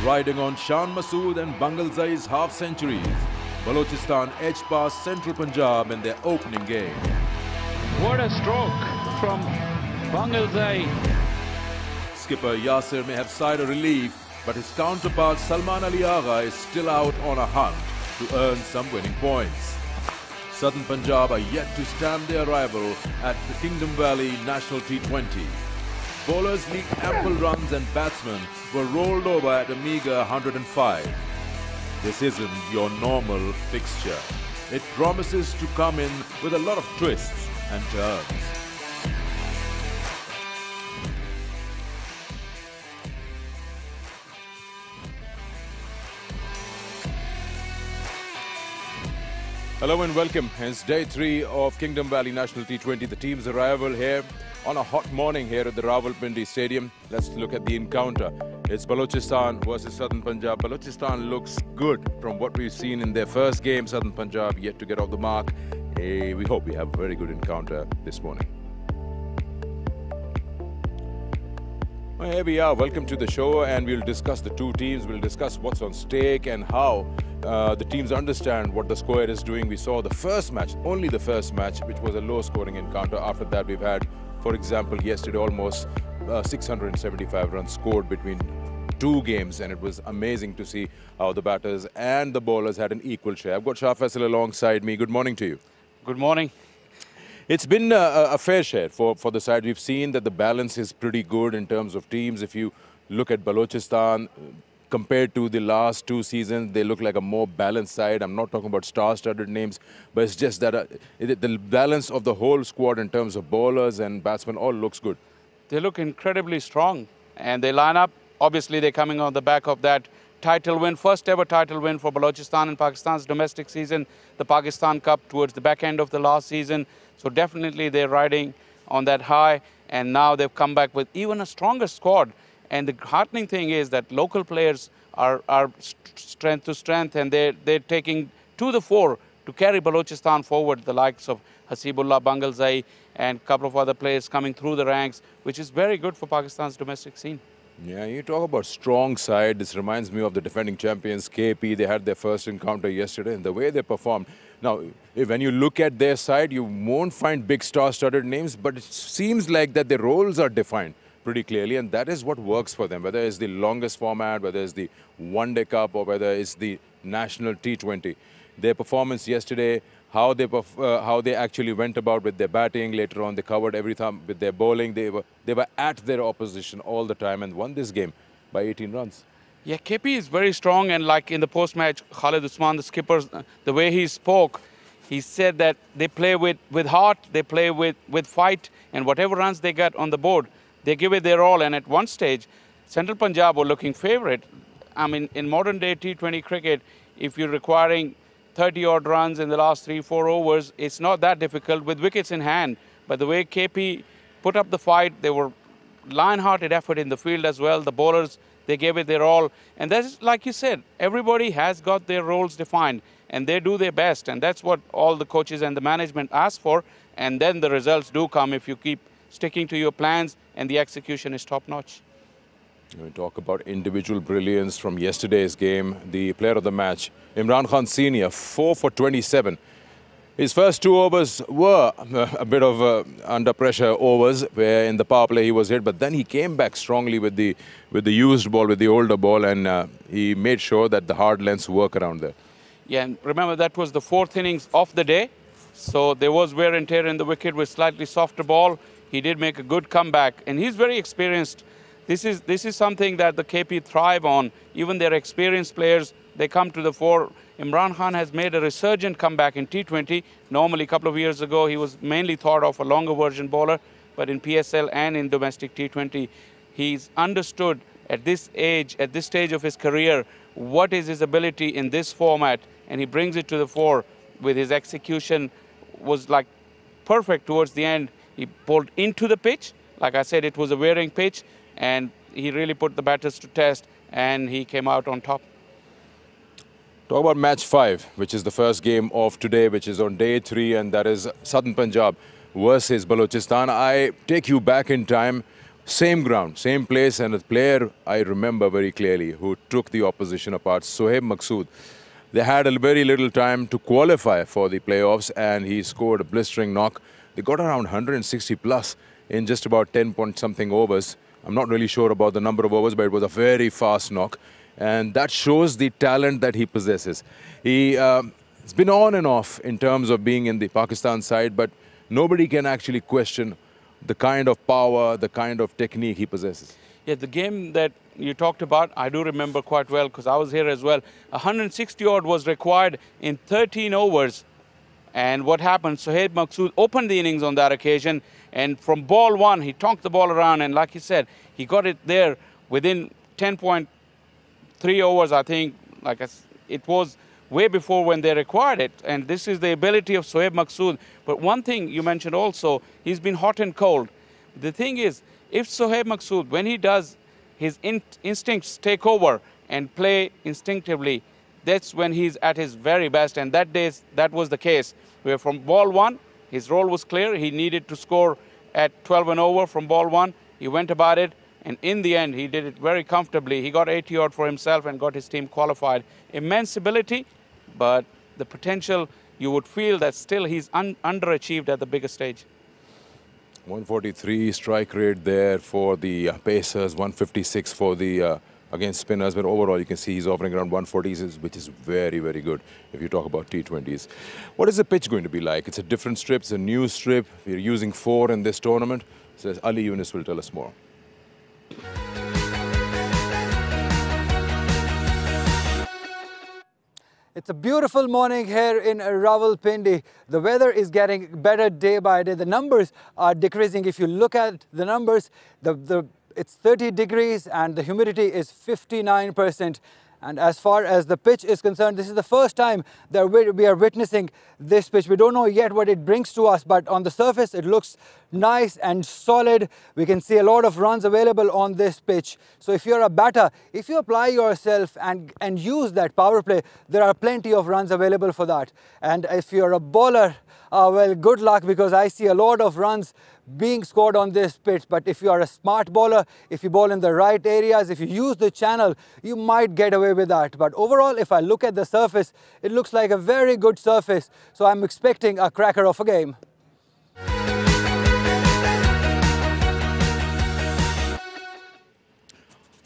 Riding on Shan Masood and Bangalzai's half-centuries, Balochistan edged past Central Punjab in their opening game. What a stroke from Bangalzai. Skipper Yasir may have sighed a relief, but his counterpart Salman Ali Agha is still out on a hunt to earn some winning points. Southern Punjab are yet to stamp their arrival at the Kingdom Valley National T20. Bowlers leaked ample runs and batsmen were rolled over at a meagre 105. This isn't your normal fixture. It promises to come in with a lot of twists and turns. Hello and welcome. It's day 3 of Kingdom Valley National T20. The team's arrival here on a hot morning here at the Rawalpindi Stadium. Let's look at the encounter. It's Balochistan versus Southern Punjab. Balochistan looks good from what we've seen in their first game. Southern Punjab yet to get off the mark. We hope we have a very good encounter this morning. Well, here we are. Welcome to the show, and we'll discuss the two teams. We'll discuss what's on stake and how the teams understand what the squad is doing. We saw the first match, only the first match, which was a low-scoring encounter. After that, we've had, for example, yesterday almost 675 runs scored between two games, and it was amazing to see how the batters and the bowlers had an equal share. I've got Shah Faisal alongside me. Good morning to you. Good morning. It's been a fair share for the side. We've seen that the balance is pretty good in terms of teams. If you look at Balochistan, compared to the last 2 seasons, they look like a more balanced side. I'm not talking about star-studded names, but it's just that the balance of the whole squad in terms of bowlers and batsmen all looks good. They look incredibly strong, and they line up. Obviously, they're coming on the back of that title win, first ever title win for Balochistan in Pakistan's domestic season, the Pakistan Cup towards the back end of the last season. So definitely they're riding on that high, and now they've come back with even a stronger squad. And the heartening thing is that local players are strength to strength, and they're taking to the fore to carry Balochistan forward, the likes of Hasibullah, Bangalzai, and a couple of other players coming through the ranks, which is very good for Pakistan's domestic scene. Yeah, you talk about strong side. This reminds me of the defending champions, KP. They had their first encounter yesterday, and the way they performed. Now, when you look at their side, you won't find big star-studded names, but it seems like that their roles are defined pretty clearly, and that is what works for them, whether it's the longest format, whether it's the one-day cup, or whether it's the national T20. Their performance yesterday, how they actually went about with their batting. Later on, they covered everything with their bowling. They were at their opposition all the time and won this game by 18 runs. Yeah, KP is very strong, and like in the post-match, Khalid Usman, the skipper, the way he spoke, he said that they play with heart, they play with fight, and whatever runs they get on the board, they give it their all. And at one stage, Central Punjab were looking favourite. I mean, in modern-day T20 cricket, if you're requiring 30-odd runs in the last 3-4 overs, it's not that difficult with wickets in hand. But the way KP put up the fight, they were lion-hearted effort in the field as well. The bowlers, they gave it their all. And that's, like you said, everybody has got their roles defined, and they do their best. And that's what all the coaches and the management ask for. And then the results do come if you keep sticking to your plans and the execution is top-notch. We talk about individual brilliance from yesterday's game. The player of the match, Imran Khan Senior, 4 for 27. His first 2 overs were a bit of under pressure overs, where in the power play he was hit, but then he came back strongly with the used ball, with the older ball, and he made sure that the hard lengths work around there. Yeah, and remember that was the 4th innings of the day, so there was wear and tear in the wicket with slightly softer ball. He did make a good comeback, and he's very experienced. This is something that the KP thrive on. Even their experienced players, they come to the fore. Imran Khan has made a resurgent comeback in T20. Normally, a couple of years ago, he was mainly thought of a longer version bowler, but in PSL and in domestic T20, he's understood at this age, at this stage of his career, what is his ability in this format, and he brings it to the fore with his execution. Was like perfect towards the end. He bowled into the pitch. Like I said, it was a wearing pitch, and he really put the batters to test, and he came out on top. Talk about match 5, which is the first game of today, which is on day 3, and that is Southern Punjab versus Balochistan. I take you back in time Same ground, same place, and a player I remember very clearly who took the opposition apart, Sohaib Maqsood. They had a very little time to qualify for the playoffs, and he scored a blistering knock. They got around 160 plus in just about 10 point something overs. I'm not really sure about the number of overs, but it was a very fast knock. And that shows the talent that he possesses. It's been on and off in terms of being in the Pakistan side, but nobody can actually question the kind of power, the kind of technique he possesses. Yeah, the game that you talked about, I do remember quite well because I was here as well. 160 odd was required in 13 overs. And what happened, Sohaib Maqsood opened the innings on that occasion. And from ball one, he tonked the ball around. And like he said, he got it there within 10.3 overs, I think. It was way before when they required it. And this is the ability of Sohaib Maqsood. But one thing you mentioned also, he's been hot and cold. The thing is, if Sohaib Maqsood, when he does his instincts take over and play instinctively, that's when he's at his very best. And that was the case, where from ball one, his role was clear. He needed to score at 12 and over from ball one. He went about it. And in the end, he did it very comfortably. He got 80 odd for himself and got his team qualified. Immense ability, but the potential, you would feel that still he's underachieved at the biggest stage. 143 strike rate there for the Pacers, 156 for the against spinners, but overall you can see he's offering around 140s, which is very, very good if you talk about T20s. What is the pitch going to be like? It's a different strip, it's a new strip. We're using 4 in this tournament. So Ali Yunus will tell us more. It's a beautiful morning here in Rawalpindi. The weather is getting better day by day. The numbers are decreasing. If you look at the numbers, it's 30 degrees and the humidity is 59%. And as far as the pitch is concerned, this is the first time that we are witnessing this pitch. We don't know yet what it brings to us, but on the surface, it looks nice and solid. We can see a lot of runs available on this pitch. So if you're a batter, if you apply yourself and use that power play, there are plenty of runs available for that. And if you're a bowler, well, good luck, because I see a lot of runs being scored on this pitch. But if you are a smart bowler, if you bowl in the right areas, if you use the channel, you might get away with that. But overall, if I look at the surface, it looks like a very good surface. So I'm expecting a cracker of a game.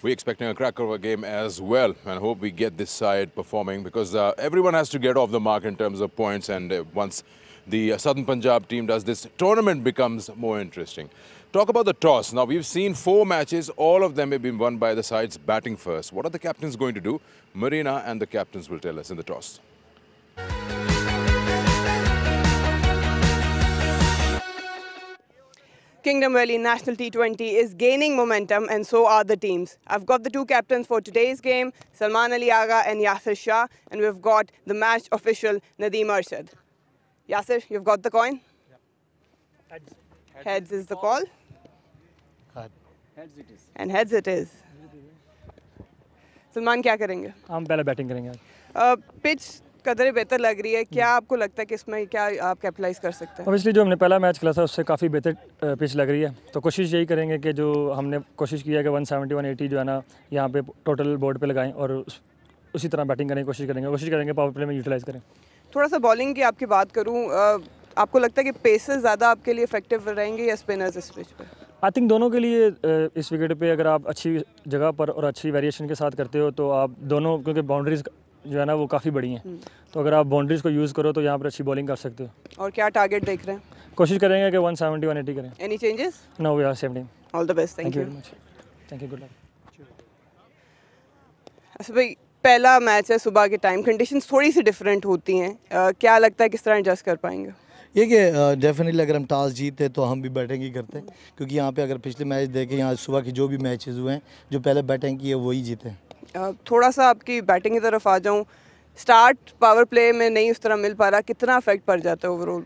We're expecting a cracker of a game as well, and hope we get this side performing, because everyone has to get off the mark in terms of points, and once the Southern Punjab team does this, tournament becomes more interesting. Talk about the toss. Now, we've seen 4 matches. All of them have been won by the sides batting first. What are the captains going to do? Marina and the captains will tell us in the toss. Kingdom Valley National T20 is gaining momentum, and so are the teams. I've got the 2 captains for today's game, Salman Ali Agha and Yasir Shah, and we've got the match official, Nadeem Arshad. Yasir, you've got the coin? Yep. Heads is the call. Heads it is. And heads it is. Salman, क्या करेंगे? हम पहले batting करेंगे. Pitch कदर बेहतर लग रही है. क्या आपको लगता है कि इसमें क्या आप कैपिटलाइज कर सकते हैं? Obviously जो हमने पहला मैच खेला था उससे काफ़ी बेहतर पिच लग रही है. तो कोशिश यही करेंगे कि जो हमने कोशिश किया कि 170 180 जो है ना यहाँ पे टोटल बोर्ड पे लगाएं और उसी तरह बैटिंग करने की कोशिश करेंगे पावर प्ले में यूटिलाइज करें. थोड़ा सा बॉलिंग की आपकी बात करूँ, आपको लगता है कि पेसर्स ज़्यादा आपके लिए इफेक्टिव रहेंगे या स्पिनर्स इस पिच पे? आई थिंक दोनों के लिए इस विकेट पे अगर आप अच्छी जगह पर और अच्छी वेरिएशन के साथ करते हो तो आप दोनों, क्योंकि बाउंड्रीज जो है ना वो काफ़ी बड़ी हैं, तो अगर आप बाउंड्रीज को यूज़ करो तो यहाँ पर अच्छी बॉलिंग कर सकते हो. और क्या टारगेट देख रहे हैं? कोशिश करेंगे कि 170 180 करें. Any changes? No, we are same team. All the best. Thank you very much. Thank you. Good luck. अच्छा भाई, पहला मैच है सुबह के टाइम, कंडीशंस थोड़ी सी डिफरेंट होती हैं. क्या लगता है किस तरह एडजस्ट कर पाएंगे? ये कि डेफिनेटली अगर हम टॉस जीते तो हम भी बैटिंग ही करते हैं, क्योंकि यहाँ पे अगर पिछले मैच देखें, यहाँ सुबह की जो भी मैचेस हुए हैं, जो पहले बैटिंग की है वही जीते हैं. थोड़ा सा आपकी बैटिंग की तरफ आ जाऊँ. स्टार्ट पावर प्ले में नहीं उस तरह मिल पा रहा, कितना इफेक्ट पड़ जाता है ओवरऑल?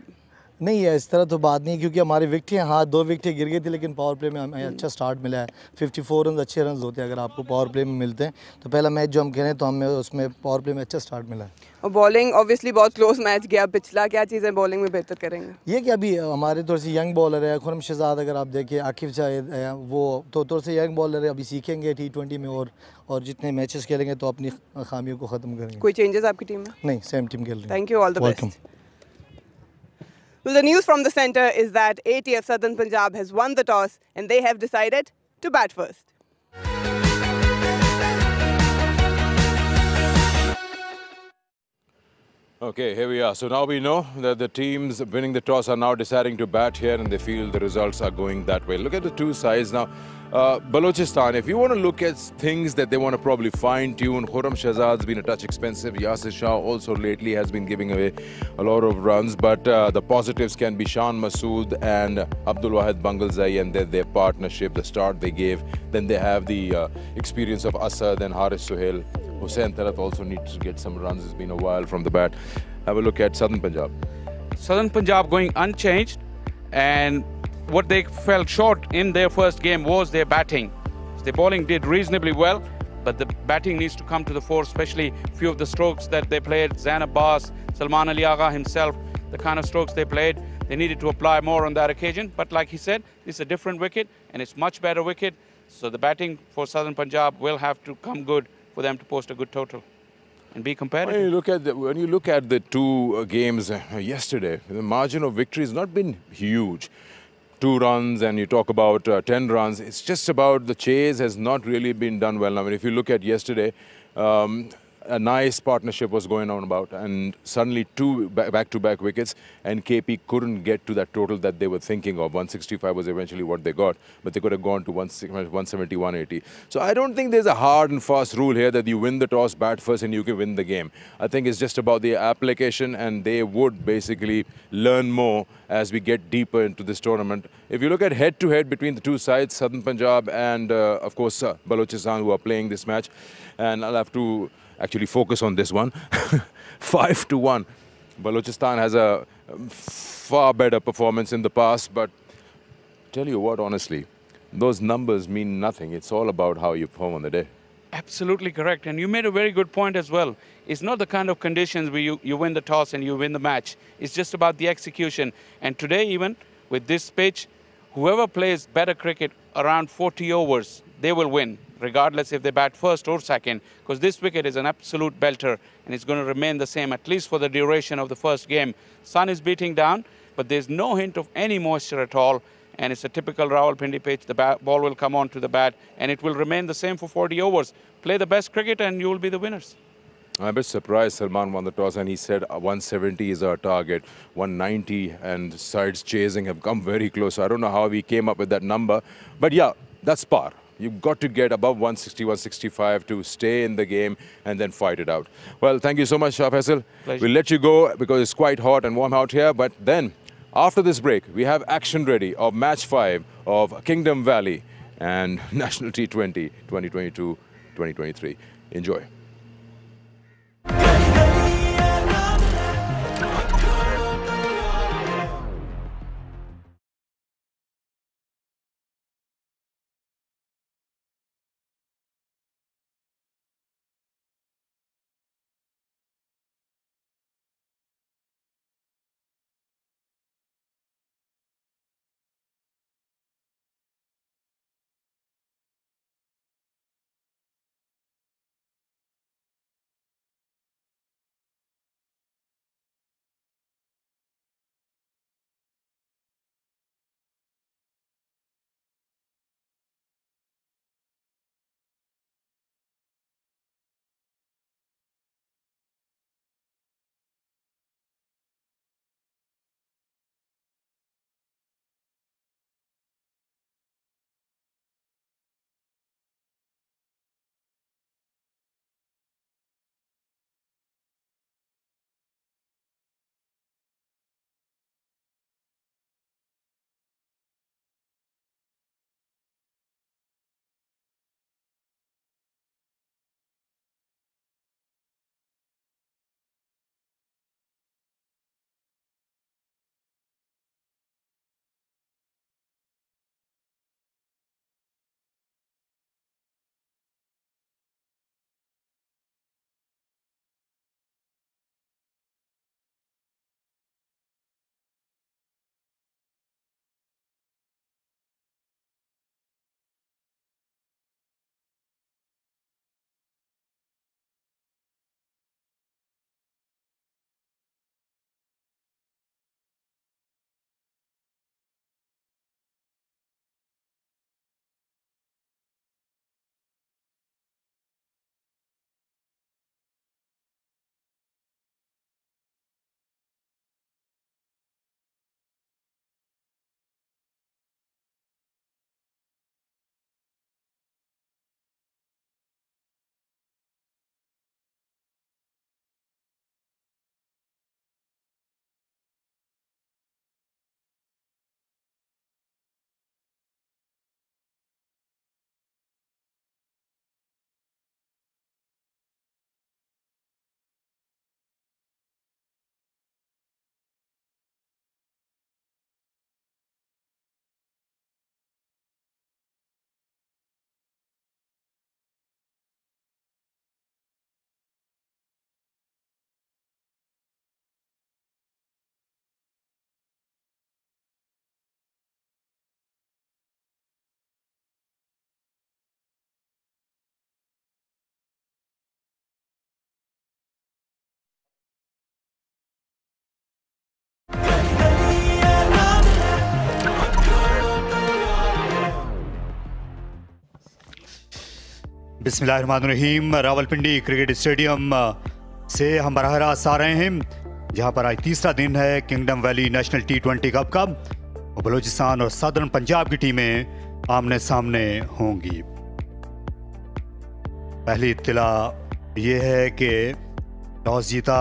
नहीं है, इस तरह तो बात नहीं, क्योंकि हमारी विकेटें, हाँ 2 विकेटें गिर गई थी, लेकिन पावर प्ले में हमें अच्छा स्टार्ट मिला है। 54 रन अच्छे रन होते हैं अगर आपको पावर प्ले में मिलते हैं। तो पहला मैच जो हम खेलें तो हमें उसमें पावर प्ले में अच्छा स्टार्ट मिला है। और बॉलिंग ऑब्वियसली बहुत क्लोज मैच गया पिछला, क्या चीज़ें बॉलिंग में बेहतर करेंगे? ये कि अभी हमारे थोड़े से यंग बॉलर है, खुरम शहजाद अगर आप देखिए, आकिफ जाहिद है, वो तो थोड़े से यंग बॉलर है, अभी सीखेंगे T20 में, और जितने मैचेस खेलेंगे तो अपनी खामियों को ख़त्म करेंगे। कोई चेंजेस आपकी टीम में? नहीं, सेम टीम खेल रही है। Thank you, all the welcome. Best. Well, the news from the centre is that ATF Southern Punjab has won the toss and they have decided to bat first. Okay, here we are. So now we know that the teams winning the toss are now deciding to bat here, and they feel the results are going that way. Look at the two sides now. Balochistan, if you want to look at things that they want to probably fine-tune, Khurram Shahzad's been a touch expensive. Yasir Shah also lately has been giving away a lot of runs. But the positives can be Shan Masood and Abdul Wahid Bangalzai and their partnership, the start they gave. Then they have the experience of Asad and Haris Sohail. Hussain Tarat also needs to get some runs. It's been a while from the bat. Have a look at Southern Punjab. Southern Punjab going unchanged, and what they fell short in their first game was their batting. Their bowling did reasonably well, but the batting needs to come to the fore, especially a few of the strokes that they played. Zain Abbas, Salman Ali Agha himself, the kind of strokes they played, they needed to apply more on that occasion. But like he said, this is a different wicket, and it's much better wicket. So the batting for Southern Punjab will have to come good for them to post a good total and be competitive. When you look at the two games yesterday, the margin of victory has not been huge. 2 runs, and you talk about 10 runs. It's just about the chase has not really been done well. I mean, if you look at yesterday, a nice partnership was going on about, and suddenly 2 back-to-back wickets, and KP couldn't get to that total that they were thinking of. 165 was eventually what they got, but they could have gone to 170, 180. So I don't think there's a hard and fast rule here that you win the toss, bat first, and you can win the game. I think it's just about the application, and they would basically learn more as we get deeper into this tournament. If you look at head-to-head between the two sides, Southern Punjab and, of course, Balochistan, who are playing this match, and I'll have to actually focus on this one. 5-1. Balochistan has a far better performance in the past, but tell you what, honestly, those numbers mean nothing. It's all about how you perform on the day. Absolutely correct. And you made a very good point as well. It's not the kind of conditions where you win the toss and you win the match. It's just about the execution. And today, even with this pitch, whoever plays better cricket around 40 overs, they will win, regardless if they bat first or second, because this wicket is an absolute belter and it's going to remain the same, at least for the duration of the first game. Sun is beating down, but there's no hint of any moisture at all. And it's a typical Rawalpindi pitch. The ball will come on to the bat, and it will remain the same for 40 overs. Play the best cricket, and you will be the winners. I'm a bit surprised Salman won the toss, and he said 170 is our target. 190 and sides chasing have come very close. So I don't know how he came up with that number. But yeah, that's par. You've got to get above 160, 165 to stay in the game and then fight it out. Well, thank you so much, Shah Faisal. Pleasure. We'll let you go because it's quite hot and warm out here. But then, after this break, we have action ready of Match 5 of Kingdom Valley and National T20 2022-2023. Enjoy. बिस्मिल्लाहिर्रहमानिर्रहीम। Rawalpindi cricket stadium से हम बराह रास्त आ रहे हैं, जहां पर आज तीसरा दिन है kingdom valley national T20 cup का। बलोचिस्तान और सदर्न पंजाब की टीमें आमने सामने होंगी। पहली इत्तला ये है कि टॉस जीता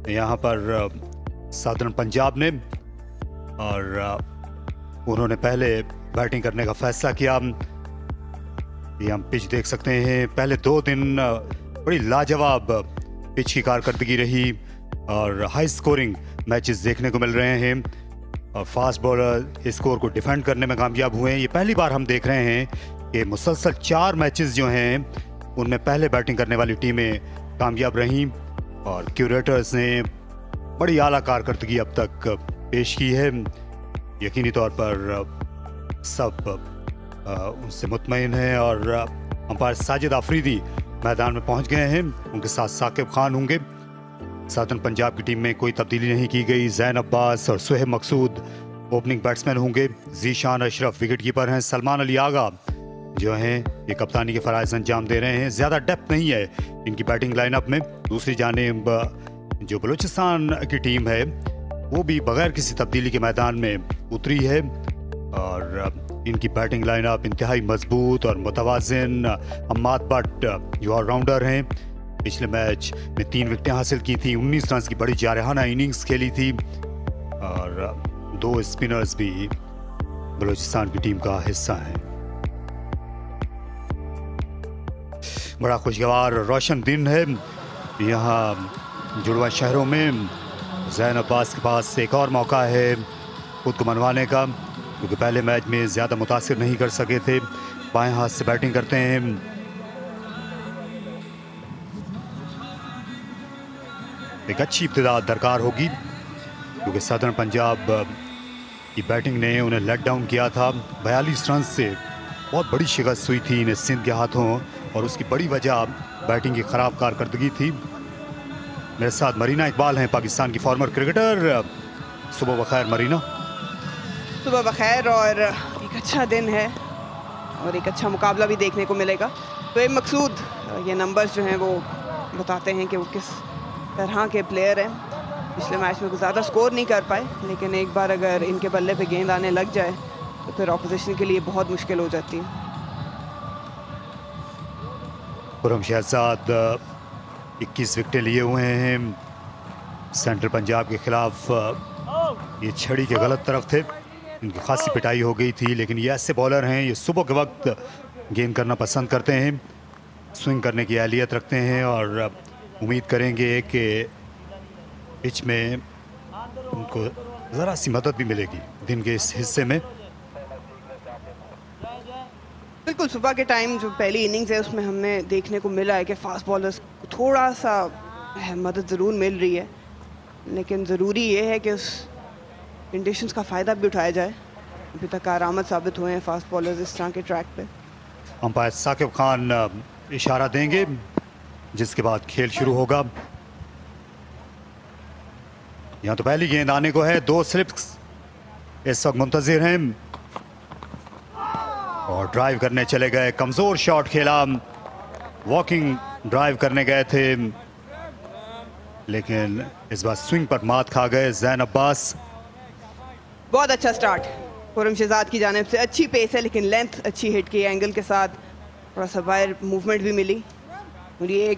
यहाँ पर सदर्न पंजाब ने और उन्होंने पहले बैटिंग करने का फैसला किया। ये हम पिच देख सकते हैं। पहले 2 दिन बड़ी लाजवाब पिच की कारकर्दगी रही और हाई स्कोरिंग मैचेस देखने को मिल रहे हैं और फास्ट बॉलर स्कोर को डिफेंड करने में कामयाब हुए हैं। ये पहली बार हम देख रहे हैं कि मुसलसल 4 मैचेस जो हैं उनमें पहले बैटिंग करने वाली टीमें कामयाब रहीं और क्यूरेटर्स ने बड़ी आला कारकर्दगी अब तक पेश की है। यकीनी तौर पर सब उनसे मुतमईन हैं और अंपायर साजिद आफरीदी मैदान में पहुंच गए हैं। उनके साथ साकिब खान होंगे। सदर्न पंजाब की टीम में कोई तब्दीली नहीं की गई। जैन अब्बास और सुहेब मकसूद ओपनिंग बैट्समैन होंगे। जीशान अशरफ विकेट कीपर हैं। सलमान अली आगा जो हैं ये कप्तानी के फ़राइज़ अंजाम दे रहे हैं। ज़्यादा डेप्थ नहीं है इनकी बैटिंग लाइनअप में। दूसरी जानिब जो बलूचिस्तान की टीम है वो भी बगैर किसी तब्दीली के मैदान में उतरी है और इनकी बैटिंग लाइनअप इंतहाई मजबूत और मुतवाज़िन। अम्माद भट्ट जो ऑलराउंडर हैं, पिछले मैच में 3 विकेटें हासिल की थी, 19 रन की बड़ी जारहाना इनिंग्स खेली थी और 2 स्पिनर्स भी बलूचिस्तान की टीम का हिस्सा हैं। बड़ा खुशगवार रोशन दिन है यहाँ जुड़वा शहरों में। जैन अब्बास के पास एक और मौका है खुद को मनवाने का, क्योंकि पहले मैच में ज़्यादा मुतासिर नहीं कर सके थे। बाएं हाथ से बैटिंग करते हैं। एक अच्छी इब्तिदा दरकार होगी क्योंकि सदर्न पंजाब की बैटिंग ने उन्हें लेट डाउन किया था। 42 रन से बहुत बड़ी शिकस्त हुई थी इन्हें सिंध के हाथों और उसकी बड़ी वजह बैटिंग की ख़राब कारकर्दगी थी। मेरे साथ मरीना इकबाल हैं, पाकिस्तान की फॉर्मर क्रिकेटर। सुबह बखैर मरीना। सुबह बखैर। और एक अच्छा दिन है और एक अच्छा मुकाबला भी देखने को मिलेगा। तो एक मकसूद ये नंबर्स जो हैं वो बताते हैं कि वो किस तरह के प्लेयर हैं। पिछले मैच में ज़्यादा स्कोर नहीं कर पाए, लेकिन एक बार अगर इनके बल्ले पे गेंद आने लग जाए तो फिर ऑपोजिशन के लिए बहुत मुश्किल हो जाती है। खुरम शहजाद 21 विकेटें लिए हुए हैं। सेंट्रल पंजाब के खिलाफ ये छड़ी के गलत तरफ थे, इनकी खासी पिटाई हो गई थी, लेकिन ये ऐसे बॉलर हैं ये सुबह के वक्त गेंद करना पसंद करते हैं, स्विंग करने की अहलियत रखते हैं और उम्मीद करेंगे कि पिच में उनको ज़रा सी मदद भी मिलेगी दिन के इस हिस्से में। बिल्कुल सुबह के टाइम जो पहली इनिंग्स है उसमें हमने देखने को मिला है कि फास्ट बॉलर्स को थोड़ा सा मदद ज़रूर मिल रही है, लेकिन ज़रूरी ये है कि उस कंडीशंस का फ़ायदा भी उठाया जाए। अभी तक कारआमद साबित हुए हैं फास्ट बॉलर्स इस तरह के ट्रैक पे। अंपायर साकिब खान इशारा देंगे जिसके बाद खेल शुरू होगा। यहाँ तो पहली गेंद आने को है। 2 स्लिप्स इस वक्त मुंतजिर हैं और ड्राइव करने चले गए। कमज़ोर शॉट खेला, वॉकिंग ड्राइव करने गए थे, लेकिन इस बार स्विंग पर मात खा गए जैन अब्बास। बहुत अच्छा स्टार्ट खुरम शहजाद की जानिब से। अच्छी पेस है लेकिन लेंथ अच्छी हिट की एंगल के साथ, थोड़ा सा बाहर मूवमेंट भी मिली। और ये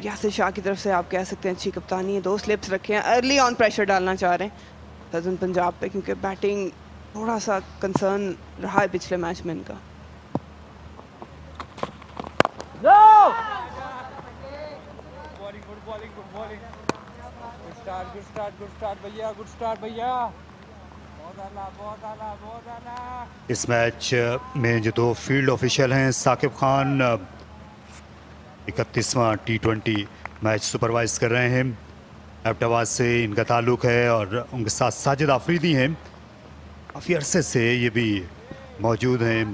यासिर शाह की तरफ से आप कह सकते हैं अच्छी कप्तानी है। 2 स्लिप्स रखे हैं। अर्ली ऑन प्रेशर डालना चाह रहे हैं सदर्न पंजाब पे, क्योंकि बैटिंग थोड़ा सा कंसर्न रहा है पिछले मैच में इनका। इस मैच में जो 2 फील्ड ऑफिशियल हैं, साकिब खान 31वां T20 मैच सुपरवाइज कर रहे हैं। एबटाबाद से इनका ताल्लुक़ है और उनके साथ साजिद आफरीदी हैं। काफ़ी अरसे से ये भी मौजूद हैं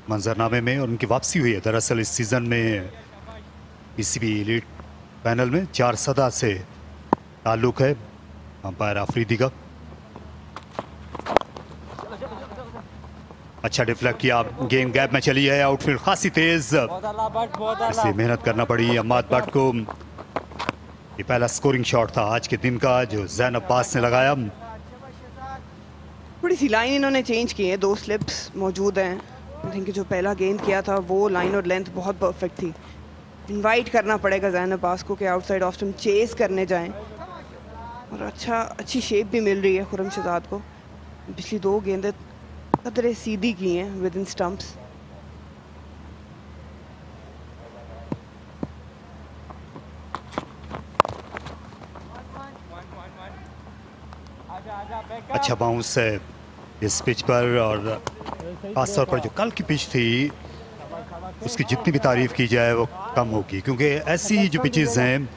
मंजरनामे में और उनकी वापसी हुई है। दरअसल इस सीज़न में PCB एलीट पैनल में 4 सदा से ताल्लुक़ है अंपायर आफरीदी का। अच्छा डिफ्लेक्ट किया, गेम गैप में चली है, आउटफील्ड खासी तेज, इसलिए मेहनत करना पड़ी अम्माद भट्ट को। ये पहला स्कोरिंग शॉट था आज के दिन का जो जैन अब्बास ने लगाया। थोड़ी सी लाइन इन्होंने चेंज की है, 2 स्लिप्स मौजूद हैं। आई थिंक जो पहला गेंद किया था वो लाइन और लेंथ बहुत परफेक्ट थी। इनवाइट करना पड़ेगा जैन अब्बास को कि आउटसाइड ऑफ स्टंप चेस करने जाएं, और अच्छी शेप भी मिल रही है खुर्रम शहजाद को। पिछली 2 गेंदें कदरे सीधी की हैं विद इन स्टंप्स। अच्छा बाउंस है इस पिच पर, और खासतौर पर जो कल की पिच थी उसकी जितनी भी तारीफ की जाए वो कम होगी, क्योंकि ऐसी जो पिचेस हैं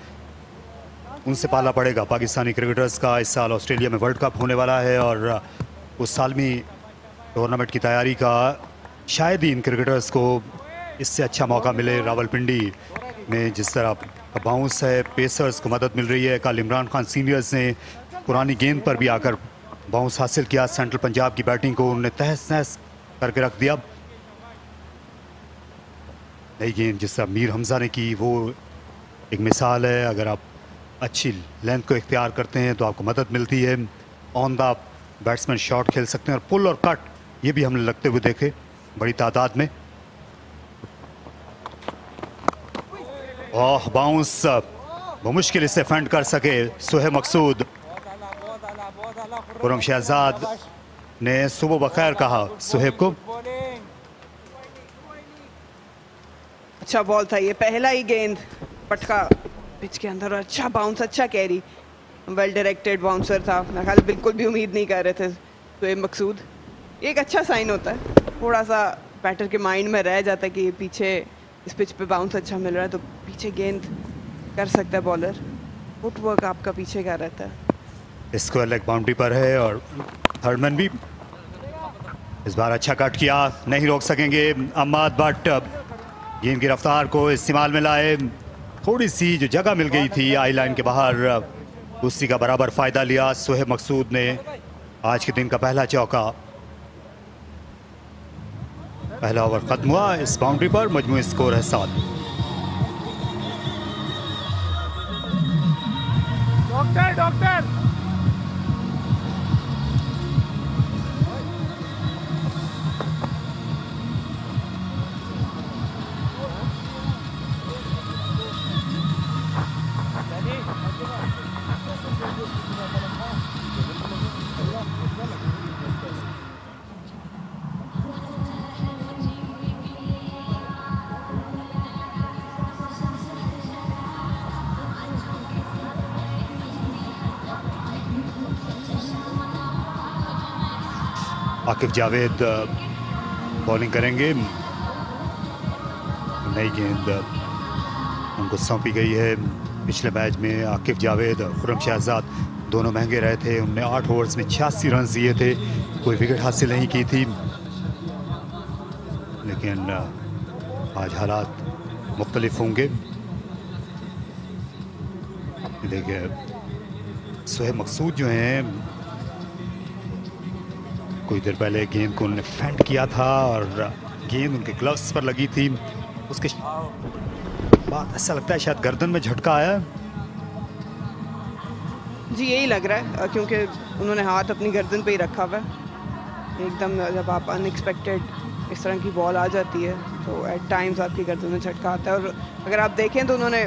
उनसे पाला पड़ेगा पाकिस्तानी क्रिकेटर्स का। इस साल ऑस्ट्रेलिया में वर्ल्ड कप होने वाला है और उस सालमी टूर्नामेंट की तैयारी का शायद ही इन क्रिकेटर्स को इससे अच्छा मौका मिले। रावलपिंडी में जिस तरह बाउंस है, पेसर्स को मदद मिल रही है। कल इमरान खान सीनियर्स ने पुरानी गेंद पर भी आकर बाउंस हासिल किया। सेंट्रल पंजाब की बैटिंग को उन्होंने तहस नहस करके रख दिया। नई गेंद जिस तरह मीर हमजा ने की वो एक मिसाल है। अगर आप अच्छी लेंथ को इख्तियार करते हैं तो आपको मदद मिलती है। ऑन द बैट्समैन शॉट खेल सकते हैं, और पुल और कट ये भी हमने लगते हुए देखे बड़ी तादाद में। ओह बाउंस वो मुश्किल से फेंड कर सके सुहेब मकसूद। खुर्रम शहजाद ने सुबह बखैर कहा सुहेब को। अच्छा बॉल था ये, पहला ही गेंद पटका पिच के अंदर, अच्छा बाउंस, अच्छा कैरी, वेल डायरेक्टेड बाउंसर था। मेरा ख्याल बिल्कुल भी उम्मीद नहीं कर रहे थे सुहेब मकसूद। एक अच्छा साइन होता है, थोड़ा सा बैटर के माइंड में रह जाता है कि ये पीछे इस पिच पे बाउंस अच्छा मिल रहा है तो पीछे गेंद कर सकता है बॉलर। फुटवर्क आपका पीछे का रहता है। स्क्वायर लेग बाउंड्री पर है और थर्डमैन भी इस बार अच्छा कट किया, नहीं रोक सकेंगे अम्माद भट्ट। गेंद की रफ्तार को इस्तेमाल में लाए, थोड़ी सी जो जगह मिल गई थी आई लाइन के बाहर उसी का बराबर फ़ायदा लिया सुहेब मकसूद ने। आज के दिन का पहला चौका। पहला ओवर खत्म हुआ इस बाउंड्री पर, मजमूई स्कोर है 7। डॉक्टर आकिब जावेद बॉलिंग करेंगे। नई गेंद उनको सौंपी गई है। पिछले मैच में आकिब जावेद, खुर्रम शहजाद दोनों महंगे रहे थे। उन्होंने 8 ओवर्स में 86 रन दिए थे, कोई विकेट हासिल नहीं की थी। लेकिन आज हालात मुख्तलिफ होंगे। देखिए सुहेब मकसूद जो हैं, कुछ देर पहले गेंद को उन्होंने फेंट किया था और गेंद उनके ग्लव्स पर लगी थी। उसके बाद ऐसा लगता है शायद गर्दन में झटका आया। जी यही लग रहा है, क्योंकि उन्होंने हाथ अपनी गर्दन पे ही रखा हुआ है। एकदम जब आप अनएक्सपेक्टेड इस तरह की बॉल आ जाती है तो एट टाइम्स आपकी गर्दन में झटका आता है। और अगर आप देखें तो उन्होंने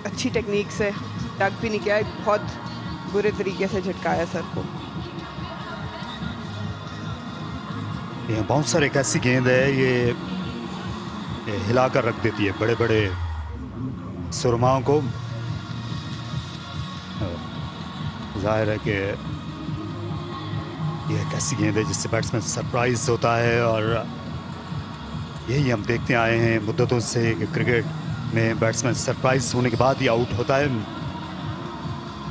अच्छी टेक्निक से टक भी नहीं किया, बहुत बुरे तरीके से झटकाया सर को। ये बाउंसर एक ऐसी गेंद है ये हिला कर रख देती है बड़े बड़े सुरमाओं को। जाहिर है कि ये एक ऐसी गेंद है जिससे बैट्समैन सरप्राइज होता है, और यही हम देखते आए हैं मुद्दतों से कि क्रिकेट में बैट्समैन सरप्राइज होने के बाद ही आउट होता है।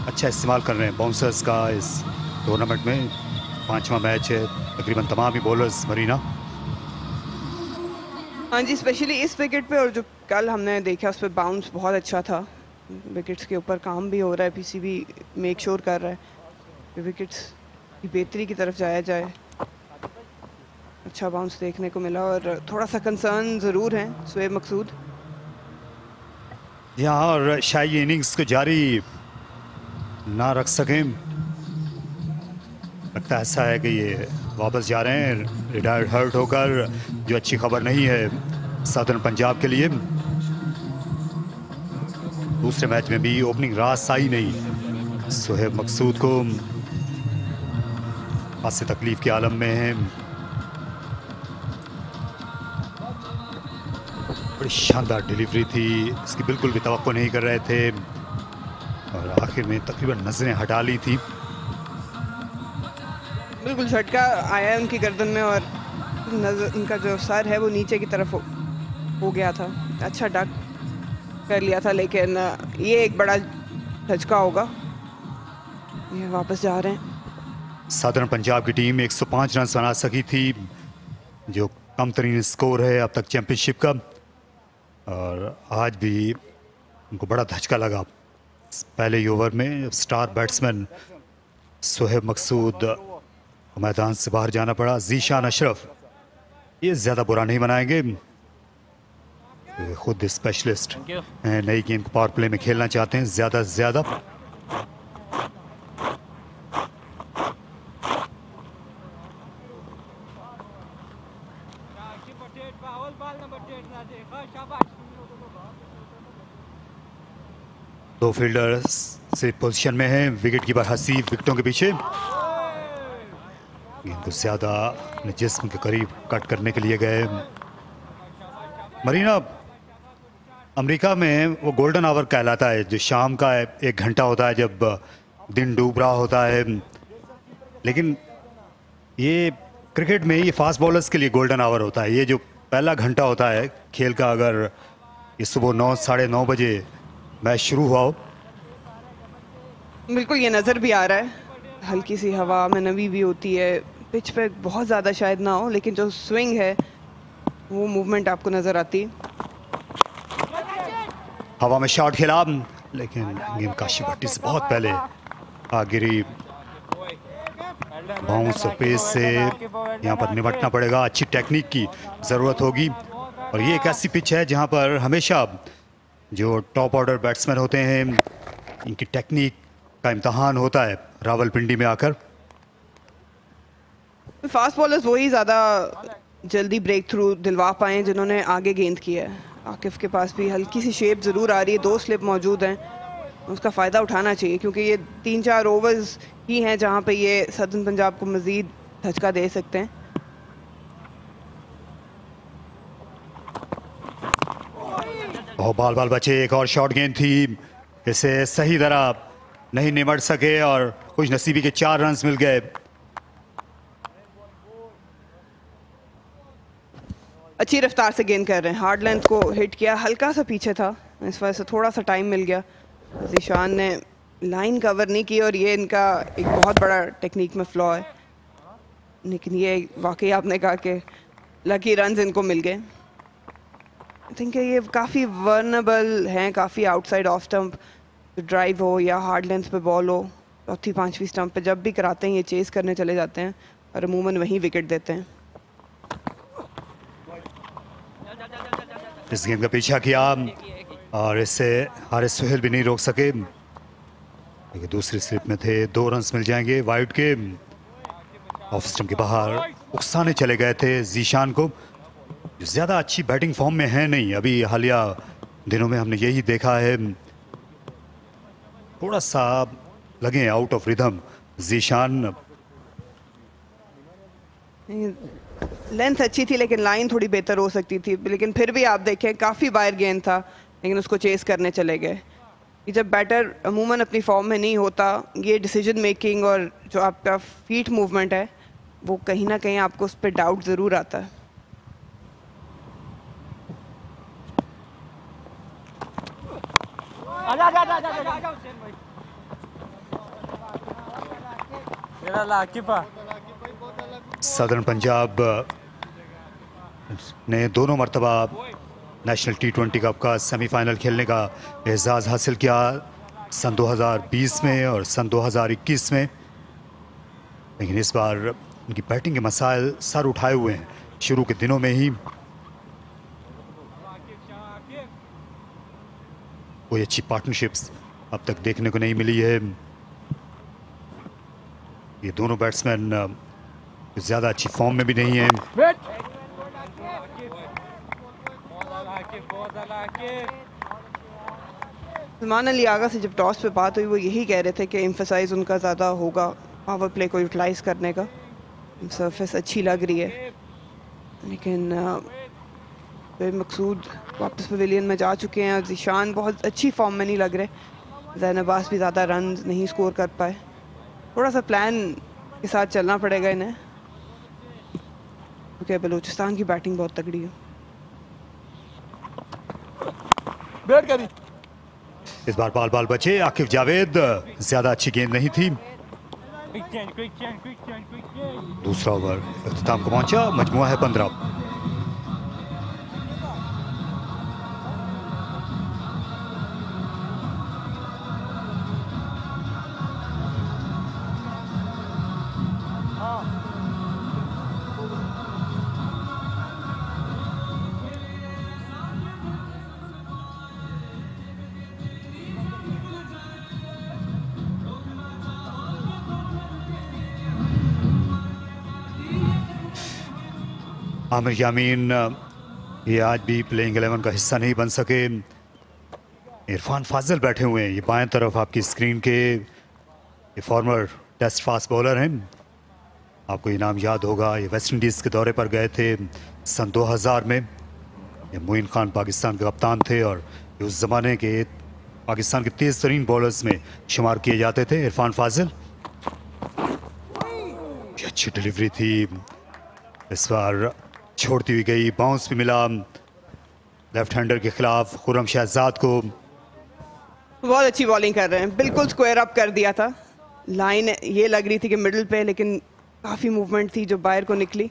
अच्छा इस्तेमाल कर रहे हैं बाउंसर्स का इस टूर्नामेंट में। 5वां मैच है, तकरीबन तमाम ही बॉलर्स मरीना। हाँ जी, स्पेशली इस विकेट पे, और जो कल हमने देखा उस पर बाउंस बहुत अच्छा था। विकेट्स के ऊपर काम भी हो रहा है, पीसीबी मेक श्योर कर रहा है कि विकेट्स की बेहतरी की तरफ जाया जाए। अच्छा बाउंस देखने को मिला और थोड़ा सा कंसर्न ज़रूर है शुएब मकसूद। यहाँ और शायद ये इनिंग्स को जारी ना रख सकें। लगता ऐसा है कि ये वापस जा रहे हैं रिटायर्ड हर्ट होकर, जो अच्छी खबर नहीं है सदर्न पंजाब के लिए। दूसरे मैच में भी ओपनिंग रास आई नहीं। शुएब मकसूद को पास से तकलीफ के आलम में है। बड़ी शानदार डिलीवरी थी, इसकी बिल्कुल भी तवक्को नहीं कर रहे थे और आखिर में तकरीबन नजरें हटा ली थी। बिल्कुल झटका आया है उनकी गर्दन में और उनका जो सर है वो नीचे की तरफ हो गया था। अच्छा डक कर लिया था, लेकिन ये एक बड़ा झटका होगा। ये वापस जा रहे हैं। सदर्न पंजाब की टीम 105 रन बना सकी थी, जो कम तरीन स्कोर है अब तक चैंपियनशिप का। और आज भी उनको बड़ा धचका लगा। पहले ही ओवर में स्टार बैट्समैन शुएब मकसूद मैदान से बाहर जाना पड़ा। जीशान अशरफ ये ज़्यादा बुरा नहीं बनाएंगे, खुद स्पेशलिस्ट हैं, नई गेम को पावर प्ले में खेलना चाहते हैं ज़्यादा से ज़्यादा। दो फील्डर से पोजीशन में हैं, विकेट कीपर हसीब विकेटों के पीछे। गेंद को ज्यादा अपने जिस्म के करीब कट करने के लिए गए। मरीना अमेरिका में वो गोल्डन आवर कहलाता है, जो शाम का 1 घंटा होता है जब दिन डूब रहा होता है। लेकिन ये क्रिकेट में ये फास्ट बॉलर्स के लिए गोल्डन आवर होता है। ये जो पहला घंटा होता है खेल का, अगर ये सुबह 9 साढ़े 9 बजे मैच शुरू हुआ हो। बिल्कुल ये नज़र भी आ रहा है, हल्की सी हवा में नमी भी होती है। पिच पे बहुत ज़्यादा शायद ना हो, लेकिन जो स्विंग है वो मूवमेंट आपको नज़र आती है। हवा में शॉट खेला, लेकिन गेंद काशी भट्टी से बहुत पहले आ गिरी। बाउंस और पेस से यहाँ पर निपटना पड़ेगा। अच्छी टेक्निक की ज़रूरत होगी और ये एक ऐसी पिच है जहाँ पर हमेशा जो टॉप ऑर्डर बैट्समैन होते हैं इनकी टेक्निक का इम्तहान होता है रावलपिंडी में आकर। फास्ट बॉलर्स वही ज़्यादा जल्दी ब्रेक थ्रू दिलवा पाए जिन्होंने आगे गेंद किया है। आकिफ के पास भी हल्की सी शेप ज़रूर आ रही है, 2 स्लिप मौजूद हैं, उसका फ़ायदा उठाना चाहिए क्योंकि ये 3-4 ओवर्स ही हैं जहाँ पे ये सदर्न पंजाब को मज़ीद धचका दे सकते हैं। बाल बाल बचे, एक और शॉर्ट गेंद थी, इसे सही तरह नहीं निमट सके और कुछ नसीबी के 4 रन मिल गए। अच्छी रफ्तार से गेंद कर रहे हैं, हार्ड लेंथ को हिट किया, हल्का सा पीछे था, इस वजह से थोड़ा सा टाइम मिल गया। जीशान ने लाइन कवर नहीं की और ये इनका एक बहुत बड़ा टेक्निक में फ्लॉ है, लेकिन ये वाकई आपने कहा कि लकी रन्स इनको मिल गए। आई थिंक ये काफ़ी वर्नेबल हैं, काफ़ी आउटसाइड ऑफ स्टंप ड्राइव हो या हार्ड लेंथ पे बॉल हो, चौथी 5वीं स्टंप पे जब भी कराते हैं ये चेस करने चले जाते हैं और अमूमन वहीं विकेट देते हैं। इस गेंद का पीछा किया और इससे हारिस सुहेल भी नहीं रोक सके, लेकिन दूसरी स्लिप में थे। 2 रन मिल जाएंगे वाइड के। ऑफ स्टंप के बाहर उकसाने चले गए थे जीशान को, जो ज़्यादा अच्छी बैटिंग फॉर्म में है नहीं। अभी हालिया दिनों में हमने यही देखा है, थोड़ा सा लगे out of rhythm Zeeshan. Length अच्छी थी लेकिन लाइन थोड़ी बेहतर हो सकती थी, लेकिन फिर भी आप देखें काफ़ी बाहर गेंद था लेकिन उसको चेस करने चले गए। जब बैटर अमूमन अपनी फॉर्म में नहीं होता, ये डिसीजन मेकिंग और जो आपका फीट मूवमेंट है वो कहीं ना कहीं आपको उस पर डाउट ज़रूर आता है। सदर्न पंजाब ने दोनों मरतबा नेशनल T20 कप का सेमीफाइनल खेलने का एजाज़ हासिल किया, सन 2020 में और सन 2021 में। लेकिन इस बार उनकी बैटिंग के मसाइल सर उठाए हुए हैं। शुरू के दिनों में ही कोई अच्छी पार्टनरशिप्स अब तक देखने को नहीं मिली है। ये दोनों बैट्समैन ज़्यादा अच्छी फॉर्म में भी नहीं है। सलमान अली आगा से जब टॉस पे बात हुई वो यही कह रहे थे कि एम्फसाइज उनका ज़्यादा होगा पावर प्ले को यूटिलाइज करने का। सरफेस अच्छी लग रही है लेकिन मकसूद वापस पवेलियन में जा चुके हैं और ज़ीशान बहुत अच्छी फॉर्म में नहीं लग रहे। ज़ैन अब्बास भी ज़्यादा रन नहीं स्कोर कर पाए। थोड़ा सा प्लान के साथ चलना पड़ेगा इन्हें क्योंकि बलूचिस्तान की बैटिंग बहुत तगड़ी है। बैट करी इस बार बाल बचे। आकिफ जावेद, ज्यादा अच्छी गेंद नहीं थी। दूसरा ओवर इख्तिताम को पहुंचा। मजमुआ है 15। आमिर यामीन ये आज भी प्लेइंग 11 का हिस्सा नहीं बन सके। इरफान फाजिल बैठे हुए हैं ये बाएं तरफ आपकी स्क्रीन के। ये फॉर्मर टेस्ट फास्ट बॉलर हैं। आपको इनाम याद होगा, ये वेस्ट इंडीज़ के दौरे पर गए थे सन 2000 में। ये मोइन खान पाकिस्तान के कप्तान थे और ये उस ज़माने के पाकिस्तान के तेज़ तरीन बॉलर्स में शुमार किए जाते थे। इरफान फाजिल, ये अच्छी डिलीवरी थी। इस बार छोड़ती हुई गई, बाउंस भी मिला लेफ्ट हैंडर के खिलाफ खुर्रम शहजाद को। बहुत अच्छी बॉलिंग कर रहे हैं, बिल्कुल स्क्वायर अप कर दिया था। लाइन ये लग रही थी कि मिडिल पे, लेकिन काफ़ी मूवमेंट थी जो बाहर को निकली।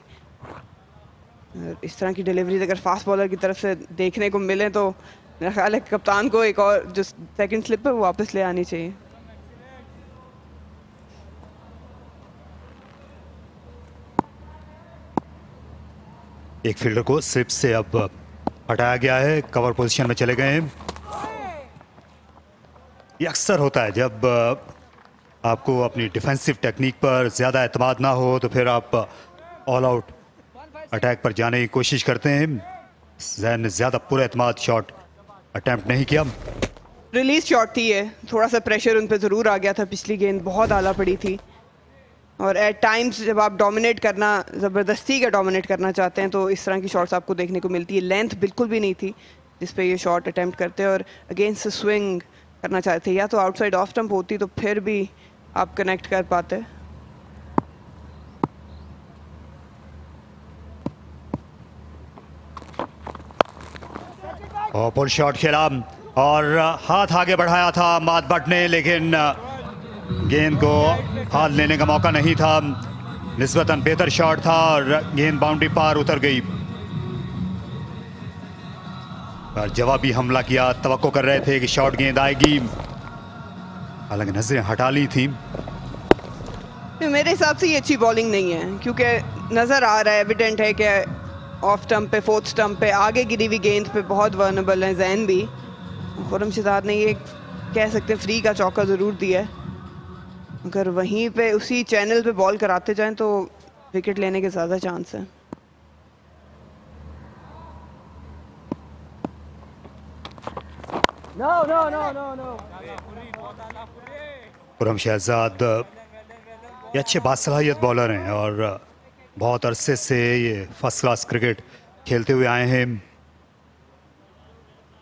इस तरह की डिलीवरीज अगर फास्ट बॉलर की तरफ से देखने को मिले तो मेरा ख्याल है कि कप्तान को एक और जो सेकंड स्लिप है वो वापस ले आनी चाहिए। एक फील्डर को स्लिप से अब हटाया गया है, कवर पोजीशन में चले गए हैं। ये अक्सर होता है जब आपको अपनी डिफेंसिव टेक्निक पर ज़्यादा एतमाद ना हो तो फिर आप ऑल आउट अटैक पर जाने की कोशिश करते हैं। जैन ने ज़्यादा पूरा एतमाद शॉट अटैम्प्ट नहीं किया। रिलीज शॉट थी ये, थोड़ा सा प्रेशर उन पे ज़रूर आ गया था। पिछली गेंद बहुत आला पड़ी थी और एट टाइम्स जब आप डोमिनेट करना, ज़बरदस्ती का डोमिनेट करना चाहते हैं तो इस तरह की शॉट्स आपको देखने को मिलती है। लेंथ बिल्कुल भी नहीं थी जिस पे ये शॉट अटैम्प्ट करते और अगेंस्ट स्विंग करना चाहते। या तो आउटसाइड ऑफ स्टंप होती तो फिर भी आप कनेक्ट कर पाते। पुल शॉट खेला और हाथ आगे बढ़ाया था माद भट्ट ने, लेकिन गेंद को हाथ लेने का मौका नहीं था। निस्बतन बेहतर शॉट था और गेंद बाउंड्री पार उतर गई। और जवाबी हमला किया, तवक्को कर रहे थे कि शॉट गेंद आएगी, हालांकि नजरें हटा ली थी। मेरे हिसाब से ये अच्छी बॉलिंग नहीं है क्योंकि नज़र आ रहा है, एविडेंट है कि ऑफ स्टंप पे, फोर्थ स्टंप पे आगे गिरी हुई गेंद पे बहुत वर्नेबल है जैन भी। खुर्रम शहजाद ने ये कह सकते हैं फ्री का चौका ज़रूर दिया है। अगर वहीं पे उसी चैनल पे बॉल कराते जाएं तो विकेट लेने के ज़्यादा चांस है। खुर्रम शहजाद ये अच्छे बासलाहियत बॉलर हैं और बहुत अरसे से ये फर्स्ट क्लास क्रिकेट खेलते हुए आए हैं।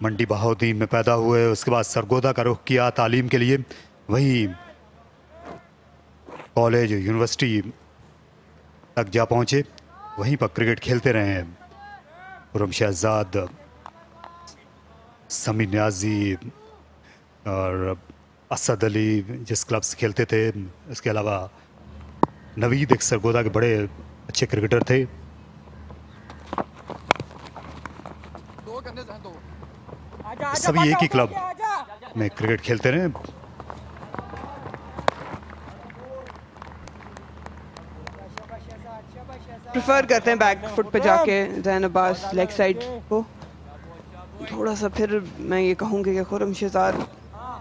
मंडी बहाउद्दीन में पैदा हुए, उसके बाद सरगोदा का रुख किया तालीम के लिए, वहीं कॉलेज यूनिवर्सिटी तक जा पहुंचे, वहीं पर क्रिकेट खेलते रहे हैं। खुर्रम शहजाद, समी न्याजी और असद अली जिस क्लब से खेलते थे, इसके अलावा नवीद एक सरगोदा के बड़े अच्छे क्रिकेटर थे। सभी एक ही क्लब में क्रिकेट खेलते रहे। प्रेफर करते हैं बैक फुट पे जाके जैन अब्बास लेग साइड को। थोड़ा सा फिर मैं ये कहूँगी कि Khurram Shahzad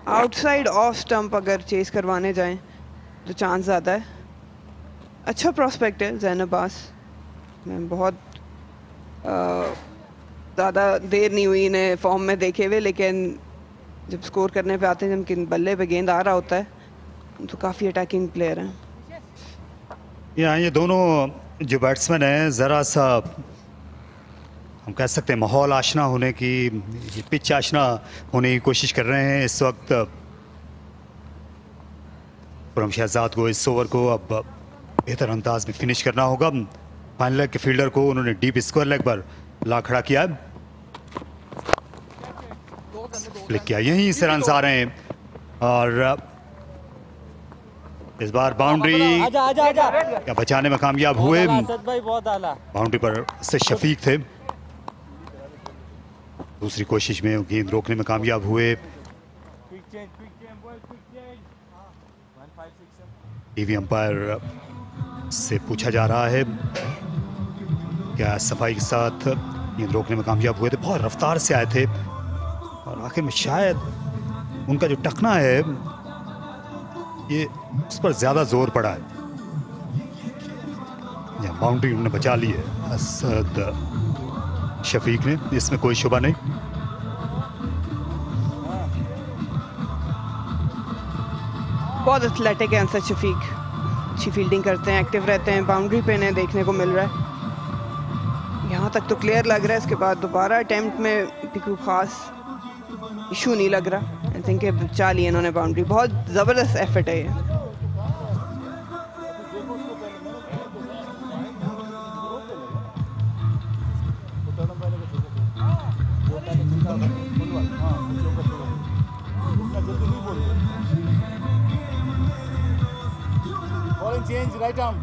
outside off stump अगर चेस करवाने जाएं तो चांस ज़्यादा है। अच्छा प्रोस्पेक्ट है जैन अब्बास, मैं बहुत ज़्यादा देर नहीं हुई इन्हें फॉर्म में देखे हुए, लेकिन जब स्कोर करने पे आते हैं, जब किन बल्ले पे गेंद आ रहा होता है तो काफ़ी अटैकिंग प्लेयर हैं। यहाँ ये दोनों जो बैट्समैन हैं ज़रा सा हम कह सकते हैं माहौल आशना होने की, पिच आशना होने की कोशिश कर रहे हैं इस वक्त। खुरम शहजाद को इस ओवर को अब बेहतर अंदाज में फिनिश करना होगा। फाइनल लेग के फील्डर को उन्होंने डीप स्क्वायर लेग पर ला खड़ा किया, फ्लिक किया, यहीं से रन आ रहे हैं और इस बार बाउंड्री क्या बचाने में कामयाब हुए। बाउंड्री पर से शफीक थे, दूसरी कोशिश में गेंद रोकने में कामयाब हुए। टीवी अंपायर से पूछा जा रहा है क्या सफाई के साथ गेंद रोकने में कामयाब हुए थे। बहुत रफ्तार से आए थे और आखिर में शायद उनका जो टकना है ये उस पर ज्यादा जोर पड़ा है। यहाँ बाउंड्री उन्होंने बचा ली है असद शफीक ने, इसमें कोई शुबा नहीं। बहुत एथलेटिक है अंसद शफीक, अच्छी फील्डिंग करते हैं, एक्टिव रहते हैं, बाउंड्री पे इन्हें देखने को मिल रहा है। यहाँ तक तो क्लियर लग रहा है, इसके बाद दोबारा अटेम्प्ट में भी कोई खास इशू नहीं लग रहा। आई थिंक बचा ली इन्होंने बाउंड्री, बहुत ज़बरदस्त एफर्ट है ये। Change right arm.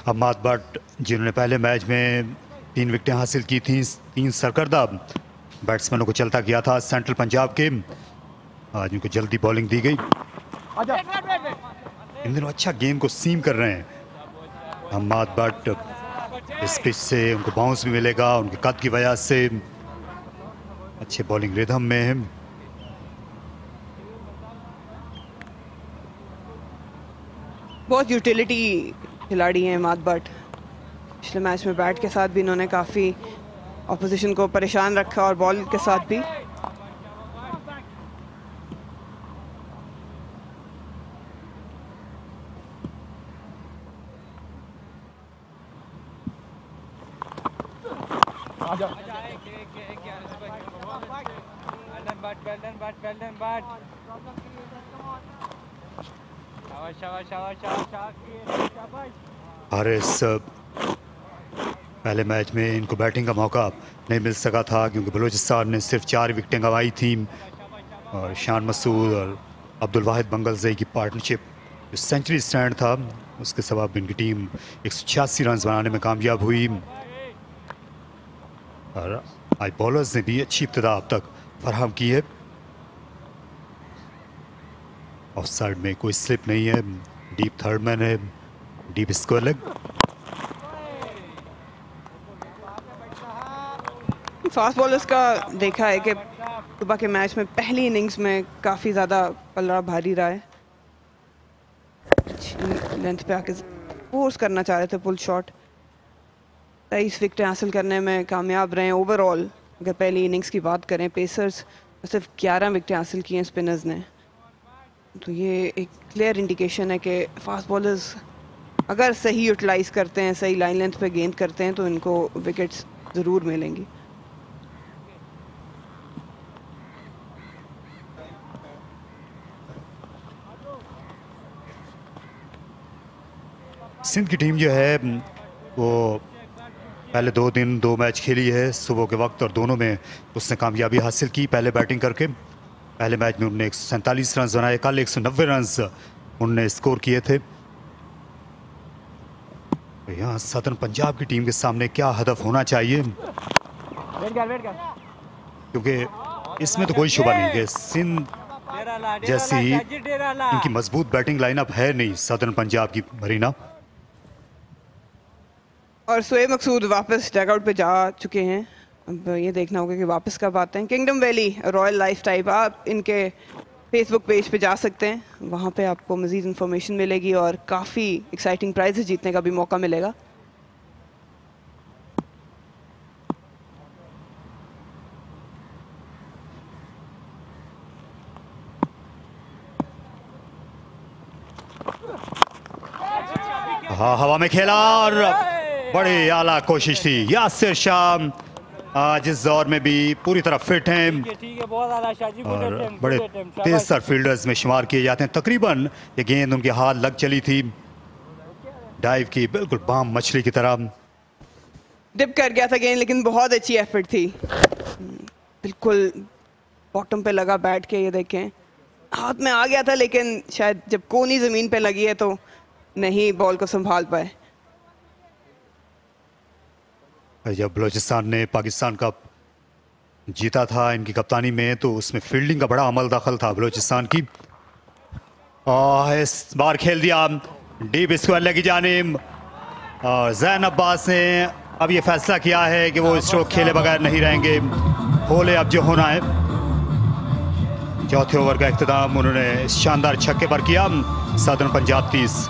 Ahmad Bhatt जिन्होंने पहले मैच में 3 विकेटें हासिल की थी, 3 सरकर्दा बैट्समैनों को चलता किया था सेंट्रल पंजाब के, आज उनको जल्दी बॉलिंग दी गई। इन दिनों अच्छा गेम को सीम कर रहे हैं अहमद भट्ट। इस पिच से उनको बाउंस भी मिलेगा, उनके कद की वजह से अच्छे बॉलिंग रिदम में है। बहुत यूटिलिटी खिलाड़ी हैं अहमद भट्ट। पिछले मैच में बैट के साथ भी इन्होंने काफ़ी ऑपोजिशन को परेशान रखा और बॉल के साथ भी। हारिस पहले मैच में इनको बैटिंग का मौका नहीं मिल सका था क्योंकि बलोचिस्तान ने सिर्फ 4 विकेटें गंवाई थी और शान मसूद और अब्दुल वाहिद बंगलज़ई की पार्टनरशिप जो सेंचुरी स्टैंड था उसके सबब इनकी टीम 186 रन बनाने में कामयाब हुई। और आज बॉलर्स ने भी अच्छी इब्तिदा अब तक फराहम की है। ऑफ साइड में कोई स्लिप नहीं है, डीप थर्ड मैन है, deep square leg. Fast bowlers का देखा है कि सुबह के मैच में पहली इनिंग्स में काफ़ी ज़्यादा पलड़ा भारी रहा है, लेंथ पे आके फोर्स करना चाह रहे थे पुल शॉट, 23 विकेटें हासिल करने में कामयाब रहे। ओवरऑल अगर पहली इनिंग्स की बात करें पेसर्स सिर्फ 11 विकेटें हासिल की हैं स्पिनर्स ने, तो ये एक क्लियर इंडिकेशन है कि फास्ट बॉलर्स अगर सही यूटिलाइज करते हैं, सही लाइन लेंथ पे गेंद करते हैं तो इनको विकेट्स ज़रूर मिलेंगी। सिंध की टीम जो है वो पहले 2 दिन 2 मैच खेली है सुबह के वक्त और दोनों में उसने कामयाबी हासिल की। पहले बैटिंग करके पहले मैच में उन्होंने 147 रन बनाए, कल 190 रन उन्होंने स्कोर किए थे। तो यहाँ सदर्न पंजाब की टीम के सामने क्या हदफ होना चाहिए। क्योंकि इसमें तो कोई शुबा नहीं कि सिंध जैसी इनकी मजबूत बैटिंग लाइनअप है नहीं सदर्न पंजाब की मरीना। और शोएब मकसूद वापस डगआउट पे जा चुके हैं। अब ये देखना होगा कि वापस कब आते हैं। Kingdom valley royal life type, आप इनके फेसबुक पेज पे जा सकते हैं, वहाँ पे आपको मज़ीद इन्फॉर्मेशन मिलेगी और काफ़ी एक्साइटिंग प्राइजेस जीतने का भी मौका मिलेगा। हाँ, हवा में खेला और बड़ी आला कोशिश थी। यासिर शाह आज इस दौर में भी पूरी तरह फिट हैं और बड़े तेज सर फील्डर्स में शुमार किए जाते हैं। तकरीबन ये गेंद उनके हाथ लग चली थी, डाइव की बिल्कुल बाम मछली की तरह। डिप कर गया था गेंद, लेकिन बहुत अच्छी एफर्ट थी, बिल्कुल बॉटम पे लगा बैठ के। ये देखें हाथ में आ गया था, लेकिन शायद जब कोनी ज़मीन पे लगी है तो नहीं बॉल को संभाल पाए। जब बलोचिस्तान ने पाकिस्तान कप जीता था इनकी कप्तानी में, तो उसमें फील्डिंग का बड़ा अमल दखल था बलोचिस्तान की। इस बार खेल दिया डीप स्क्वायर लेग की जानिब और जैन अब्बास ने अब ये फैसला किया है कि वो स्ट्रोक खेले बगैर नहीं रहेंगे। होले अब जो होना है। चौथे ओवर का इख्तिताम उन्होंने शानदार छक्के पर किया। सदर्न पंजाब 30।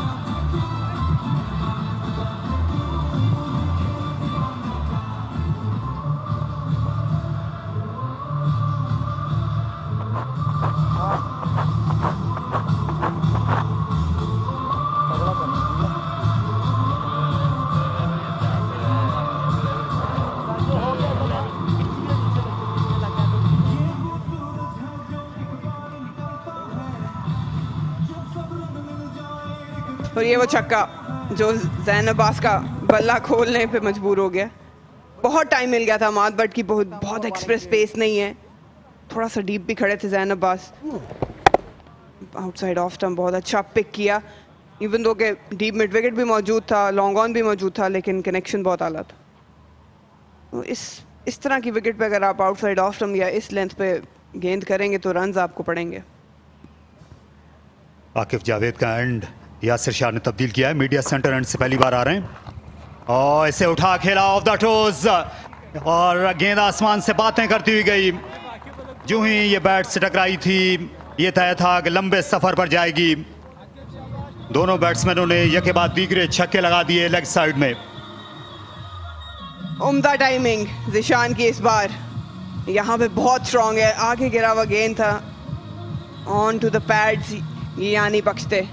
और ये वो छक्का जो जैन अब्बास का बल्ला खोलने पे मजबूर हो गया। बहुत टाइम मिल गया था माद बट की, बहुत एक्सप्रेस पेस नहीं है। थोड़ा सा डीप भी खड़े थे Jain Abbas. Outside off stump बहुत अच्छा पिक किया, इवन दो के डीप मिड विकेट भी मौजूद था, लॉन्ग ऑन भी मौजूद था, लेकिन कनेक्शन बहुत आला था। तो इस तरह की विकेट पे अगर आप आउटसाइड ऑफ स्टंप या इस लेंथ पे गेंद करेंगे तो रन्स आपको पड़ेंगे। आकिफ जावेद का एंड यासिर शाह ने तब्दील किया है। मीडिया सेंटर एंड से पहली बार आ रहे हैं और इसे उठा खेला ऑफ द टोज और गेंद आसमान से बातें करती हुई गई। जो ही ये बैट से टकराई थी, ये तय था कि लंबे सफर पर जाएगी। दोनों बैट्समैनों ने यके बाद दीगरे छक्के लगा दिए लेग साइड में। उम्दा टाइमिंग जिशान की इस बार, यहाँ पे बहुत स्ट्रॉन्ग है। आगे गिरा हुआ गेंद था, ऑन टू द पैड्स, ये यानी बख्शते।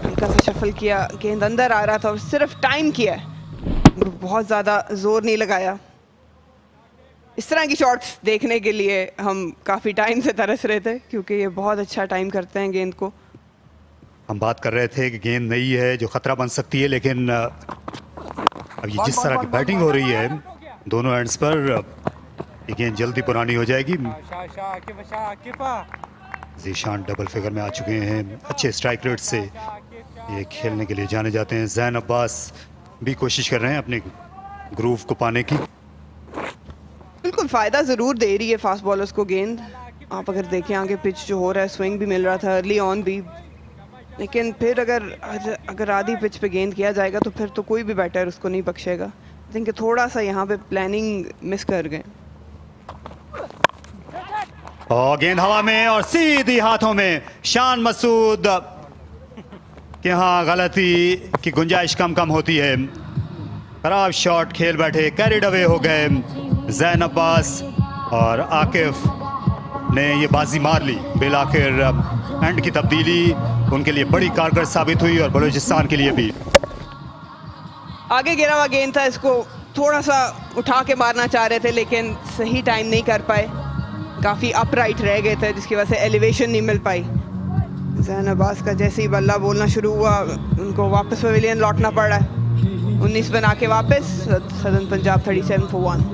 हल्का सा शफल किया, गेंद अंदर आ रहा था और सिर्फ टाइम किया, बहुत ज़्यादा जोर नहीं लगाया। इस तरह की शॉट्स देखने के लिए हम काफ़ी टाइम से तरस रहे थे, क्योंकि ये बहुत अच्छा टाइम करते हैं गेंद को। हम बात कर रहे थे कि गेंद नई है जो खतरा बन सकती है, लेकिन अब ये जिस तरह की बैटिंग हो रही है दोनों एंड्स पर, ये गेंद जल्दी पुरानी हो जाएगी। जीशान डबल फिगर में आ चुके हैं, अच्छे स्ट्राइक रेट से ये खेलने के लिए जाने जाते हैं। जैन अब्बास भी कोशिश कर रहे हैं अपने ग्रूव को पाने की। बिल्कुल फ़ायदा ज़रूर दे रही है फास्ट बॉलर्स को गेंद। आप अगर देखें आगे पिच जो हो रहा है, स्विंग भी मिल रहा था अर्ली ऑन भी, लेकिन फिर अगर आधी पिच पे गेंद किया जाएगा तो फिर तो कोई भी बैटर उसको नहीं बख्शेगा। आई थिंक थोड़ा सा यहाँ पे प्लानिंग मिस कर गए। और गेंद हवा में और सीधी हाथों में। शान मसूद के यहाँ गलती की गुंजाइश कम होती है। खराब शॉट खेल बैठे, कैरिड अवे हो गए जैन अब्बास और आकिफ ने ये बाजी मार ली। बिल आखिर एंड की तब्दीली उनके लिए बड़ी कारगर साबित हुई और बलूचिस्तान के लिए भी। आगे गिरा हुआ गेंद था, इसको थोड़ा सा उठा के मारना चाह रहे थे, लेकिन सही टाइम नहीं कर पाए। काफ़ी अपराइट रह गए थे, जिसकी वजह से एलिवेशन नहीं मिल पाई। जैन अब्बास का जैसे ही बल्ला बोलना शुरू हुआ, उनको वापस पवेलियन लौटना पड़ रहा है। 19 बना के वापस, southern Punjab 37 for 1।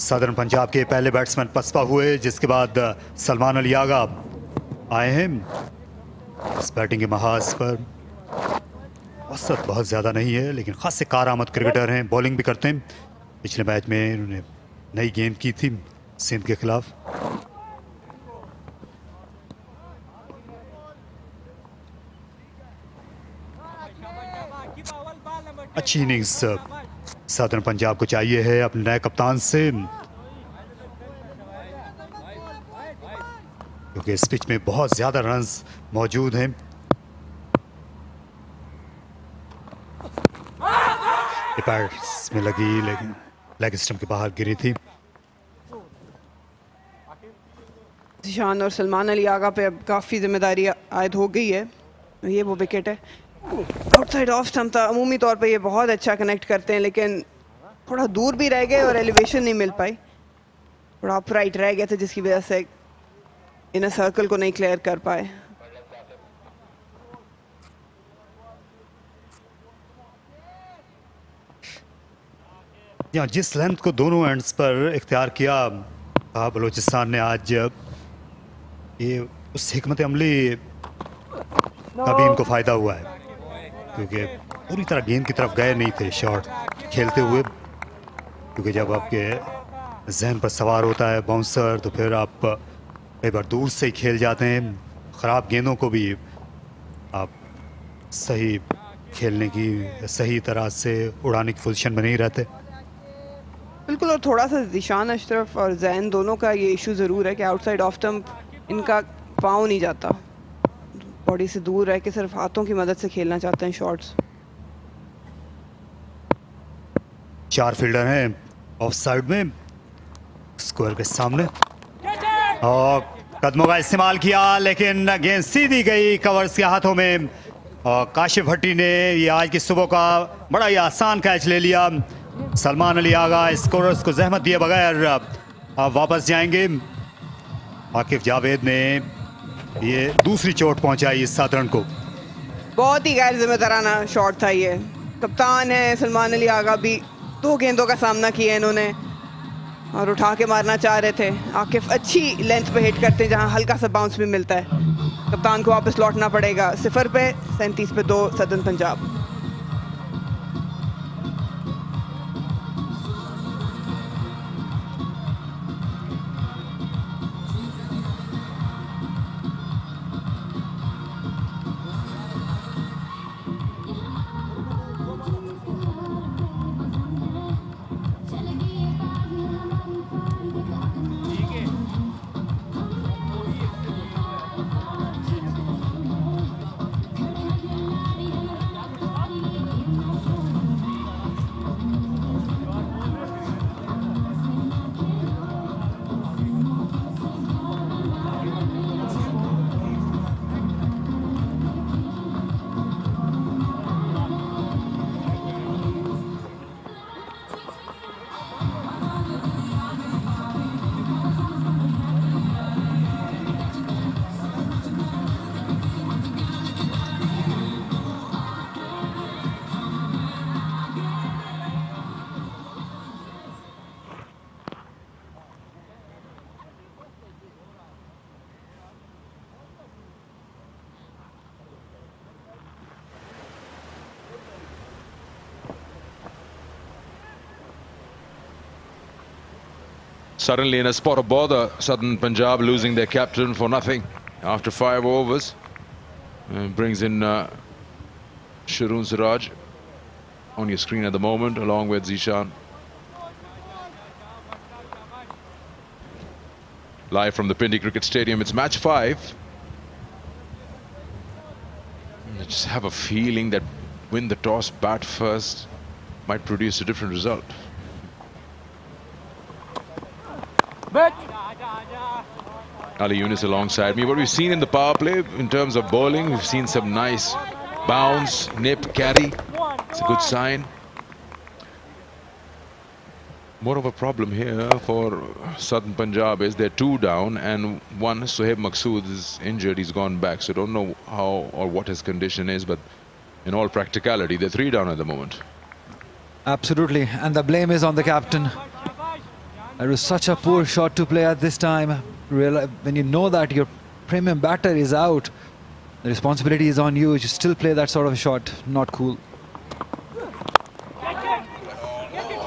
Southern Punjab के पहले बैट्समैन पसपा हुए, जिसके बाद सलमान अली आगा आए हैं। इस बैटिंग के महाज पर औसत बहुत ज़्यादा नहीं है, लेकिन खासे कारआमद क्रिकेटर हैं, बॉलिंग भी करते हैं। पिछले मैच में इन्होंने नई गेंद की थी सिंध के खिलाफ। अच्छी इनिंग्स सदर्न पंजाब को चाहिए है अपने नए कप्तान से, क्योंकि इस पिच में बहुत ज्यादा रन्स मौजूद हैं। पैड्स में लगी, लेकिन लेग स्टंप के बाहर गिरी थी। ज़ीशान और सलमान अली आगा पे अब काफ़ी जिम्मेदारी आयद हो गई है। ये वो विकेट है, आउटसाइड ऑफ स्टंप था। अमूमी तौर पे ये बहुत अच्छा कनेक्ट करते हैं, लेकिन थोड़ा दूर भी रह गए और एलिवेशन नहीं मिल पाई। थोड़ा अपराइट रह गए थे, जिसकी वजह से इनर सर्कल को नहीं क्लियर कर पाए। जिस लेंथ को दोनों एंड्स पर इख्तियार किया बलोचिस्तान ने आज, ये उस हिकमत अमली का भी इनको फ़ायदा हुआ है, क्योंकि पूरी तरह गेंद की तरफ गए नहीं थे शॉट खेलते हुए। क्योंकि जब आपके जहन पर सवार होता है बाउंसर, तो फिर आप कई बार दूर से ही खेल जाते हैं। ख़राब गेंदों को भी आप सही खेलने की, सही तरह से उड़ाने की पोजीशन में नहीं रहते। बिल्कुल, और थोड़ा सा ज़ीशान अशरफ और जैन दोनों का ये इशू ज़रूर है कि आउटसाइड ऑफ स्टंप इनका पाँव नहीं जाता, बॉडी से दूर रह के सिर्फ हाथों की मदद से खेलना चाहते हैं शॉट्स। 4 फील्डर हैं ऑफ साइड में स्क्वायर के सामने, और कदमों का इस्तेमाल किया, लेकिन गेंद सीधी गई कवर्स के हाथों में। और काशिफ भट्टी ने ये आज की सुबह का बड़ा ही आसान कैच ले लिया। सलमान अली आगा स्कोरर्स को जहमत दिए बगैर वापस जाएंगे। आकिफ जावेद ने ये दूसरी चोट पहुंचाई इस सदर्न को। बहुत ही गैर जिम्मेदाराना शॉट था ये। कप्तान है सलमान अली आगा भी, 2 गेंदों का सामना किया इन्होंने और उठा के मारना चाह रहे थे। आकिफ अच्छी लेंथ पे हिट करते हैं, जहां हल्का सा बाउंस भी मिलता है। कप्तान को वापस लौटना पड़ेगा। 0 पे 37 पे 2 southern Punjab. Suddenly in a spot of bother, Southern Punjab losing their captain for nothing after 5 overs. Brings in Sharoon Siraj on your screen at the moment, along with Zishan. Live from the Pindi Cricket Stadium, it's match 5. I just have a feeling that win the toss, bat first, might produce a different result. Ali Yunus alongside me. What we've seen in the power play in terms of bowling, we've seen some nice bounce, nip, carry. It's a good sign. More of a problem here for Southern Punjab is they're 2 down, and one, Sohaib Maqsood, is injured. He's gone back, so don't know how or what his condition is, but in all practicality, they're 3 down at the moment. Absolutely, and the blame is on the captain. It was such a poor shot to play at this time. When you know that your premium batter is out, the responsibility is on you. You still play that sort of a shot. Not cool.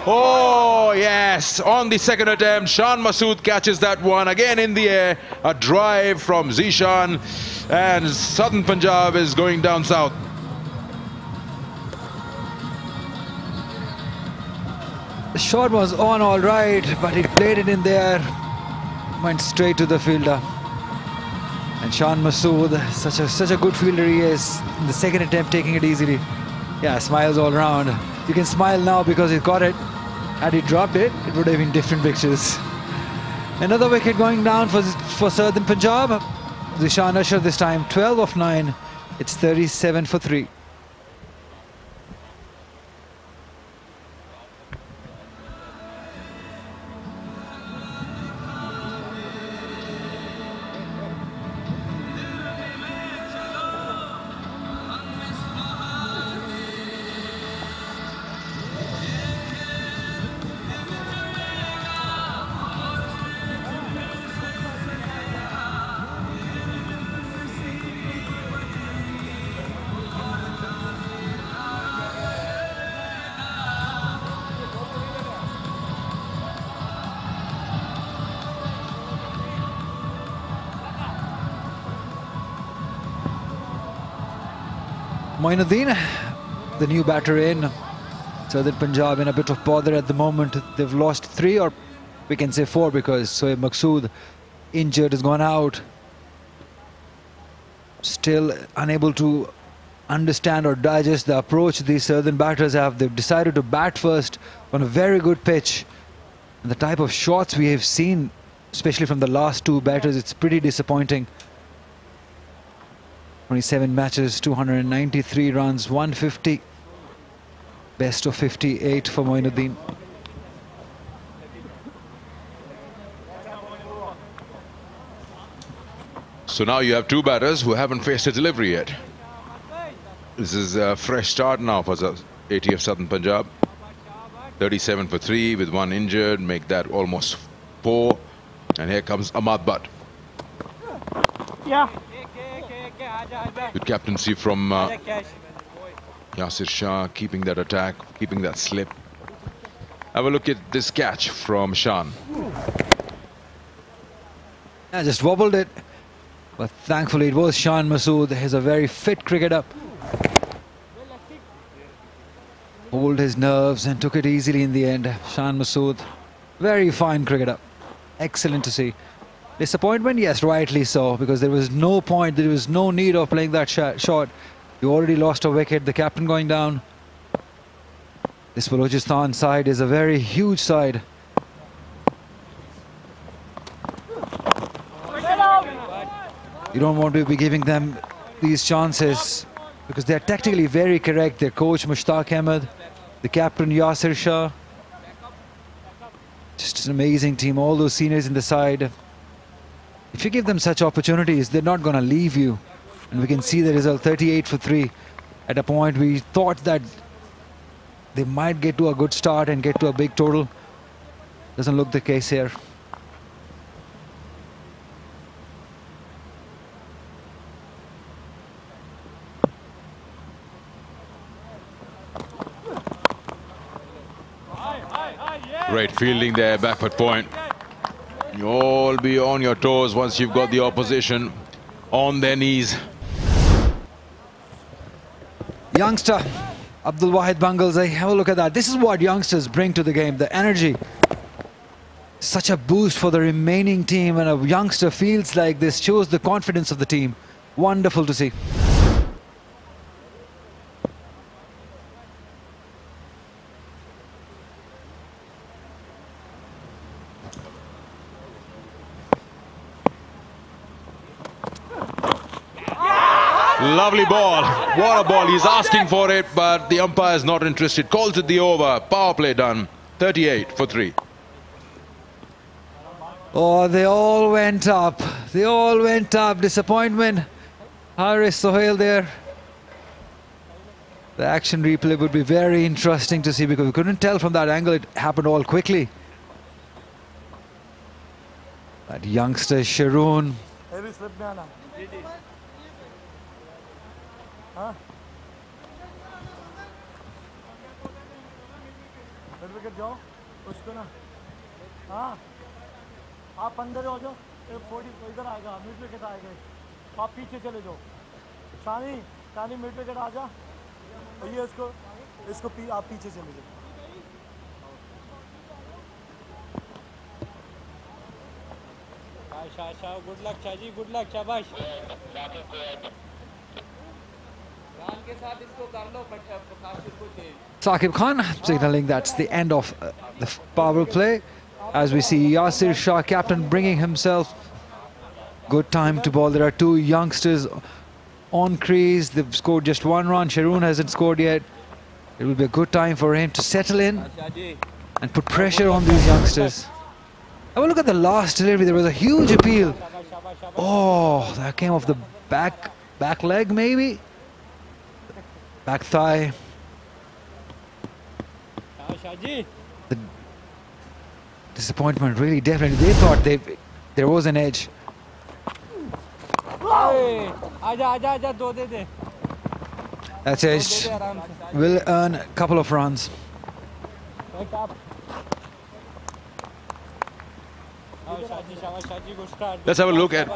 Oh, yes. On the second attempt, Shan Masood catches that one again in the air. A drive from Zishan, and Southern Punjab is going down south. The shot was on all right, but he played it in there. Went straight to the fielder. And Shan Masood, such a good fielder he is. In the second attempt, taking it easily. Yeah, smiles all around. You can smile now because he got it. Had he dropped it, it would have been different pictures. Another wicket going down for Southern Punjab. Zishan Asher this time, 12 of 9. It's 37 for 3. Moinuddin, the new batter in. Southern Punjab in a bit of bother at the moment. They've lost 3, or we can say 4, because Sohaib Maqsood, injured, has gone out. Still unable to understand or digest the approach these Southern batters have. They've decided to bat first on a very good pitch. And the type of shots we have seen, especially from the last 2 batters, it's pretty disappointing. 27 matches, 293 runs, 150. Best of 58 for Moinuddin. So now you have 2 batters who haven't faced a delivery yet. This is a fresh start now for the ATF Southern Punjab. 37 for 3 with 1 injured, make that almost 4. And here comes Ahmad Butt. Yeah. Good captaincy from Yasir Shah, keeping that attack, keeping that slip. Have a look at this catch from Shan. Yeah, just wobbled it. But thankfully it was Shan Masood. He's a very fit cricketer. Hold his nerves and took it easily in the end. Shan Masood, very fine cricketer. Excellent to see. Disappointment, yes, rightly so, because there was no point, there was no need of playing that shot. You already lost a wicket, the captain going down. This Balochistan side is a very huge side. You don't want to be giving them these chances because they're tactically very correct. Their coach Mushtaq Ahmed, the captain Yasir Shah. Just an amazing team, all those seniors in the side. If you give them such opportunities, they're not going to leave you. And we can see the result, 38 for 3. At a point we thought that they might get to a good start and get to a big total. Doesn't look the case here. Great fielding there, back foot point. You all be on your toes once you've got the opposition on their knees. Youngster Abdul Wahid Bangalzai, have a look at that. This is what youngsters bring to the game, the energy. Such a boost for the remaining team, and a youngster feels like this, shows the confidence of the team. Wonderful to see. Lovely ball. What a ball. He's asking for it, but the umpire is not interested. Calls it the over. Power play done. 38 for 3. Oh, they all went up. They all went up. Disappointment. Haris Sohail there. The action replay would be very interesting to see because we couldn't tell from that angle. It happened all quickly. That youngster Sharoon. Heavy slip में आना. हाँ. Mid wicket जाओ. उसको ना. हाँ. आप अंदर हो जाओ. 40 इधर आएगा. Mid wicket आएगा. आप पीछे चले जाओ. शानी mid wicket आ जा. और ये इसको आप पीछे चले जाओ. Good luck, Shaji. Good luck, शाबाश. Saqib Khan signaling that's the end of the power play. As we see Yasir Shah, captain, bringing himself good time to bowl. There are two youngsters on crease. They've scored just one run. Sharoon hasn't scored yet. It will be a good time for him to settle in and put pressure on these youngsters. Have a look at the last delivery. There was a huge appeal. Oh, that came off the back leg, maybe? Back thigh. The disappointment, really, definitely. They thought there was an edge. That's edge. Will earn a couple of runs. Let's have a look at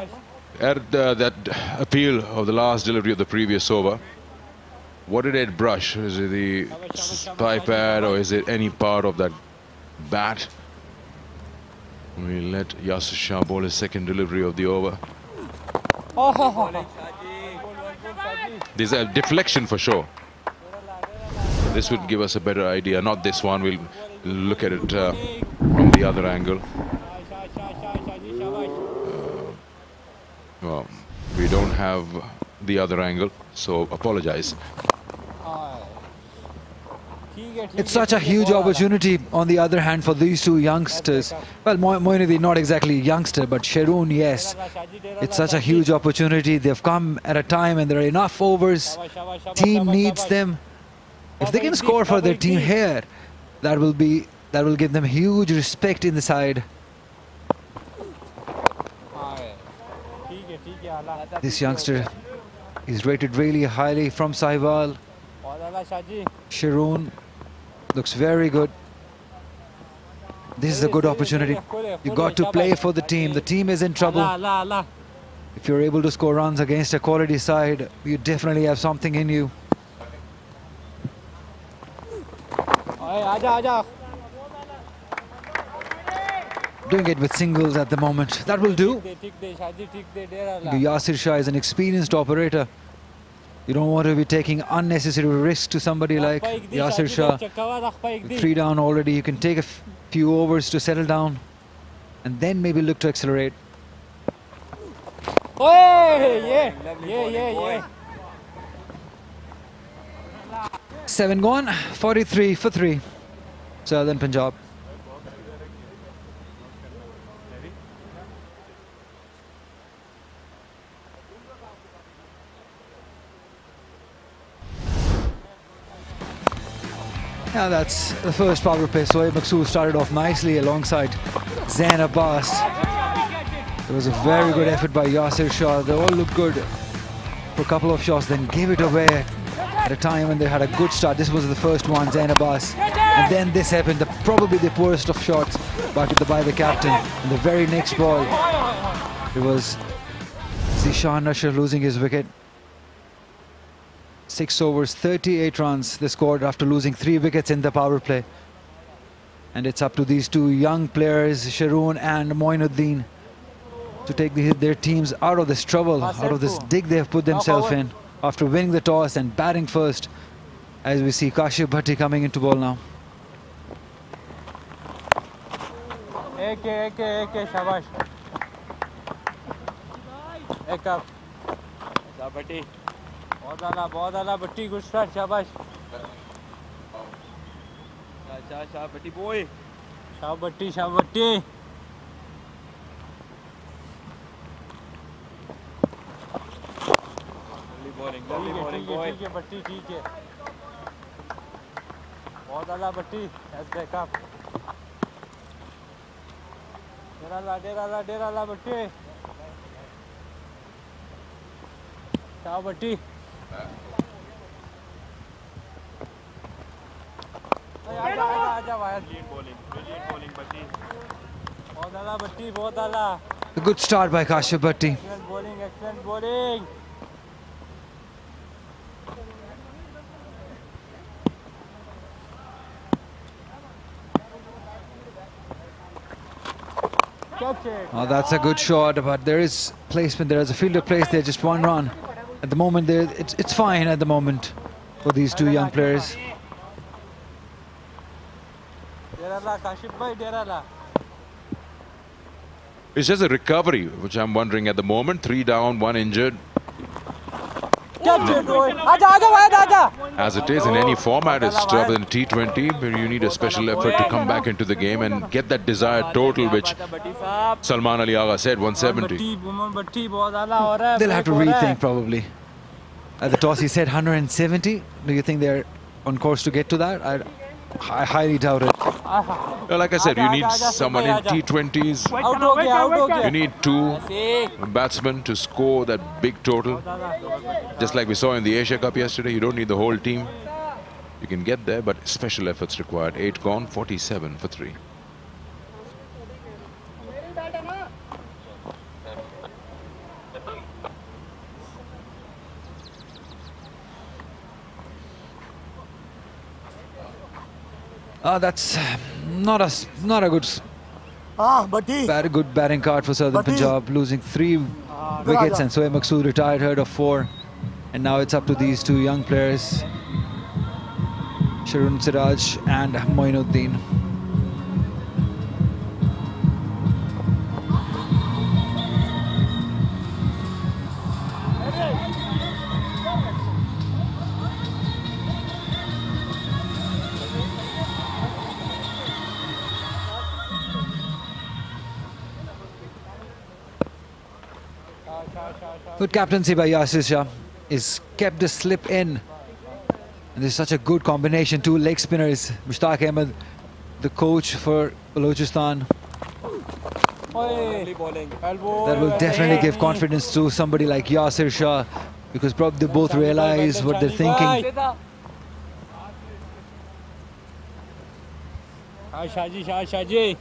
that appeal of the last delivery of the previous over. What did it brush? Is it the thigh pad or is it any part of that bat? We'll let Yasir Shah bowl his second delivery of the over. There's a deflection for sure. This would give us a better idea. Not this one. We'll look at it from the other angle. Well, we don't have the other angle, so apologize. It's such a huge opportunity, on the other hand, for these two youngsters. Well, Moinuddin, not exactly youngster, but Sharoon, yes. It's such a huge opportunity. They've come at a time and there are enough overs. Team needs them. If they can score for their team here, that will give them huge respect in the side. This youngster is rated really highly from Sahiwal. Sharoon looks very good. This is a good opportunity. You got to play for the team. The team is in trouble. If you're able to score runs against a quality side, you definitely have something in you. Doing it with singles at the moment. That will do. Yasir Shah is an experienced operator. You don't want to be taking unnecessary risks to somebody like Yasir Shah. 3 down already. You can take a few overs to settle down and then maybe look to accelerate. 7 gone, 43 for 3. Southern Punjab. Now that's the first power play. Sohaib Maqsood started off nicely alongside Zain Abbas. It was a very good effort by Yasir Shah. They all looked good for a couple of shots, then gave it away at a time when they had a good start. This was the first one, Zain Abbas. And then this happened, probably the poorest of shots by the captain. And the very next ball, it was Zishan Nasher losing his wicket. 6 overs, 38 runs they scored after losing 3 wickets in the power play. And it's up to these two young players, Sharoon and Moinuddin, to take their teams out of this trouble, out of this dig they have put themselves in after winning the toss and batting first, as we see Kashif Bhatti coming into ball now. शाबाश एक up बट्टी बहुत आला बट्टी good start शाबाश शाह बट्टी boy Shah बट्टी ठीक है बट्टी ठीक है बहुत आला बट्टी एस बैकअप डेरा ला बट्टी जाओ बट्टी आजा वायर बॉलिंग बट्टी बहुत आला बट्टी बहुत आला A good start by Kashyap Bhatti. excellent bowling catch it Oh, that's a good shot, but there is placement. There is a fielder placed there, just one run. At the moment, it's fine at the moment for these two young players. Kashif bhai Dera La It's just a recovery, which I'm wondering at the moment. 3 down, 1 injured. catch it आजा आजा wire आजा As it is in any format, it's tougher than T20, where you need a special effort to come back into the game and get that desired total, which Salman Ali Agha said, 170. बट्टी बहुत आला हो रहा है They'll have to rethink probably. At the toss, he said 170. Do you think they're on course to get to that? I highly doubt it. Well, like I said, you need someone in T20s. out हो गया You need 2 batsmen to score that big total. Just like we saw in the Asia Cup yesterday, you don't need the whole team. You can get there, but special efforts required. 8 gone, 47 for 3. That's not a good Batti good batting card for Southern Bhatti. Punjab, losing 3 wickets, and Sohaib Maqsood retired hurt of 4, and now it's up to these two young players, Sharun Siraj and Moinuddin. Good captaincy by Yasir Shah. He's kept the slip in. And there's such a good combination. 2 leg spinners. Mushtaq Ahmed, the coach for Balochistan. That will definitely give confidence to somebody like Yasir Shah, because probably they both realize what they're thinking. Shaji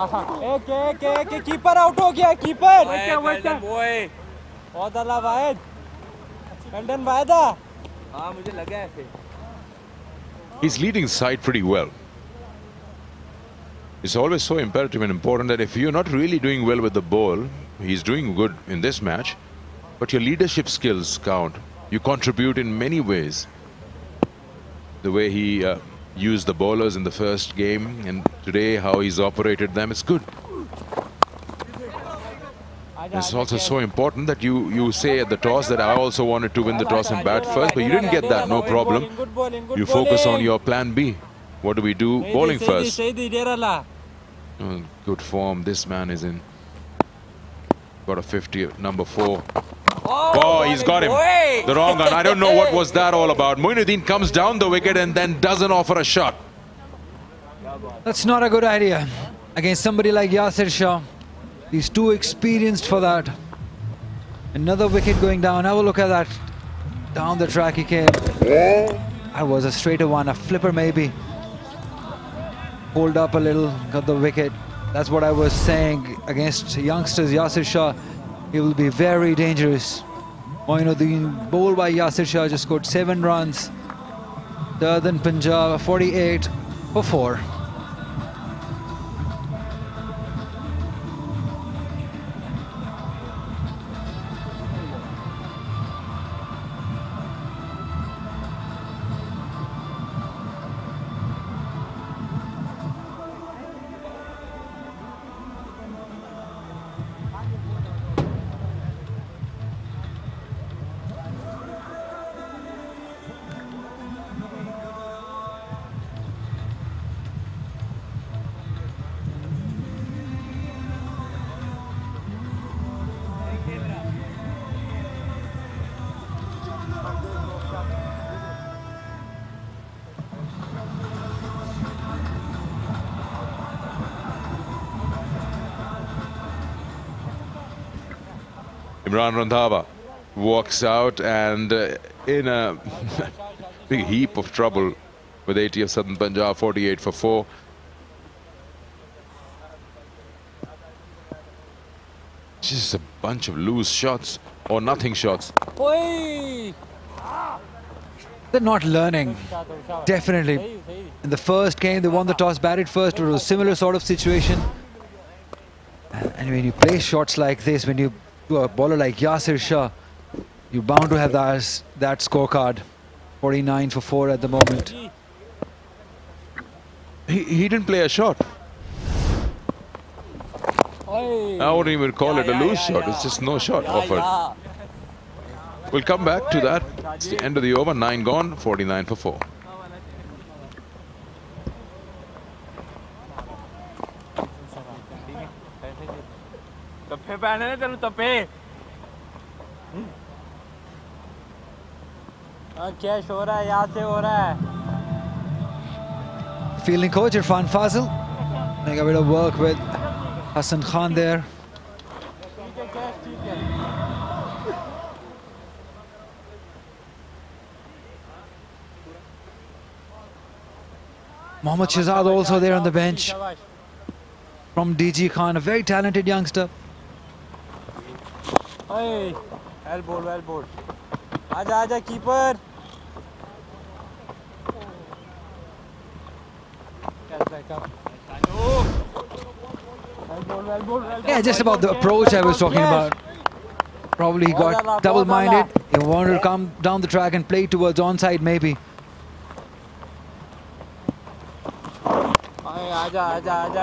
एक keeper out हो गया keeper बहुत अला वाहिद London Waheeda हाँ मुझे लगा ऐसे He's leading the side pretty well. It's always so imperative and important that if you're not really doing well with the ball, he's doing good in this match, but your leadership skills count. You contribute in many ways. The way he used the bowlers in the first game, and today how he's operated them, it's good. It's also so important that you say at the toss that I also wanted to win the toss and bat first, but you didn't get that, no problem. You focus on your plan B. What do we do? Bowling first. Oh, good form this man is in. Got a 50 at number 4. Oh, he's got him. The wrong one. I don't know what was that all about. Moinuddin comes down the wicket and then doesn't offer a shot. That's not a good idea against somebody like Yasir Shah. He's too experienced for that. Another wicket going down. Have a look at that. Down the track he came. That was a straighter one, a flipper maybe. Pulled up a little, got the wicket. That's what I was saying. Against youngsters, Yasir Shah, he will be very dangerous. Moinuddin, bowled by Yasir Shah, just scored 7 runs. Southern Punjab, 48 for 4. Imran Randhawa walks out and in a big heap of trouble with ATF Southern Punjab, 48 for 4. Just a bunch of loose shots or nothing shots. They're not learning. Definitely. In the first game, they won the toss, batted first. It was a similar sort of situation. And when you play shots like this, when you do a bowler like Yasir Shah, you're bound to have that scorecard. 49 for 4 at the moment. He didn't play a shot. I wouldn't even call it a loose shot. It's just no shot offered. We'll come back to that. It's the end of the over. 9 gone. 49 for 4. Cash हो रहा है, यहाँ से हो रहा है. Fielding coach Irfan Fazil making a bit of work with Hassan Khan there. Mohammad Shahzad also there on the bench from DG Khan, a very talented youngster. Hey, well ball, well ball. Aja, aja, keeper. Yeah, just about the approach I was talking about. Probably he got double-minded. He wanted to come down the track and play towards onside maybe.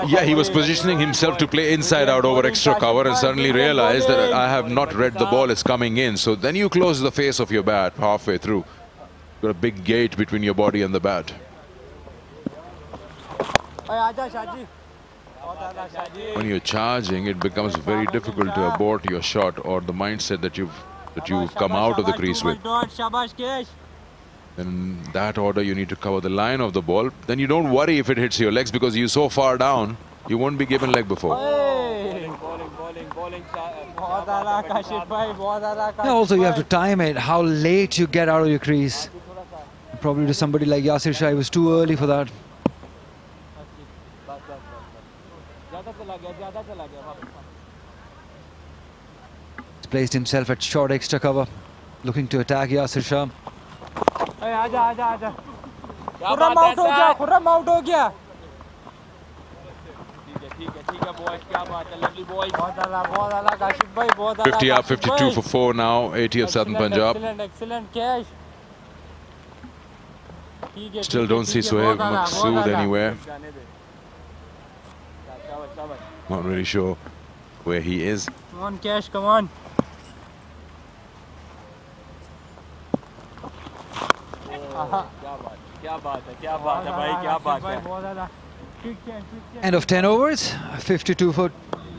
Yeah, he was positioning himself to play inside out over extra cover and suddenly realized that I have not read the ball is coming in. So then you close the face of your bat halfway through. Got a big gate between your body and the bat. When you're charging, it becomes very difficult to abort your shot or the mindset that you've come out of the crease with. In that order, you need to cover the line of the ball. Then you don't worry if it hits your legs because you're so far down, you won't be given leg before. Yeah, also, you have to time it, how late you get out of your crease. Probably to somebody like Yasir Shah, it was too early for that. He's placed himself at short extra cover, looking to attack Yasir Shah. आजा आजा आजा Khurram out हो गया Khurram out हो गया ठीक है boys क्या बात है लवली बॉयज बहुत आला काशिफ भाई बहुत आला 50 up 52 for 4 now ATF Southern Punjab excellent cash still don't see Sohaib Maqsood anywhere not really sure where he is come on cash come on End of 10 overs, 52 for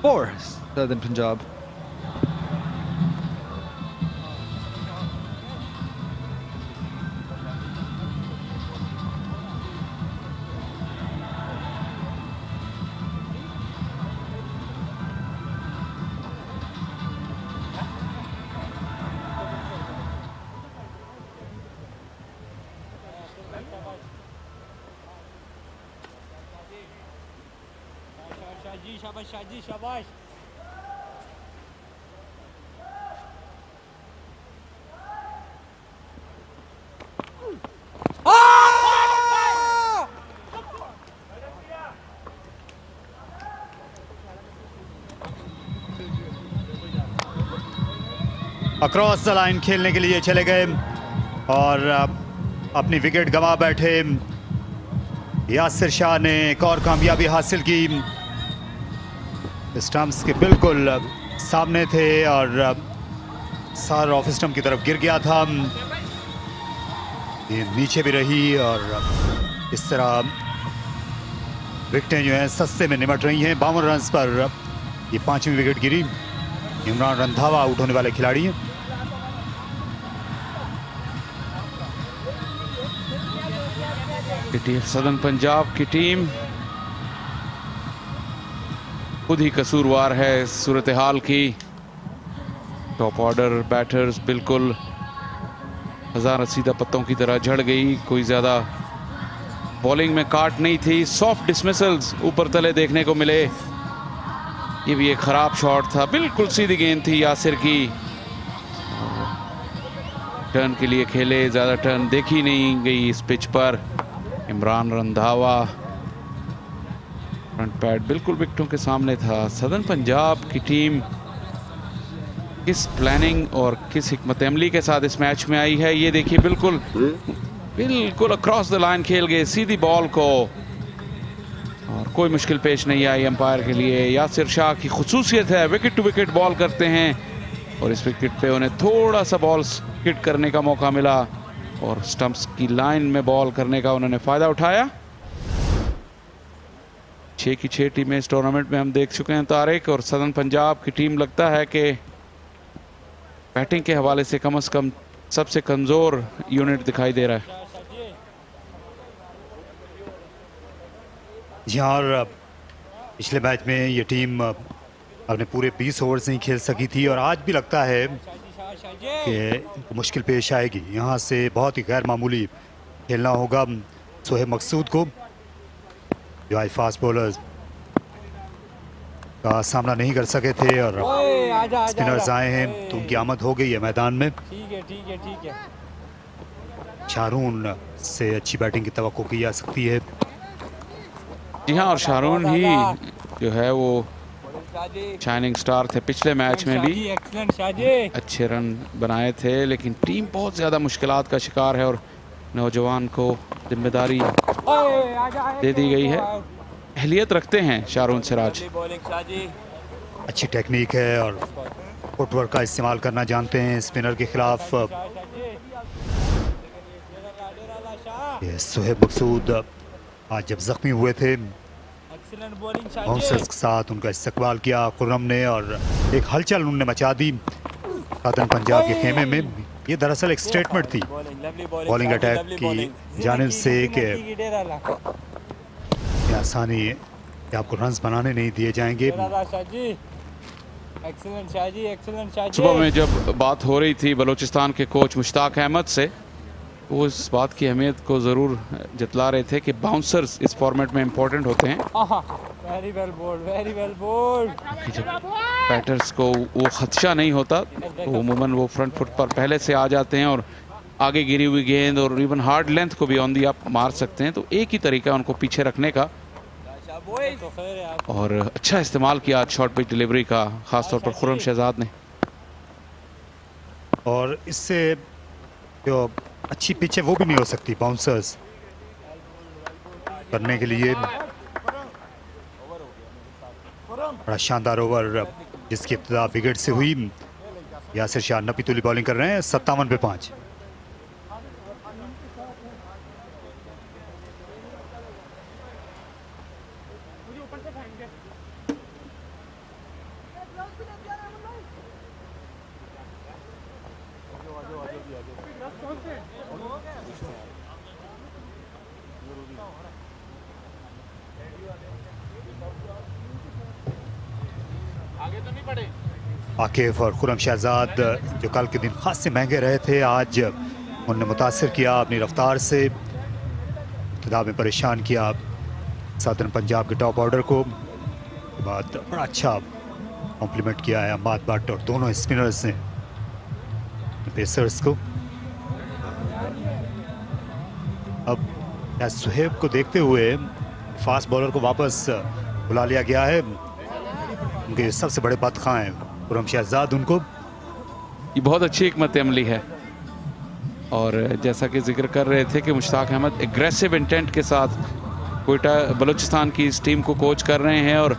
4, Southern Punjab. शाबाश शाबाश across the line खेलने के लिए चले गए और अपनी wicket गंवा बैठे यासिर शाह ने एक और कामयाबी हासिल की स्टंप्स के बिल्कुल सामने थे और सार ऑफ स्टंप की तरफ गिर गया था ये नीचे भी रही और इस तरह विकेटें जो हैं सस्ते में निमट रही हैं 52 रन पर ये 5वीं विकेट गिरी इमरान रंधावा आउट होने वाले खिलाड़ी हैं ATF सदर्न पंजाब की टीम खुद ही कसूरवार है सूरत हाल की टॉप ऑर्डर बैटर्स बिल्कुल हज़ार रसीदा पत्तों की तरह झड़ गई। कोई ज़्यादा बॉलिंग में काट नहीं थी। सॉफ्ट डिसमिसल्स ऊपर तले देखने को मिले। ये भी एक ख़राब शॉट था, बिल्कुल सीधी गेंद थी यासिर की। टर्न के लिए खेले, ज़्यादा टर्न देखी नहीं गई इस पिच पर। इमरान रंधावा फ्रंट पैड बिल्कुल विकेटों के सामने था। सदर्न पंजाब की टीम किस प्लानिंग और किस हिकमत अमली के साथ इस मैच में आई है, ये देखिए। बिल्कुल बिल्कुल अक्रॉस द लाइन खेल गए सीधी बॉल को, और कोई मुश्किल पेश नहीं आई अंपायर के लिए। यासिर शाह की खुसूसियत है, विकेट टू विकेट बॉल करते हैं, और इस विकेट पे उन्हें थोड़ा सा बॉल हिट करने का मौका मिला, और स्टंप्स की लाइन में बॉल करने का उन्होंने फ़ायदा उठाया। 6 की 6 टीमें इस टूर्नामेंट में हम देख चुके हैं तारिक, और सदर्न पंजाब की टीम लगता है कि बैटिंग के हवाले से कम सबसे कमज़ोर यूनिट दिखाई दे रहा है। जी हाँ, और पिछले मैच में ये टीम अपने पूरे 20 ओवर्स नहीं खेल सकी थी, और आज भी लगता है कि मुश्किल पेश आएगी। यहाँ से बहुत ही गैर मामूली खेलना होगा सोहेब मकसूद को, जो आज फास्ट बॉलर्स का सामना नहीं कर सके थे, और स्पिनर्स आए हैं तो उनकी आमद हो गई है मैदान में। ठीक है। शारून से अच्छी बैटिंग की तवक्को की जा सकती है। जी हाँ, और शारून ही जो है वो शाइनिंग स्टार थे पिछले मैच में भी। अच्छे रन बनाए थे, लेकिन टीम बहुत ज़्यादा मुश्किलात का शिकार है, और नौजवान को जिम्मेदारी दे दी गई है। अहलियत रखते हैं शारून सिराज। अच्छी टेक्निक है और फुटवर्क का इस्तेमाल करना जानते हैं स्पिनर के खिलाफ। ये सोहेब मकसूद आज जब जख्मी हुए थे, बाउंसर्स के साथ उनका इस्तकबाल किया खुर्रम ने, और एक हलचल उन्होंने मचा दी सदर्न पंजाब के खेमे में। ये दरअसल एक स्टेटमेंट थी बॉलिंग अटैक की जानिब से कि आसानी कि आपको रन्स बनाने नहीं दिए जाएंगे। सुबह में जब बात हो रही थी बलोचिस्तान के कोच मुश्ताक अहमद से, वो इस बात की अहमियत को ज़रूर जतला रहे थे कि बाउंसर्स इस फॉर्मेट में इम्पोर्टेंट होते हैं। Very well bowled. जब बैटर्स को वो खदशा नहीं होता तो उमूमन वो फ्रंट फुट पर पहले से आ जाते हैं, और आगे गिरी हुई गेंद और इवन हार्ड लेंथ को भी ऑन दी आप मार सकते हैं। तो एक ही तरीका उनको पीछे रखने का, और अच्छा इस्तेमाल किया आज शॉर्ट पिच डिलीवरी का, खासतौर पर खुर्रम शहजाद ने। और इससे जो अच्छी पिच है वो भी नहीं हो सकती बाउंसर्स करने के लिए। बड़ा शानदार ओवर जिसकी इब्तिदा विकेट से हुई। यासिर शाह नपी तुली बॉलिंग कर रहे हैं 57 पे 5। आकिफ और खुर्रम शहजाद जो कल के दिन खास से महंगे रहे थे, आज उन्होंने मुतासिर किया अपनी रफ्तार से, इब्तिदा में परेशान किया सदर्न पंजाब के टॉप ऑर्डर को। बाद बड़ा अच्छा कॉम्प्लीमेंट किया है अम्बाद भट्ट और दोनों स्पिनर्स ने पेसर्स को। अब सुहेब को देखते हुए फास्ट बॉलर को वापस बुला लिया गया है। उनके सबसे बड़े बदखा हैं खुर्रम शहजाद, उनको ये बहुत अच्छी हिकमत अमली है। और जैसा कि जिक्र कर रहे थे कि मुश्ताक अहमद एग्रेसिव इंटेंट के साथ कोयटा बलूचिस्तान की इस टीम को कोच कर रहे हैं, और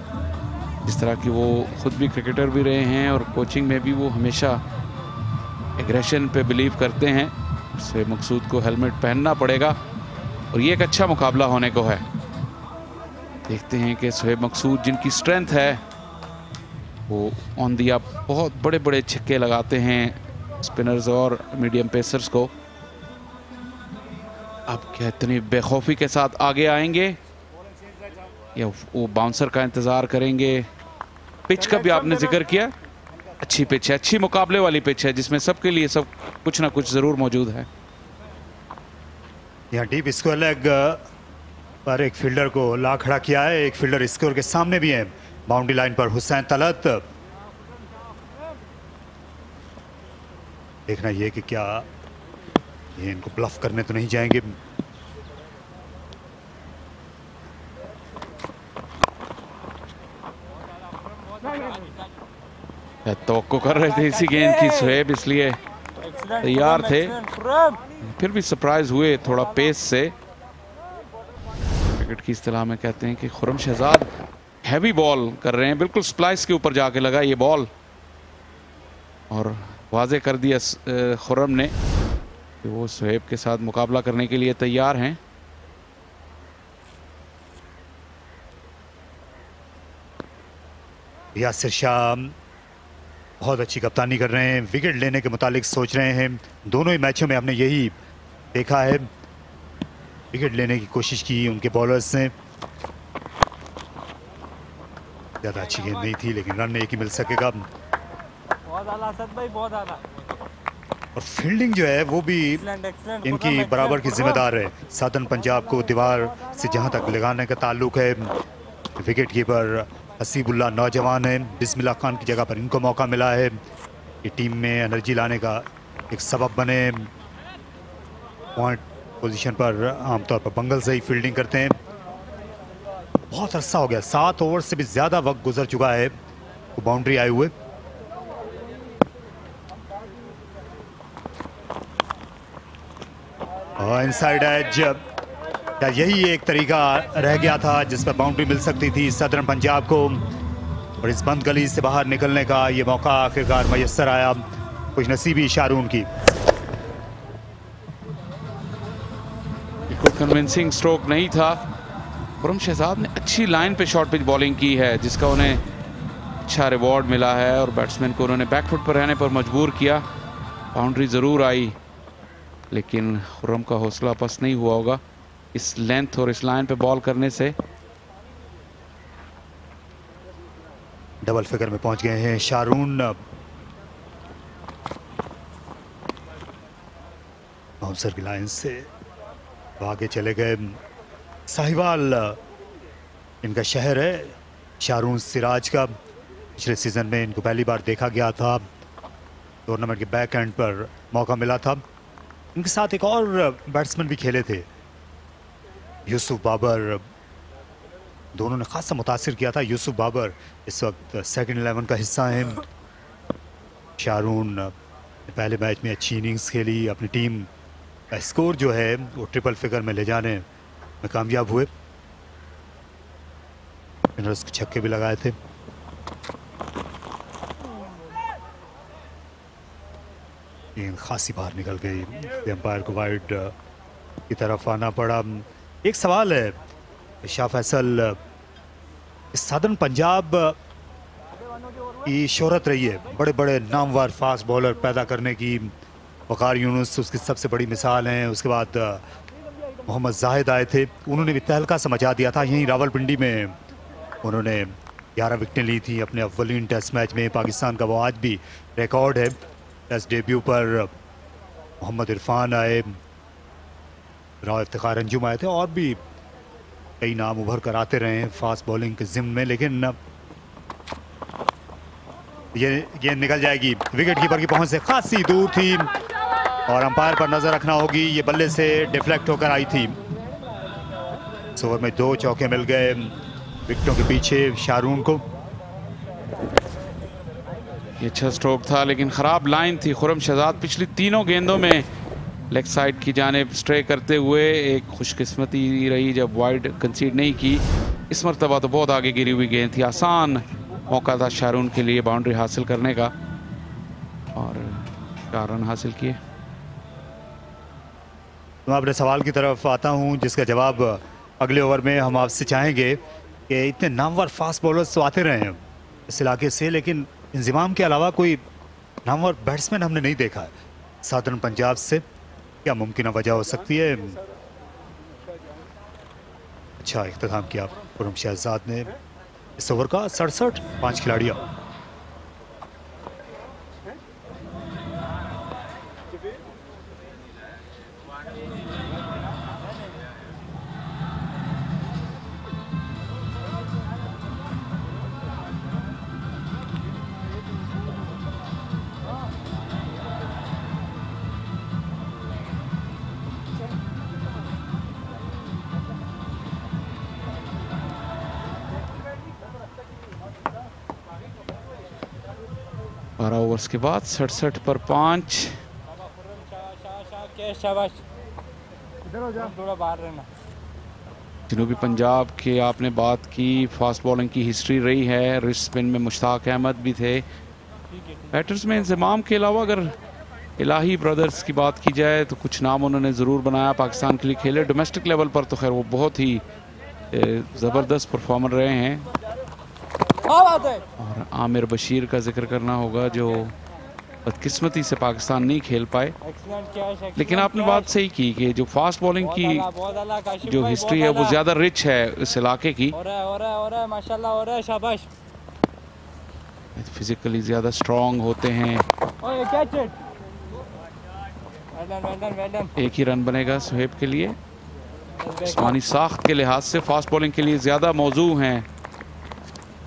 जिस तरह की वो खुद भी क्रिकेटर भी रहे हैं और कोचिंग में भी वो हमेशा एग्रेशन पे बिलीव करते हैं। उससे मकसूद को हेलमेट पहनना पड़ेगा, और ये एक अच्छा मुकाबला होने को है। देखते हैं कि सोहेब मकसूद जिनकी स्ट्रेंथ है वो ऑन दी अप बहुत बड़े बड़े छक्के लगाते हैं स्पिनर्स और मीडियम पेसर्स को। अब क्या इतनी बेखौफी के साथ आगे आएंगे या वो बाउंसर का इंतज़ार करेंगे? पिच का भी आपने जिक्र किया, अच्छी पिच है, अच्छी मुकाबले वाली पिच है जिसमें सबके लिए सब कुछ ना कुछ जरूर मौजूद है। यहाँ डीप स्क्वायर लेग पर एक फील्डर को ला खड़ा किया है, एक फील्डर स्कोर के सामने भी है। बाउंड्री लाइन पर हुसैन तलत। देखना ये कि क्या ये इनको ब्लफ करने तो नहीं जाएंगे। तवक्को कर रहे थे इसी गेंद की सुहेब, इसलिए तैयार थे, फिर भी सरप्राइज हुए थोड़ा पेस से। क्रिकेट की इस्तिलाह में कहते हैं कि खुर्रम शहजाद हैवी बॉल कर रहे हैं, बिल्कुल स्प्लाइस के ऊपर जाके लगा ये बॉल और वाजे कर दिया खुर्रम ने कि वो सुहेब के साथ मुकाबला करने के लिए तैयार हैं। यासिर शाह बहुत अच्छी कप्तानी कर रहे हैं, विकेट लेने के मुतालिक सोच रहे हैं। दोनों ही मैचों में हमने यही देखा है, विकेट लेने की कोशिश की उनके बॉलर्स ने। ज़्यादा अच्छी गेंद नहीं थी लेकिन रन एक ही मिल सकेगा। बहुत आला असद भाई, बहुत आला। और फील्डिंग जो है वो भी इनकी बराबर की जिम्मेदार है। सादन पंजाब को दीवार से जहां तक लगाने का ताल्लुक है, विकेट कीपर हसीबुल्लाह नौजवान है, बिस्मिल्लाह खान की जगह पर इनको मौका मिला है कि टीम में एनर्जी लाने का एक सबब बने। पॉइंट पोजीशन पर आमतौर पर बंगल से ही फील्डिंग करते हैं। बहुत अरसा हो गया, 7 ओवर से भी ज़्यादा वक्त गुजर चुका है वो बाउंड्री आए हुए। और इनसाइड एज, क्या यही एक तरीका रह गया था जिस पर बाउंड्री मिल सकती थी सदर्न पंजाब को, और इस बंद गली से बाहर निकलने का ये मौका आखिरकार मैसर आया। कुछ नसीबी शारून की। कोई कन्विंसिंग स्ट्रोक नहीं था। खुर्रम शहजाद ने अच्छी लाइन पे शॉर्ट पिच बॉलिंग की है जिसका उन्हें अच्छा रिवॉर्ड मिला है और बैट्समैन को उन्होंने बैकफुट पर रहने पर मजबूर किया। बाउंड्री ज़रूर आई लेकिन खुर्रम का हौसला पस्त नहीं हुआ होगा इस लेंथ और इस लाइन पे बॉल करने से। डबल फिगर में पहुंच गए हैं शारून। बाउंसर की लाइन से आगे चले गए। साहिवाल इनका शहर है, शारून सिराज का। पिछले सीजन में इनको पहली बार देखा गया था, टूर्नामेंट के बैक एंड पर मौका मिला था। इनके साथ एक और बैट्समैन भी खेले थे, यूसुफ बाबर। दोनों ने खासा मुतासिर किया था। यूसुफ बाबर इस वक्त सेकंड 11 का हिस्सा हैं। शारून पहले मैच में अच्छी इनिंग्स खेली, अपनी टीम का स्कोर जो है वो ट्रिपल फिगर में ले जाने में कामयाब हुए। उसके छक्के भी लगाए थे। गेंद खासी बाहर निकल गई, एम्पायर को वाइड की तरफ आना पड़ा। एक सवाल है शाह फैसल, सदर्न पंजाब की शोहरत रही है बड़े बड़े नामवर फास्ट बॉलर पैदा करने की। वकार यूनुस उसकी सबसे बड़ी मिसाल हैं। उसके बाद मोहम्मद जाहिद आए थे, उन्होंने भी तहलका सा मचा दिया था। यहीं रावलपिंडी में उन्होंने 11 विकेटें ली थी अपने अव्वलीन टेस्ट मैच में। पाकिस्तान का वो आज भी रिकॉर्ड है। टेस्ट डेब्यू पर मोहम्मद इरफान आए, राव इफ्तिखार अंजुम आए थे, और भी कई नाम उभर कर आते रहे हैं फास्ट बॉलिंग के जिम्न में। लेकिन ये गेंद निकल जाएगी, विकेट कीपर की पहुंच से खासी दूर थी और अंपायर पर नजर रखना होगी। ये बल्ले से डिफ्लेक्ट होकर आई थी। इस ओवर में 2 चौके मिल गए विकेटों के पीछे शारून को। ये अच्छा स्ट्रोक था लेकिन ख़राब लाइन थी। खुर्रम शहजाद पिछली तीनों गेंदों में लेग साइड की जानिब स्ट्रे करते हुए, एक खुशकिस्मती रही जब वाइड कंसीड नहीं की। इस मरतबा तो बहुत आगे गिरी हुई गेंद थी, आसान मौका था शारून के लिए बाउंड्री हासिल करने का और 4 रन हासिल किए। मैं अपने सवाल की तरफ आता हूं जिसका जवाब अगले ओवर में हम आपसे चाहेंगे कि इतने नामवर फास्ट बॉलर्स तो आते रहे हैं इस इलाके से, लेकिन इंजमाम के अलावा कोई नामवर बैट्समैन हमने नहीं देखा है सादर्न पंजाब से। क्या मुमकिन वजह हो सकती है? अच्छा इख्तिताम किया खुर्रम शहजाद ने इस ओवर का। 67 5 खिलाड़ियां। 12 ओवर्स के बाद 67 पर 5। जनूबी पंजाब के आपने बात की, फास्ट बॉलिंग की हिस्ट्री रही है। रिस्ट स्पिन में मुश्ताक अहमद भी थे। बैटर्स में इंजमाम के अलावा अगर इलाही ब्रदर्स की बात की जाए तो कुछ नाम उन्होंने ज़रूर बनाया, पाकिस्तान के लिए खेले। डोमेस्टिक लेवल पर तो खैर वो बहुत ही ज़बरदस्त परफॉर्मर रहे हैं। और आमिर बशीर का जिक्र करना होगा जो बदकिस्मती से पाकिस्तान नहीं खेल पाए। लेकिन आपने बात सही की कि जो फास्ट बॉलिंग की जो हिस्ट्री है वो ज़्यादा रिच है इस इलाके की। फिजिकली ज़्यादा स्ट्रॉन्ग होते हैं। एक ही रन बनेगा सुहेब के लिए। जिस्मानी साख्त के लिहाज से फास्ट बॉलिंग के लिए ज़्यादा मौजू हैं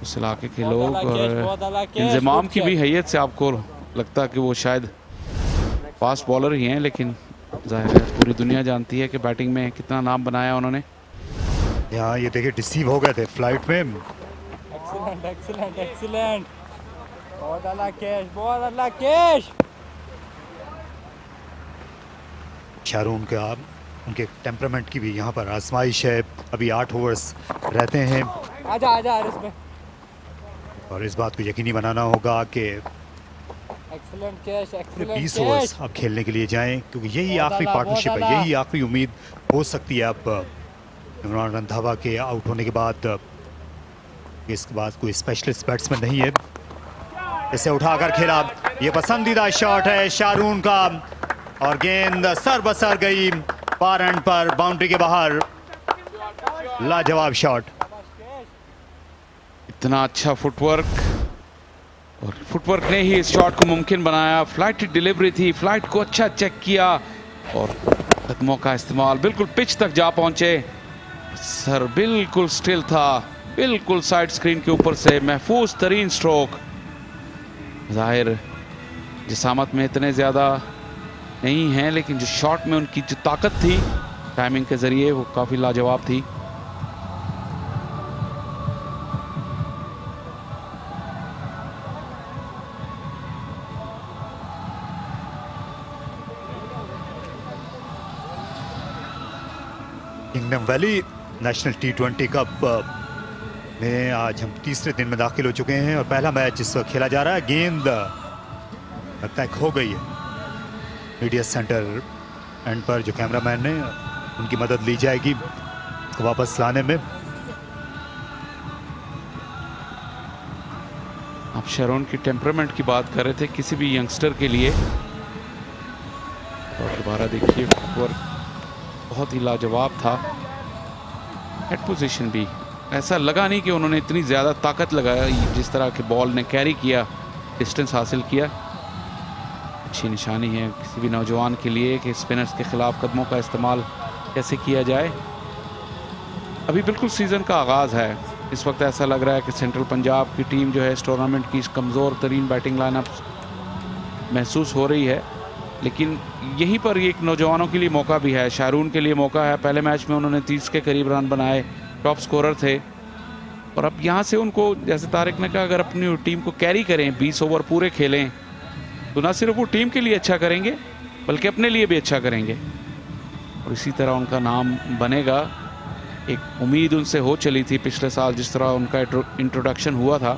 उस इलाके के लोग। और इंजमाम की भी हैसियत से आपको लगता है कि वो शायद फास्ट बॉलर ही हैं, लेकिन जाहिर है पूरी दुनिया जानती है कि बैटिंग में कितना नाम बनाया उन्होंने। यहाँ ये देखिए डिसीव हो गए थे फ्लाइट में। एक्सीलेंट एक्सीलेंट एक्सीलेंट, बहुत अल्लाह कैश, बहुत अल्लाह कैश। शारून का उनके टेम्परामेंट की भी यहाँ पर आजमाइश है। अभी 8 ओवर्स रहते हैं। आजा आजा आरिस पे। और इस बात को यकीनी बनाना होगा कि एक्सीलेंट कैश, एक्सीलेंट 20 ओवर्स अब खेलने के लिए जाएं, क्योंकि यही आखिरी पार्टनरशिप है, यही आखिरी उम्मीद हो सकती है। अब इमरान रंधावा के आउट होने के बाद इसके बाद कोई स्पेशलिस्ट बैट्समैन नहीं है। इसे उठाकर खेला, ये पसंदीदा शॉट है शारून का और गेंद सर बसर गई पार एंड पर, बाउंड्री के बाहर। लाजवाब शॉट। इतना अच्छा फुटवर्क, और फुटवर्क ने ही इस शॉट को मुमकिन बनाया। फ्लाइट डिलीवरी थी, फ्लाइट को अच्छा चेक किया और कदमों का इस्तेमाल, बिल्कुल पिच तक जा पहुंचे। सर बिल्कुल स्टिल था, बिल्कुल साइड स्क्रीन के ऊपर से महफूज तरीन स्ट्रोक। जाहिर जिसामत में इतने ज़्यादा नहीं हैं, लेकिन जो शॉट में उनकी जो ताकत थी टाइमिंग के ज़रिए वो काफ़ी लाजवाब थी। Kingdom valley national T20 cup में आज हम तीसरे दिन में दाखिल हो चुके हैं और पहला मैच इस वक्त खेला जा रहा है। गेंद लगता है खो गई है मीडिया सेंटर एंड पर। जो कैमरामैन ने उनकी मदद ली जाएगी उसको वापस लाने में। आप शारून की टेम्परामेंट की बात कर रहे थे किसी भी यंगस्टर के लिए, और दोबारा देखिए फुटवर्क बहुत ही लाजवाब था। हेड पोजीशन भी ऐसा लगा नहीं कि उन्होंने इतनी ज़्यादा ताकत लगाया, जिस तरह के बॉल ने कैरी किया, डिस्टेंस हासिल किया। अच्छी निशानी है किसी भी नौजवान के लिए कि स्पिनर्स के खिलाफ कदमों का इस्तेमाल कैसे किया जाए। अभी बिल्कुल सीज़न का आगाज़ है। इस वक्त ऐसा लग रहा है कि सेंट्रल पंजाब की टीम जो है इस टूर्नामेंट की कमज़ोर तरीन बैटिंग लाइनअप महसूस हो रही है, लेकिन यहीं पर एक नौजवानों के लिए मौका भी है। शारून के लिए मौका है। पहले मैच में उन्होंने 30 के करीब रन बनाए, टॉप स्कोरर थे, और अब यहाँ से उनको, जैसे तारिक ने कहा, अगर अपनी टीम को कैरी करें, 20 ओवर पूरे खेलें, तो ना सिर्फ वो टीम के लिए अच्छा करेंगे बल्कि अपने लिए भी अच्छा करेंगे, और इसी तरह उनका नाम बनेगा। एक उम्मीद उनसे हो चली थी पिछले साल, जिस तरह उनका इंट्रोडक्शन हुआ था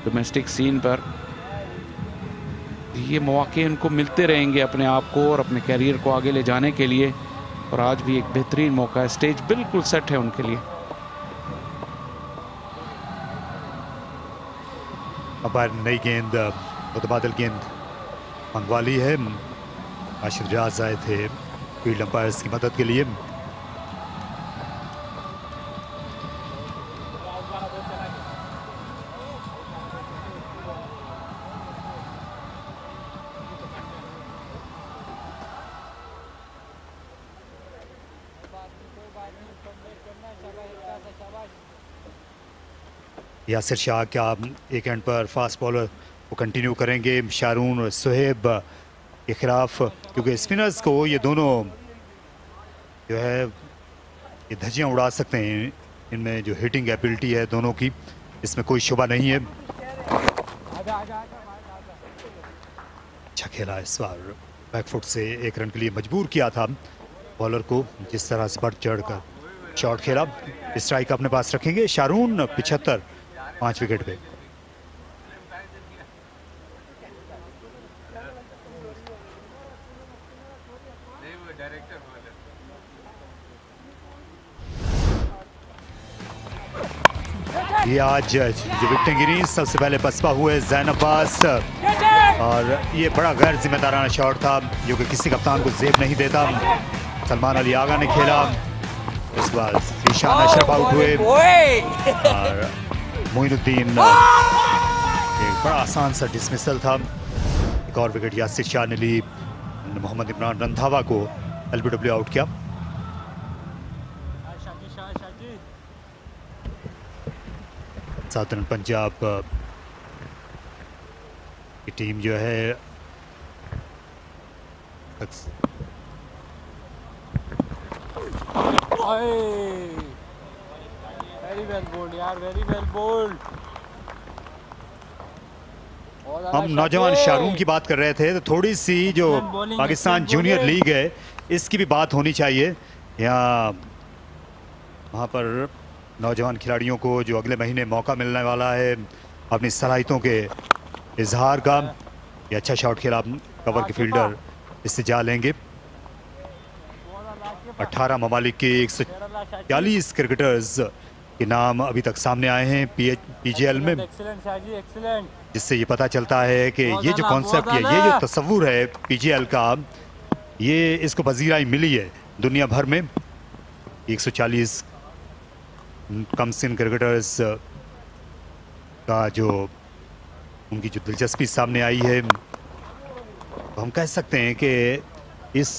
डोमेस्टिक सीन पर। ये मौके उनको मिलते रहेंगे अपने आप को और अपने कैरियर को आगे ले जाने के लिए, और आज भी एक बेहतरीन मौका है। स्टेज बिल्कुल सेट है उनके लिए। अब नई गेंद मुतबादल गेंद मंगवा ली है। आशिर रियाज आए थे फील्ड अंपायर्स की मदद के लिए। यासिर शाह क्या एक एंड पर फास्ट बॉलर वो कंटिन्यू करेंगे शारून और सुहेब के खिलाफ, क्योंकि स्पिनर्स को ये दोनों जो है ये धज्जियां उड़ा सकते हैं। इनमें जो हिटिंग एबिलिटी है दोनों की, इसमें कोई शुबा नहीं है। अच्छा खेला इस बार, बैकफुट से एक रन के लिए मजबूर किया था बॉलर को, जिस तरह से बढ़ चढ़ कर शॉट खेला। स्ट्राइक अपने पास रखेंगे शारून 75 5 विकेट पे। ये आज जो विकेटें गिरी सबसे पहले पसपा हुए जैन अब्बास, और ये बड़ा गैर जिम्मेदाराना शॉट था जो कि किसी कप्तान को जेब नहीं देता। सलमान अली आगा ने खेला, इस बार ईशान अशरफ आउट हुए और मोइनुद्दीन एक बड़ा आसान सा डिसमिसल था। एक और विकेट यासिर शाह ने ली, मोहम्मद इमरान रंधावा को एलबीडब्ल्यू आउट किया। साउदर्न पंजाब की टीम जो है वेरी वेल बोल्ड यार, वेरी वेल बोल्ड। हम नौजवान शारून की बात कर रहे थे, तो थोड़ी सी जो पाकिस्तान जूनियर लीग है इसकी भी बात होनी चाहिए। यहाँ वहाँ पर नौजवान खिलाड़ियों को जो अगले महीने मौका मिलने वाला है अपनी सलाहियतों के इजहार का। ये अच्छा शॉट खेला, कवर के फील्डर इससे जा लेंगे। 18 ममालिक के 140 क्रिकेटर्स के नाम अभी तक सामने आए हैं पीजीएल में, जिससे ये पता चलता है कि ये जो कॉन्सेप्ट है, ये जो तस्वुर है पीजीएल का, ये इसको पजीराई मिली है दुनिया भर में। 140 कम सिन क्रिकेटर्स का जो उनकी जो दिलचस्पी सामने आई है, तो हम कह सकते हैं कि इस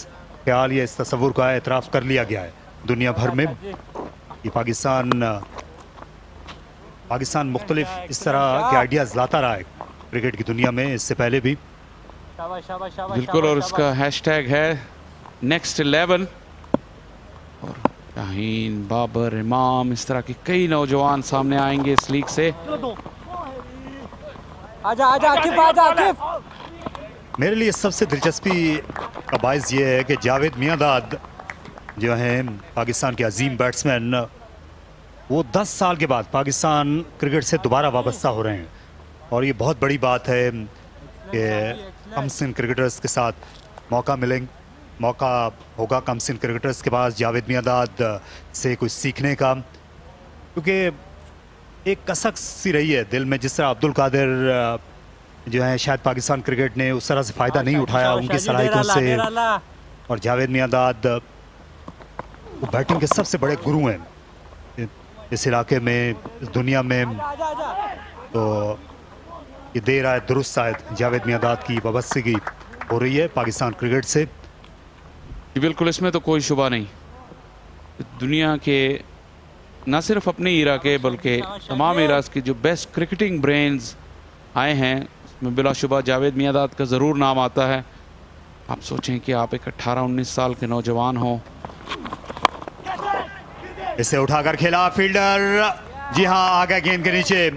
ख्याल या इस तस्वुर का एतराफ़ कर लिया गया है दुनिया भर में। ये पाकिस्तान मुख्तलिफ इस तरह के आइडियाज़ लाता रहा है क्रिकेट की दुनिया में इससे पहले भी। बिल्कुल, और उसका हैशटैग है नेक्स्ट 11। और शाहीन, बाबर, इमाम, इस तरह के कई नौजवान सामने आएंगे इस लीग से। आजा आजा आकिफ, आजा आकिफ। मेरे लिए सबसे दिलचस्पी का बायस ये है कि जावेद मियांदाद जो हैं पाकिस्तान के अजीम बैट्समैन, वो 10 साल के बाद पाकिस्तान क्रिकेट से दोबारा वाबस्ता हो रहे हैं। और ये बहुत बड़ी बात है कि कम सिन क्रिकेटर्स के साथ मौका होगा कम सिन क्रिकेटर्स के पास जावेद मियांदाद से कुछ सीखने का, क्योंकि एक कसक सी रही है दिल में, जिस तरह अब्दुल कादिर जो है शायद पाकिस्तान क्रिकेट ने उस तरह से फ़ायदा नहीं उठाया उनकी सलाहियतों से, और जावेद मियांदाद वो बैटिंग के सबसे बड़े गुरु हैं इस इलाके में, इस दुनिया में। तो ये देर आए दुरुस्त शायद जावेद मियांदाद की वाबस्तगी हो रही है पाकिस्तान क्रिकेट से। बिल्कुल, इसमें तो कोई शुबा नहीं। दुनिया के न सिर्फ अपने इरा के बल्कि तमाम इराज के जो बेस्ट क्रिकेटिंग ब्रेन्स आए हैं, उसमें बिलाशुबा जावेद मियांदाद का ज़रूर नाम आता है। आप सोचें कि आप एक 18-19 साल के नौजवान हो। इसे उठाकर खेला फील्डर, जी हाँ आ गया गेंद के नीचे।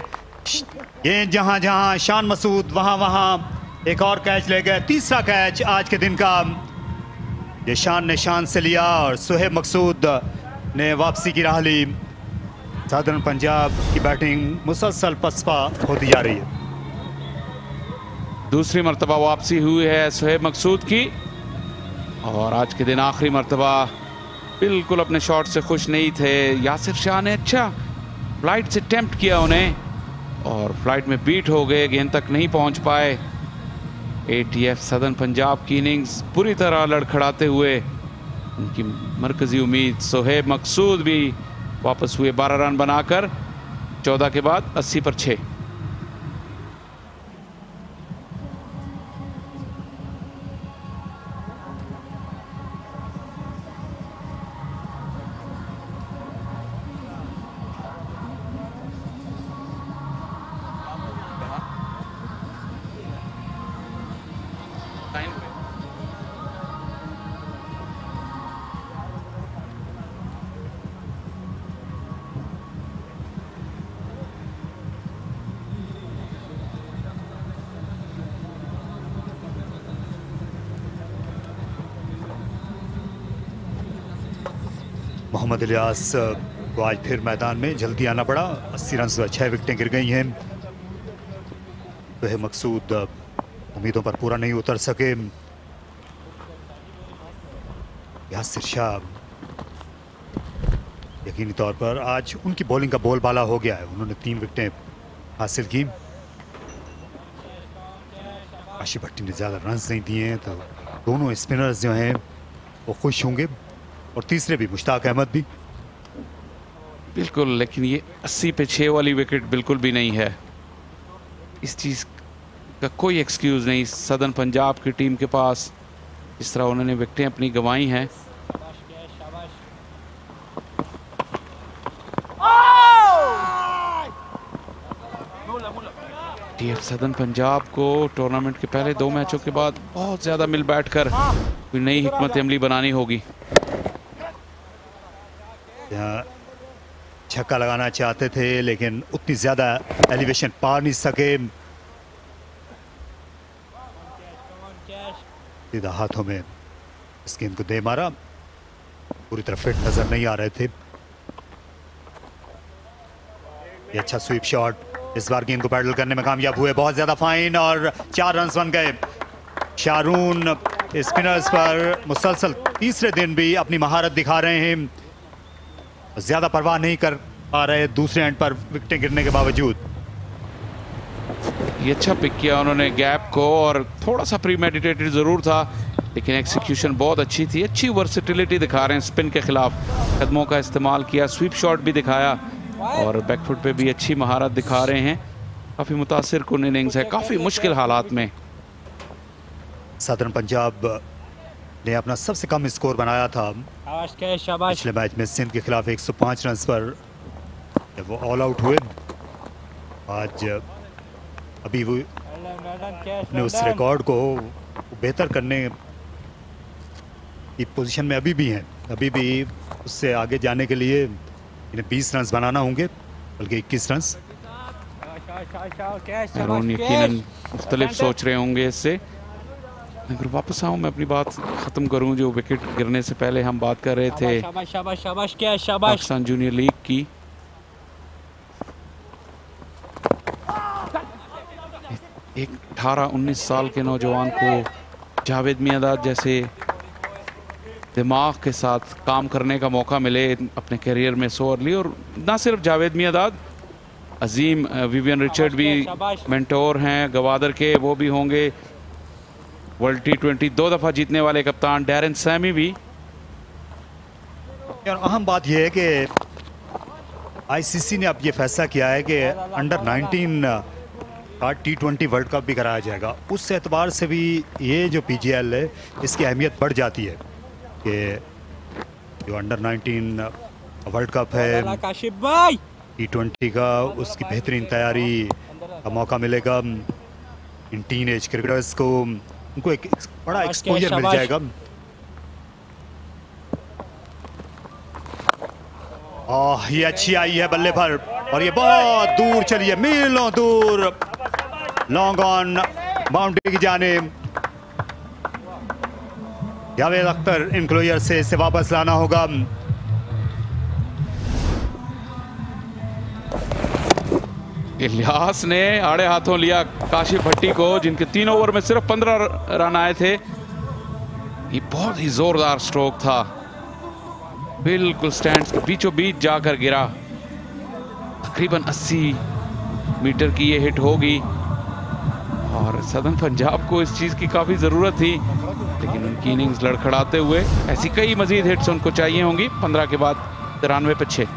गेंद जहाँ जहाँ शान मसूद वहाँ वहाँ एक और कैच ले गए। तीसरा कैच आज के दिन का ये शान ने शान से लिया और सुहेब मकसूद ने वापसी की राह ली। साउदर्न पंजाब की बैटिंग मुसलसल पसपा होती जा रही है। दूसरी मरतबा वापसी हुई है सुहेब मकसूद की, और आज के दिन आखिरी मरतबा बिल्कुल अपने शॉट से खुश नहीं थे। यासिर शाह ने अच्छा फ्लाइट से अटेम्प्ट किया उन्हें, और फ्लाइट में बीट हो गए, गेंद तक नहीं पहुंच पाए। एटीएफ सदर्न पंजाब की इनिंग्स पूरी तरह लड़खड़ाते हुए उनकी मरकजी उम्मीद सुहेब मकसूद भी वापस हुए 12 रन बनाकर 14 के बाद 80 पर 6। मोहम्मद इलियास को आज फिर मैदान में जल्दी आना पड़ा। 80 रन पर 6 विकेटें गिर गई हैं। तो है मकसूद उम्मीदों पर पूरा नहीं उतर सके। यासिर शाह यकीनी तौर पर आज उनकी बॉलिंग का बोलबाला हो गया है। उन्होंने 3 विकेटें हासिल की। काशिफ भट्टी ने ज़्यादा रन्स नहीं दिए हैं, तो दोनों स्पिनर्स जो हैं वो खुश होंगे, और तीसरे भी मुश्ताक अहमद भी। बिल्कुल, लेकिन ये 80 पे 6 वाली विकेट बिल्कुल भी नहीं है। इस चीज़ का कोई एक्सक्यूज़ नहीं सदर्न पंजाब की टीम के पास, जिस तरह उन्होंने विकेटें अपनी गंवाई हैं। टीएफ सदर्न पंजाब को टूर्नामेंट के पहले 2 मैचों के बाद बहुत ज़्यादा मिल बैठकर कोई नई हिकमत अमली बनानी होगी। छक्का लगाना चाहते थे, लेकिन उतनी ज़्यादा एलिवेशन पा नहीं सके। सीधा हाथों में इस गेंद को दे मारा। पूरी तरह फिट नजर नहीं आ रहे थे। ये अच्छा स्वीप शॉट, इस बार गेंद को पैडल करने में कामयाब हुए। बहुत ज्यादा फाइन, और 4 रन बन गए। शारून स्पिनर्स पर मुसलसल तीसरे दिन भी अपनी महारत दिखा रहे हैं। ज्यादा परवाह नहीं कर पा रहे दूसरे एंड पर विकेटें गिरने के बावजूद। ये अच्छा पिक किया उन्होंने गैप को, और थोड़ा सा प्रीमेडिटेटेड जरूर था, लेकिन एक्सिक्यूशन बहुत अच्छी थी। अच्छी वर्सेटिलिटी दिखा रहे हैं स्पिन के खिलाफ, कदमों का इस्तेमाल किया, स्वीप शॉट भी दिखाया, और बैकफुट पे भी अच्छी महारत दिखा रहे हैं। काफ़ी मुतासिर कुन इनिंग्स है, काफ़ी मुश्किल हालात में। सदर्न पंजाब ने अपना सबसे कम स्कोर बनाया था पिछले मैच में सिंध के खिलाफ 105 रन पर, जब वो ऑल आउट हुए। आज अभी वो अपने उस रिकॉर्ड को बेहतर करने की पोजीशन में अभी भी हैं। अभी भी उससे आगे जाने के लिए इन्हें 20 रन बनाना होंगे, बल्कि 21 रन। यकीनन मुख्तलिफ सोच रहे होंगे इससे। अगर वापस आऊँ, मैं अपनी बात ख़त्म करूँ, जो विकेट गिरने से पहले हम बात कर रहे थे पाकिस्तान जूनियर लीग की। एक 18-19 साल के नौजवान को जावेद मियांदाद जैसे दिमाग के साथ काम करने का मौका मिले अपने करियर में सो अर्ली, और ना सिर्फ जावेद मियांदाद, अजीम विवियन रिचर्ड भी मेंटोर हैं गवादर के, वो भी होंगे। वर्ल्ड T20 2 दफ़ा जीतने वाले कप्तान डैरन सैमी भी। और अहम बात यह है कि आईसीसी ने अब ये फैसला किया है कि अंडर 19 का T20 वर्ल्ड कप भी कराया जाएगा। उस एतबार से भी ये जो PGL है, इसकी अहमियत बढ़ जाती है कि जो अंडर 19 वर्ल्ड कप है T20 का, उसकी बेहतरीन तैयारी का मौका मिलेगा इन टीन एज क्रिकेटर्स को। उनको एक बड़ा एक्सपोजर मिल जाएगा। ये अच्छी आई है बल्ले पर, और ये बहुत दूर चली है, मीलों दूर, लॉन्ग ऑन बाउंड्री की जानिब। जावेद अख्तर इनक्लोजर से इसे वापस लाना होगा। इलियास ने आड़े हाथों लिया काशिफ भट्टी को, जिनके 3 ओवर में सिर्फ 15 रन आए थे। ये बहुत ही जोरदार स्ट्रोक था, बिल्कुल स्टैंड्स के बीचों बीच जाकर गिरा। तकरीबन 80 मीटर की ये हिट होगी, और सदर्न पंजाब को इस चीज़ की काफ़ी ज़रूरत थी, लेकिन उनकी इनिंग्स लड़खड़ाते हुए ऐसी कई मज़ीद हिट्स उनको चाहिए होंगी। 15 के बाद 93 पे 6।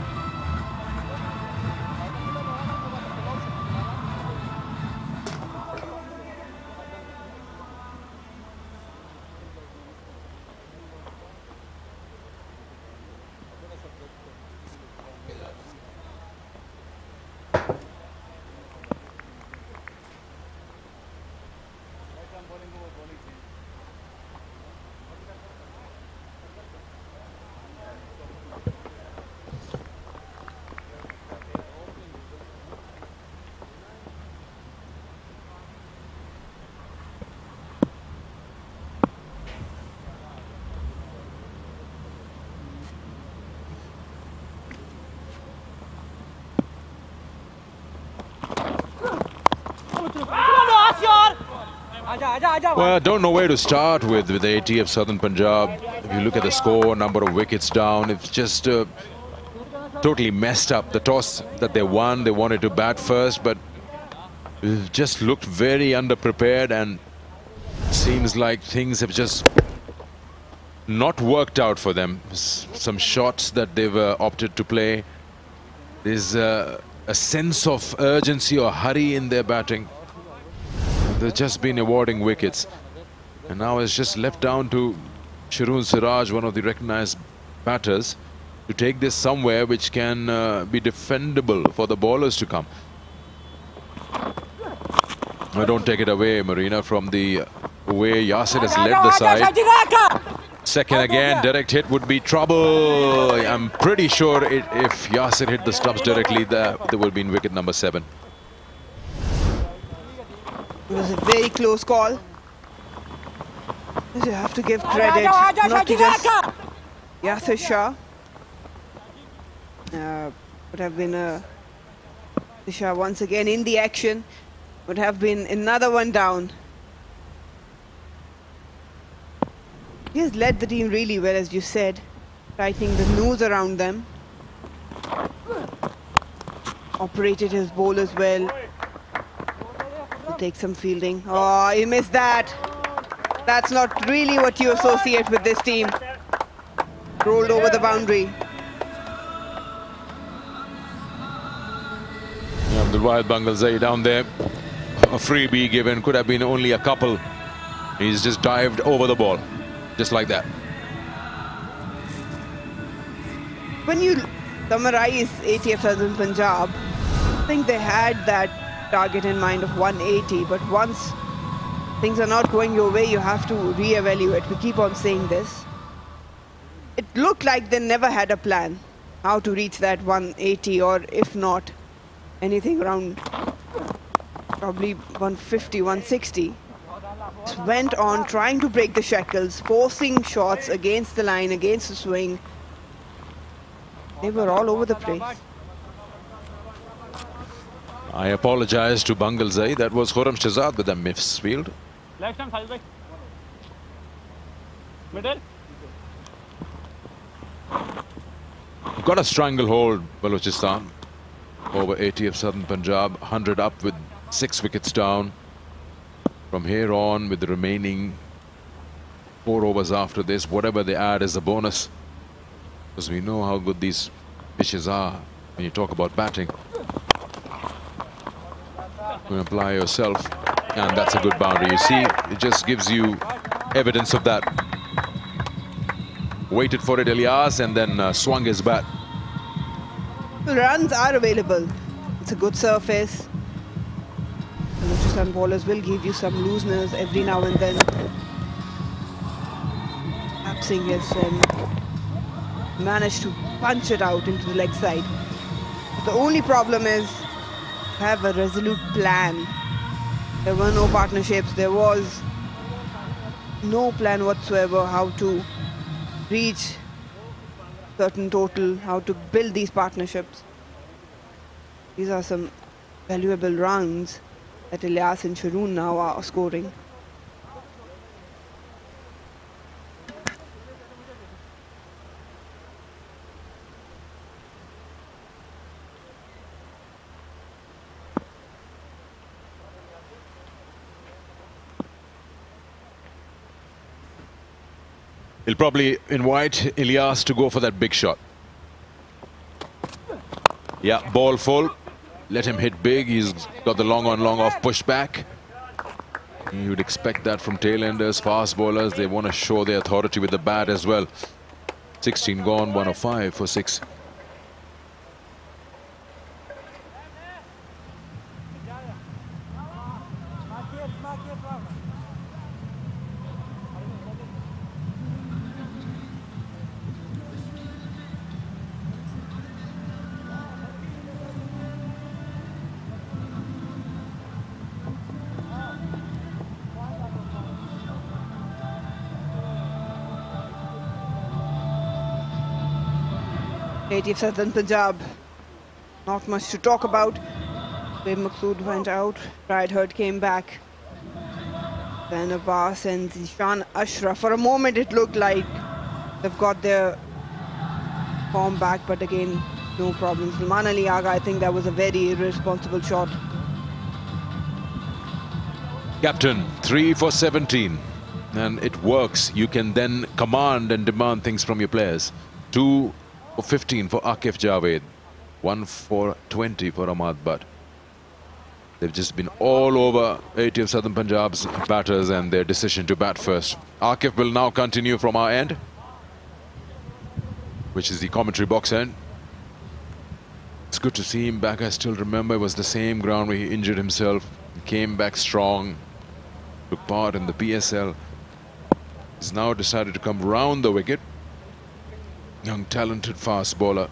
Well, I don't know where to start with the ATF Southern Punjab. If you look at the score, number of wickets down, it's just totally messed up. The toss that they won, they wanted to bat first, but it just looked very underprepared, and seems like things have just not worked out for them. Some shots that they've opted to play. There's a sense of urgency or hurry in their batting. They've just been awarding wickets. And now it's just left down to Sharoon Siraj, one of the recognized batters, to take this somewhere which can be defendable for the bowlers to come. I don't take it away, Marina, from the way Yasir has led the side. Second again, direct hit would be trouble. I'm pretty sure if Yasir hit the stumps directly, there would be in wicket number 7. It was a very close call. You have to give credit, not to just Yasir Shah. Would have been Shah once again in the action. Would have been another one down. He has led the team really well, as you said, tightening the nose around them. Operated his bowlers well. He'll take some fielding. Oh, he missed that. That's not really what you associate with this team. Rolled over the boundary. Abdul Wahid Bangalzai down there. A freebie given, could have been only a couple. He's just dived over the ball, just like that. When you summarize ATF Southern Punjab, I think they had that target in mind of 180, but once things are not going your way, you have to re-evaluate. We keep on saying this. It looked like they never had a plan how to reach that 180, or if not, anything around probably 150, 160. Just went on trying to break the shackles, forcing shots against the line, against the swing. They were all over the place. I apologize to Bangalzai. That was Khurram Shahzad with a miss field. Left hand side, middle. Got a stranglehold, Balochistan, over ATF Southern Punjab. 100 up with 6 wickets down. From here on, with the remaining 4 overs after this, whatever they add is a bonus, because we know how good these pitches are when you talk about batting. You apply yourself, and that's a good boundary. You see, it just gives you evidence of that. Waited for it, Elias, and then swung his bat. The runs are available. It's a good surface. Balochistan bowlers will give you some looseness every now and then. Lapsing his and managed to punch it out into the leg side. The only problem is have a resolute plan. There were no partnerships. There was no plan whatsoever how to reach certain total, how to build these partnerships. These are some valuable runs that Elias and Sharoon now are scoring. He'll probably invite Elias to go for that big shot. Yeah, ball full. Let him hit big. He's got the long on long off push back. You would expect that from tailenders, fast bowlers. They want to show their authority with the bat as well. 16 gone, 105 for 6. ATF Southern Punjab, not much to talk about. Wade Maqsood went out, Pride Hurd came back. Then Abbas and Zishan Ashraf. For a moment it looked like they've got their form back, but again, no problem. Salman Ali Agha, I think that was a very irresponsible shot. Captain, 3 for 17. And it works. You can then command and demand things from your players. 2 for 15 for Akif Javed. 1 for 20 for Ahmad Butt. They've just been all over 80 of Southern Punjab's batters and their decision to bat first. Akif will now continue from our end, which is the commentary box end. It's good to see him back. I still remember it was the same ground where he injured himself. He came back strong, took part in the PSL. He's now decided to come round the wicket. Young, talented fast bowler.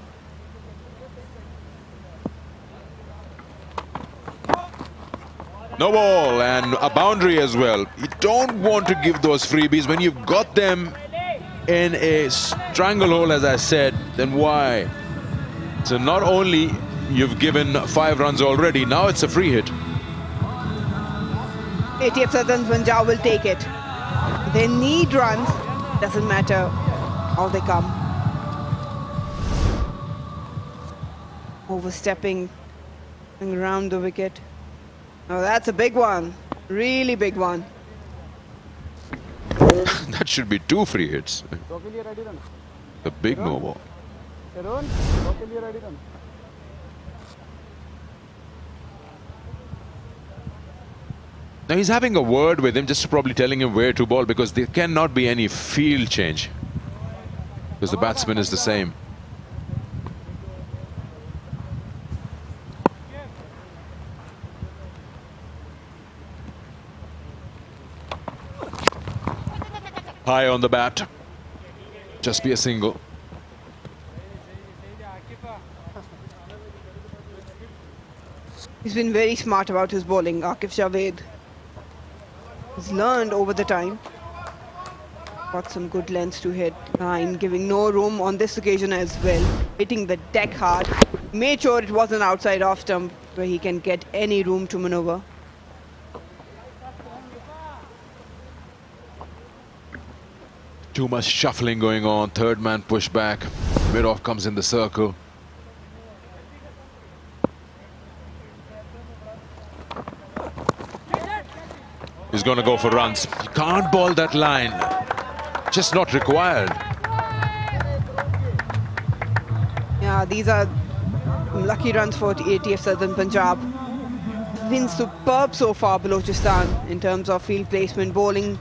No ball and a boundary as well. You don't want to give those freebies when you've got them in a stranglehold, as I said. Then why? So not only you've given 5 runs already, now it's a free hit. 80 of Southern Punjab will take it. They need runs. Doesn't matter how they come. Overstepping around the wicket. Oh, that's a big one. Really big one. That should be 2 free hits. The big no ball. Now he's having a word with him, just probably telling him where to bowl, because there cannot be any field change, because the batsman is the same. High on the bat. Just be a single. He's been very smart about his bowling, Akif Javed. He's learned over the time. Got some good lengths to hit line, giving no room on this occasion as well. Hitting the deck hard. Made sure it wasn't outside off stump where he can get any room to maneuver. Too much shuffling going on. Third man push back. Mid-off comes in the circle. He's going to go for runs. You can't bowl that line. Just not required. Yeah, these are lucky runs for ATF Southern Punjab. It's been superb so far, Balochistan, in terms of field placement, bowling.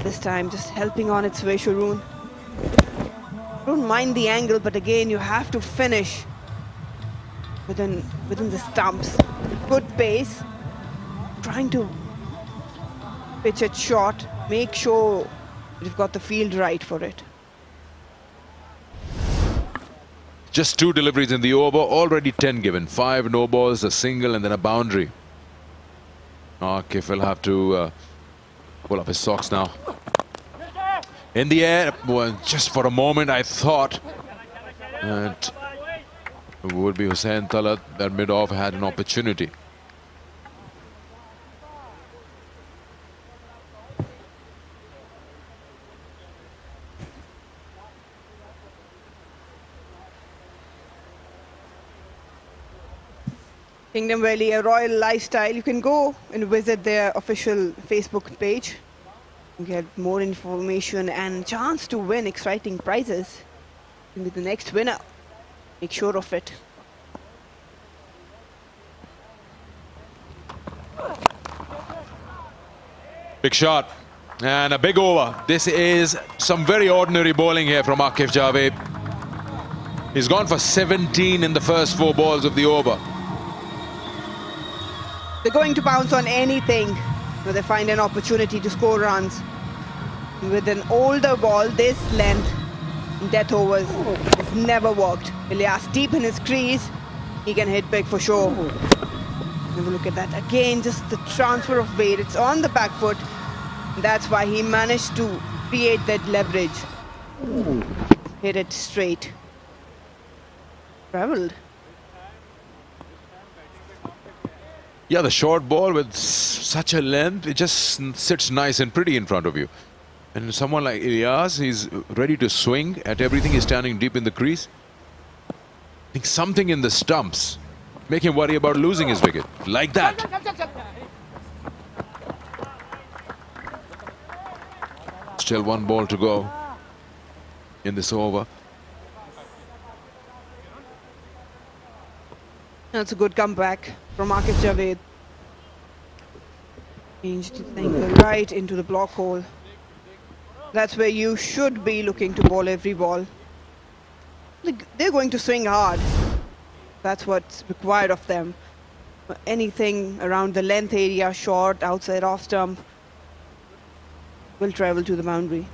This time just helping on its way, Sharoon. Don't mind the angle, but again you have to finish within the stumps. Good pace, trying to pitch it short, make sure you've got the field right for it. Just 2 deliveries in the over, already 10 given. 5 no balls, a single and then a boundary. Akif will have to pull up his socks now. In the air, well, just for a moment I thought that it would be Hussain Talat that mid-off had an opportunity. Kingdom Valley, a royal lifestyle. You can go and visit their official Facebook page. Get more information and chance to win exciting prizes. You can be the next winner. Make sure of it. Big shot and a big over. This is some very ordinary bowling here from Akif Javed. He's gone for 17 in the first 4 balls of the over. They're going to bounce on anything where they find an opportunity to score runs. With an older ball, this length in death overs has never worked. Ilyas deep in his crease, he can hit big for sure. Have a look at that again, just the transfer of weight. It's on the back foot. That's why he managed to create that leverage. Hit it straight. Travelled. Yeah, the short ball with such a length, it just sits nice and pretty in front of you. And someone like Ilyas, he's ready to swing at everything. He's standing deep in the crease. I think something in the stumps make him worry about losing his wicket. Like that. Still one ball to go in this over. That's a good comeback from Akif Javed. Changed his angle right into the block hole. That's where you should be looking to bowl every ball. They're going to swing hard. That's what's required of them. Anything around the length area, short, outside off stump, will travel to the boundary.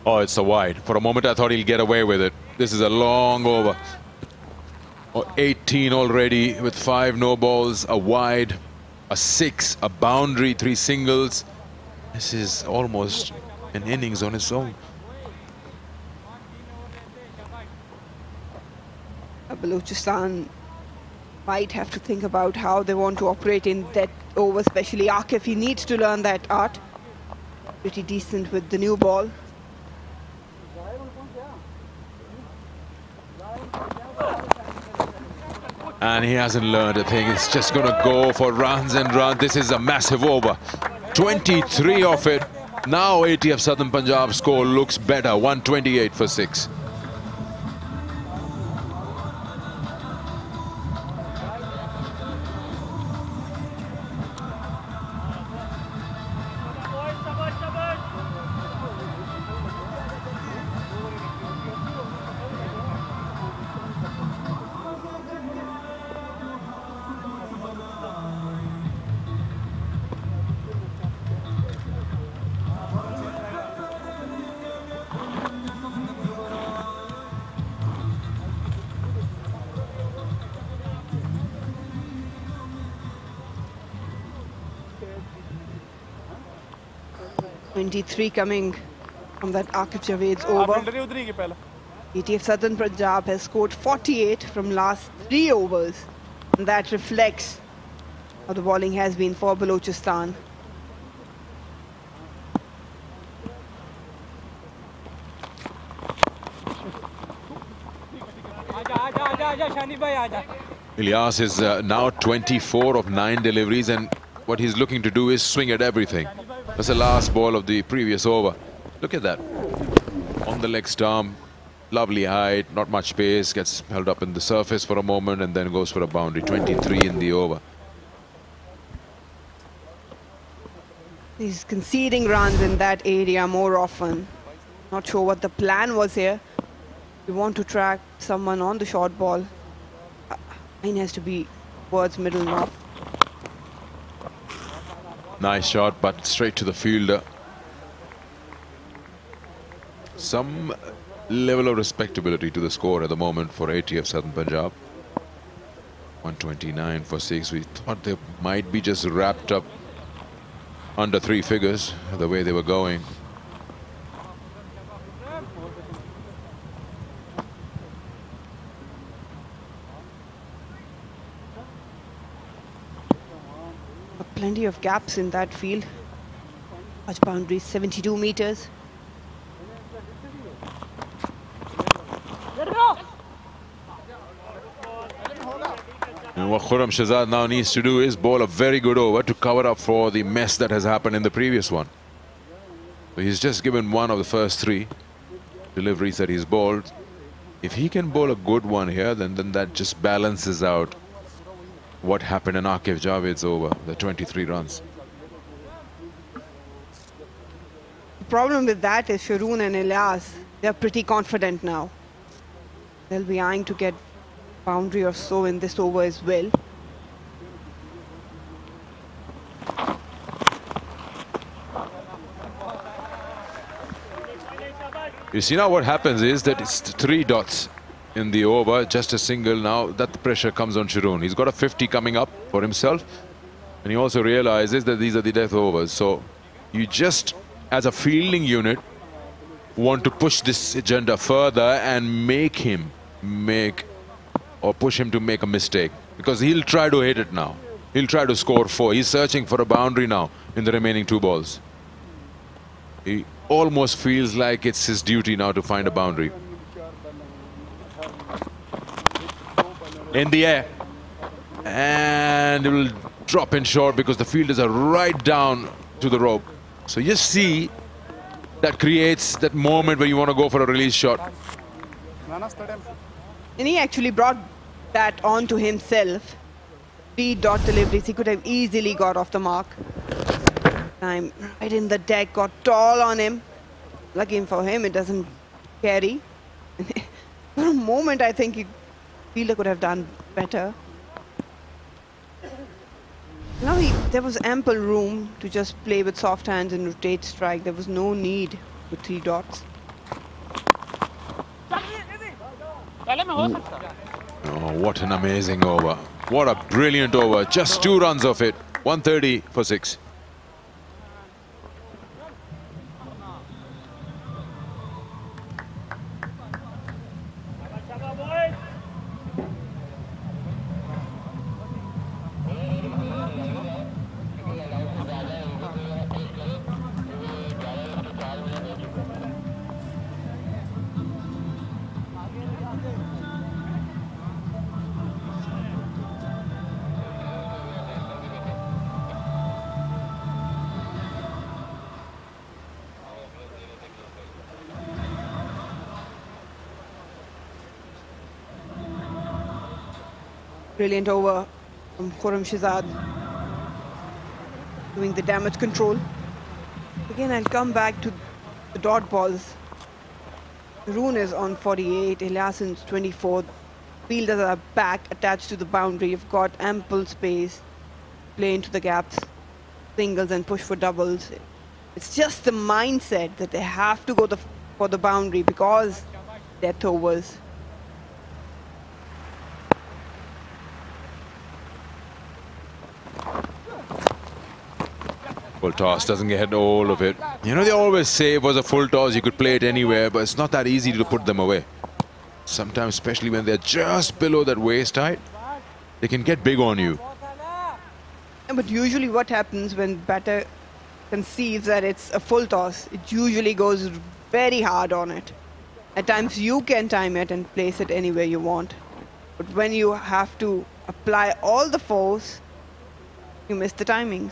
Oh, it's a wide. For a moment I thought he'll get away with it. This is a long over. 18 already with 5 no balls, a wide, a 6, a boundary, 3 singles. This is almost an innings on its own. Balochistan might have to think about how they want to operate in that over, especially Akif. He needs to learn that art. Pretty decent with the new ball. And he hasn't learned a thing. It's just going to go for runs and runs. This is a massive over. 23 of it. Now ATF Southern Punjab score looks better. 128 for 6. .23 coming from that Akif Javed's over. ATF Southern Punjab has scored 48 from last 3 overs. And that reflects how the bowling has been for Balochistan. Ilyas is now 24 of 9 deliveries, and what he's looking to do is swing at everything. That's the last ball of the previous over. Look at that. On the leg stump, lovely height, not much pace, gets held up in the surface for a moment and then goes for a boundary. 23 in the over. He's conceding runs in that area more often. Not sure what the plan was here. You want to track someone on the short ball. Line has to be towards middle now. Nice shot, but straight to the fielder. Some level of respectability to the score at the moment for ATF Southern Punjab. 129 for 6. We thought they might be just wrapped up under 3 figures the way they were going. Plenty of gaps in that field. Large boundary, 72 meters. And what Khurram Shahzad now needs to do is bowl a very good over to cover up for the mess that has happened in the previous one. So he's just given one of the first 3 deliveries that he's bowled. If he can bowl a good one here, then that just balances out what happened in Akif Javed's over, the 23 runs. The problem with that is Sharoon and Ilyas, they're pretty confident now. They'll be eyeing to get boundary or so in this over as well. You see now what happens is that it's 3 dots in the over, just a single. Now that the pressure comes on Sharoon. He's got a 50 coming up for himself, and he also realizes that these are the death overs. So you just, as a fielding unit, want to push this agenda further and make him make or push him to make a mistake, because he'll try to hit it now. He'll try to score 4. He's searching for a boundary now in the remaining 2 balls. He almost feels like it's his duty now to find a boundary. In the air. And it will drop in short because the fielders are right down to the rope. So you see, that creates that moment where you want to go for a release shot. And he actually brought that on to himself. 3 dot deliveries, he could have easily got off the mark. Time right in the deck, got tall on him. Lucky for him, it doesn't carry. For a moment, I think fielder could have done better. Now there was ample room to just play with soft hands and rotate strike. There was no need with 3 dots. Oh, what an amazing over. What a brilliant over. Just 2 runs of it. 130 for 6. Brilliant over from Khurram Shahzad, doing the damage control. Again, I'll come back to the dot balls. Haroon is on 48, Ilyasin's 24. Fielders are back, attached to the boundary. You've got ample space, play into the gaps, singles and push for doubles. It's just the mindset that they have to go for the boundary because death overs. Full toss doesn't get all of it. You know, they always say it was a full toss, you could play it anywhere, but it's not that easy to put them away. Sometimes, especially when they're just below that waist height, they can get big on you. But usually what happens when batter conceives that it's a full toss, it usually goes very hard on it. At times you can time it and place it anywhere you want. But when you have to apply all the force, you miss the timings.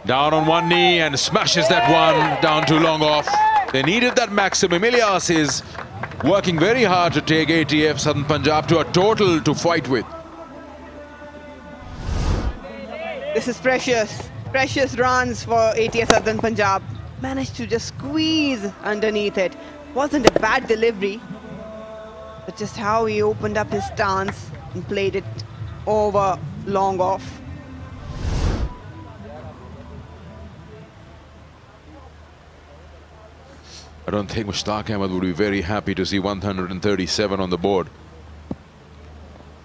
Down on one knee and smashes that one down too long off. They needed that maximum. Ilyas is working very hard to take ATF Southern Punjab to a total to fight with. This is precious runs for ATF Southern Punjab. Managed to just squeeze underneath it. Wasn't a bad delivery, but just how he opened up his stance and played it over long off. I don't think Mushtaq Ahmed would be very happy to see 137 on the board.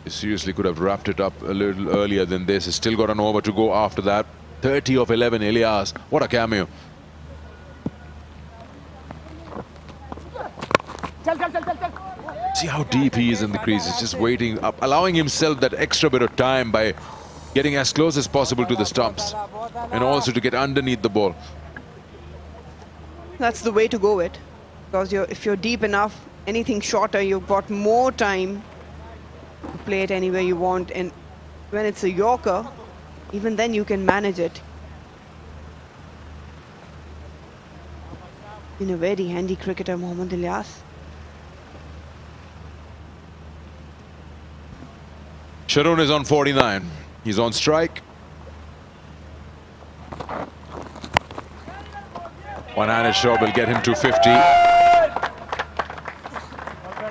He seriously could have wrapped it up a little earlier than this. He's still got an over to go after that. 30 of 11, Ilyas. What a cameo. See how deep he is in the crease. He's just waiting up, allowing himself that extra bit of time by getting as close as possible to the stumps and also to get underneath the ball. That's the way to go it, because if you're deep enough, anything shorter, you've got more time to play it anywhere you want. And when it's a Yorker, even then you can manage it. In a very handy cricketer, Mohammad Ilyas. Sharon is on 49. He's on strike. One-handed shot will get him to 50.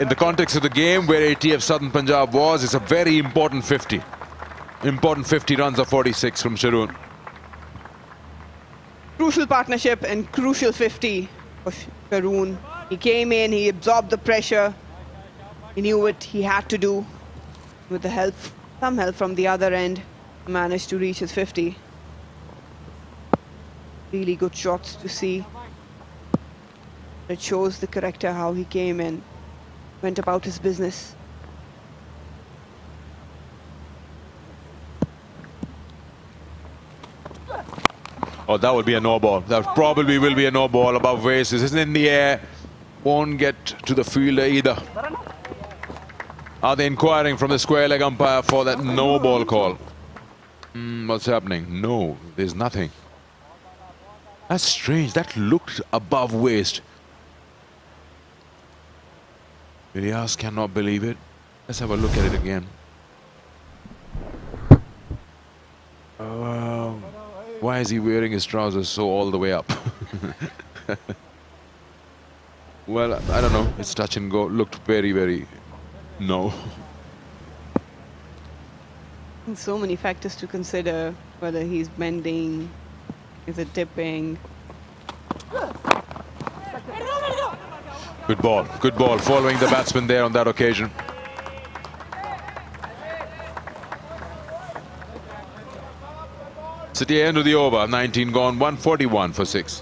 In the context of the game where ATF Southern Punjab was, it's a very important 50. Important 50 runs of 46 from Sharon. Crucial partnership and crucial 50 for Sharon. He came in, he absorbed the pressure. He knew what he had to do with the help some help from the other end, managed to reach his 50. Really good shots to see. It shows the character, how he came and went about his business. Oh, that would be a no ball. That probably will be a no ball above waist. This isn't in the air. Won't get to the fielder either. Are they inquiring from the square leg umpire for that no ball call? What's happening? No, there's nothing. That's strange. That looked above waist. Ilyas cannot believe it. Let's have a look at it again. Why is he wearing his trousers so all the way up? Well, I don't know. It's touch and go. Looked very, very... No. So many factors to consider, whether he's bending, is it tipping. Good ball. Good ball. Following the batsman there on that occasion. It's at the end of the over. 19 gone. 141 for 6.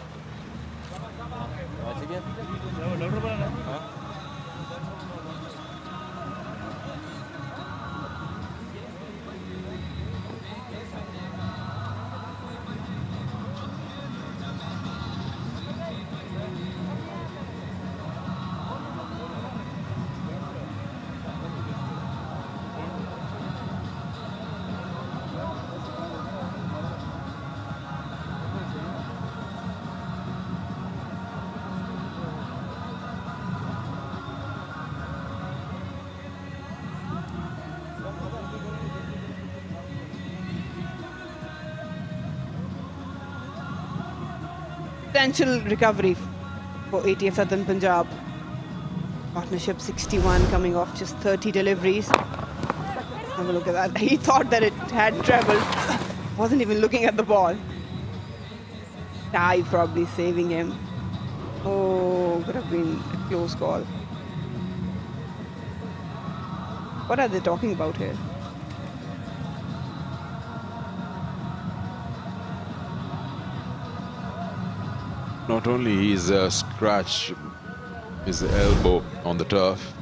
Potential recovery for ATF Southern Punjab. Partnership 61 coming off just 30 deliveries. Have a look at that. He thought that it had travelled. Wasn't even looking at the ball. Dive probably saving him. Oh, could have been a close call. What are they talking about here? Not only he's scratched his elbow on the turf,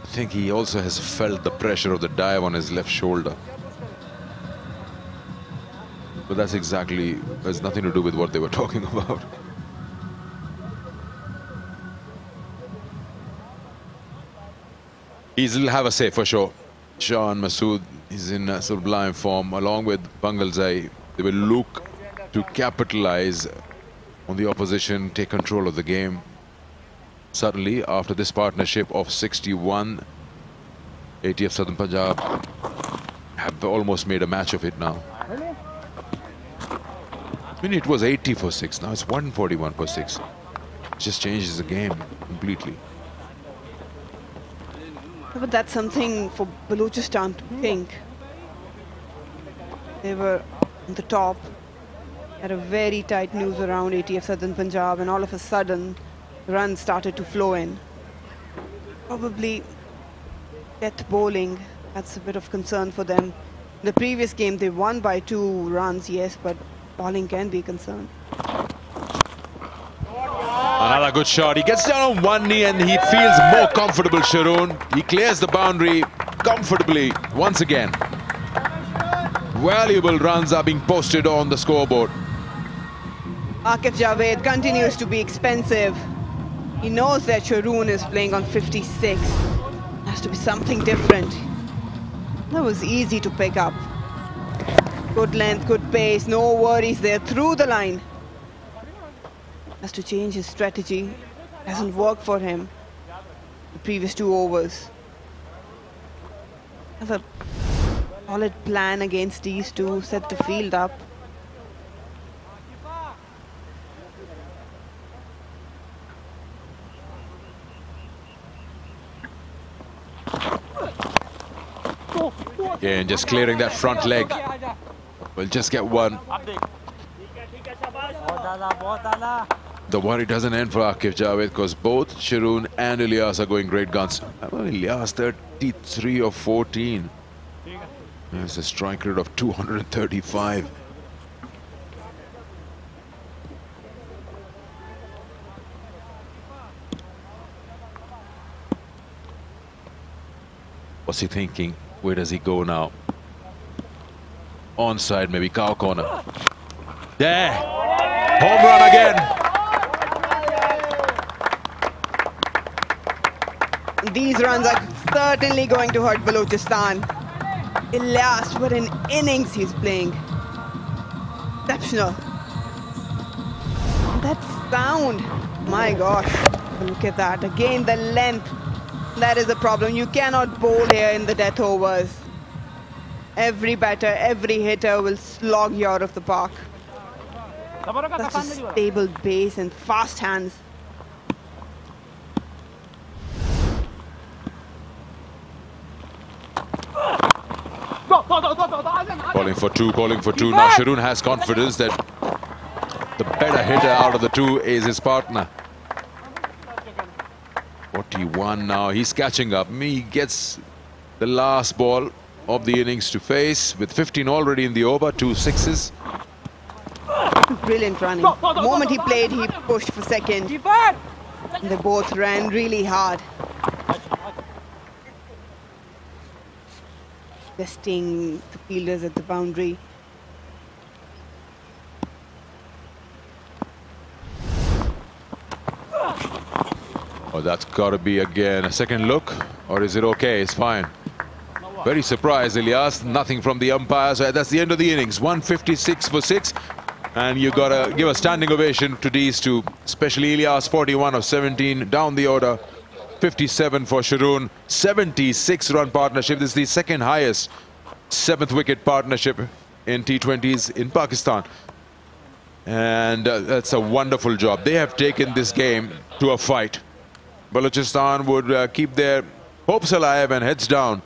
I think he also has felt the pressure of the dive on his left shoulder. But that's exactly, has nothing to do with what they were talking about. He'll have a say for sure. Shah and Masood is in sublime form, along with Bangalzai. They will look to capitalize on the opposition, take control of the game. Suddenly, after this partnership of 61, ATF Southern Punjab have almost made a match of it now. I mean, it was 80 for 6, now it's 141 for 6. It just changes the game completely. But that's something for Balochistan to think. They were on the top. Had a very tight noose around ATF Southern Punjab, and all of a sudden runs started to flow in. Probably death bowling, that's a bit of concern for them. In the previous game they won by 2 runs, yes, but bowling can be a concern. Another good shot. He gets down on one knee and he feels more comfortable, Sharoon. He clears the boundary comfortably once again. Valuable runs are being posted on the scoreboard. Akif Javed continues to be expensive. He knows that Sharoon is playing on 56. Has to be something different. That was easy to pick up. Good length, good pace, no worries there, through the line. Has to change his strategy. Hasn't worked for him the previous 2 overs. Have a solid plan against these two, set the field up. Yeah, and just clearing that front leg. We'll just get one. The worry doesn't end for Akif Javed because both Sharoon and Ilyas are going great guns. Ilyas 33 of 14. There's a strike rate of 235. What's he thinking? Where does he go now? Onside, maybe cow corner. There! Home run again! These runs are certainly going to hurt Balochistan. Ilyas, what an innings he's playing. Exceptional. That sound, my gosh, look at that. Again, the length, that is a problem. You cannot bowl here in the death overs. Every batter, every hitter will slog you out of the park. Such a stable base and fast hands. Calling for two, calling for two. Now Sharoon has confidence that the better hitter out of the two is his partner. 41 now, he's catching up. He gets the last ball of the innings to face with 15 already in the over, 2 sixes. Brilliant running. The moment he played, he pushed for second. And they both ran really hard. Testing the fielders at the boundary. Oh, that's got to be again a second look, or is it okay? It's fine. Very surprised, Ilyas. Nothing from the umpires. That's the end of the innings. 156 for 6. And you got to give a standing ovation to these two, especially Ilyas, 41 of 17 down the order. 57 for Sharoon, 76-run partnership. This is the second highest 7th wicket partnership in T20s in Pakistan. And that's a wonderful job. They have taken this game to a fight. Balochistan would keep their hopes alive and heads down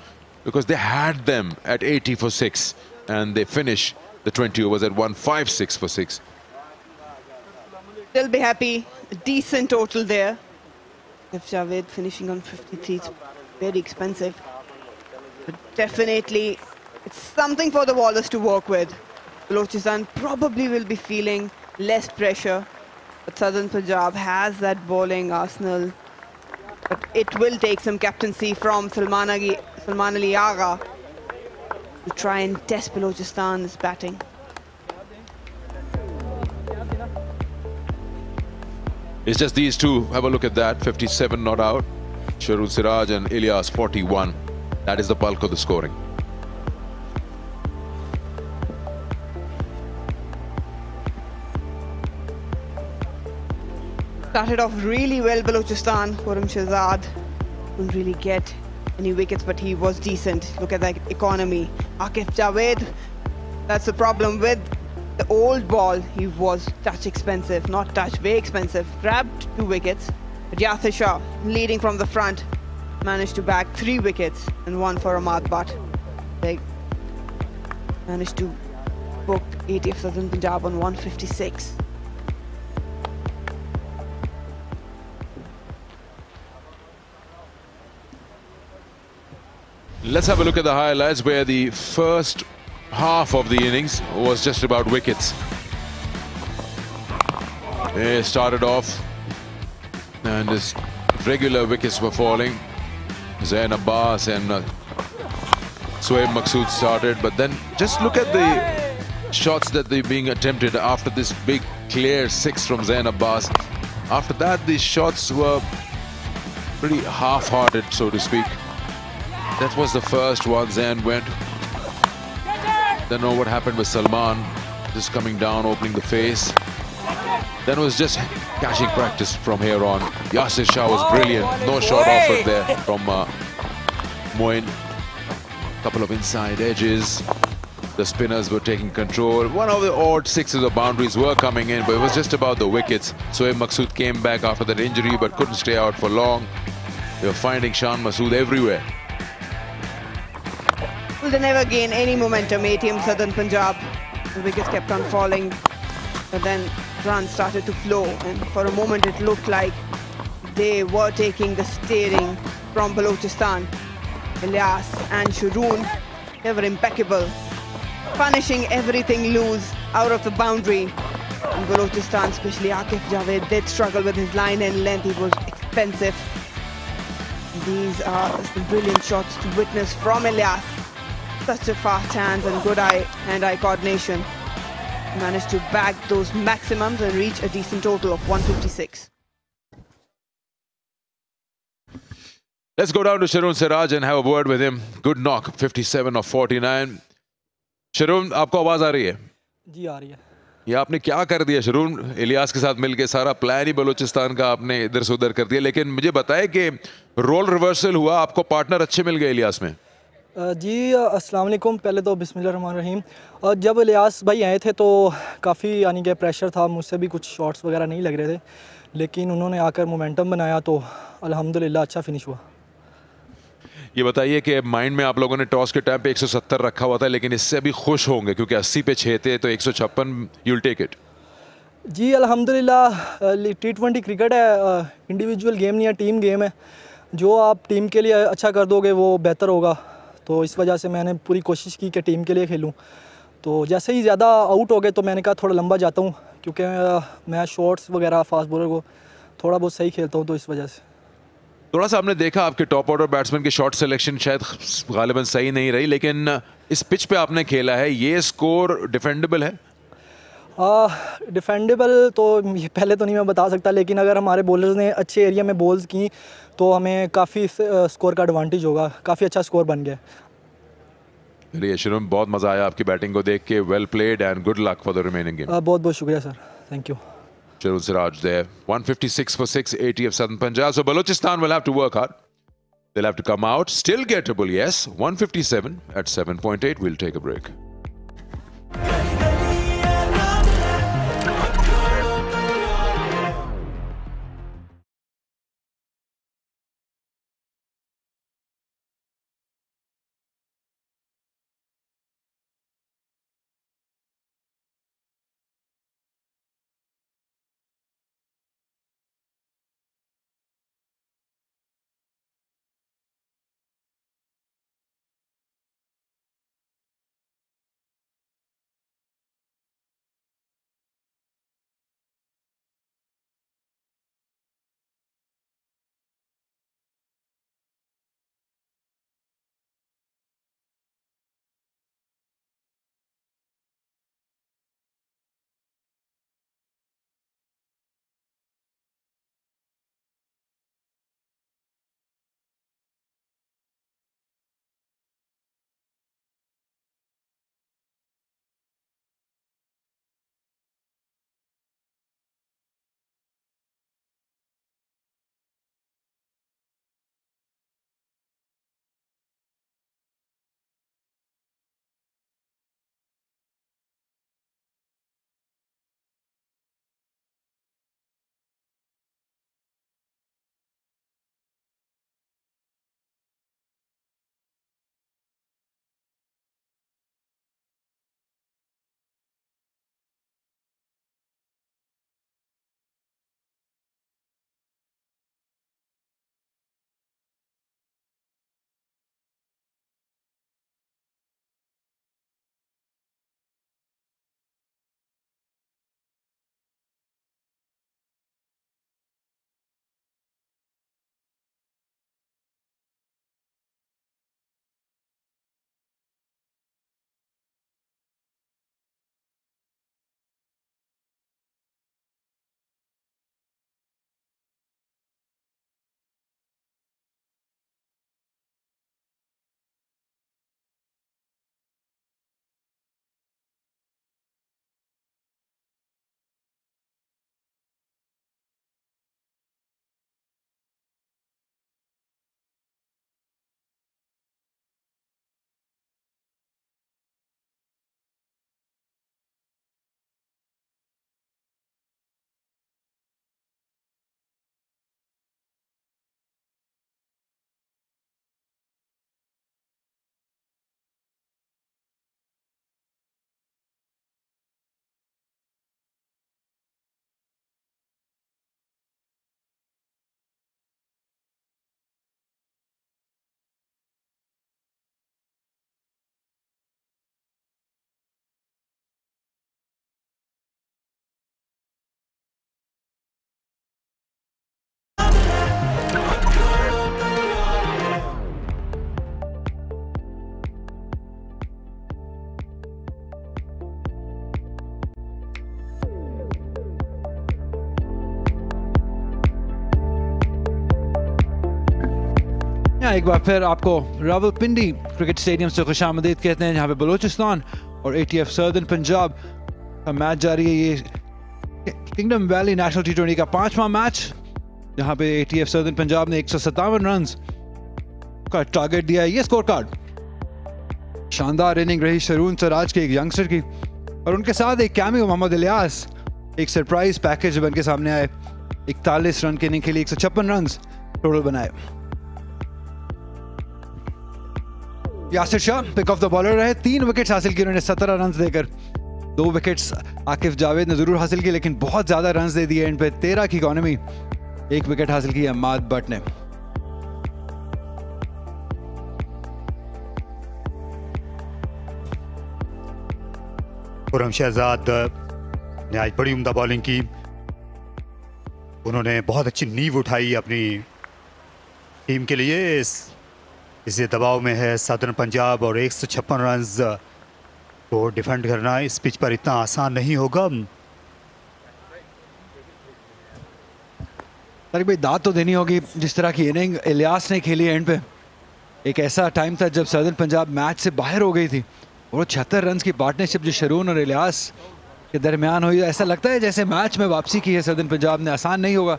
because they had them at 80 for 6. And they finish the 20 overs at 156 for 6. They'll be happy. A decent total there. If Javed finishing on 53, it's very expensive. But definitely, it's something for the bowlers to work with. Balochistan probably will be feeling less pressure. But Southern Punjab has that bowling arsenal. But it will take some captaincy from Salman Ali Agha to try and test Balochistan's batting. It's just these two. Have a look at that. 57 not out. Sharoon Siraj and Ilyas 41. That is the bulk of the scoring. Started off really well, Balochistan. Khurram Shahzad couldn't really get any wickets, but he was decent. Look at that economy. Akif Javed, that's the problem with the old ball. He was touch expensive, not touch, way expensive. Grabbed 2 wickets. But Yasir Shah, leading from the front, managed to bag 3 wickets and 1 for Ahmad Butt. They managed to book 80 of Southern Punjab on 156. Let's have a look at the highlights where the first half of the innings was just about wickets. They started off and just regular wickets were falling. Zain Abbas and Shoaib Maqsood started, but then just look at the shots that they're being attempted after this big clear 6 from Zain Abbas. After that, these shots were pretty half-hearted, so to speak. That was the first one. Zain went. Then know what happened with Salman, just coming down, opening the face. Then it was just catching practice from here on. Yasir Shah was brilliant. No shot offered there from Moin. Couple of inside edges. The spinners were taking control. One of the odd 6s of boundaries were coming in, but it was just about the wickets. Shoaib Maqsood came back after that injury, but couldn't stay out for long. They were finding Shan Masood everywhere. Well, they never gained any momentum, ATM Southern Punjab. The wickets kept on falling, but then runs started to flow, and for a moment it looked like they were taking the steering from Balochistan. Ilyas and Sharoon They were impeccable, punishing everything loose out of the boundary. And Balochistan, especially Akif Javed, did struggle with his line and length. He was expensive. These are some brilliant shots to witness from Ilyas. Such a fast hands and good hand-eye coordination. Managed to bag those maximums and reach a decent total of 156. Let's go down to Sharon Siraj and have a word with him. Good knock, 57 of 49. Sharon, आपको आवाज आ रही है? जी आ रही है। ये आपने क्या कर दिया शरून? इलियास के साथ मिलके सारा प्लान ही बलूचिस्तान का आपने इधर से उधर कर दिया, लेकिन मुझे बताएं कि रोल रिवर्सल हुआ, आपको पार्टनर अच्छे मिल गए इलियास में। जी अस्सलाम वालेकुम। पहले तो बिस्मिल्लाहिर्रहमानिर्रहीम। जब इलियास भाई आए थे तो काफ़ी यानी कि प्रेशर था, मुझसे भी कुछ शॉट्स वगैरह नहीं लग रहे थे, लेकिन उन्होंने आकर मोमेंटम बनाया तो अल्हम्दुलिल्लाह अच्छा फिनिश हुआ। ये बताइए कि माइंड में आप लोगों ने टॉस के टाइम पे 170 रखा हुआ था, लेकिन इससे अभी खुश होंगे क्योंकि 80 पे 6 थे, तो 156 यूल टेक इट। जी अल्हम्दुलिल्लाह, T20 क्रिकेट है, इंडिविजुअल गेम नहीं है, टीम गेम है। जो आप टीम के लिए अच्छा कर दोगे वो बेहतर होगा, तो इस वजह से मैंने पूरी कोशिश की कि टीम के लिए खेलूं। तो जैसे ही ज़्यादा आउट हो गए तो मैंने कहा थोड़ा लंबा जाता हूं, क्योंकि मैं शॉट्स वगैरह फास्ट बॉलर को थोड़ा बहुत सही खेलता हूं, तो इस वजह से। थोड़ा सा हमने देखा आपके टॉप ऑर्डर बैट्समैन की शॉट सिलेक्शन शायद गालिबन सही नहीं रही, लेकिन इस पिच पे आपने खेला है, ये स्कोर डिफेंडेबल है? डिफेंडेबल तो ये पहले तो नहीं मैं बता सकता, लेकिन अगर हमारे बॉलर्स ने अच्छे एरिया में बॉल्स की तो हमें काफ़ी स्कोर का एडवांटेज होगा, काफ़ी अच्छा स्कोर बन गया। चलिए शुरुम, बहुत मजा आया आपकी बैटिंग को देख के। Well played and good luck for the remaining game. बहुत बहुत शुक्रिया sir, thank you. Sharon Siraj there, 156 for 680 of Southern Punjab. So Balochistan will have to work hard. They'll have to come out, still gettable, yes. 157 at 7.8. We'll take a break. एक बार फिर आपको Rawalpindi cricket stadium से खुशामदीद कहते हैं, जहाँ पे बलूचिस्तान और ATF southern Punjab का मैच जारी है। ये किंगडम वैली नेशनल T20 का 5वां मैच, जहाँ पे ATF सर्दर्न पंजाब ने 157 रन का टारगेट दिया है। ये स्कोर कार्ड, शानदार इनिंग रही शरून सराज के एक यंगस्टर की, और उनके साथ एक कैमियो मोहम्मद इलियास एक सरप्राइज पैकेज बन के सामने आए। 41 रन की इनिंग के लिए 156 रन टोटल बनाए। Yasir Shah pick of the bowler रहे, 3 विकेट्स हासिल किए उन्होंने 17 रन देकर। 2 विकेट्स आकिफ जावेद ने जरूर हासिल की, लेकिन बहुत ज्यादा रन दे दिए इन पे। 13 की इकॉनमी, 1 विकेट हासिल की अहमद बट ने। खुरम शहजाद ने आज बड़ी उम्दा बॉलिंग की। उन्होंने बहुत अच्छी नींव उठाई अपनी टीम के लिए। इसी दबाव में है सदर्न पंजाब और 156 रन को डिफेंड करना इस पिच पर इतना आसान नहीं होगा। तारिक भाई, दाद तो देनी होगी, जिस तरह की इनिंग इलियास ने खेली एंड पे। एक ऐसा टाइम था जब सदर्न पंजाब मैच से बाहर हो गई थी, और 76 रन की पार्टनरशिप जो शरून और इलियास के दरमियान हुई, ऐसा लगता है जैसे मैच में वापसी की है सदर्न पंजाब ने। आसान नहीं होगा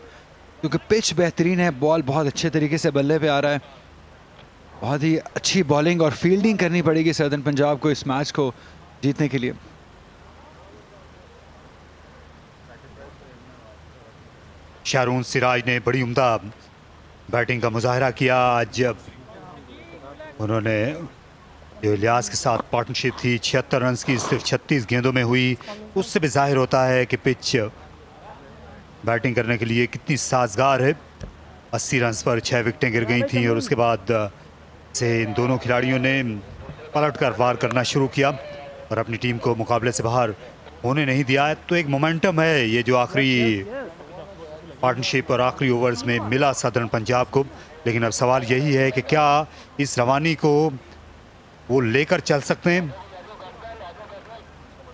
क्योंकि पिच बेहतरीन है, बॉल बहुत अच्छे तरीके से बल्ले पे आ रहा है। बहुत ही अच्छी बॉलिंग और फील्डिंग करनी पड़ेगी सदर्न पंजाब को इस मैच को जीतने के लिए। शारून सिराज ने बड़ी उम्दा बैटिंग का मुजाहरा किया आज। उन्होंने जो इलियास के साथ पार्टनरशिप थी 76 रन की सिर्फ 36 गेंदों में हुई, उससे भी जाहिर होता है कि पिच बैटिंग करने के लिए कितनी साजगार है। 80 रन पर 6 विकेटें गिर गई थीं, और उसके बाद से इन दोनों खिलाड़ियों ने पलटकर वार करना शुरू किया और अपनी टीम को मुकाबले से बाहर होने नहीं दिया। तो एक मोमेंटम है ये जो आखिरी पार्टनरशिप और आखिरी ओवर्स में मिला सदर्न पंजाब को। लेकिन अब सवाल यही है कि क्या इस रवानी को वो लेकर चल सकते हैं?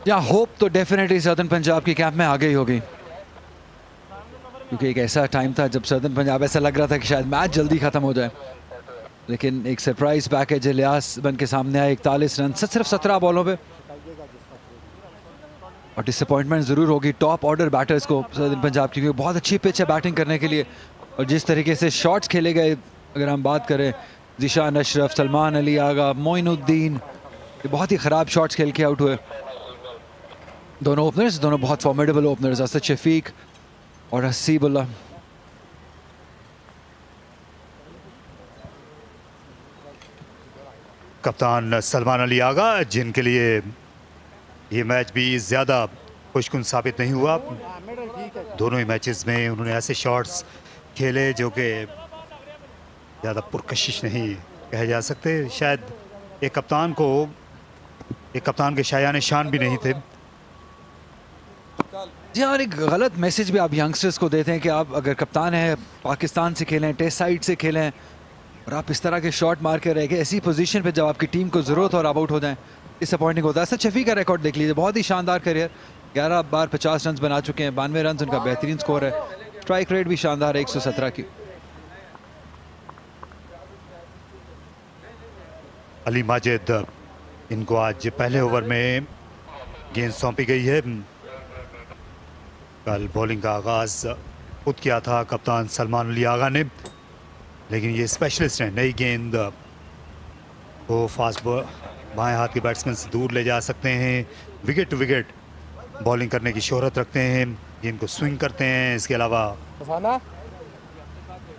या होप तो डेफिनेटली सदर्न पंजाब की कैंप में आ गई होगी, क्योंकि एक ऐसा टाइम था जब सदर्न पंजाब ऐसा लग रहा था कि शायद मैच जल्दी खत्म हो जाए, लेकिन एक सरप्राइज पैकेज इलियास बन के सामने आया। 41 रन सिर्फ 17 बॉलों पे, और डिसअपॉइंटमेंट जरूर होगी टॉप ऑर्डर बैटर्स को सदर्न पंजाब की, क्योंकि बहुत अच्छी पिच है बैटिंग करने के लिए। और जिस तरीके से शॉट्स खेले गए, अगर हम बात करें जिशान अशरफ, सलमान अली आगा, मोइनुद्दीन, ये बहुत ही ख़राब शॉट्स खेल के आउट हुए। दोनों ओपनर्स, दोनों बहुत फॉर्मेडेबल ओपनर्स, असद शफीक और हसीबुल्लाह। कप्तान सलमान अली आगा, जिनके लिए ये मैच भी ज़्यादा खुशकुन साबित नहीं हुआ। दोनों ही मैचेस में उन्होंने ऐसे शॉट्स खेले जो कि ज़्यादा पुरकशिश नहीं कहे जा सकते। शायद एक कप्तान के शायान शान भी नहीं थे। जी हाँ, और एक गलत मैसेज भी आप यंगस्टर्स को देते हैं कि आप अगर कप्तान हैं, पाकिस्तान से खेलें, टेस्ट साइड से खेलें, और आप इस तरह के शॉट मार के रह गए ऐसी पोजीशन पे जब आपकी टीम को ज़रूरत और आप आउट हो जाएं, डिसअपॉइंटिंग होता है। असद शफीक का रिकॉर्ड देख लीजिए, बहुत ही शानदार करियर, 11 बार 50 रन बना चुके हैं, 92 रन उनका बेहतरीन स्कोर है। स्ट्राइक रेट भी शानदार है 117 की। अली माजिद, इनको आज पहले ओवर में गेंद सौंपी गई है। कल बॉलिंग का आगाज़ खुद किया था कप्तान सलमान अली आगा ने, लेकिन ये स्पेशलिस्ट हैं, नई गेंद को फास्ट बाएं हाथ के बैट्समैन से दूर ले जा सकते हैं। विकेट टू विकेट बॉलिंग करने की शोहरत रखते हैं, गेंद को स्विंग करते हैं। इसके अलावा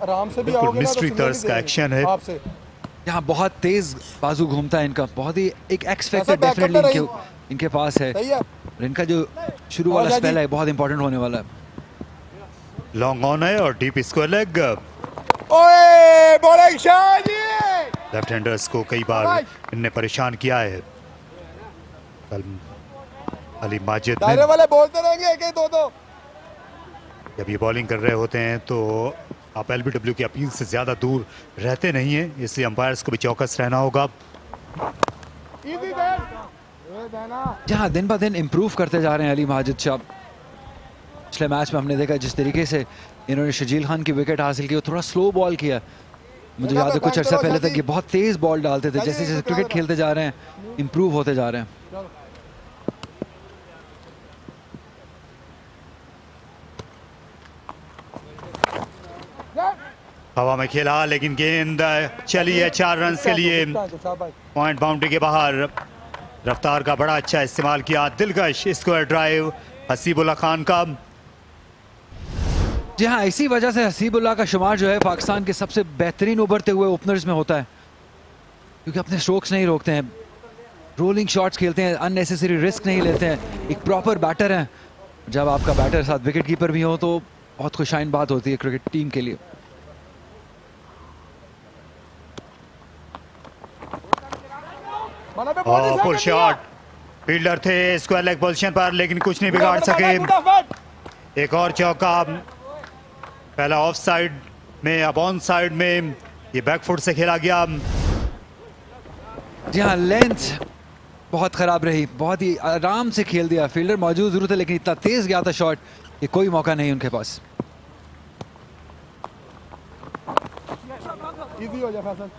आराम से भी बिल्कुल मिस्ट्री तर्ज का एक्शन है। यहाँ बहुत तेज बाजू घूमता है इनका, बहुत ही एक एक्स फैक्टर डेफिनेटली इनके पास है। और इनका जो शुरू वाला स्पेल है बहुत इंपॉर्टेंट होने वाला है। लॉन्ग ऑन है और deep square leg. Left handers को कई बार इनने परेशान किया है। कल अली माजिद वाले बोलते रहेंगे एक दो दो। जब ये बॉलिंग कर रहे होते हैं तो आप एलबीडब्ल्यू की अपील से ज़्यादा दूर रहते नहीं हैं, इसलिए अंपायर्स को भी चौकस रहना होगा। जहाँ दिन ब दिन इम्प्रूव करते जा रहे हैं अली माजिद शाह। पिछले मैच में हमने देखा जिस तरीके से इन्होंने शजील खान की विकेट हासिल की, वो थोड़ा स्लो बॉल किया, मुझे याद है कुछ अर्सा पहले तक ये बहुत तेज बॉल डालते थे, जैसे जैसे क्रिकेट खेलते जा रहे हैं इम्प्रूव होते जा रहे हैं। हवा में खेला लेकिन गेंद चली है 4 रन के लिए, पॉइंट बाउंड्री के बाहर। रफ्तार का बड़ा अच्छा इस्तेमाल किया, दिलकश स्क्वायर ड्राइव हसीबुल्ला खान का। जी हाँ, इसी वजह से हसीबुल्ला का शुमार जो है पाकिस्तान के सबसे बेहतरीन उभरते हुए ओपनर्स में होता है, क्योंकि अपने स्ट्रोक्स नहीं रोकते हैं, रोलिंग शॉट्स खेलते हैं, अननेसेसरी रिस्क नहीं लेते हैं, एक प्रॉपर बैटर है। जब आपका बैटर साथ विकेट कीपर भी हो तो बहुत खुशाइन बात होती है क्रिकेट टीम के लिए। फुल शॉट, फील्डर थे स्क्वायर लेग पोजीशन पर लेकिन कुछ नहीं बिगाड़ सके। एक और चौका, पहला ऑफ साइड में, अब ऑन साइड में, ये बैकफुट से खेला गया। जी हाँ, लेंथ बहुत खराब रही, बहुत ही आराम से खेल दिया, फील्डर मौजूद जरूर थे लेकिन इतना तेज गया था शॉट कि कोई मौका नहीं उनके पास। इजी हो जाए फैसल।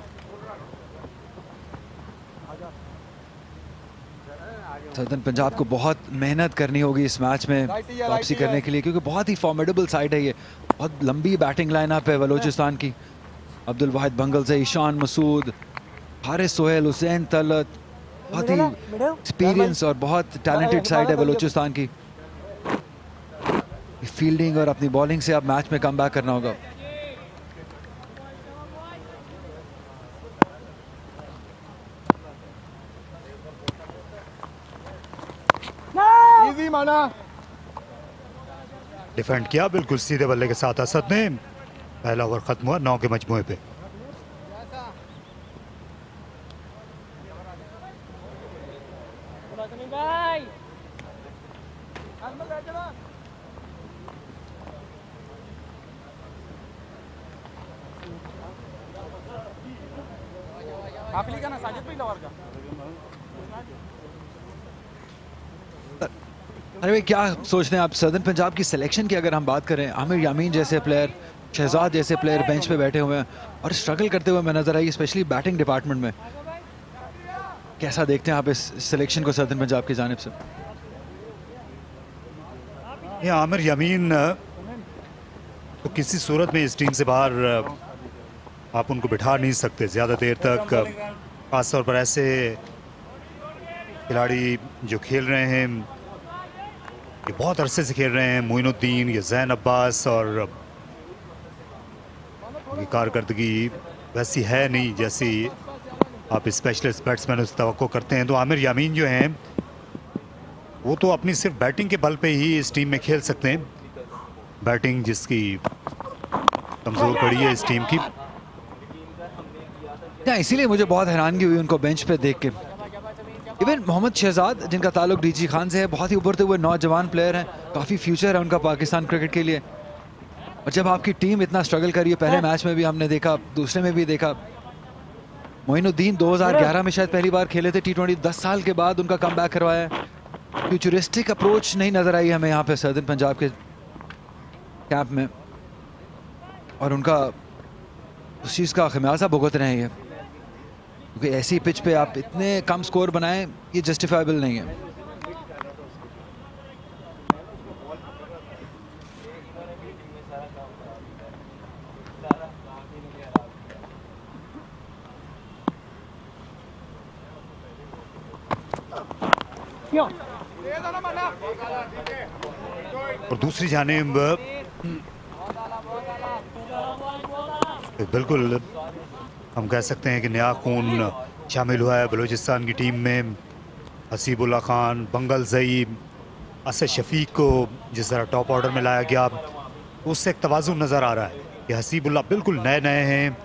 सदर्न पंजाब को बहुत मेहनत करनी होगी इस मैच में वापसी करने के लिए, क्योंकि बहुत ही फॉर्मिडेबल साइड है ये, बहुत लंबी बैटिंग लाइनअप है बलोचिस्तान की। अब्दुल वाहिद बंगल से, ईशान मसूद, हारिस सोहेल, हुसैन तलत, बहुत ही एक्सपीरियंस और बहुत टैलेंटेड साइड है बलोचिस्तान की। फील्डिंग और अपनी बॉलिंग से अब मैच में कम बैक करना होगा। इजी माना, डिफेंड किया बिल्कुल सीधे बल्ले के साथ असद ने। पहला ओवर खत्म हुआ 9 के मजमूए पे। अरे भाई, क्या सोचते हैं आप सदर्न पंजाब की सिलेक्शन की? अगर हम बात करें, आमिर यामीन जैसे प्लेयर, शहजाद जैसे प्लेयर बेंच पे बैठे हुए हैं और स्ट्रगल करते हुए मैं नजर आई, स्पेशली बैटिंग डिपार्टमेंट में। कैसा देखते हैं आप इस सिलेक्शन को सदर्न पंजाब की जानिब से? ये आमिर यामीन तो किसी सूरत में इस टीम से बाहर आप उनको बिठा नहीं सकते ज़्यादा देर तक, खासतौर पर ऐसे खिलाड़ी जो खेल रहे हैं, ये बहुत अरसे से खेल रहे हैं, मोइनुद्दीन, ये जैन अब्बास, और उनकी कारकर्दगी वैसी है नहीं जैसी आप स्पेशलिस्ट बैट्समैन से तवक्को करते हैं। तो आमिर यामीन जो हैं वो तो अपनी सिर्फ बैटिंग के बल पे ही इस टीम में खेल सकते हैं, बैटिंग जिसकी कमज़ोर पड़ी है इस टीम की। इसीलिए मुझे बहुत हैरानगी हुई उनको बेंच पे देख के। इवन मोहम्मद शहजाद, जिनका ताल्लुक डीजी खान से है, बहुत ही उभरते हुए नौजवान प्लेयर हैं, काफ़ी फ्यूचर है उनका पाकिस्तान क्रिकेट के लिए। और जब आपकी टीम इतना स्ट्रगल कर रही है, पहले मैच में भी हमने देखा, दूसरे में भी देखा, मोइनुद्दीन 2011 में शायद पहली बार खेले थे T20, 10 साल के बाद उनका कमबैक करवाया। फ्यूचरिस्टिक अप्रोच नहीं नज़र आई हमें यहाँ पे सदर्न पंजाब के कैंप में, और उनका उस चीज़ का खमियाजा भुगत रहे हैं, क्योंकि ऐसी पिच पे आप इतने कम स्कोर बनाएं, ये जस्टिफाइबल नहीं है। और दूसरी जानिब बिल्कुल हम कह सकते हैं कि नया खून शामिल हुआ है बलूचिस्तान की टीम में। हसीबुल्ला खान, बंगल ज़ईब, असद शफीक को जिस तरह टॉप ऑर्डर में लाया गया, उससे एक तवाज़ुन नज़र आ रहा है कि हसीबुल्ला बिल्कुल नए नए हैं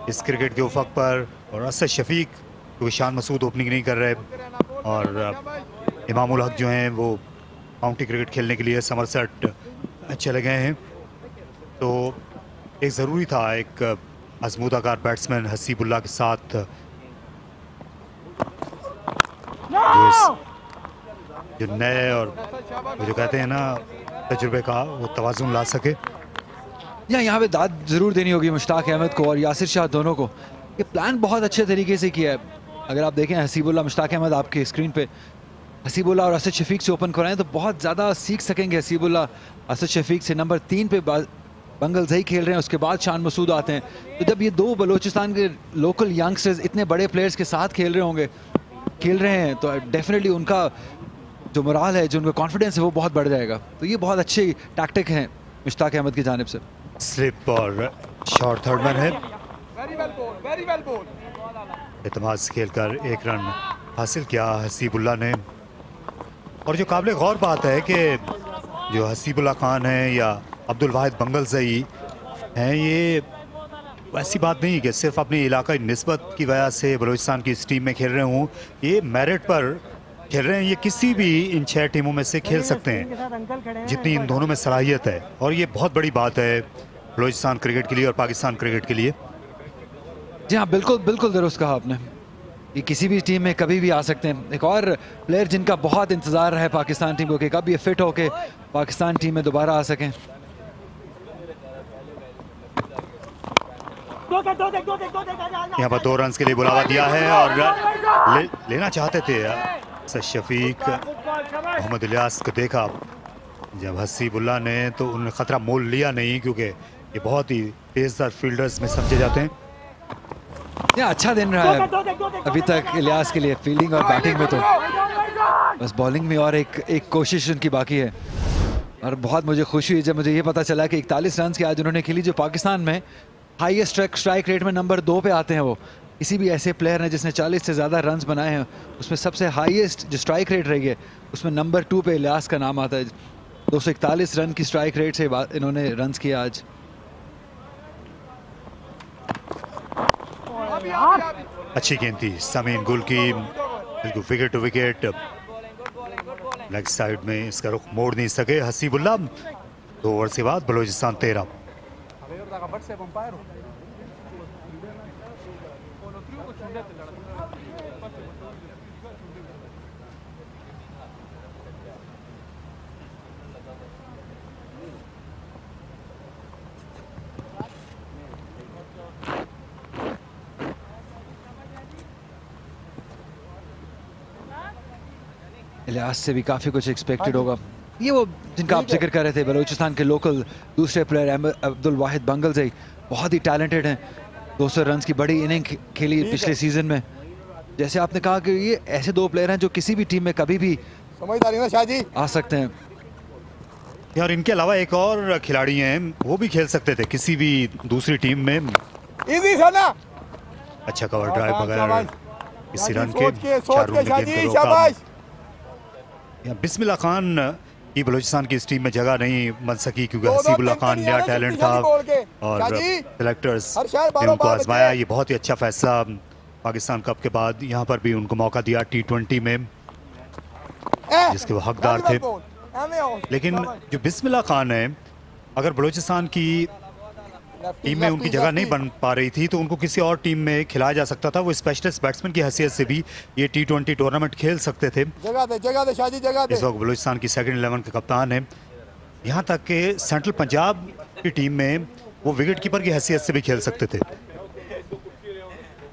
इस क्रिकेट के उफक पर, और असद शफीक क्योंकि ईशान मसूद ओपनिंग नहीं कर रहे, और इमामुल हक जो हैं वो काउंटी क्रिकेट खेलने के लिए समरसेट चले गए हैं। तो एक ज़रूरी था एक आजमूदाकार बैट्समैन हसीबुल्ला के साथ जो नए और जो कहते हैं ना तजुर्बे का वो तवाज़ुन ला सके। यहाँ पे दाद ज़रूर देनी होगी मुश्ताक अहमद को और यासिर शाह दोनों को। ये प्लान बहुत अच्छे तरीके से किया है। अगर आप देखें हसीबुल्ला, मुश्ताक अहमद आपके स्क्रीन पे, हसीबुल्ला और असद शफीक से ओपन कराएं तो बहुत ज़्यादा सीख सकेंगे हसीबुल्ला असद शफीक से। नंबर 3 पे बंगल जई खेल रहे हैं, उसके बाद शान मसूद आते हैं। तो जब ये दो बलोचिस्तान के लोकल यंगस्टर्स इतने बड़े प्लेयर्स के साथ खेल रहे हैं तो डेफिनेटली उनका जो मोराल है, जो उनका कॉन्फिडेंस है वो बहुत बढ़ जाएगा। तो ये बहुत अच्छी टैक्टिक है मुश्ताक अहमद की जानिब से। स्लिप और शॉर्ट थर्ड मैन है, एतमाद से खेलकर 1 रन हासिल किया हसीबुल्ला ने। और जो काबिल गौर बात है कि जो हसीबुल्ला खान है या अब्दुल वाहिद बंगल जई हैं, ये ऐसी बात नहीं कि सिर्फ अपनी इलाकाई निस्बत की वजह से बलूचिस्तान की इस टीम में खेल रहे हूँ। ये मेरिट पर खेल रहे हैं, ये किसी भी इन 6 टीमों में से खेल सकते हैं जितनी इन दोनों में सलाहियत है। और ये बहुत बड़ी बात है बलूचिस्तान क्रिकेट के लिए और पाकिस्तान क्रिकेट के लिए। जी हाँ, बिल्कुल बिल्कुल दुरुस्त कहा आपने। ये किसी भी टीम में कभी भी आ सकते हैं। एक और प्लेयर जिनका बहुत इंतज़ार है पाकिस्तान टीम को कि कब ये फिट होके पाकिस्तान टीम में दोबारा आ सकें। यहाँ पर 2 रन के लिए बुलावा दिया है और लेना चाहते थे शफीक। मोहम्मद इलियास को देखा जब हसीबुल्ला ने तो उन्होंने खतरा मोल लिया नहीं, क्योंकि ये बहुत ही तेजदार फील्डर्स में समझे जाते हैं। अच्छा दिन रहा है अभी तक इलियास के लिए फील्डिंग और बैटिंग में, तो बस बॉलिंग में और एक कोशिश उनकी बाकी है। और बहुत मुझे खुशी हुई जब मुझे ये पता चला कि 41 रन की आज उन्होंने खेली, जो पाकिस्तान में हाईएस्ट स्ट्राइक रेट में नंबर 2 पे आते हैं। वो किसी भी ऐसे प्लेयर ने जिसने 40 से ज़्यादा रन्स बनाए हैं उसमें सबसे हाईएस्ट जो स्ट्राइक रेट रही है उसमें नंबर 2 पे इलियास का नाम आता है। 241 रन की स्ट्राइक रेट से इन्होंने रन्स किया आज। अच्छी गेंद थी समीन गुल की, बिल्कुल wicket to wicket. Leg side में इसका रुख मोड़ नहीं सके हसीबुल्ला। 2 ओवर के बाद बलूचिस्तान 13। इलियास से भी काफ़ी कुछ एक्सपेक्टेड होगा। ये वो जिनका आप जिक्र कर रहे थे, बलूचिस्तान के लोकल दूसरे प्लेयर अब्दुल वाहिद बंगल जई, बहुत ही टैलेंटेड हैं। 200 रन की बड़ी इनिंग खेली पिछले सीजन में। जैसे आपने कहा कि ये ऐसे 2 प्लेयर हैं जो किसी भी टीम में कभी भी आ सकते हैं। यार इनके अलावा एक और खिलाड़ी हैं, वो भी खेल सकते थे किसी भी दूसरी टीम में। अच्छा कवर ड्राइव बगैर किसी रन के 4 रन की गेंद को रोका। बिस्मिल्लाह खान की बलूचिस्तान की इस टीम में जगह नहीं बन सकी क्योंकि हसीबुल्लाह खान नया टैलेंट था और सिलेक्टर्स ने उनको आजमाया। ये बहुत ही अच्छा फैसला पाकिस्तान कप के बाद यहाँ पर भी उनको मौका दिया T20 में, जिसके वो हकदार थे। लेकिन जो बिस्मिल्लाह खान है, अगर बलूचिस्तान की टीम में उनकी जगह नहीं बन पा रही थी तो उनको किसी और टीम में खिलाया जा सकता था। वो स्पेशलिस्ट बैट्समैन की हैसियत से भी ये T20 टूर्नामेंट खेल सकते थे। इस वक्त बलूचिस्तान की सेकंड 11 के कप्तान है। यहाँ तक कि सेंट्रल पंजाब की टीम में वो विकेट कीपर की हैसियत से भी खेल सकते थे।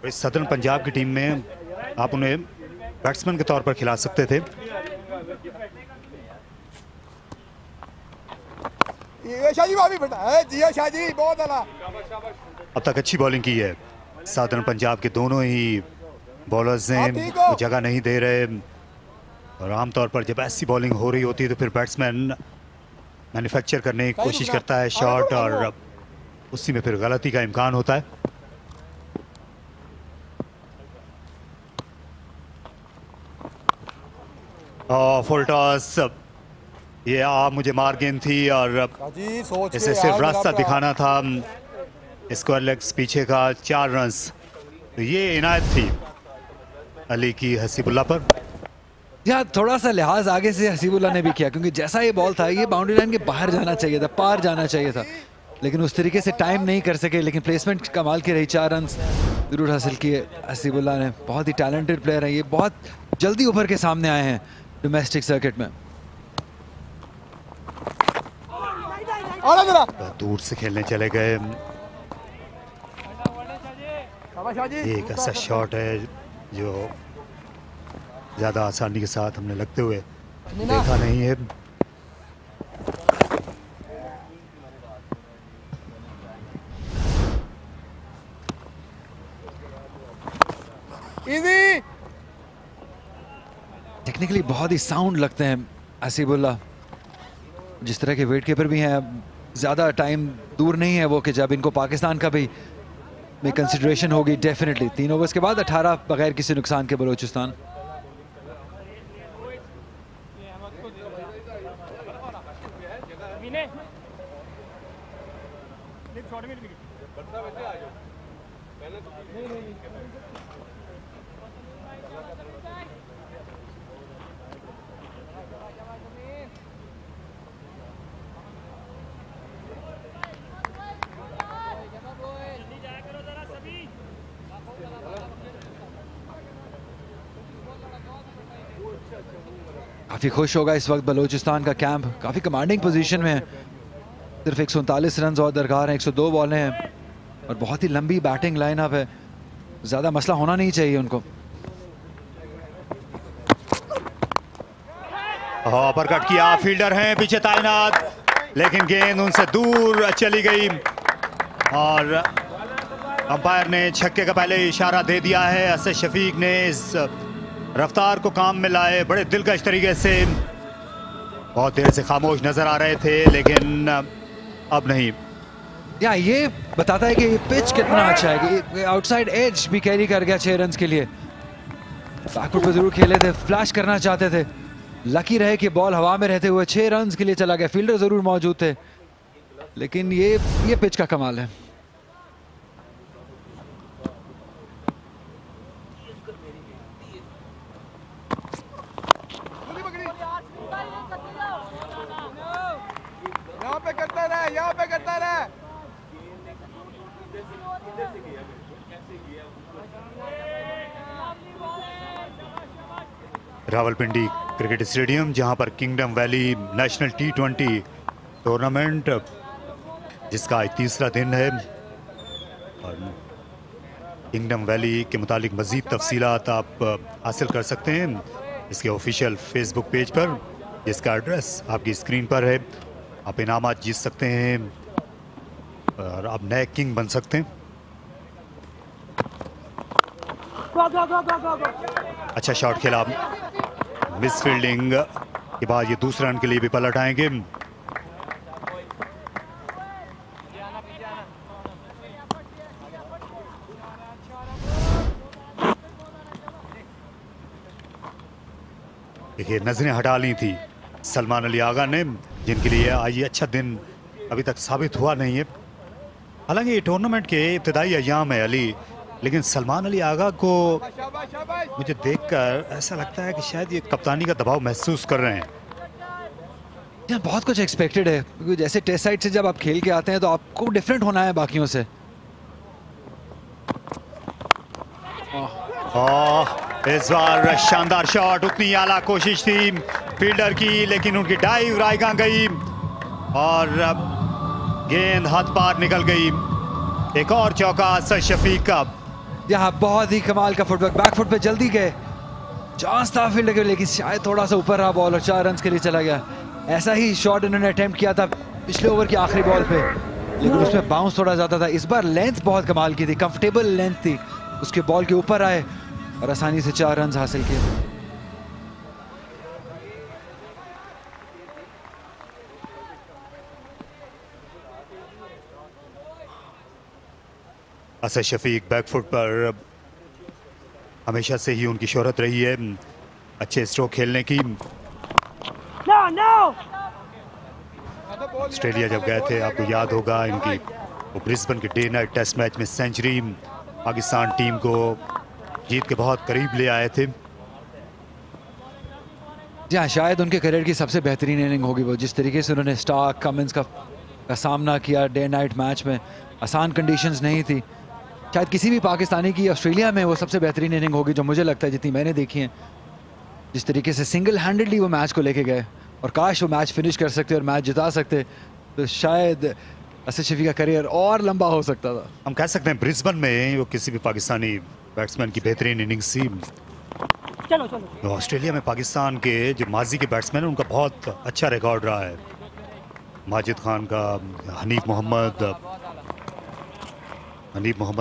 इस सदर्न पंजाब की टीम में आप उन्हें बैट्समैन के तौर पर खिला सकते थे। अब तक अच्छी बॉलिंग की है सदर्न पंजाब के दोनों ही बॉलर्स ने, वो जगह नहीं दे रहे। और आमतौर पर जब ऐसी बॉलिंग हो रही होती है तो फिर बैट्समैन मैन्युफैक्चर करने की कोशिश करता है शॉट, और उसी में फिर गलती का इम्कान होता है। फुल टॉस, ये मुझे मार गेंद थी और इसे सिर्फ रास्ता दिखाना था स्क्वायर लेग्स पीछे का 4 रन। तो ये इनायत थी अली की हसीबुल्ला पर। यार थोड़ा सा लिहाज आगे से हसीबुल्ला ने भी किया क्योंकि जैसा ये बॉल था ये बाउंड्री लाइन के बाहर जाना चाहिए था, पार जाना चाहिए था, लेकिन उस तरीके से टाइम नहीं कर सके। लेकिन प्लेसमेंट कमाल की रही, 4 रन जरूर हासिल किए हसीबुल्ला ने। बहुत ही टैलेंटेड प्लेयर है ये, बहुत जल्दी उभर के सामने आए हैं डोमेस्टिक सर्किट में। दूर से खेलने चले गए। एक ऐसा शॉट है जो ज़्यादा आसानी के साथ हमने लगते हुए देखा नहीं है। टेक्निकली बहुत ही साउंड लगते हैं आसिफुल्लाह, जिस तरह के वेट कीपर भी हैं। ज़्यादा टाइम दूर नहीं है वो कि जब इनको पाकिस्तान का भी में कंसिडरेशन होगी। डेफिनेटली 3 ओवर्स के बाद 18 बगैर किसी नुकसान के बलोचिस्तान। काफ़ी खुश होगा इस वक्त बलोचिस्तान का कैंप। काफ़ी कमांडिंग पोजीशन में है। सिर्फ 139 रन और दरकार हैं, 102 बॉलें हैं और बहुत ही लंबी बैटिंग लाइनअप है। ज़्यादा मसला होना नहीं चाहिए उनको। अपरकट किया, फील्डर हैं पीछे तैनात, लेकिन गेंद उनसे दूर चली गई और अंपायर ने छक्के का पहले इशारा दे दिया है। असद शफीक ने इस रफ्तार को काम में लाए बड़े दिलकश तरीके से। बहुत देर से खामोश नजर आ रहे थे, लेकिन अब नहीं। ये बताता है कि ये पिच कितना अच्छा है कि आउटसाइड एज भी कैरी कर गया 6 रन के लिए। बैकफुट पे जरूर खेले थे, फ्लैश करना चाहते थे, लकी रहे कि बॉल हवा में रहते हुए 6 रन के लिए चला गया। फील्डर जरूर मौजूद थे, लेकिन ये पिच का कमाल है। यहाँ पे करता रहे। रावलपिंडी क्रिकेट स्टेडियम, जहां पर kingdom valley national T20 tournament, जिसका आज तीसरा दिन है, और किंगडम वैली के मुतालिक मजीद तफसीलात आप हासिल कर सकते हैं इसके ऑफिशियल फेसबुक पेज पर, जिसका एड्रेस आपकी स्क्रीन पर है। आप इनामात जीत सकते हैं और आप नए किंग बन सकते हैं। अच्छा शॉट खेला, मिस फील्डिंग के बाद ये दूसरे रन के लिए भी पलट आएंगे। देखिए नजरें हटा ली थी सलमान अली आगा ने, जिनके लिए आज ये अच्छा दिन अभी तक साबित हुआ नहीं है। हालांकि ये टूर्नामेंट के इब्तदाई अय्याम है अली, लेकिन सलमान अली आगा को मुझे देखकर ऐसा लगता है कि शायद ये कप्तानी का दबाव महसूस कर रहे हैं। यहाँ बहुत कुछ एक्सपेक्टेड है, क्योंकि जैसे टेस्ट साइड से जब आप खेल के आते हैं तो आपको डिफरेंट होना है बाकियों से। इस बार शानदार शॉट, उतनी आला कोशिश थी फील्डर की, लेकिन उनकी डाइव रायगा गई और गेंद हाथ पार निकल गई। एक और चौका असद शफीक का। यहाँ बहुत ही कमाल का फुटवर्क, बैकफुट पे जल्दी गए, चांस था फील्डर के, लेकिन शायद थोड़ा सा ऊपर रहा बॉल और 4 रन के लिए चला गया। ऐसा ही शॉट इन्होंने अटेम्प्ट किया था पिछले ओवर की आखिरी बॉल पे, लेकिन उसमें बाउंस थोड़ा ज्यादा था। इस बार लेंथ बहुत कमाल की थी, कंफर्टेबल लेंथ थी, उसके बॉल के ऊपर आए और आसानी से 4 रन हासिल किए। असद शफीक बैकफुट पर हमेशा से ही उनकी शोहरत रही है, अच्छे स्ट्रोक खेलने की। ऑस्ट्रेलिया जब गए थे आपको याद होगा इनकी वो ब्रिस्बेन के डे नाइट टेस्ट मैच में सेंचुरी पाकिस्तान टीम को जीत के बहुत करीब ले आए थे। जी हाँ, शायद उनके करियर की सबसे बेहतरीन इनिंग होगी वो, जिस तरीके से उन्होंने स्टार्क कमिंस का सामना किया डे नाइट मैच में। आसान कंडीशंस नहीं थी, शायद किसी भी पाकिस्तानी की ऑस्ट्रेलिया में वो सबसे बेहतरीन इनिंग होगी जो मुझे लगता है जितनी मैंने देखी है। जिस तरीके से सिंगल हैंडेडली वो मैच को लेके गए, और काश वो मैच फिनिश कर सकते और मैच जिता सकते, तो शायद असद शफी का करियर और लंबा हो सकता था। हम कह सकते हैं ब्रिस्बेन में वो किसी भी पाकिस्तानी बैट्समैन की बेहतरीन इनिंग्स थी। तो ऑस्ट्रेलिया में पाकिस्तान के जो माजी के बैट्समैन हैं उनका बहुत अच्छा रिकॉर्ड रहा है। माजिद खान का, हनीफ मोहम्मद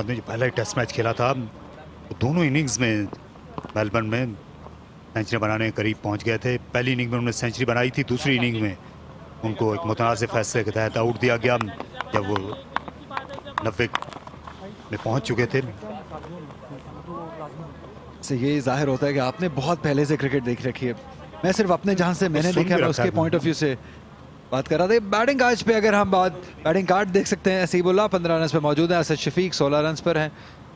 ने जो पहला टेस्ट मैच खेला था वो दोनों इनिंग्स में मेलबर्न में सेंचुरी बनाने के करीब पहुंच गए थे। पहली इनिंग में उन्होंने सेंचुरी बनाई थी, दूसरी इनिंग में उनको एक मुतनाज़ फैसले के तहत आउट दिया गया जब वो 90 में पहुंच चुके थे। से ये जाहिर होता है कि आपने बहुत पहले से क्रिकेट देख रखी है। मैं सिर्फ अपने जहां से मैंने देखा है उसके पॉइंट ऑफ व्यू से बात कर रहा था। बैटिंग आज पे अगर हम बैटिंग कार्ड देख सकते हैं, हसीबुल्लाह 15 रन पे मौजूद है, असद शफीक 16 रन पर हैं।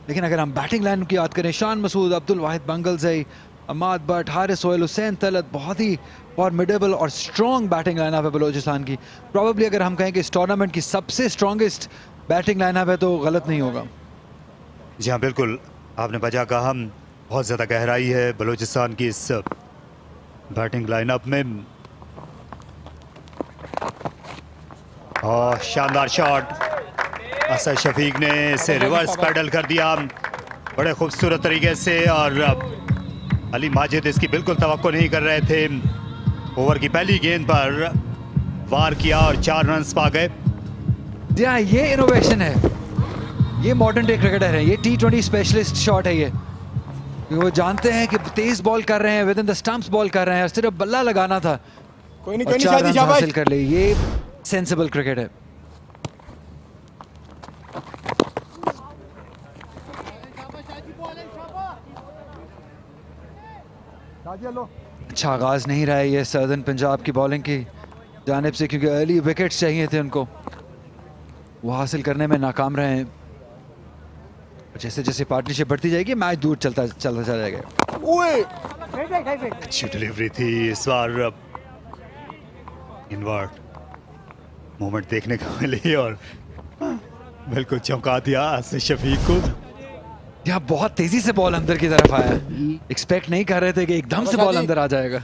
लेकिन अगर हम बैटिंग लाइन की बात करें, शान मसूद, अब्दुल वाहिद बंगलज़ई, अमाद बट, हारिस सोहेल, हुसैन तलत, बहुत ही फॉर्मिडेबल और स्ट्रॉन्ग बैटिंग लाइनअप है बलोचिस्तान की। प्रॉबेबली अगर हम कहें कि इस टूर्नामेंट की सबसे स्ट्रॉन्गेस्ट बैटिंग लाइनअप है तो गलत नहीं होगा। जी हाँ, बिल्कुल आपने वजह कहा। बहुत ज़्यादा गहराई है बलोचिस्तान की इस बैटिंग लाइनअप में। और शानदार शॉट, असद शफीक ने इसे रिवर्स पैडल कर दिया बड़े खूबसूरत तरीके से। और अली माजिद इसकी बिल्कुल तवक्को नहीं कर रहे थे। ओवर की पहली गेंद पर वार किया और 4 रन पा गए। जी हाँ, ये इनोवेशन है, ये मॉडर्न डे क्रिकेटर है, ये T20 स्पेशलिस्ट शॉट है। ये वो जानते हैं कि तेज बॉल कर रहे हैं, with in the stumps ball कर रहे हैं, सिर्फ बल्ला लगाना था और 4 रन हासिल कर ले। ये सेंसिबल क्रिकेट है। अच्छा आगाज नहीं रहा है ये सर्दर्न पंजाब की बॉलिंग की जानिब से, क्योंकि अर्ली विकेट्स चाहिए थे उनको, वो हासिल करने में नाकाम रहे हैं। जैसे जैसे पार्टनरशिप बढ़ती जाएगी मैच दूर चलता चला जाएगा। अच्छी डिलीवरी थी इस बार, इनवर्ट मोमेंट देखने को मिली और बिल्कुल चौंका दिया असद शफीक को। यहाँ बहुत तेजी से बॉल अंदर की तरफ आया, एक्सपेक्ट नहीं कर रहे थे कि एकदम से बॉल अंदर आ जाएगा।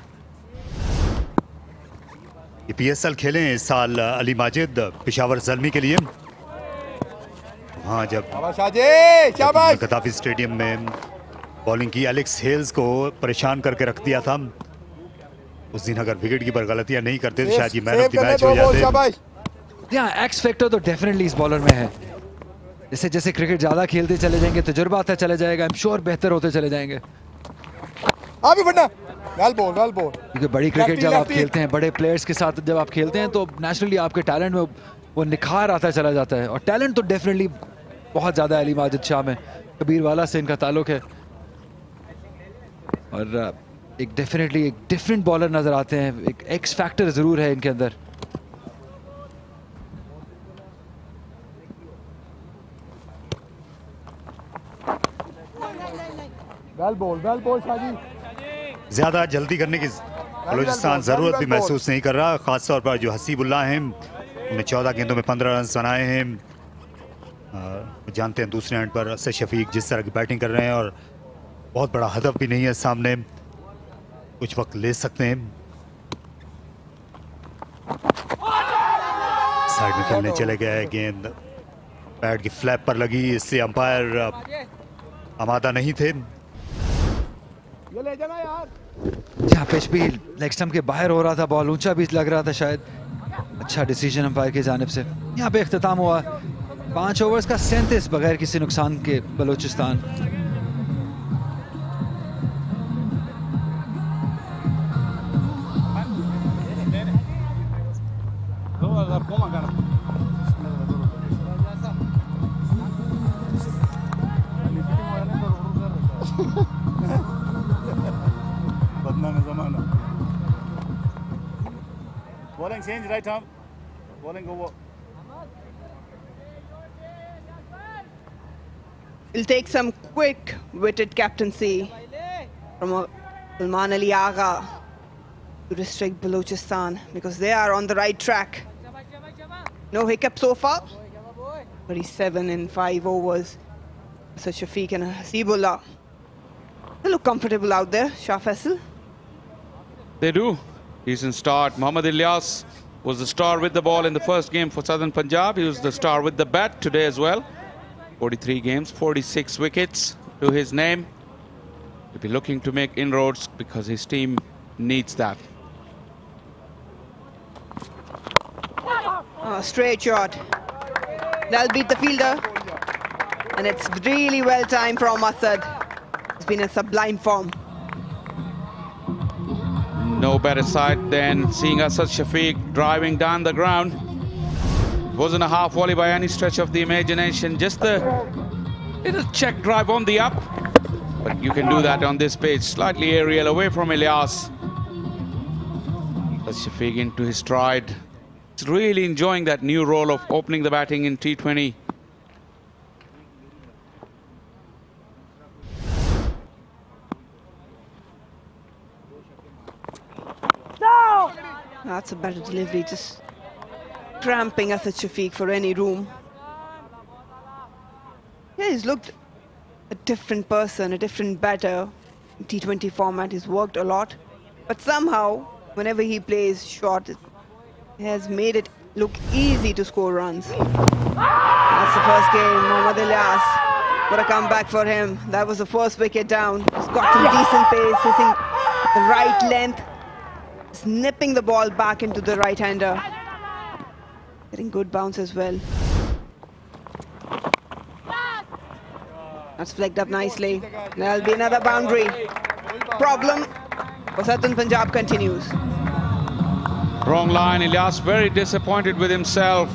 ये PSL खेले इस साल अली माजिद पेशावर ज़ल्मी के लिए। हाँ, जब गद्दाफी स्टेडियम में बॉलिंग की, एलेक्स हेल्स को परेशान करके रख दिया था। उस दिन अगर विकेट कीपर गलतियां नहीं करते तो शायद ये मैन ऑफ द मैच हो जाते। यहाँ एक्स फैक्टर तो डेफिनेटली इस बॉलर में है। जैसे जैसे क्रिकेट ज्यादा खेलते चले जाएंगे, तजुर्बा आता चले जाएगा, आई एम श्योर बेहतर होते चले जाएंगे। क्योंकि बड़ी क्रिकेट जब आप खेलते हैं, बड़े प्लेयर्स के साथ जब आप खेलते हैं तो नेचुरली आपके टैलेंट में वो निखार आता चला जाता है। और टैलेंट तो डेफिनेटली बहुत ज़्यादा अली माजिद शाह में, कबीर वाला से इनका ताल्लुक है। और एक डेफिनेटली एक डिफरेंट बॉलर नज़र आते हैं, एक एक्स फैक्टर ज़रूर है इनके अंदर। ज्यादा जल्दी करने की बलूचिस्तान जरूरत भी महसूस नहीं कर रहा, खासतौर पर जो हसीबुल्लाह हैं, उन्होंने 14 गेंदों में 15 रन बनाए हैं। जानते हैं दूसरे एंड पर असद शफीक जिस तरह की बैटिंग कर रहे हैं और बहुत बड़ा हदफ भी नहीं है सामने, कुछ वक्त ले सकते हैं। साइड में खेलने चले गए, गेंद बैट की फ्लैप पर लगी, इससे अंपायर आमादा नहीं थे। जहाँ पिच भी लेग स्टंप के बाहर हो रहा था, बॉल ऊंचा भी लग रहा था शायद। अच्छा डिसीजन अंपायर की जानिब से। यहाँ पे इख्तिताम हुआ 5 ओवर्स का 37 बगैर किसी नुकसान के Balochistan. Bowling change, right arm. Bowling over. He'll take some quick-witted captaincy from Salman Ali Agha to restrict Balochistan because they are on the right track. No hiccup so far. 37 in 5 overs. So Shafiq and Hasibullah. They look comfortable out there, Shah Faisal. They do. Decent start. Mohammad Ilyas was the star with the ball in the first game for Southern Punjab. He was the star with the bat today as well. 43 games, 46 wickets to his name. He'll be looking to make inroads because his team needs that. Straight shot. That'll beat the fielder. And it's really well timed from Asad. It's been a sublime form. No better sight than seeing Asad Shafiq driving down the ground. It wasn't a half volley by any stretch of the imagination, just a little check drive on the up. But you can do that on this pitch, slightly aerial away from Ilyas. Asad Shafiq into his stride. He's really enjoying that new role of opening the batting in T20. That's a better delivery, just cramping Asad Shafiq for any room. Yeah, he's looked a different person, a different batter. T20 format, he's worked a lot. But somehow, whenever he plays short, it has made it look easy to score runs. That's the first game, Mohammad Ilyas. What a comeback for him. That was the first wicket down. He's got some decent pace, hitting the right length. Snipping the ball back into the right-hander. Getting good bounce as well. That's flicked up nicely. There'll be another boundary. Problem for Southern Punjab continues. Wrong line. Ilyas very disappointed with himself.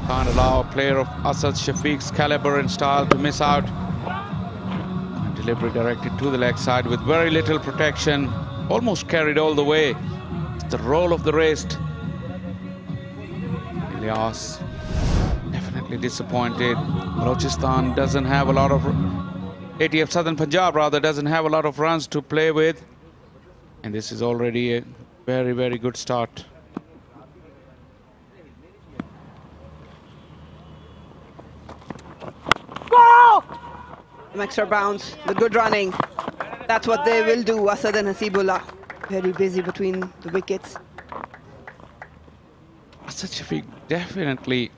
Can't allow a player of Asad Shafiq's caliber and style to miss out. Delivery directed to the leg side with very little protection. Almost carried all the way. It's the roll of the wrist. Ilyas definitely disappointed. Balochistan doesn't have a lot of... ATF Southern Punjab rather doesn't have a lot of runs to play with. And this is already a very, very good start. Some extra bounce, the good running. That's what they will do, Asad and Hasibullah. Very busy between the wickets. Asad Shafiq definitely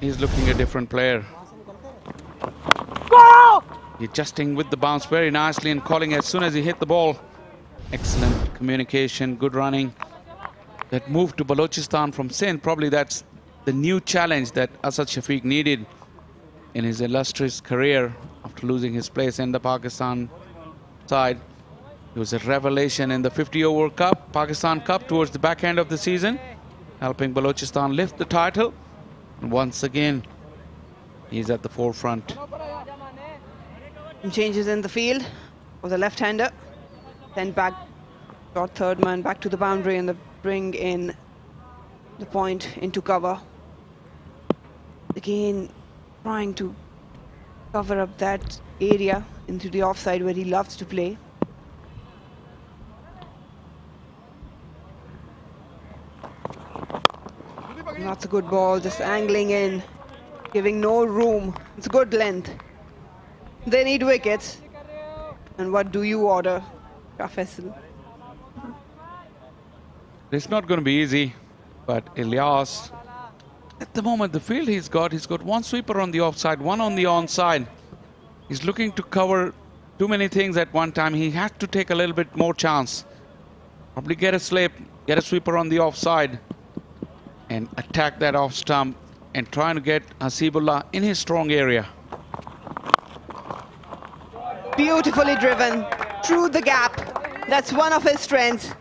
is looking a different player. Adjusting with the bounce very nicely and calling as soon as he hit the ball. Excellent communication, good running. That move to Balochistan from Sindh, probably that's the new challenge that Asad Shafiq needed in his illustrious career after losing his place in the Pakistan side. He was a revelation in the 50-over Cup, Pakistan Cup, towards the back end of the season, helping Balochistan lift the title. And once again, he's at the forefront. Some changes in the field for the left-hander. Then back, short third man back to the boundary, and they bring in the point into cover. Again, trying to cover up that area into the offside where he loves to play. That's a good ball, just angling in, giving no room. It's good length. They need wickets. And what do you order, Shah Faisal? It's not going to be easy, but Ilyas, at the moment, the field he's got one sweeper on the offside, one on the onside. He's looking to cover too many things at one time. He has to take a little bit more chance. Probably get a slip, get a sweeper on the offside, and attack that off stump and trying to get Hasibullah in his strong area. Beautifully driven through the gap. That's one of his strengths.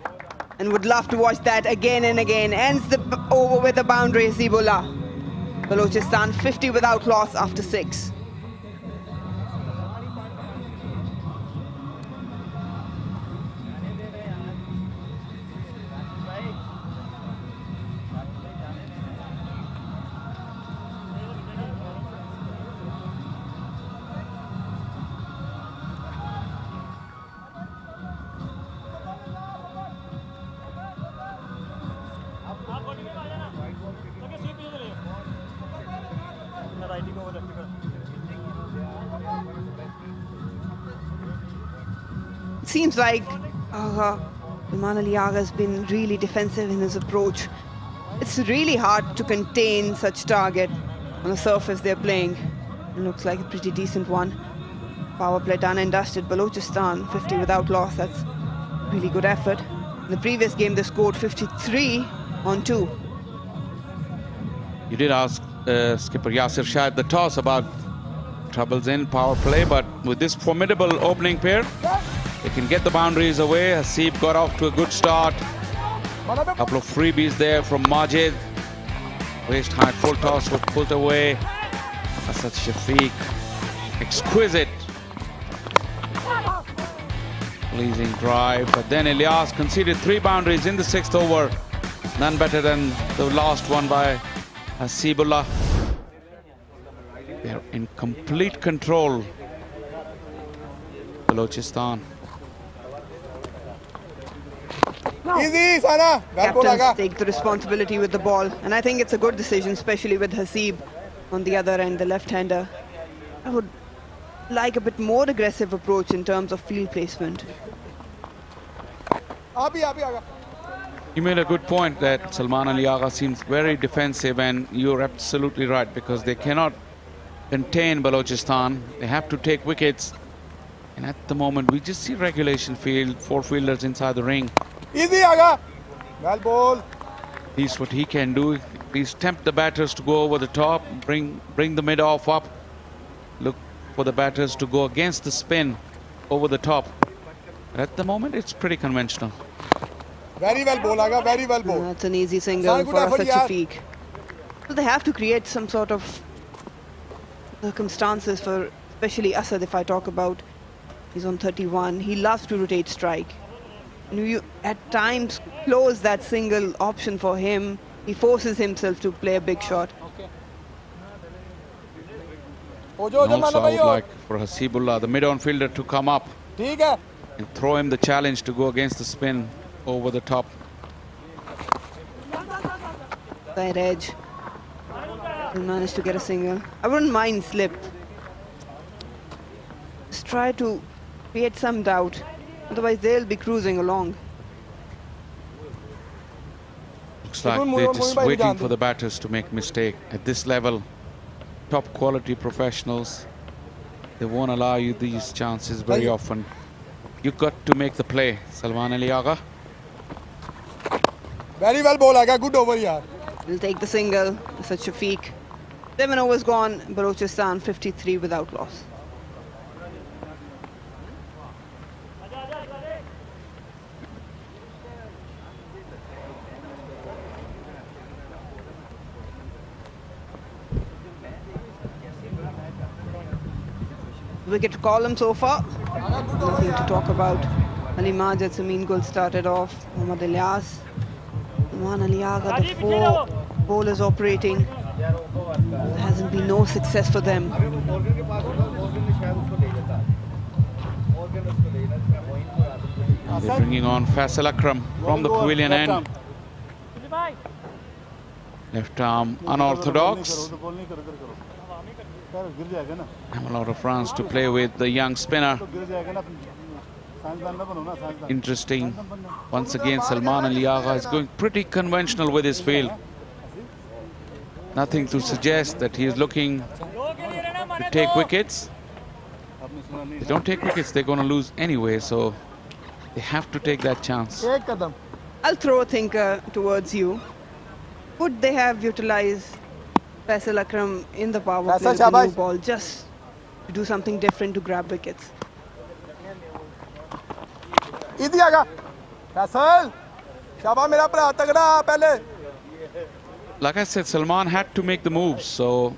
And would love to watch that again and again. Ends the over with a boundary, Hasibullah. Balochistan 50 without loss after 6. Seems like Salman Ali Agha has been really defensive in his approach. It's really hard to contain such target on the surface they're playing. It looks like a pretty decent one. Power play done and dusted. Balochistan 50 without loss. That's really good effort. In the previous game they scored 53 on 2. You did ask skipper Yasir Shah at the toss about troubles in power play, but with this formidable opening pair, they can get the boundaries away. Hasib got off to a good start. A couple of freebies there from Majid. Waist high full toss was pulled away. Asad Shafiq, exquisite. Pleasing drive, but then Ilyas conceded 3 boundaries in the 6th over. None better than the last one by Hasibullah. They're in complete control, Balochistan. Easy, Sana. Captains take the responsibility with the ball, and I think it's a good decision, especially with Hasib on the other end, the left-hander. I would like a bit more aggressive approach in terms of field placement. You made a good point that Salman Ali Agha seems very defensive, and you're absolutely right, because they cannot contain Balochistan. They have to take wickets, and at the moment we just see regulation field, 4 fielders inside the ring. Easy, Aga. Well ball. At least what he can do, please tempt the batters to go over the top, bring the mid-off up, look for the batters to go against the spin over the top. But at the moment it's pretty conventional. Very well ball, Aga. Very well ball. That's an easy single for Asad Shafiq. So they have to create some sort of circumstances for, especially Asad, if I talk about, he's on 31. He loves to rotate strike. And you at times close that single option for him. He forces himself to play a big shot. And also I would like for Hasibullah, the mid-on fielder, to come up and throw him the challenge to go against the spin over the top. Side edge. He managed to get a single. I wouldn't mind slip. Just try to create some doubt. Otherwise they'll be cruising along. Looks like they're just waiting for the batters to make mistake. At this level, top quality professionals, they won't allow you these chances very often. You've got to make the play, Salman Ali Agha. Very well ball, Aga. Good over here. We'll take the single. Asad Shafiq. 7 overs gone. Balochistan 53 without loss. Wicket column so far. Nothing to talk about. Ali Majid, Samin Gul started off. Mohammad Ilyas. Salman Ali Agha, the 4 bowlers operating. There hasn't been no success for them. They're bringing on Faisal Akram from the pavilion end. Left arm unorthodox. Have a lot of runs to play with the young spinner. Interesting. Once again, Salman Ali Agha is going pretty conventional with his field. Nothing to suggest that he is looking to take wickets. If they don't take wickets, they're going to lose anyway, so they have to take that chance. I'll throw a thinker towards you. Would they have utilized Faisal Akram in the power play with the new ball just to do something different to grab wickets? Easy, Aga. Faisal. Shaba mera bra tagda pehle. Like I said, Salman had to make the moves, so,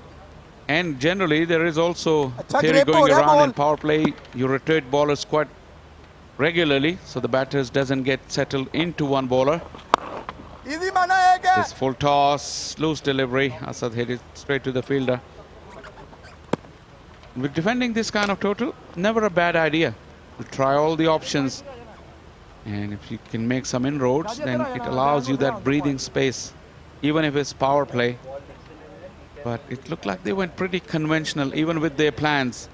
and generally there is also theory going around in power play. You rotate bowlers quite regularly, so the batters doesn't get settled into one bowler. Easy mana hai kya? This full toss, loose delivery. Asad hit it straight to the fielder. With defending this kind of total, never a bad idea to try all the options. And if you can make some inroads, then it allows you that breathing space, even if it's power play. But it looked like they went pretty conventional, even with their plans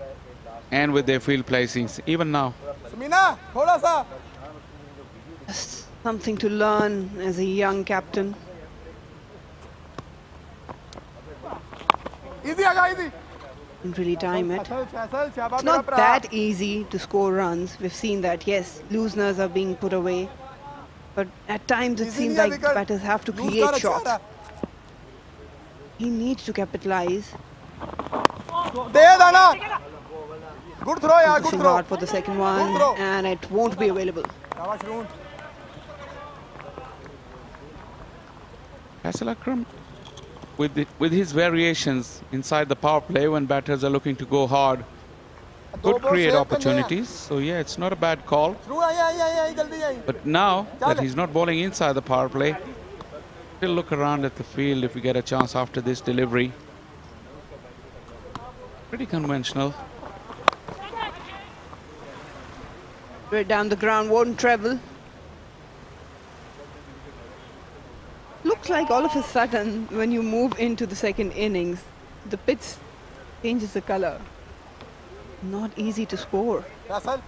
and with their field placings, even now. Samina, thoda sa. Something to learn as a young captain. Easy, Aga, easy. Didn't really time it. It's It's not that easy to score runs. We've seen that. Yes, looseners are being put away. But at times it seems like batters have to create shots. He needs to capitalize. Good throw, yeah, good Pushing throw. hard for the second one, and it won't be available. Faisal Akram, with his variations inside the power play when batters are looking to go hard, could create opportunities. So yeah, it's not a bad call. But now that he's not bowling inside the power play, still look around at the field if we get a chance after this delivery. Pretty conventional. Right down the ground, won't travel. Looks like all of a sudden, when you move into the second innings, the pitch changes the color. Not easy to score. The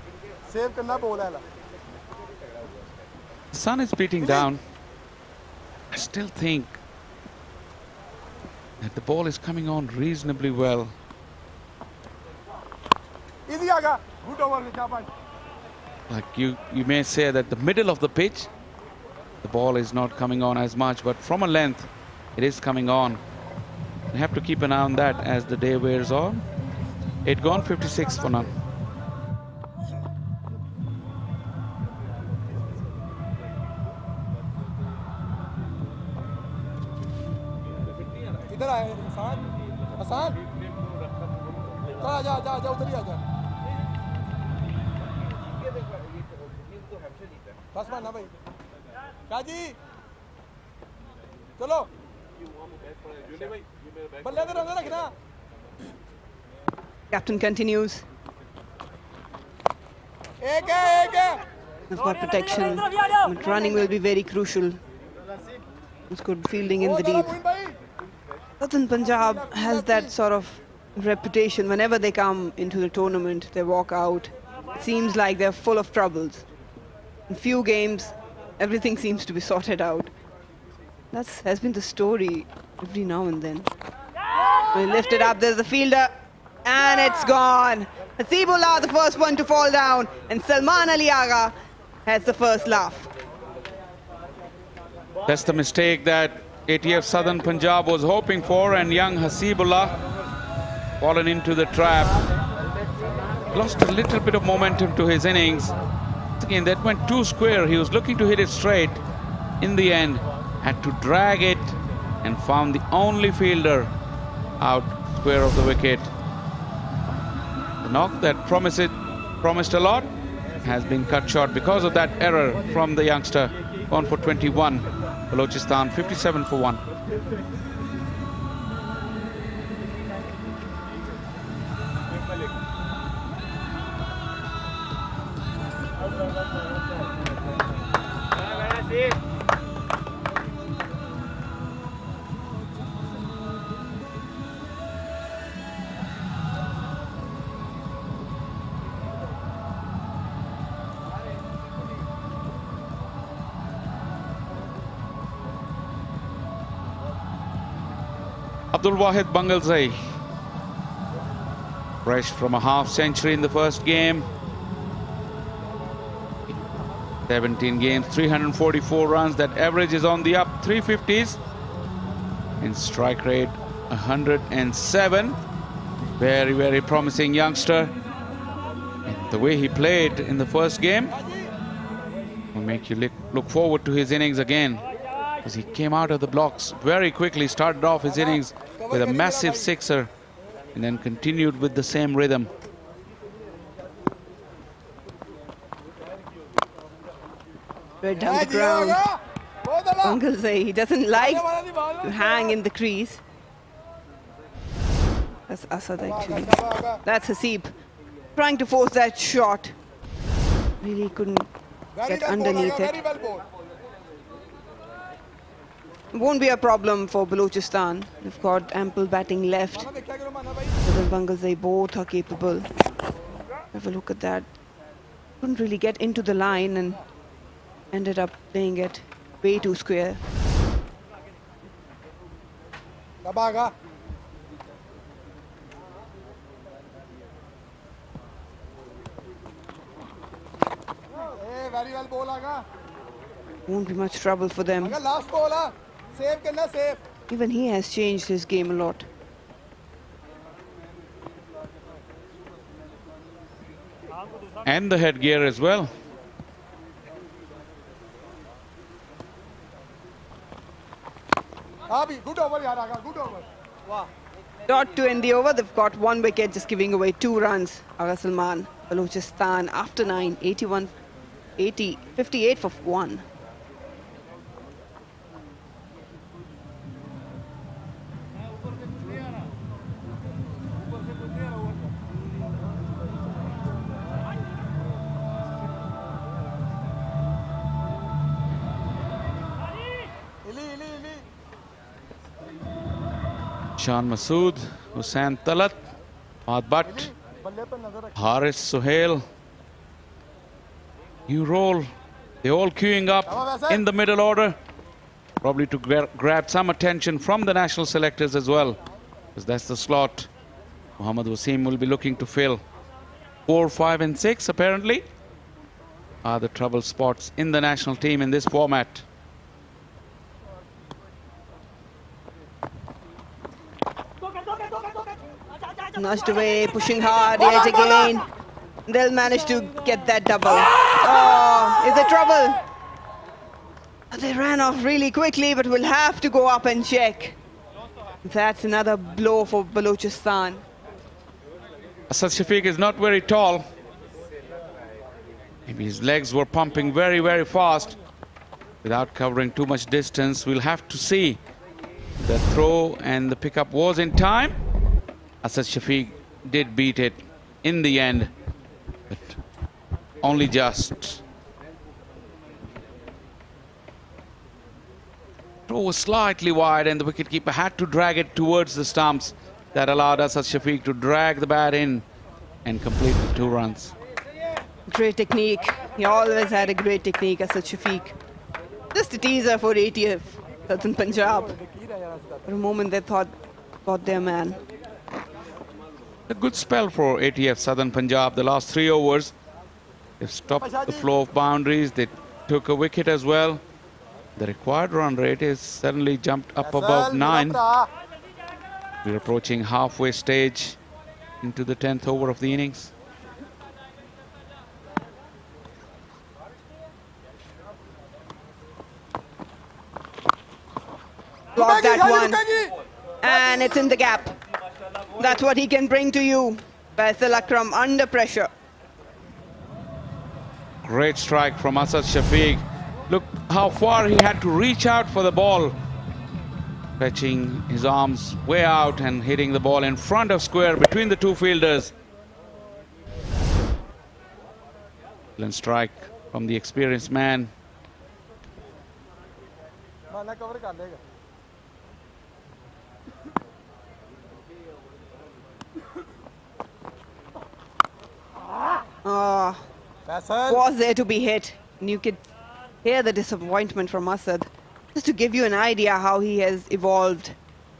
sun is beating down. I still think that the ball is coming on reasonably well. Easy, Aga. Good over. Like you may say that the middle of the pitch, the ball is not coming on as much, but from a length, it is coming on. You have to keep an eye on that as the day wears on. 8 gone, 56 for none. इधर आए हसन हसन जा जा जा उधर ही आ जा बस मारना भाई काजी चलो बल्ले इधर अंदर रखना. Captain continues. एक है He's got protection, but running will be very crucial. It's good fielding in the deep. Southern Punjab has that sort of reputation. Whenever they come into the tournament, they walk out. It seems like they're full of troubles. In few games, everything seems to be sorted out. That has been the story every now and then. We lift it up, there's the fielder, and it's gone. Hasibullah, the first one to fall down, and Salman Ali Agha has the first laugh. That's the mistake that ATF Southern Punjab was hoping for, and young Hasibullah fallen into the trap. Lost a little bit of momentum to his innings. Again, that went too square. He was looking to hit it straight. In the end, had to drag it and found the only fielder out square of the wicket. The knock that promised a lot has been cut short because of that error from the youngster. Gone for 21. Balochistan 57 for 1. Abdul Wahid Bangalzai, fresh from a half century in the first game. 17 games, 344 runs. That average is on the up, 350s. In strike rate, 107. Very, very promising youngster. And the way he played in the first game will make you look forward to his innings again. Because he came out of the blocks very quickly, started off his innings with a massive sixer and then continued with the same rhythm. Right down the ground. Bangalzai, he doesn't like to hang in the crease. That's Asad actually. That's Hasib. Trying to force that shot. Really couldn't get underneath it. Won't be a problem for Balochistan. They've got ample batting left. But Bangalzai both are capable. Have a look at that. Couldn't really get into the line and ended up playing it way too square. Shabaga. Hey, very well ball aga. Won't be much trouble for them. Aga last ball ah. Save karna save. Even he has changed his game a lot. And the headgear as well. Abhi, good over yaar aga, good over. Wow. Dot to end the over. They've got 1 wicket, just giving away 2 runs. Aga Salman, Balochistan after 9, 58 for 1. Shan Masood, Hussain Talat, Ahmad Butt, Haris Sohail. New role. They're all queuing up in the middle order. Probably to grab some attention from the national selectors as well, because that's the slot Mohammad Wasim will be looking to fill. 4, 5 and 6 apparently are the trouble spots in the national team in this format. Nudged away, pushing hard yet again. They'll manage to get that double. Oh, is there trouble? They ran off really quickly, but we'll have to go up and check. That's another blow for Balochistan. Asad Shafiq is not very tall. Maybe his legs were pumping very, very fast without covering too much distance. We'll have to see. The throw and the pickup was in time. Asad Shafiq did beat it in the end, but only just. Throw was slightly wide and the wicketkeeper had to drag it towards the stumps. That allowed Asad Shafiq to drag the bat in and complete the 2 runs. Great technique. He always had a great technique, Asad Shafiq. Just a teaser for ATF, Southern Punjab. For a moment they thought, got their man. A good spell for ATF Southern Punjab. The last 3 overs, they've stopped the flow of boundaries. They took a wicket as well. The required run rate is suddenly jumped up above 9. We're approaching halfway stage into the 10th over of the innings. Block that one. And it's in the gap. That's what he can bring to you. Faisal Akram under pressure. Great strike from Asad Shafiq. Look how far he had to reach out for the ball. Fetching his arms way out and hitting the ball in front of square between the 2 fielders. Excellent strike from the experienced man. Oh, was there to be hit. And you could hear the disappointment from Asad. Just to give you an idea how he has evolved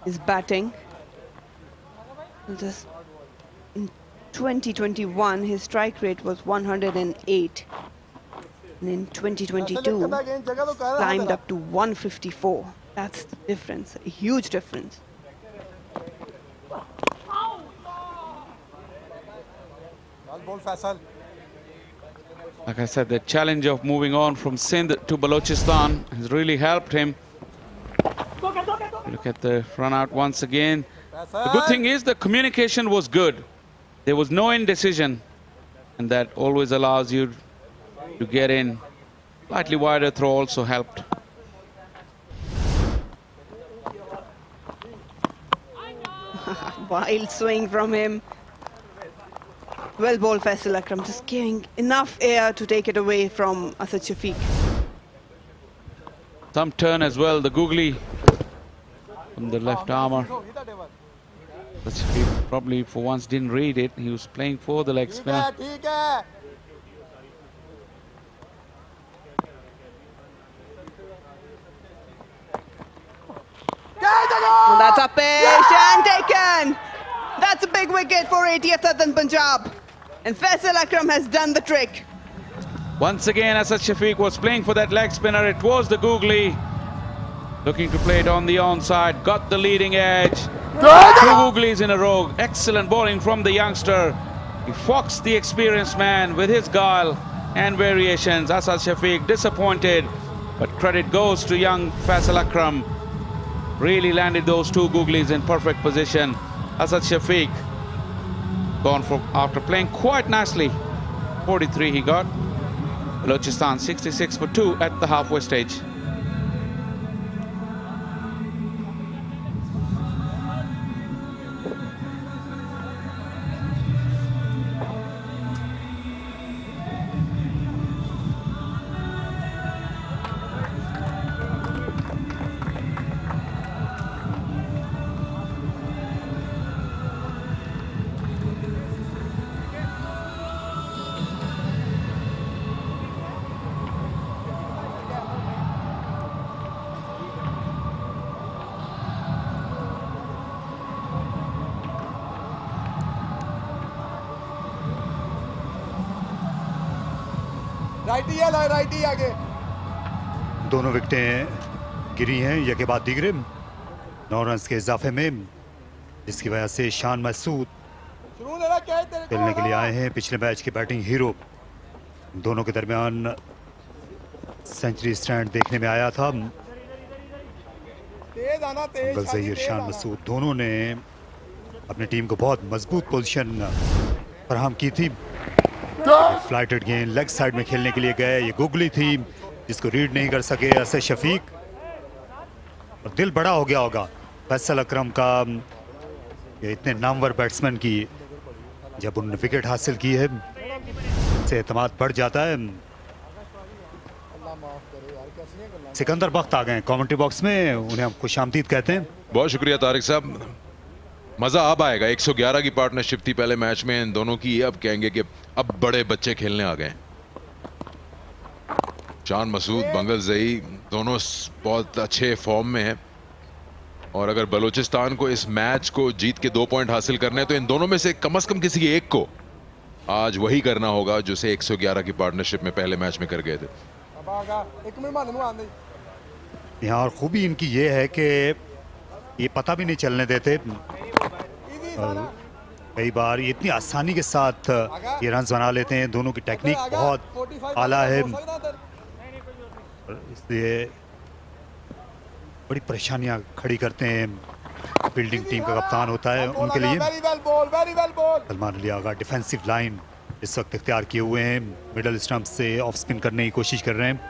his batting. Just in 2021, his strike rate was 108. And in 2022, climbed up to 154. That's the difference, a huge difference. Like I said, the challenge of moving on from Sindh to Balochistan has really helped him. Look at the run out once again. The good thing is the communication was good. There was no indecision, and that always allows you to get in. Slightly wider throw also helped. Wild swing from him. Well bowled Faisal Akram, just giving enough air to take it away from Asad Shafiq. Some turn as well, the googly from the left armour. Asad Shafiq probably for once didn't read it. He was playing for the leg spinner. That's a pitch and taken. That's a big wicket for ATF Southern Punjab. And Faisal Akram has done the trick. Once again, Asad Shafiq was playing for that leg spinner. It was the googly. Looking to play it on the onside. Got the leading edge. Two googlies in a row. Excellent bowling from the youngster. He foxed the experienced man with his guile and variations. Asad Shafiq disappointed, but credit goes to young Faisal Akram. Really landed those two googlies in perfect position. Asad Shafiq gone for after playing quite nicely. 43 he got. Balochistan 66 for 2 at the halfway stage. Righty आगे। दोनों विकेटें गिरी हैं यके बाद दीगरे 9 run के इजाफे में, जिसकी वजह से शान मसूद खेलने के लिए आए हैं। पिछले मैच के बैटिंग हीरो। दोनों के दरमियान सेंचुरी स्टैंड देखने में आया था। गलज़हीर शान मसूद दोनों ने अपनी टीम को बहुत मजबूत पोजीशन फराहम की थी। फ्लाइटेड गेंद लेग साइड में खेलने के लिए गए। ये गुगली थी जिसको रीड नहीं कर सके असद शफीक। और दिल बड़ा हो गया होगा फैसल अकरम का, ये इतने नामवर बैट्समैन की जब उन्होंने विकेट हासिल की है से एतमाद बढ़ जाता है। सिकंदर बख्त आ गए कमेंट्री बॉक्स में, उन्हें हम खुशामदीद कहते हैं। बहुत शुक्रिया तारिक साहब। मजा अब आएगा। 111 की पार्टनरशिप थी पहले मैच में इन दोनों की। अब कहेंगे कि अब बड़े बच्चे खेलने आ गए। शान मसूद, बंगल जई दोनों बहुत अच्छे फॉर्म में हैं। और अगर बलूचिस्तान को इस मैच को जीत के 2 पॉइंट हासिल करने हैं तो इन दोनों में से कम किसी एक को आज वही करना होगा जो से 111 की पार्टनरशिप में पहले मैच में कर गए थे। यहाँ और खूबी इनकी ये है कि ये पता भी नहीं चलने देते। कई बार ये इतनी आसानी के साथ ये रन्स बना लेते हैं। दोनों की टेक्निक बहुत आला है, इसलिए बड़ी परेशानियां खड़ी करते हैं। फील्डिंग टीम का कप्तान होता है उनके लिए। सलमान अली आगा डिफेंसिव लाइन इस वक्त इख्तियार किए हुए हैं। मिडल स्टंप से ऑफ स्पिन करने की कोशिश कर रहे हैं।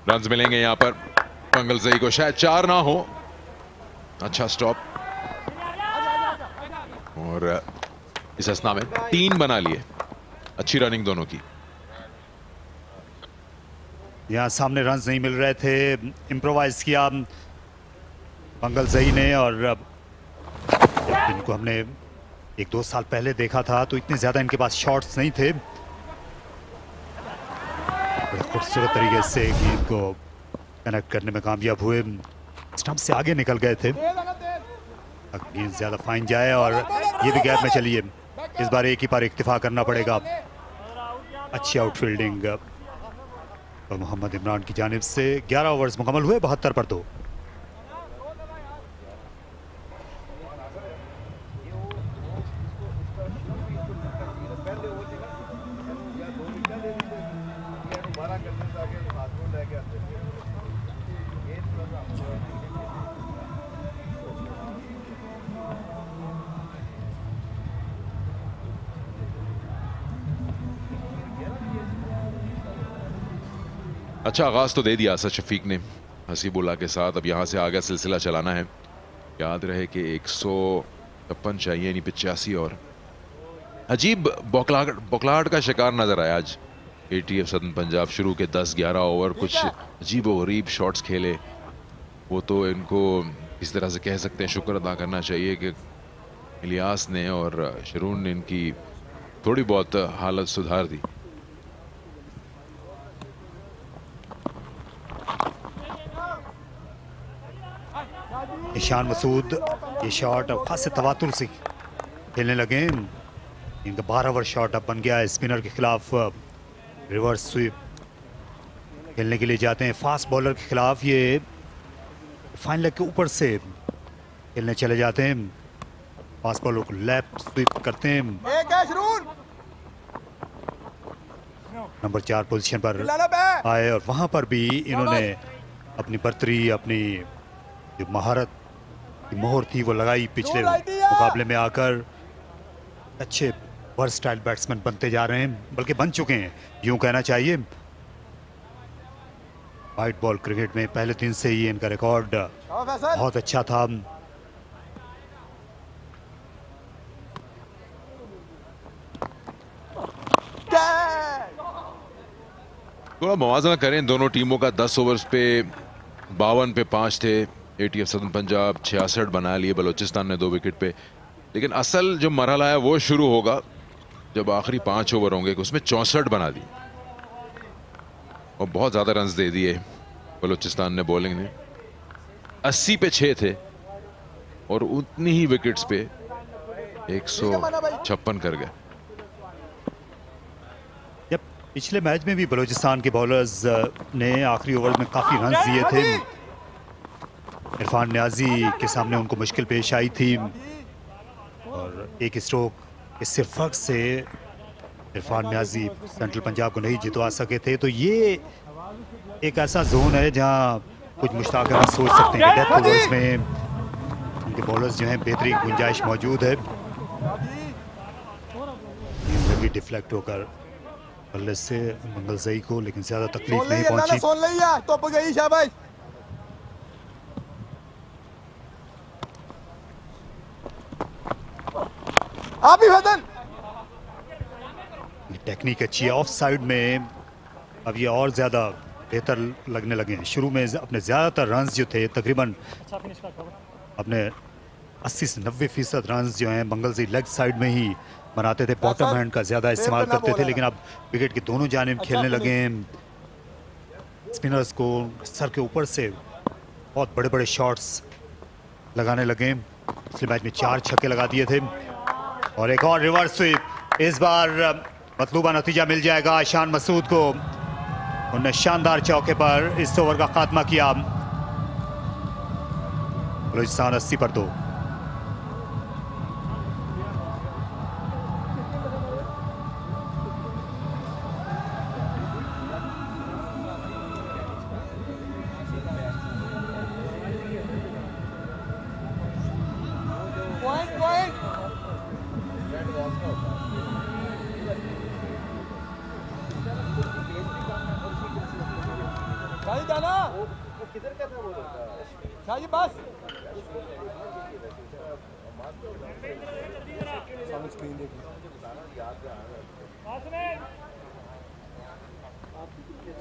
रन्स मिलेंगे यहाँ पर पंगल जई को, शायद 4 ना हो। अच्छा स्टॉप, और इस असना में 3 बना लिए। अच्छी रनिंग दोनों की। यहाँ सामने रन्स नहीं मिल रहे थे, इम्प्रोवाइज किया पंगल जई ने। और इनको हमने 1-2 साल पहले देखा था तो इतने ज्यादा इनके पास शॉट्स नहीं थे। खूबसूरत तरीके से गेंद को कनेक्ट करने में कामयाब हुए। स्टंप से आगे निकल गए थे। गेंद ज्यादा फाइन जाए और ये भी गैप में चली है। इस बार एक ही पार इक्तिफा करना पड़ेगा। अच्छी आउटफील्डिंग और मोहम्मद इमरान की जानिब से। 11 ओवर्स मुकम्मल हुए, 72 पर 2। अच्छा आगाज तो दे दिया असद शफीक ने हसीबुल्ला के साथ। अब यहाँ से आगे सिलसिला चलाना है। याद रहे कि 156 चाहिए, यानी 85। और अजीब बौखलाहट का शिकार नजर आया आज ATF सदन पंजाब। शुरू के 10-11 ओवर कुछ अजीब व गरीब शॉट्स खेले। वो तो इनको इस तरह से कह सकते हैं शुक्र अदा करना चाहिए कि इलियास ने और शरून ने इनकी थोड़ी बहुत हालत सुधार दी। ईशान मसूद ये शॉट अब खासे तवातुर से खेलने लगे हैं। इनका 12 ओवर शॉट अब बन गया है। स्पिनर के खिलाफ रिवर्स स्वीप खेलने के लिए जाते हैं। फास्ट बॉलर के खिलाफ ये फाइन लेग के ऊपर से खेलने चले जाते हैं। फास्ट बॉलर को लेफ्ट स्वीप करते हैं। नंबर 4 पोजीशन पर आए और वहां पर भी इन्होंने अपनी बर्तरी, अपनी जो महारत की मोहर थी वो लगाई। पिछले मुकाबले में आकर अच्छे वर्सटाइल बैट्समैन बनते जा रहे हैं, बल्कि बन चुके हैं यूं कहना चाहिए। वाइट बॉल क्रिकेट में पहले दिन से ही इनका रिकॉर्ड बहुत अच्छा था। थोड़ा मुआवजा करें दोनों टीमों का। 10 ओवर्स पे 52 पे 5 थे। ATF सदर्न पंजाब 66 बना लिए बलोचिस्तान ने 2 विकेट पे। लेकिन असल जो मरहला है वो शुरू होगा जब आखिरी 5 ओवर होंगे, उसमें 64 बना दी और बहुत ज़्यादा रन्स दे दिए बलोचिस्तान ने। बॉलिंग ने 80 पे 6 थे और उतनी ही विकेट्स पे 156 कर गए। पिछले मैच में भी बलूचिस्तान के बॉलर्स ने आखिरी ओवर में काफ़ी रन दिए थे। इरफान न्याजी के सामने उनको मुश्किल पेश आई थी और एक स्ट्रोक के सिर्फ फर्क से इरफान न्याजी सेंट्रल पंजाब को नहीं जितवा सके थे। तो ये एक ऐसा जोन है जहां कुछ मुश्ताक अहमद सोच सकते हैं कि डेथ ओवर्स में उनके बॉलर्स जो हैं बेहतरीन गुंजाइश मौजूद है। भी डिफ्लेक्ट होकर बल्ले से मंगलजई को, लेकिन ज्यादा तकलीफ नहीं पहुंची। सोन लिया तो गई शाबाश। आप ही फैजल टेक्निक अच्छी है। ऑफ साइड में अब ये और ज़्यादा बेहतर लगने लगे हैं। शुरू में अपने ज़्यादातर रन्स जो थे, तकरीबन अपने 80 से 90% रन्स जो हैं मंगलजई लेग साइड में ही बनाते थे। बॉटम हैंड का ज़्यादा इस्तेमाल करते थे, लेकिन अब विकेट के दोनों जानिब खेलने लगे हैं। स्पिनर्स को सर के ऊपर से बहुत बड़े बड़े शॉट्स लगाने लगे। पिछले मैच में 4 छक्के लगा दिए थे और एक और रिवर्स स्वीप। इस बार मतलूबा नतीजा मिल जाएगा ईशान मसूद को। उन्होंने शानदार चौके पर इस ओवर का खात्मा किया। बलूचिस्तान 80 पर 2।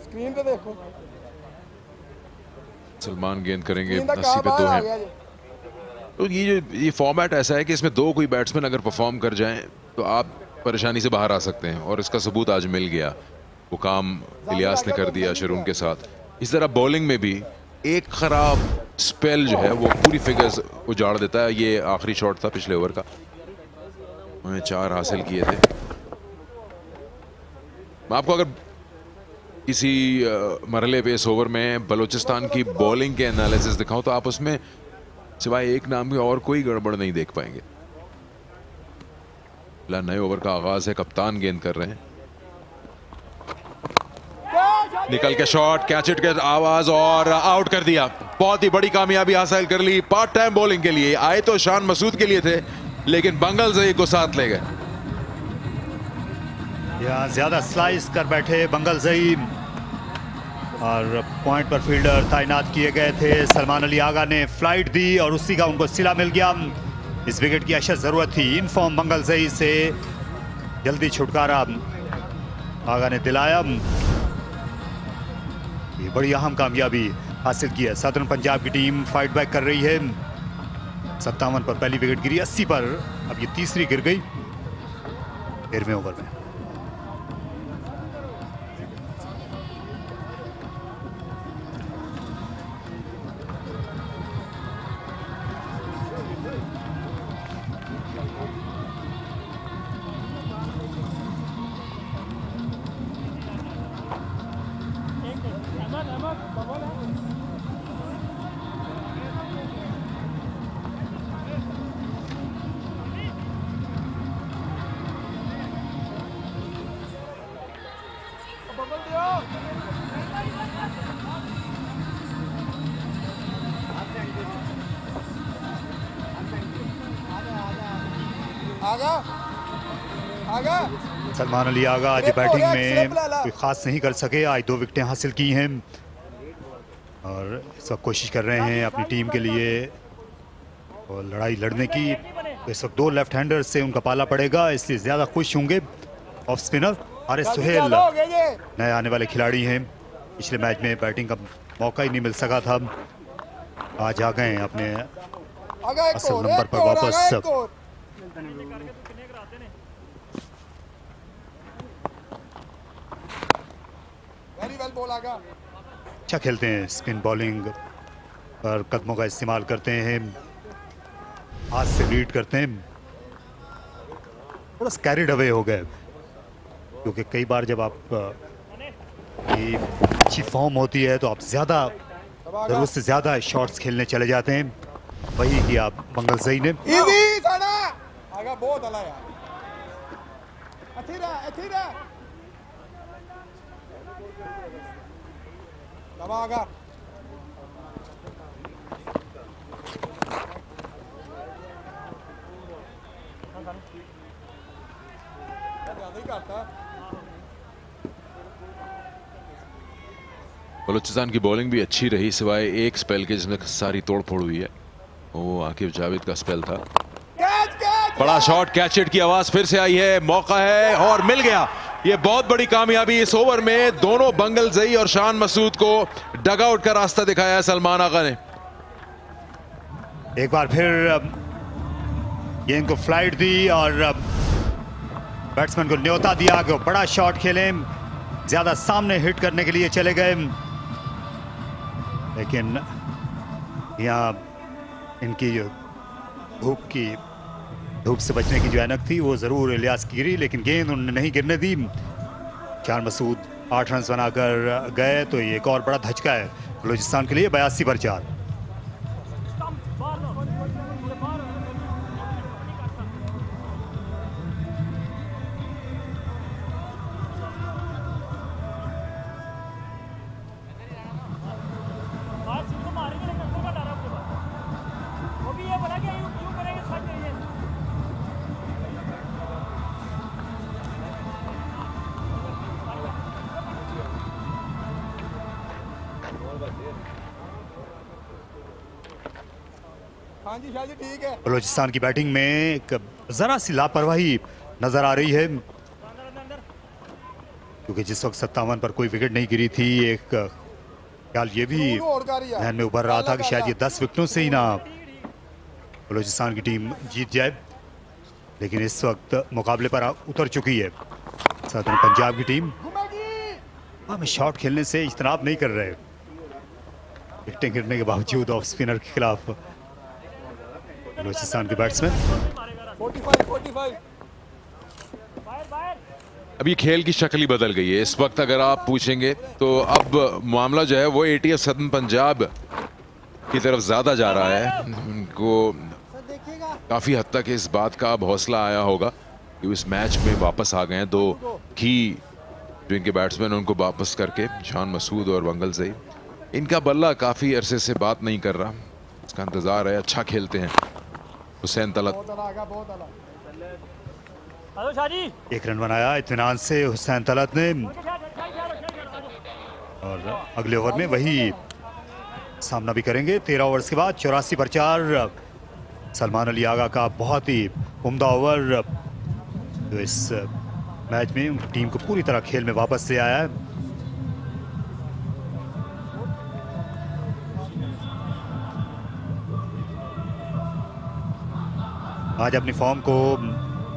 स्क्रीन पे देखो। सलमान गेंद करेंगे 80 पे 2 हैं। तो ये फॉर्मेट ऐसा है कि इसमें 2 कोई बैट्समैन अगर परफॉर्म कर जाएं तो आप परेशानी से बाहर आ सकते हैं और इसका सबूत आज मिल गया। वो काम इलियास ने कर दिया शरून के साथ। इस तरह बॉलिंग में भी एक खराब स्पेल जो है वो पूरी फिगर्स उजाड़ देता है। ये आखिरी शॉट था पिछले ओवर का, उन्होंने 4 हासिल किए थे। मैं आपको अगर किसी मरहले पे इस ओवर में बलूचिस्तान की बॉलिंग के एनालिसिस दिखाऊं तो आप उसमें सिवाय एक नाम के और कोई गड़बड़ नहीं देख पाएंगे। नए ओवर का आगाज है, कप्तान गेंद कर रहे हैं। निकल के शॉट, कैच इट के आवाज और आउट कर दिया। बहुत ही बड़ी कामयाबी हासिल कर ली। पार्ट टाइम बॉलिंग के लिए आए तो ईशान मसूद के लिए थे, लेकिन बंगलजई को साथ ले गए। यहाँ ज्यादा स्लाइस कर बैठे बंगलजई और पॉइंट पर फील्डर तैनात किए गए थे। सलमान अली आगा ने फ्लाइट दी और उसी का उनको सिला मिल गया। इस विकेट की अशद जरूरत थी। इन फॉर्म बंगलजई से जल्दी छुटकारा आगा ने दिलाया। ये बड़ी अहम कामयाबी हासिल की है। सदर्न पंजाब की टीम फाइट बैक कर रही है। 57 पर पहली विकेट गिरी, 80 पर अब ये तीसरी गिर गई 13वें ओवर में। आगा आगा सलमान अली आगा आज बैटिंग में कोई खास नहीं कर सके, आज 2 विकेटें हासिल की हैं और इस वक्त कोशिश कर रहे हैं अपनी टीम के लिए और लड़ाई लड़ने की। इस वक्त 2 लेफ्ट हैंडर से उनका पाला पड़ेगा, इसलिए ज़्यादा खुश होंगे off spinner R S Suhail नए आने वाले खिलाड़ी हैं। पिछले मैच में बैटिंग का मौका ही नहीं मिल सका था, आज आ गए अपने असल नंबर पर वापस। अच्छा खेलते हैं, स्पिन बॉलिंग पर कदमों का इस्तेमाल करते हैं, हाथ से लीड करते हैं। थोड़ा कैरिड अवे हो गए क्योंकि कई बार जब आप की अच्छी फॉर्म होती है तो आप ज़्यादा ज़रूरत से ज़्यादा शॉट्स खेलने चले जाते हैं, वही किया मंगल सही ने। आगा बहुत अला यार, अच्छी रहा आगा बलूचिस्तान की बॉलिंग भी अच्छी रही सिवाय एक स्पेल के जिसमें सारी तोड़ फोड़ हुई है, वो आकिब जावेद का स्पेल था। बड़ा शॉट, कैच इट की आवाज फिर से आई है, मौका है और मिल गया। ये बहुत बड़ी कामयाबी इस ओवर में, दोनों बंगल जई और शान मसूद को डगआउट का रास्ता दिखाया है सलमान आगा ने। एक बार फिर गेंद को फ्लाइट दी और बैट्समैन को न्योता दिया कि वो बड़ा शॉट खेलें, ज्यादा सामने हिट करने के लिए चले गए, लेकिन यहाँ इनकी जो धूप से बचने की जो ऐनक थी वो जरूर इलियास की गिरी, लेकिन गेंद उन्होंने नहीं गिरने दी। शान मसूद 8 रन बनाकर गए तो ये एक और बड़ा धचका है बलूचिस्तान के लिए। 82 पर 4। ठीक है। बलूचिस्तान की बैटिंग में एक जरा सी लापरवाही नजर आ रही है क्योंकि जिस वक्त 57 पर कोई विकेट नहीं गिरी थी, एक ख्याल ये भी ध्यान में उभर रहा था कि शायद ये 10 विकेटों से ही ना बलूचिस्तान की टीम जीत जाए, लेकिन इस वक्त मुकाबले पर उतर चुकी है सदर्न पंजाब की टीम। हम शॉट खेलने से इज्तनाब नहीं कर रहे, विकेटें गिरने के बावजूद ऑफ स्पिनर के खिलाफ बलूचिस्तान के बैट्समैन। 45। अब ये खेल की शक्ल ही बदल गई है। इस वक्त अगर आप पूछेंगे तो अब मामला जो है वो ATF सदर्न पंजाब की तरफ ज़्यादा जा रहा है। उनको काफ़ी हद तक इस बात का अब हौसला आया होगा कि इस मैच में वापस आ गए हैं 2 की जो इनके बैट्समैन उनको वापस करके, शान मसूद और बंगल जई। इनका बल्ला काफ़ी अरसे से बात नहीं कर रहा, इसका इंतज़ार है। अच्छा खेलते हैं हुसैन तलत। 1 रन बनाया इत्मीनान से हुसैन तलत ने और अगले ओवर में वही सामना भी करेंगे। 13 ओवर्स के बाद 84 पर 4। सलमान अली आगा का बहुत ही उम्दा ओवर तो इस मैच में टीम को पूरी तरह खेल में वापस से आया है। आज अपनी फॉर्म को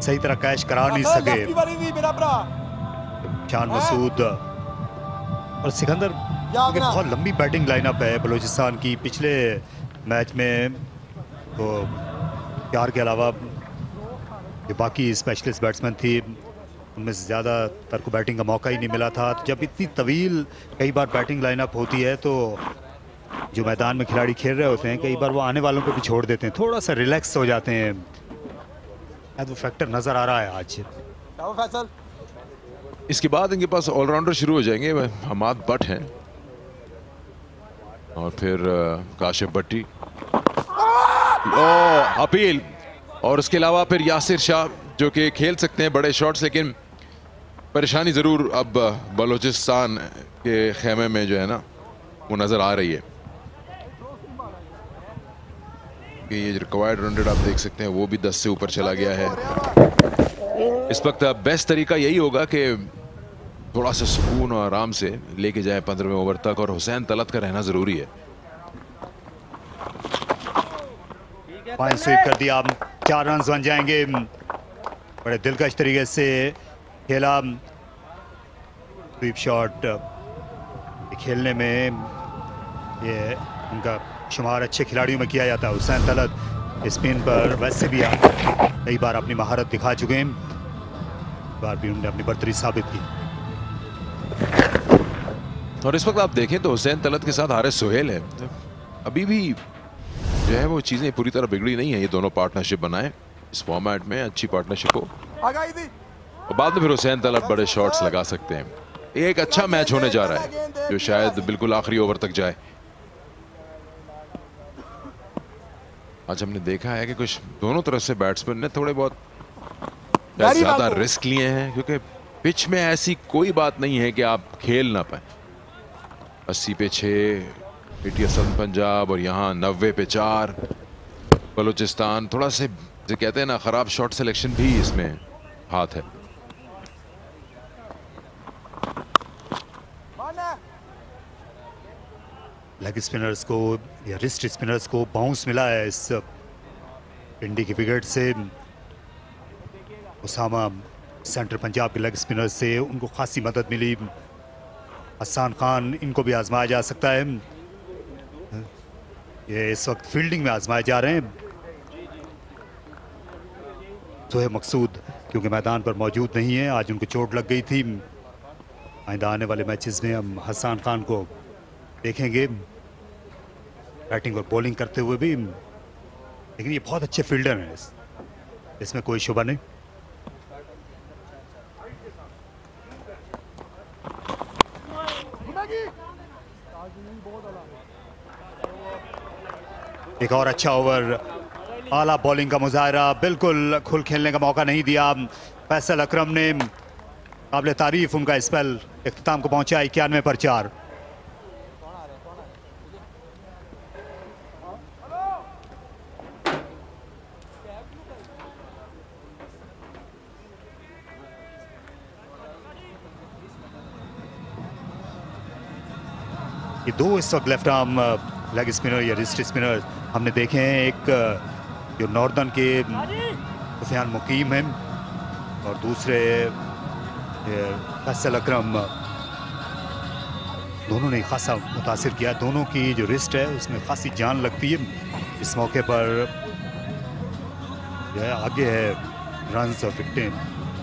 सही तरह कैश करा नहीं सके शान मसूद और सिकंदर। बहुत लंबी बैटिंग लाइनअप है बलूचिस्तान की। पिछले मैच में तो 4 के अलावा जो बाकी स्पेशलिस्ट बैट्समैन थी उनमें से ज़्यादातर को बैटिंग का मौका ही नहीं मिला था। तो जब इतनी तवील कई बार बैटिंग लाइनअप होती है तो जो मैदान में खिलाड़ी खेल रहे होते हैं कई बार वो आने वालों को भी छोड़ देते हैं, थोड़ा सा रिलैक्स हो जाते हैं। वो फैक्टर नजर आ रहा है आज। इसके बाद इनके पास ऑलराउंडर शुरू हो जाएंगे। हमाद बट हैं और फिर काशिफ भट्टी। अपील और उसके अलावा फिर यासिर शाह जो कि खेल सकते हैं बड़े शॉट्स, लेकिन परेशानी ज़रूर अब बलोचिस्तान के खेमे में जो है ना वो नज़र आ रही है कि ये रिक्वायर्ड रन रेट आप देख सकते हैं वो भी 10 से ऊपर चला गया है। इस वक्त बेस्ट तरीका यही होगा कि थोड़ा सा सुकून और आराम से लेके जाए 15वें ओवर तक, और हुसैन तलत का रहना ज़रूरी है। फाइन स्वीप कर दिया, 4 रन बन जाएंगे। बड़े दिलकश तरीके से खेला स्वीप शॉट, खेलने में ये उनका शुमार अच्छे खिलाड़ियों में किया जाता है। हुसैन तलत स्पिन पर वैसे भी कई बार अपनी महारत दिखा चुके हैं, इस बार भी उन्होंने अपनी बर्तरी साबित की। और इस वक्त आप देखें तो हुसैन तलत के साथ हारिस सोहेल है, तो अभी भी जो है वो चीज़ें पूरी तरह बिगड़ी नहीं है। ये दोनों पार्टनरशिप बनाए इस फॉर्मेट में, अच्छी पार्टनरशिप हो, और बाद में फिर हुसैन तलत बड़े शॉट्स लगा सकते हैं। ये एक अच्छा मैच होने जा रहा है जो शायद बिल्कुल आखिरी ओवर तक जाए। आज हमने देखा है कि कुछ दोनों तरफ से बैट्समैन ने थोड़े बहुत ज्यादा रिस्क लिए हैं, क्योंकि पिच में ऐसी कोई बात नहीं है कि आप खेल ना पाए। 80 पे 6 PTSL पंजाब और यहाँ 90 पे 4 बलोचिस्तान। थोड़ा से जो कहते हैं ना खराब शॉट सिलेक्शन भी इसमें हाथ है। लेग स्पिनर्स को या रिस्ट स्पिनर्स को बाउंस मिला है इस पिंडी की विकेट से। उसामा सेंटर पंजाब के लेग स्पिनर्स से उनको खासी मदद मिली। हसन खान, इनको भी आजमाया जा सकता है। ये इस वक्त फील्डिंग में आजमाए जा रहे हैं। सोहेब मकसूद क्योंकि मैदान पर मौजूद नहीं है, आज उनको चोट लग गई थी। आइंदा आने वाले मैचेस में हम हसन खान को देखेंगे बैटिंग और बॉलिंग करते हुए भी, लेकिन ये बहुत अच्छे फील्डर हैं, इसमें कोई शुबा नहीं। एक और अच्छा ओवर, आला बॉलिंग का मुजाहरा, बिल्कुल खुल खेलने का मौका नहीं दिया फैसल अकरम ने। काबिल तारीफ उनका स्पेल इख्तिताम को पहुंचा 91 पर 4। ये दो इस वक्त लेफ्ट आर्म लेग स्पिनर या रिस्ट स्पिनर हमने देखे हैं। एक जो नॉर्दर्न के सुफियान मुकीम हैं और दूसरे फैसल अकरम, दोनों ने खासा मुतासिर किया। दोनों की जो रिस्ट है उसमें खासी जान लगती है। इस मौके पर जो है आगे है रन्स और विकेटें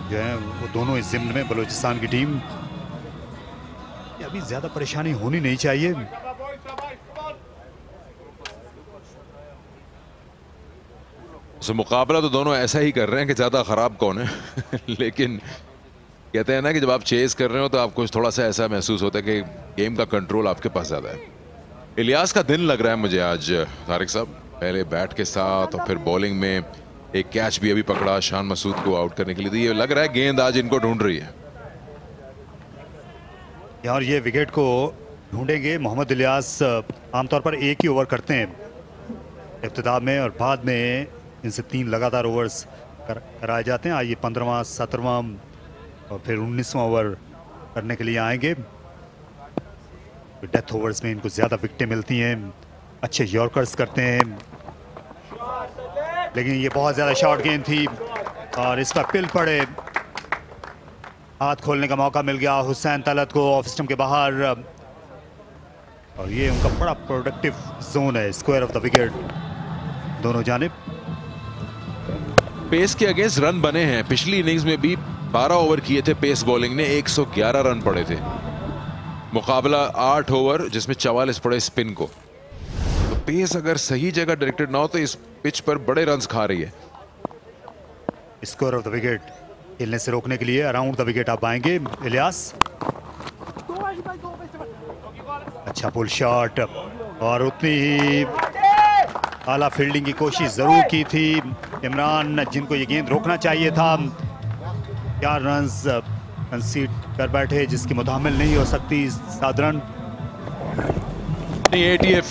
जो है वो दोनों इस ज़िम्न में बलूचिस्तान की टीम। अभी ज़्यादा परेशानी होनी नहीं चाहिए। तो मुकाबला तो दोनों ऐसा ही कर रहे हैं कि ज़्यादा ख़राब कौन है लेकिन कहते हैं ना कि जब आप चेज़ कर रहे हो तो आपको थोड़ा सा ऐसा महसूस होता है कि गेम का कंट्रोल आपके पास ज़्यादा है। इलियास का दिन लग रहा है मुझे आज तारिक साहब, पहले बैट के साथ और फिर बॉलिंग में एक कैच भी अभी पकड़ा शान मसूद को आउट करने के लिए। तो ये लग रहा है गेंद आज इनको ढूंढ रही है और ये विकेट को ढूंढेंगे। मोहम्मद इलियास आमतौर पर एक ही ओवर करते हैं इब्तिदा में और बाद में इनसे 3 लगातार ओवर्स कराए जाते हैं। आज ये 15वां 17वां और फिर 19वां ओवर करने के लिए आएंगे। डेथ ओवर्स में इनको ज़्यादा विकेटें मिलती हैं, अच्छे यॉर्कर्स करते हैं, लेकिन ये बहुत ज़्यादा शॉर्ट गेंद थी और इस पर पिल पड़े। हाथ खोलने का मौका मिल गया हुसैन तलत को ऑफ स्टंप के बाहर और ये उनका बड़ा प्रोडक्टिव जोन है। स्क्वायर ऑफ द विकेट दोनों जानिब। पेस के अगेंस्ट रन बने हैं। पिछली इनिंग्स में भी 12 ओवर किए थे पेस बॉलिंग ने, 111 रन पड़े थे। मुकाबला 8 ओवर जिसमें 44 पड़े स्पिन को। तो पेस अगर सही जगह डायरेक्टेड ना हो तो इस पिच पर बड़े रन्स खा रही है। स्क्वायर ऑफ द विकेट खेलने से रोकने के लिए अराउंड द विकेट आप आएंगे इलियास। अच्छा पुल शॉट और उतनी ही आला फील्डिंग की कोशिश जरूर की थी इमरान जिनको ये गेंद रोकना चाहिए था, 4 रन्स कंसीड कर बैठे जिसकी मुतामिल नहीं हो सकती साधारण। नहीं, एटीएफ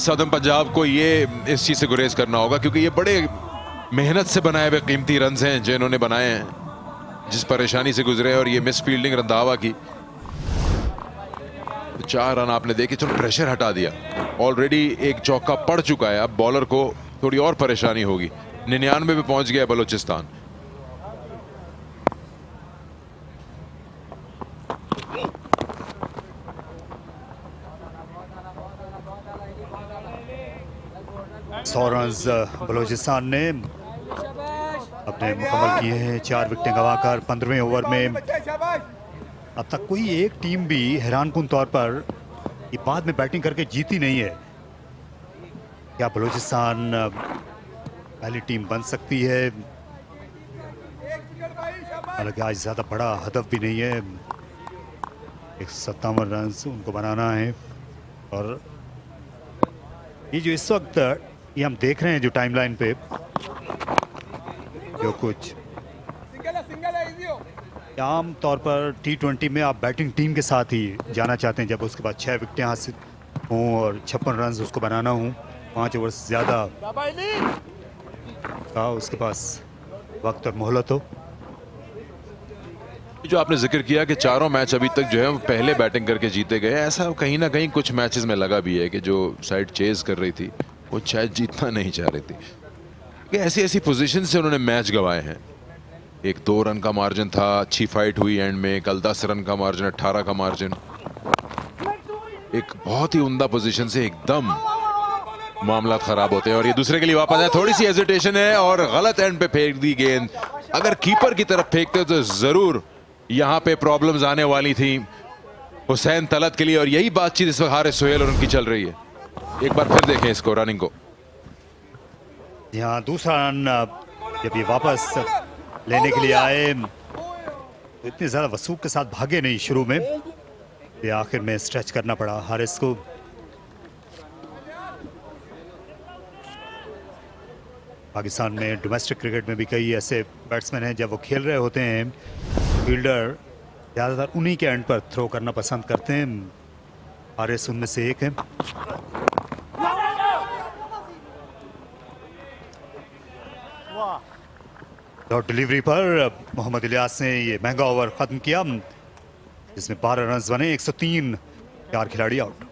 सदर्न पंजाब को ये इस चीज़ से गुरेज करना होगा क्योंकि ये बड़े मेहनत से बनाए हुए कीमती रन्स हैं जो इन्होंने बनाए हैं, जिस परेशानी से गुजरे और ये मिस फील्डिंग रंधावा की। 4 रन आपने देखे, चलो प्रेशर हटा दिया, ऑलरेडी एक चौका पड़ चुका है, अब बॉलर को थोड़ी और परेशानी होगी। 99 पे पहुंच गया बलोचिस्तान। सौ रन्स बलोचिस्तान ने अपने मुकम्मल किए हैं, 4 विकेटें गंवाकर 15वें ओवर में। अब तक कोई एक टीम भी हैरानकुन तौर पर ये बाद में बैटिंग करके जीती नहीं है। क्या बलोचिस्तान पहली टीम बन सकती है? हालांकि आज ज़्यादा बड़ा हदफ भी नहीं है, 157 रन उनको बनाना है। और ये जो इस वक्त ये हम देख रहे हैं जो टाइमलाइन पे जो कुछ आम तौर पर T20 में आप बैटिंग टीम के साथ ही जाना चाहते हैं, जब उसके बाद 6 विकेटें हासिल हों और 56 रन उसको बनाना हो, 5 ओवर से ज़्यादा का उसके पास वक्त और मोहलत हो। जो आपने जिक्र किया कि चारों मैच अभी तक जो है वो पहले बैटिंग करके जीते गए, ऐसा कहीं ना कहीं कुछ मैचेस में लगा भी है कि जो साइड चेज कर रही थी वो शायद जीतना नहीं चाह रही थी, कि ऐसी ऐसी पोजीशन से उन्होंने मैच गंवाए हैं। एक 2 रन का मार्जिन था, अच्छी फाइट हुई एंड में, कल 10 रन का मार्जिन, 18 का मार्जिन, एक बहुत ही उम्दा पोजीशन से एकदम मामला खराब होते हैं। और ये दूसरे के लिए वापस आया, थोड़ी सी हेजिटेशन है और गलत एंड पे फेंक दी गेंद। अगर कीपर की तरफ फेंकते तो जरूर यहां पे प्रॉब्लम्स आने वाली थी हुसैन तलत के लिए, और यही बातचीत इस वक्त हारिस सोहेल और उनकी चल रही है। एक बार फिर देखें इसको, रनिंग को। यहाँ दूसरा रन जब ये वापस लेने के लिए आए तो इतनी ज़्यादा वसूख के साथ भागे नहीं शुरू में, ये आखिर में स्ट्रेच करना पड़ा हारिस को। पाकिस्तान में डोमेस्टिक क्रिकेट में भी कई ऐसे बैट्समैन हैं, जब वो खेल रहे होते हैं फील्डर ज़्यादातर उन्हीं के एंड पर थ्रो करना पसंद करते हैं। हारिस उनमें से एक है। डॉट डिलीवरी पर मोहम्मद इलियास ने ये महंगा ओवर ख़त्म किया, जिसमें 12 रन बने, 103, 4 खिलाड़ी out.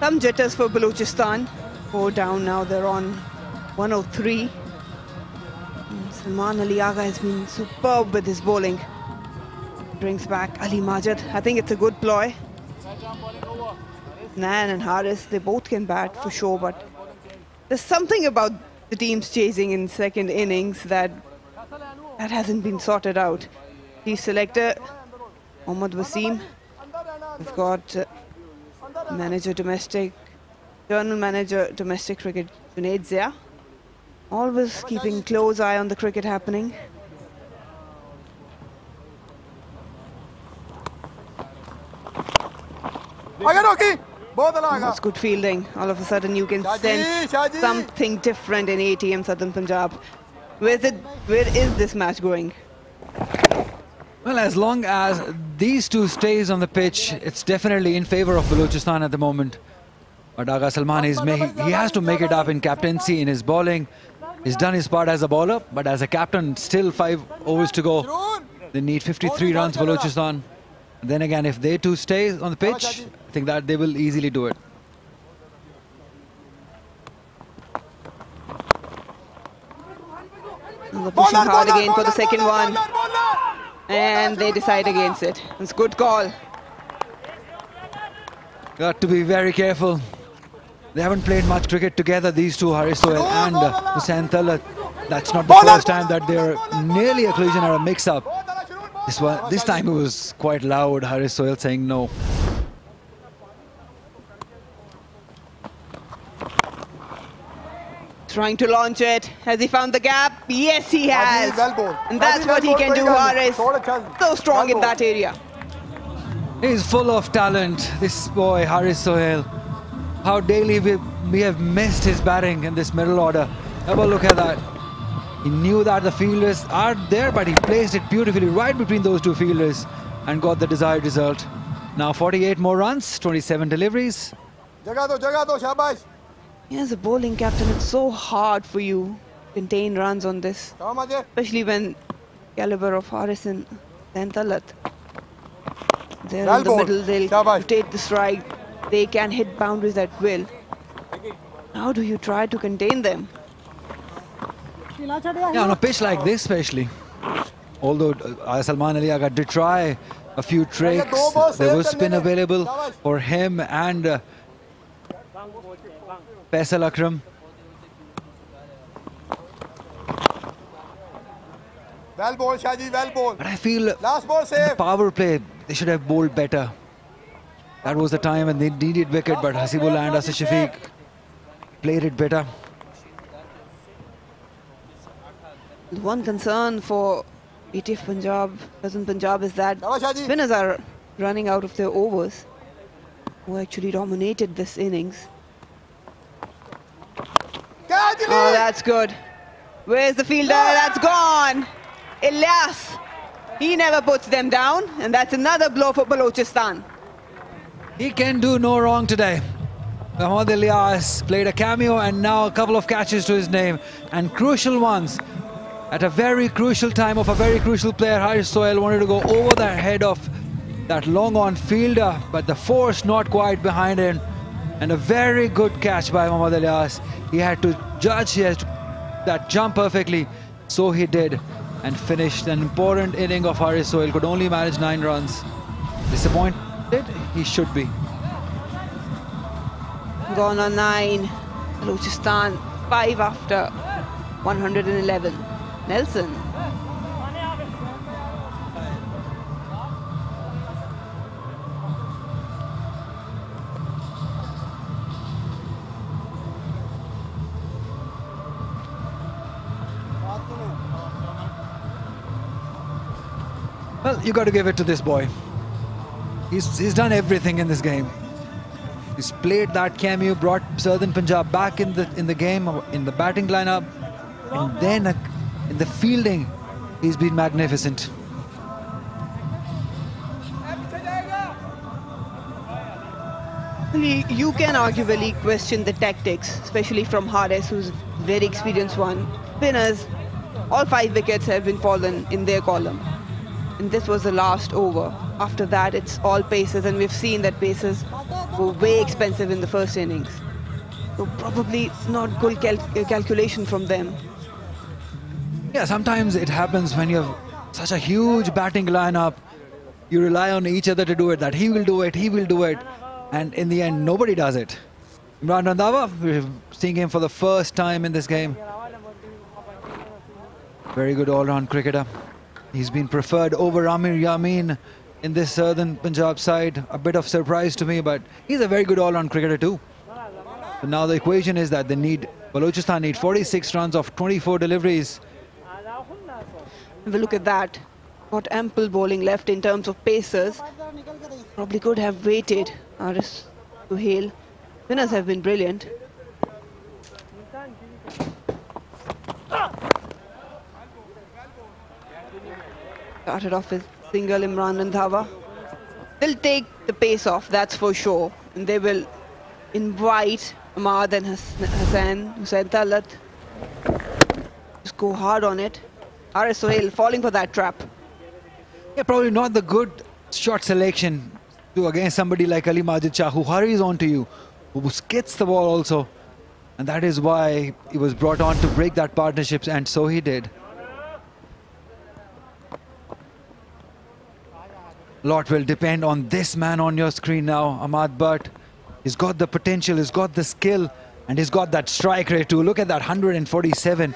Some jitters for Balochistan. 4 down now, they're on 103. Salman Ali Agha has been superb with his bowling. Brings back Ali Majid. I think it's a good ploy. Nan and Haris, they both can bat for sure, but there's something about the teams chasing in second innings that hasn't been sorted out. Chief selector Mohammad Wasim. We've got manager domestic, general manager domestic cricket Junaid Zia, always keeping close eye on the cricket happening. That's good fielding. All of a sudden you can sense something different in ATM Southern Punjab. Where is this match going? Well, as long as these two stays on the pitch, it's definitely in favor of Balochistan at the moment. But Agha Salman he has to make it up in captaincy, in his bowling. He's done his part as a bowler, but as a captain, still 5 overs to go. They need 53 runs, Balochistan. Then again, if they two stay on the pitch, I think that they will easily do it. They're pushing hard again for the second one. And they decide against it. It's a good call. Got to be very careful. They haven't played much cricket together, these two, Haris Sohail and Hussain Talat. That's not the first time that they're nearly a collision or a mix-up. This time it was quite loud, Haris Sohail saying no. Trying to launch it. Has he found the gap? Yes, he has. And that's what he can do, Haris. So strong in that area. He's full of talent, this boy, Haris Sohail. How daily we have missed his batting in this middle order. Have a look at that. He knew that the fielders are there, but he placed it beautifully right between those two fielders and got the desired result. Now 48 more runs, 27 deliveries. As a bowling captain, it's so hard for you to contain runs on this, especially when caliber of Haris and Talat. They're in the middle, they'll rotate the strike, they can hit boundaries at will. How do you try to contain them? Yeah, on a pitch like this especially. Although Salman Ali Agha did try a few tricks, there was spin available for him and Faisal Akram. Well bowled, Shaji, well bowled. But I feel Last ball safe. the power play, they should have bowled better. That was the time when they needed wicket, but Hasibullah and Asif Shafiq played it better. The one concern for PTF Punjab, Southern Punjab, is that spinners are running out of their overs, who actually dominated this innings. Oh, that's good. Where's the fielder? That's gone. Ilyas, he never puts them down, and that's another blow for Balochistan. He can do no wrong today. Mohammad Ilyas played a cameo and now a couple of catches to his name, and crucial ones. At a very crucial time of a very crucial player, Haris Sohail wanted to go over the head of that long-on fielder, but the force not quite behind him. And a very good catch by Mohammad Ilyas. He had to judge that jump perfectly, so he did, and finished an important inning of Haris Sohail. Could only manage 9 runs. Disappointed? He should be. Gone on 9. Balochistan 5 after 111. Nelson. Well, you got to give it to this boy. He's done everything in this game. He's played that cameo, brought Southern Punjab back in the game, in the batting lineup, and then in the fielding, he's been magnificent. You can arguably question the tactics, especially from Haris, who's a very experienced one. Spinners, all 5 wickets have been fallen in their column. And this was the last over. After that, it's all paces, and we've seen that paces were way expensive in the first innings. So probably not good calculation from them. Yeah, sometimes it happens when you have such a huge batting lineup. You rely on each other to do it, that he will do it, he will do it. And in the end, nobody does it. Imran Randhawa, we're seeing him for the first time in this game. Very good all-round cricketer. He's been preferred over Amir Yamin in this Southern Punjab side. A bit of surprise to me, but he's a very good all-round cricketer too. So now the equation is that Balochistan need 46 runs of 24 deliveries. Have a look at that. Got ample bowling left in terms of pacers. Probably could have waited Haris Sohail. Spinners have been brilliant. Started off with single Imran Randhawa. They'll take the pace off, that's for sure. And they will invite Ahmad and Hussain Talat. Just go hard on it. Haris Sohail falling for that trap. Yeah, probably not the good shot selection to against somebody like Ali Majid Shah, who hurries onto you, who skids the ball also. And that is why he was brought on to break that partnership, and so he did. Lot will depend on this man on your screen now, Ahmad Butt. He's got the potential, he's got the skill, and he's got that strike rate too. Look at that, 147.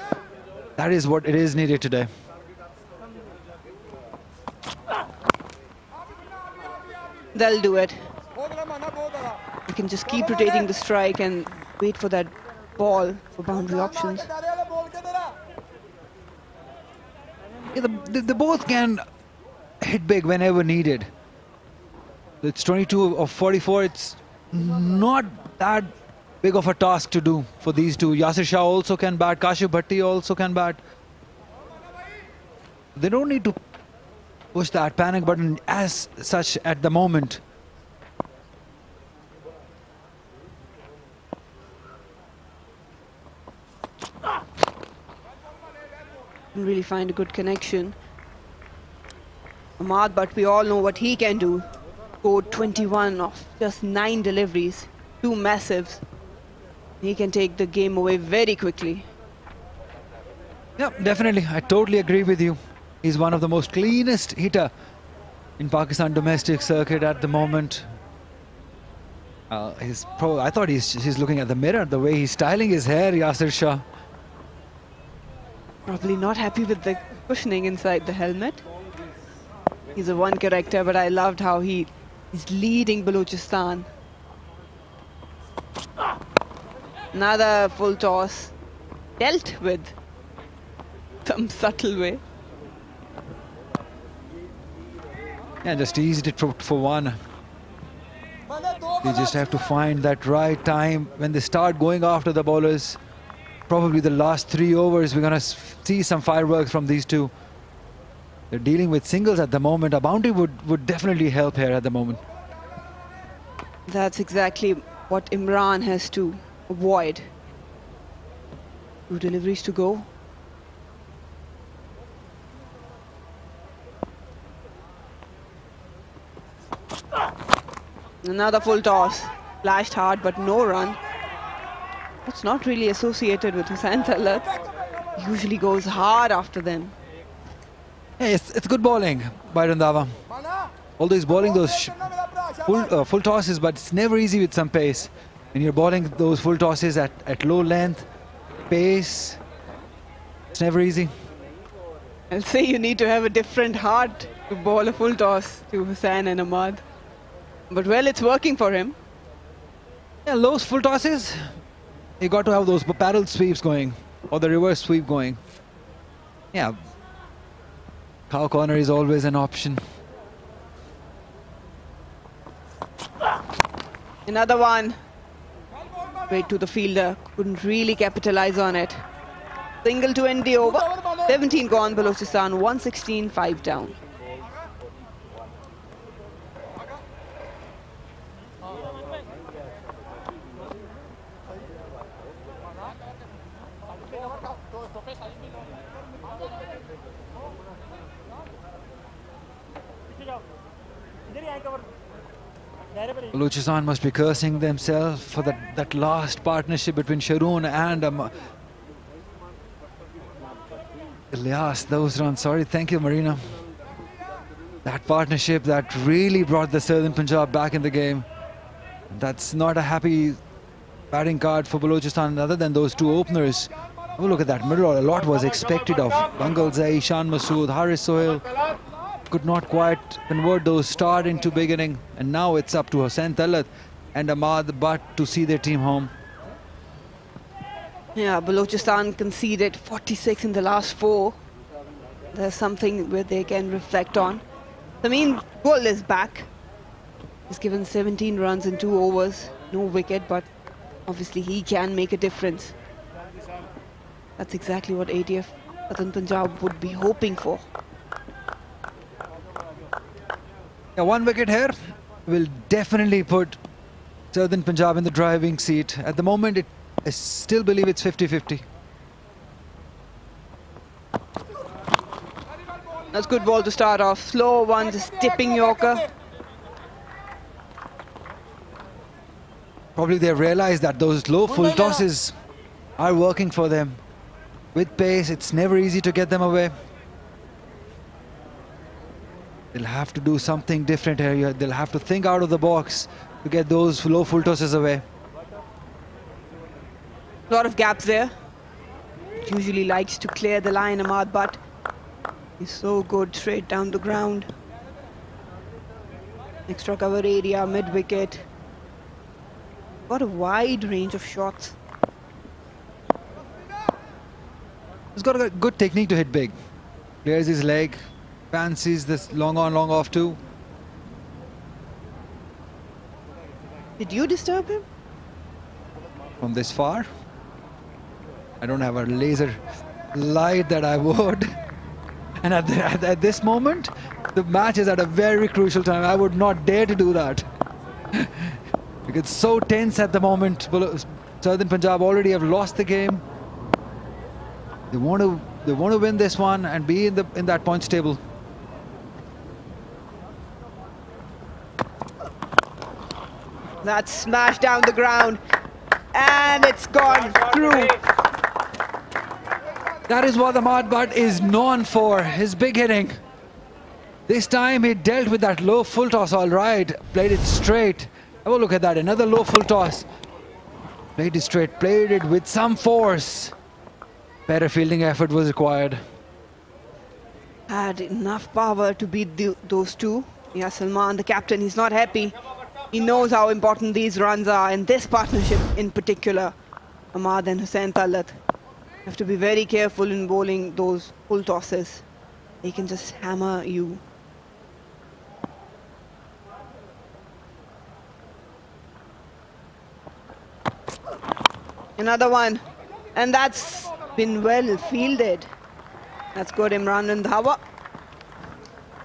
That is what it is needed today. They'll do it. You can just keep rotating the strike and wait for that ball for boundary options. Yeah, they both can hit big whenever needed. It's 22 of 44. It's not that big of a task to do for these two. Yasir Shah also can bat. Kashif Bhatti also can bat. They don't need to push that panic button as such at the moment. Really find a good connection. Ahmad, but we all know what he can do. Scored 21 of just 9 deliveries, 2 massives. He can take the game away very quickly. Yeah, definitely. I totally agree with you. He's one of the most cleanest hitter in Pakistan domestic circuit at the moment. I thought he's looking at the mirror, the way he's styling his hair, Yasir Shah. Probably not happy with the cushioning inside the helmet. He's a one character, but I loved how he's leading Balochistan. Another full toss, dealt with some subtle way. Yeah, just eased it for one. They just have to find that right time when they start going after the bowlers. Probably the last 3 overs, we're going to see some fireworks from these two. They're dealing with singles at the moment. A boundary would definitely help here at the moment. That's exactly what Imran has to avoid. 2 deliveries to go. Another full toss. Flashed hard, but no run. It's not really associated with Hussain Tallat. Usually goes hard after them. Hey, it's good bowling by Randhawa. Although he's bowling those full tosses, but it's never easy with some pace. When you're bowling those full tosses at low length, pace, it's never easy. I'll say you need to have a different heart to bowl a full toss to Hussain and Ahmad. But well, it's working for him. Yeah, low full tosses, you got to have those parallel sweeps going, or the reverse sweep going. Yeah, cow corner is always an option. Another one. Straight to the fielder. Couldn't really capitalize on it. Single to end the over. 17 gone, Balochistan 116, 5 down. Balochistan must be cursing themselves for that last partnership between Sharoon and Ilyas. Those runs, sorry, thank you, Marina. That partnership that really brought the Southern Punjab back in the game. That's not a happy batting card for Balochistan other than those 2 openers. Oh, look at that middle. A lot was expected of Bangal Zai, Shan Masood, Haris Sohail. Could not quite convert those start into beginning, and now it's up to Hussain Tallat and Ahmad Butt to see their team home. Yeah, Balochistan conceded 46 in the last 4. There's something where they can reflect on. Samin Gul is back. He's given 17 runs in 2 overs. No wicket, but obviously he can make a difference. That's exactly what ATF Southern Punjab would be hoping for. Yeah, 1 wicket here will definitely put Southern Punjab in the driving seat. At the moment, I still believe it's 50-50. That's good ball to start off. Slow one, just tipping Yorker. Probably they realize that those low full tosses are working for them. With pace, it's never easy to get them away. They'll have to do something different here. They'll have to think out of the box to get those low full tosses away. A lot of gaps there. Usually likes to clear the line, Ahmad, but he's so good straight down the ground. Extra cover area, mid-wicket. Got a wide range of shots. He's got a good technique to hit big. Clears his leg, fancies this long on, long off too. Did you disturb him? From this far, I don't have a laser light that I would. And at this moment, the match is at a very crucial time. I would not dare to do that. Because it's so tense at the moment. Southern Punjab already have lost the game. They want to win this one and be in that points table. That's smashed down the ground, and it's gone through. That is what Ahmad Butt is known for, his big hitting. This time he dealt with that low full toss all right, played it straight. Have a look at that, another low full toss. Played it straight, played it with some force. Better fielding effort was required. Had enough power to beat those two. Yeah, Salman, the captain, he's not happy. He knows how important these runs are, and this partnership in particular, Ahmad and Hussain Talat. You have to be very careful in bowling those full tosses. They can just hammer you. Another one, and that's been well fielded. That's good, Imran and Dhawa.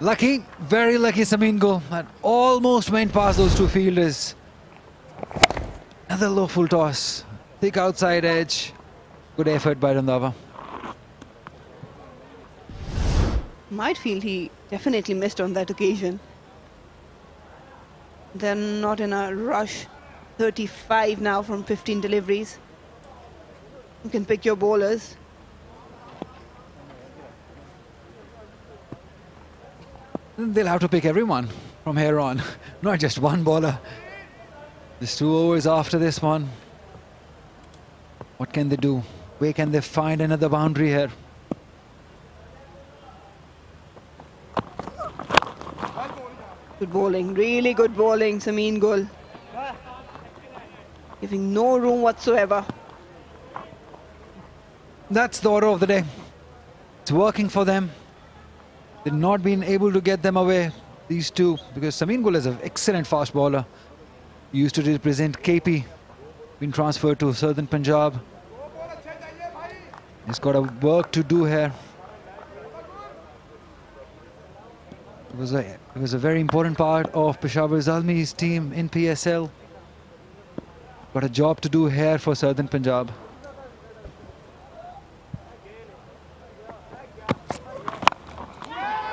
Lucky, very lucky Samin Gul. And almost went past those two fielders. Another low full toss. Thick outside edge. Good effort by Randhawa. Might feel he definitely missed on that occasion. They're not in a rush. 35 now from 15 deliveries. You can pick your bowlers. They'll have to pick everyone from here on, not just one bowler. There's 2 overs after this one. What can they do? Where can they find another boundary here? Good bowling, really good bowling, Samin Gul. Giving no room whatsoever. That's the order of the day. It's working for them. They've not been able to get them away, these two, because Samin Gul is an excellent fast bowler. He used to represent KP, been transferred to Southern Punjab. He's got a work to do here. It was a very important part of Peshawar Zalmi's team in PSL. Got a job to do here for Southern Punjab.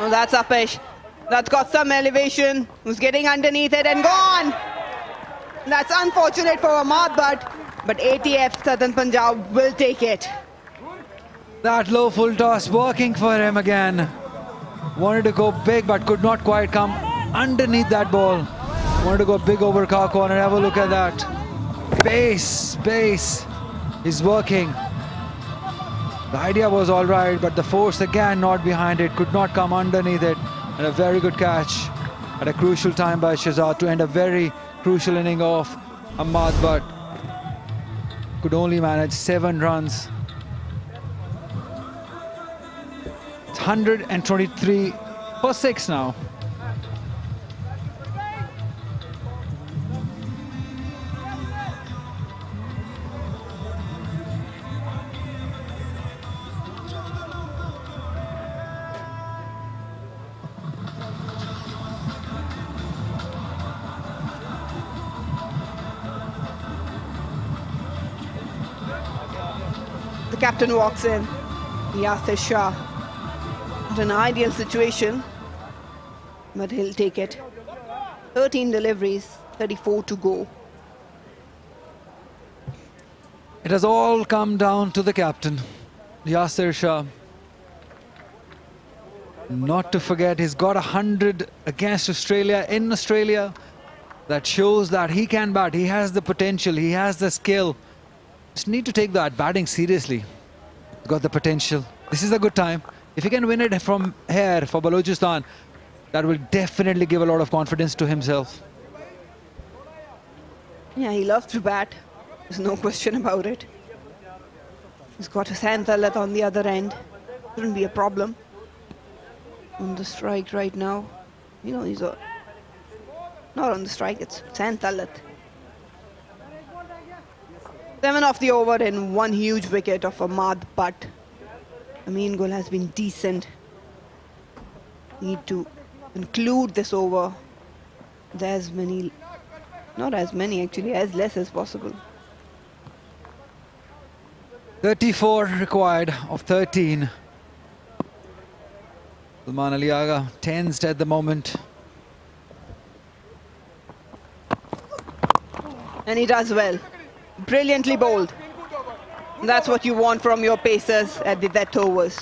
Oh, that's Apesh. That's got some elevation. Who's getting underneath it and gone. That's unfortunate for Ahmad, but ATF Southern Punjab will take it. That low full toss working for him again. Wanted to go big but could not quite come underneath that ball. Wanted to go big over car corner. Have a look at that. Pace is working. The idea was all right, but the force again not behind it, could not come underneath it. And a very good catch at a crucial time by Shahzad to end a very crucial inning of Ahmad, but could only manage 7 runs. It's 123 for 6 now. The captain walks in, Yasir Shah. Not an ideal situation, but he'll take it. 13 deliveries, 34 to go. It has all come down to the captain, Yasir Shah. Not to forget, he's got 100 against Australia in Australia. that shows that he can bat. He has the potential, he has the skill. Just need to take that batting seriously. Got the potential. This is a good time. If he can win it from here for Balochistan, that will definitely give a lot of confidence to himself. Yeah, he loves to bat. There's no question about it. He's got Hussain Talat on the other end. Shouldn't be a problem. On the strike right now. You know, he's not on the strike, it's Hussain Talat. 7 off the over and 1 huge wicket of Ahmad Butt. Ameen Gul has been decent. Need to conclude this over. There's many, not as many actually, as less as possible. 34 required of 13. Salman Ali Agha tensed at the moment. And he does well. Brilliantly bowled. That's what you want from your pacers at the death overs.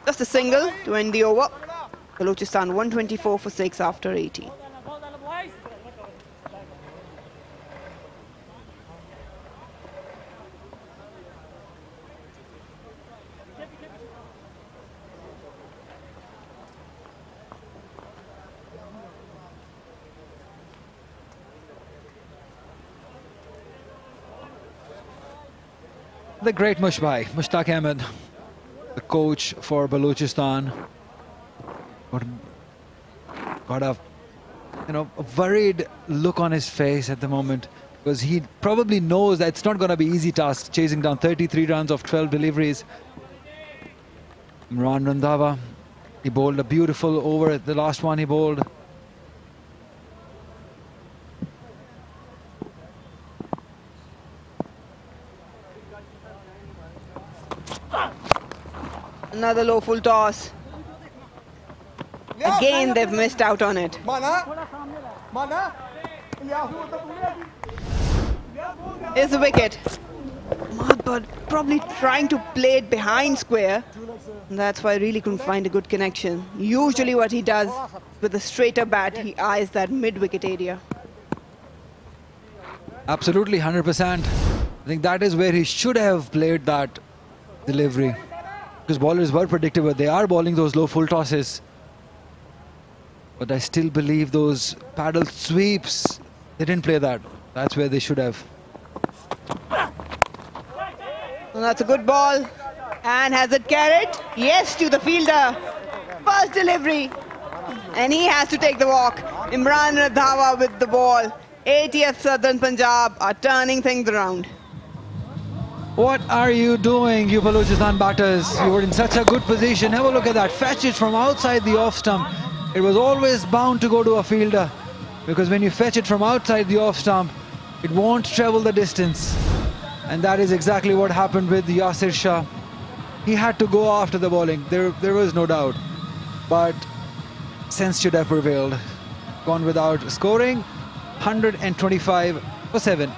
Just a single to end the over. Balochistan 124 for 6 after 18. The great Mushtaq Ahmed, the coach for Balochistan, got a worried look on his face at the moment, because he probably knows that it's not going to be easy task chasing down 33 runs of 12 deliveries. Imran Randhawa, he bowled a beautiful over, the last one he bowled. Another low full toss. Again, they've missed out on it. Here's the wicket. But probably trying to play it behind square. That's why I really couldn't find a good connection. Usually what he does with a straighter bat, he eyes that mid-wicket area. Absolutely, 100%. I think that is where he should have played that delivery. Because bowlers were predictable. They are bowling those low full tosses. But I still believe those paddle sweeps, they didn't play that. That's where they should have. And that's a good ball. And has it carried? Yes, to the fielder. First delivery. And he has to take the walk. Imran Randhawa with the ball. 80th Southern Punjab are turning things around. What are you doing, you Balochistan batters? You were in such a good position. Have a look at that. Fetch it from outside the off stump. It was always bound to go to a fielder, because when you fetch it from outside the off stump, it won't travel the distance. And that is exactly what happened with Yasir Shah. He had to go after the bowling. There was no doubt. But sense should have prevailed. Gone without scoring. 125 for 7.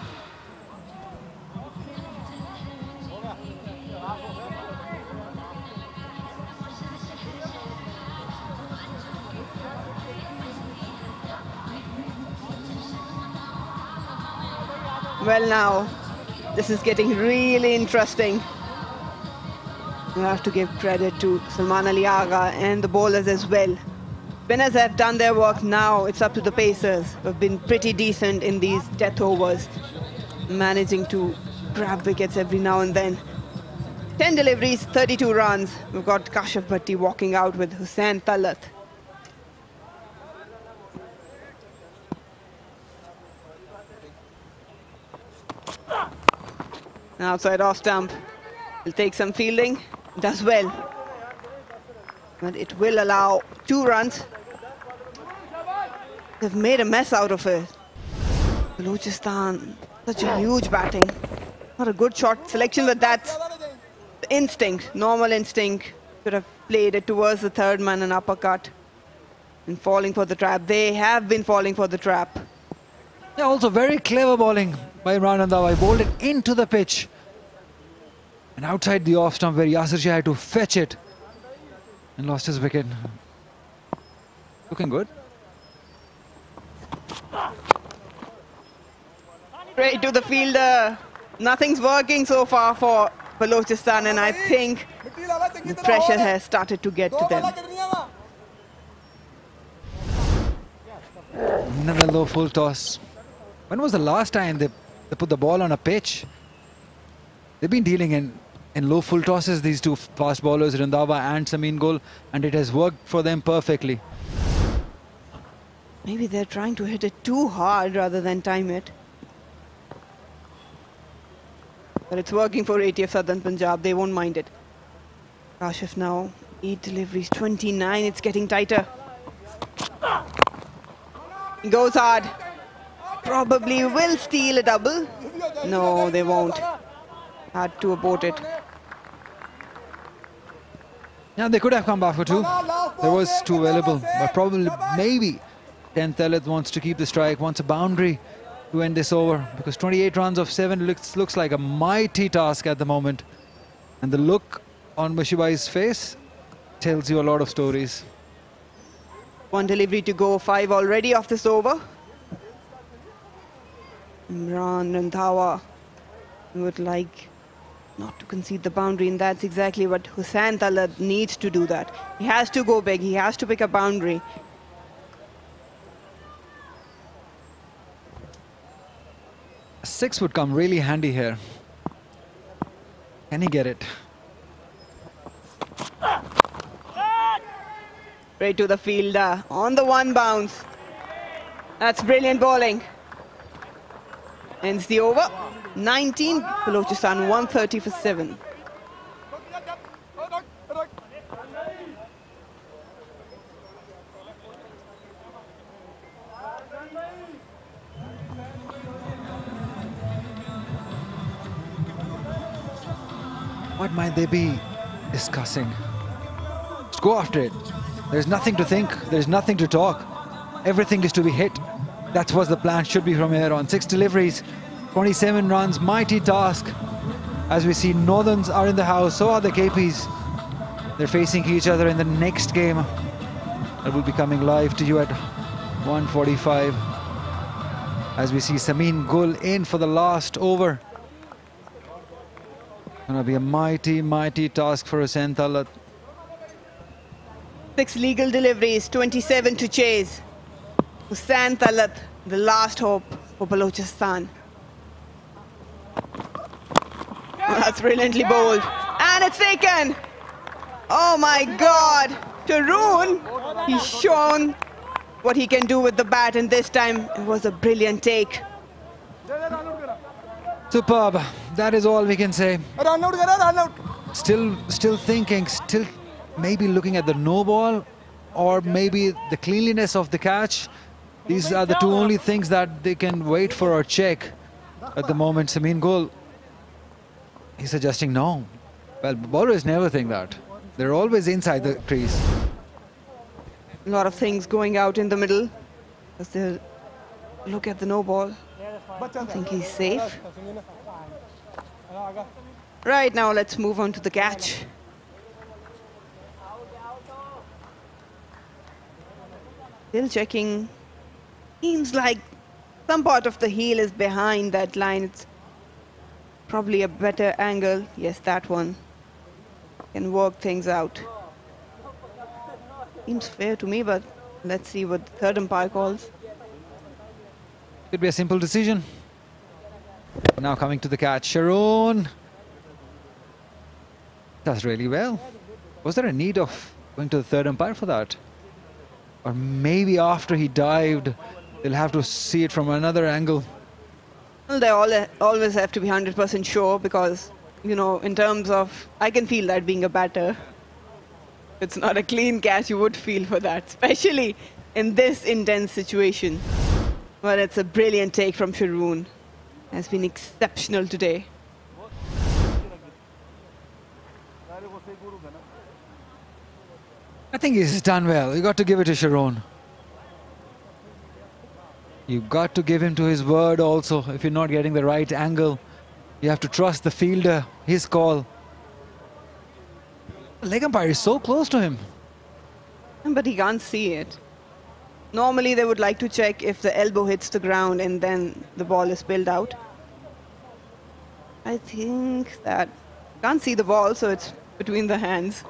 Well now, this is getting really interesting. You have to give credit to Salman Ali Agha and the bowlers as well. Spinners have done their work. Now it's up to the pacers, who have been pretty decent in these death overs, managing to grab wickets every now and then. 10 deliveries, 32 runs. We've got Kashif Bhatti walking out with Hussain Talat. Outside off stump. He'll take some fielding. Does well. But it will allow 2 runs. They've made a mess out of it. Balochistan, such a huge batting. Not a good shot selection, but that's the instinct, normal instinct. Could have played it towards the third man, an uppercut. And falling for the trap. They have been falling for the trap. Yeah, also very clever bowling by Imran Randhawa. He bowled it into the pitch. And outside the off stump where Yasir Shah had to fetch it and lost his wicket. Looking good. Straight to the fielder. Nothing's working so far for Balochistan, and I think the pressure has started to get to them. Another low full toss. When was the last time they put the ball on a pitch? They've been dealing in low full tosses, these two fast bowlers, Randhawa and Samin Gul, and it has worked for them perfectly. Maybe they're trying to hit it too hard rather than time it. But it's working for ATF Southern Punjab. They won't mind it. Kashif now, 8 deliveries, 29. It's getting tighter. He goes hard. Probably will steal a double. No, they won't. Had to abort it. Yeah, they could have come back for two. There was two available, but probably, maybe 10th Dalit wants to keep the strike, wants a boundary to end this over, because 28 runs of 7 looks like a mighty task at the moment. And the look on Mushibai's face tells you a lot of stories. One delivery to go, 5 already off this over. Imran Randhawa would like not to concede the boundary, and that's exactly what Hussain Talat needs to do that. He has to go big, he has to pick a boundary. A 6 would come really handy here. Can he get it? Right to the fielder on the one bounce. That's brilliant bowling. Ends the over. 19, Balochistan 130 for 7. What might they be discussing? Just go after it. There's nothing to think, there's nothing to talk. Everything is to be hit. That's what the plan should be from here on. 6 deliveries, 27 runs, mighty task. As we see, Northerns are in the house, so are the KPs. They're facing each other in the next game. That will be coming live to you at 1:45. As we see Samin Gul in for the last over. Gonna be a mighty, mighty task for Hussain Talat. 6 legal deliveries, 27 to chase. Hussain Talat, the last hope for Balochistan. Oh, that's brilliantly bowled. And it's taken. Oh my God. Tarun, he's shown what he can do with the bat, and this time it was a brilliant take. Superb. That is all we can say. Still thinking, still maybe looking at the no ball, or maybe the cleanliness of the catch. These are the two only things that they can wait for or check at the moment. Samin Gul, he's suggesting no. Well, bowlers never think that. They're always inside the crease. A lot of things going out in the middle. As they look at the no ball. I think he's safe. Right, now let's move on to the catch. Still checking. Seems like some part of the heel is behind that line. It's probably a better angle. Yes, that one. Can work things out. Seems fair to me, but let's see what the third umpire calls. Could be a simple decision. Now coming to the catch, Sharon does really well. Was there a need of going to the third umpire for that? Or maybe after he dived, they'll have to see it from another angle. Well, they always have to be 100% sure, because, you know, in terms of, I can feel that being a batter. If it's not a clean catch, you would feel for that, especially in this intense situation. Well, it's a brilliant take from Sharon. Has been exceptional today. I think he's done well. You got to give it to Sharon. You got to give him to his word also. If you're not getting the right angle, you have to trust the fielder, his call. The leg umpire is so close to him. But he can't see it. Normally they would like to check if the elbow hits the ground and then the ball is spilled out. I think that can't see the ball, so it's between the hands.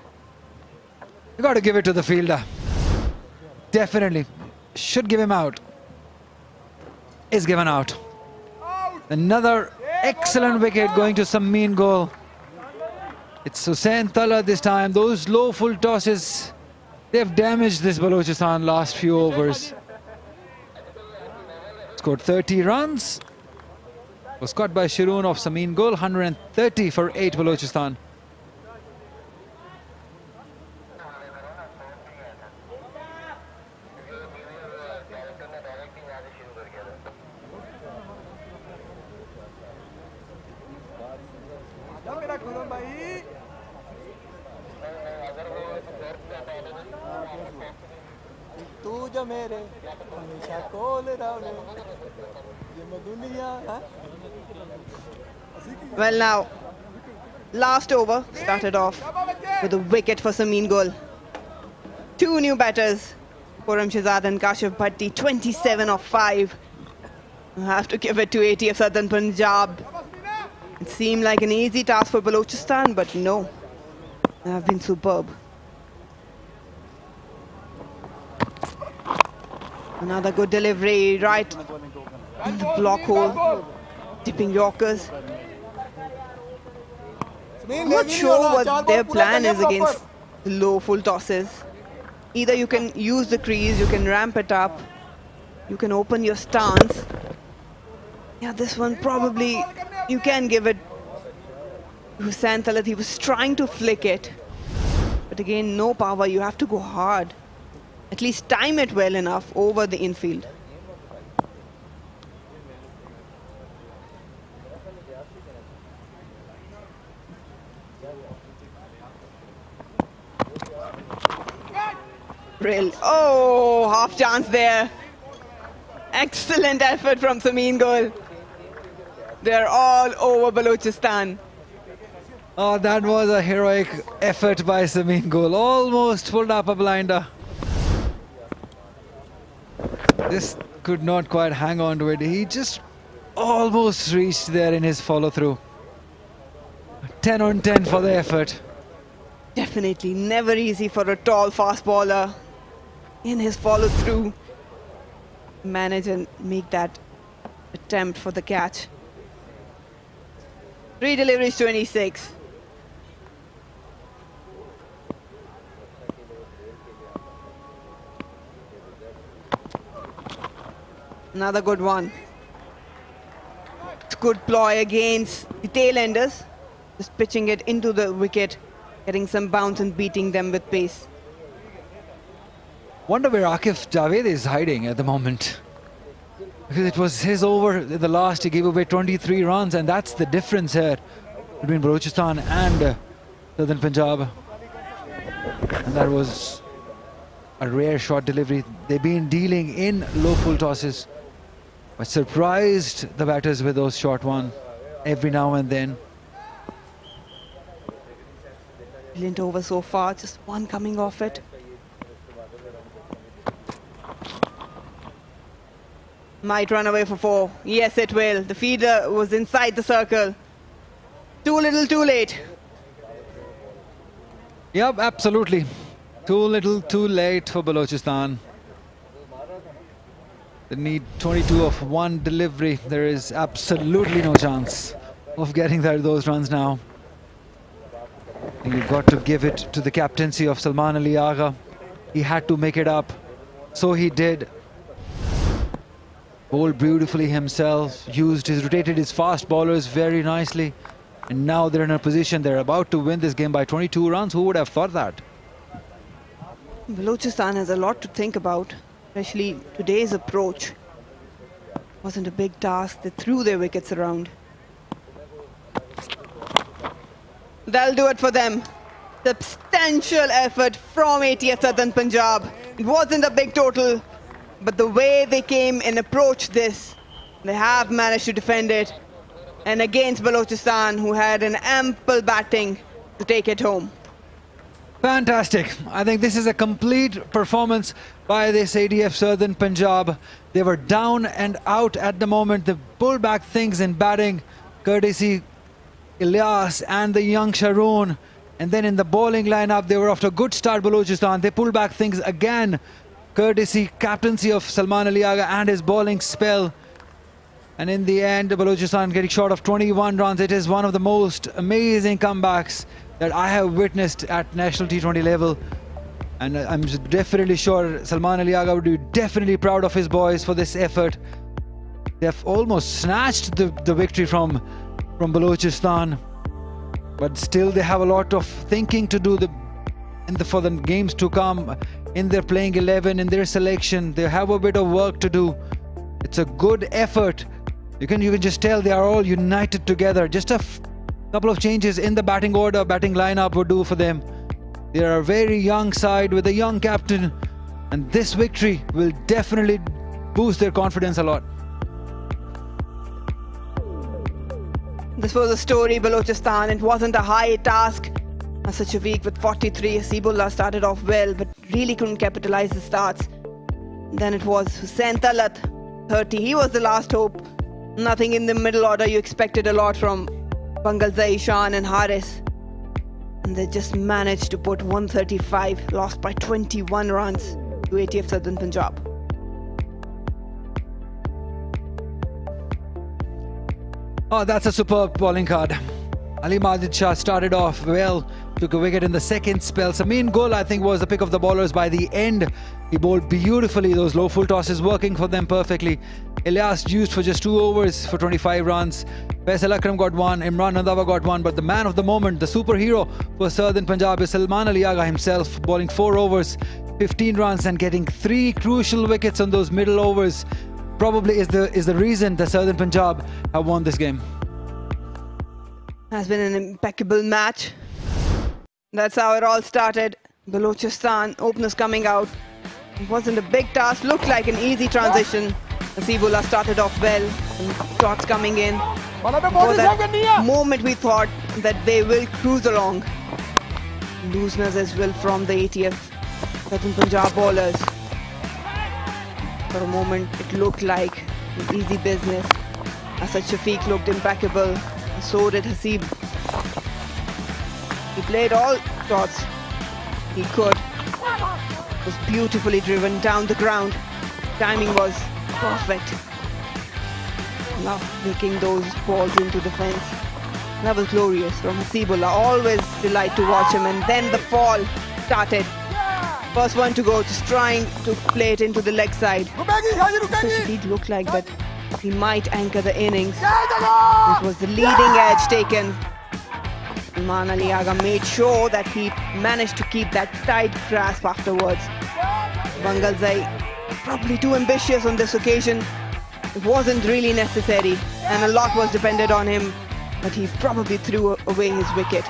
You got to give it to the fielder. Definitely. Should give him out. Is given out. Another excellent wicket going to Samin goal. It's Hussain Tala this time. Those low full tosses, they've damaged this Balochistan last few overs. Scored 30 runs. Was caught by Shiroon of Samin goal. 130 for 8 Balochistan. Well, now, last over started off with a wicket for Samin goal. 2 new batters, Khurram Shehzad and Kashif Bhatti, 27 of 5. I have to give it to ATF Southern Punjab. It seemed like an easy task for Balochistan, but no, they have been superb. Another good delivery right in the block hole, tipping Yorkers. I'm not sure what their plan is against the low full tosses. Either you can use the crease, you can ramp it up, you can open your stance. Yeah, this one probably you can give it to Hussain Talat. He was trying to flick it, but again, no power. You have to go hard. At least time it well enough over the infield. Oh, half chance there. Excellent effort from Samin goal. They're all over Balochistan. Oh, that was a heroic effort by Samin goal. Almost pulled up a blinder. This could not quite hang on to it. He just almost reached there in his follow-through. 10 on 10 for the effort. Definitely never easy for a tall fast bowler in his follow-through. Manage and make that attempt for the catch. 3 deliveries, 26. Another good one. It's good ploy against the tail-enders. Just pitching it into the wicket, getting some bounce and beating them with pace. Wonder where Akif Javed is hiding at the moment. Because it was his over in the last, he gave away 23 runs, and that's the difference here between Balochistan and Southern Punjab. And that was a rare short delivery. They've been dealing in low full tosses, but surprised the batters with those short ones every now and then. Brilliant over so far, just one coming off it. Might run away for 4. Yes, it will. The feeder was inside the circle. Too little, too late. Yep, absolutely. Too little, too late for Balochistan. They need 22 of 1 delivery. There is absolutely no chance of getting those runs now. You've got to give it to the captaincy of Salman Ali Agha. He had to make it up. So he did. Bowled beautifully himself, rotated his fast bowlers very nicely. And now they're in a position, they're about to win this game by 22 runs. Who would have thought that? Balochistan has a lot to think about, especially today's approach. Wasn't a big task. They threw their wickets around. That'll do it for them. Substantial effort from ATF Southern Punjab. It wasn't a big total, but the way they came and approached this, they have managed to defend it. And against Balochistan, who had an ample batting to take it home. Fantastic. I think this is a complete performance by this ADF Southern Punjab. They were down and out at the moment. They pulled back things in batting, courtesy Ilyas and the young Sharoon. And then in the bowling lineup, they were off to a good start, Balochistan. They pulled back things again, courtesy, captaincy of Salman Ali Agha and his bowling spell. And in the end, Balochistan getting short of 21 runs. It is one of the most amazing comebacks that I have witnessed at national T20 level. And I'm definitely sure Salman Ali Agha would be definitely proud of his boys for this effort. They have almost snatched the victory from Balochistan. But still they have a lot of thinking to do for the games to come. In their playing 11, in their selection, they have a bit of work to do. It's a good effort. You can just tell they are all united together. Just a couple of changes in the batting order, batting lineup would do for them. They are a very young side with a young captain, and this victory will definitely boost their confidence a lot. This was a story, Balochistan. It wasn't a high task. Such a week with 43. Hasibullah started off well, but really couldn't capitalize the starts. Then it was Hussain Talat, 30. He was the last hope. Nothing in the middle order. You expected a lot from Bangalzai, Shan and Haris. And they just managed to put 135, lost by 21 runs to ATF Southern Punjab. Oh, that's a superb bowling card. Ali Majid Shah started off well, took a wicket in the second spell. Samin Gul, I think, was the pick of the bowlers by the end. He bowled beautifully, those low full tosses working for them perfectly. Ilyas used for just 2 overs for 25 runs. Faisal Akram got 1, Imran Nandava got 1, but the man of the moment, the superhero for Southern Punjab is Salman Ali Agha himself, bowling 4 overs, 15 runs and getting 3 crucial wickets on those middle overs. Probably is the reason the Southern Punjab have won this game. Has been an impeccable match. That's how it all started. Balochistan, openers coming out. It wasn't a big task, looked like an easy transition. Hasibullah started off well, and shots coming in. For that moment we thought that they will cruise along. Looseness as well from the ATF Southern Punjab bowlers. For a moment it looked like an easy business. Asad Shafiq looked impeccable. So did Hasib. He played all shots he could. It was beautifully driven down the ground. Timing was perfect. Love making those balls into the fence. That was glorious from Hasibullah. Always delight to watch him. And then the fall started. First one to go, just trying to play it into the leg side. It looked like that he might anchor the innings. This was the leading edge taken. Salman Ali Agha made sure that he managed to keep that tight grasp afterwards. Bangalzai probably too ambitious on this occasion. It wasn't really necessary and a lot was dependent on him, but he probably threw away his wicket.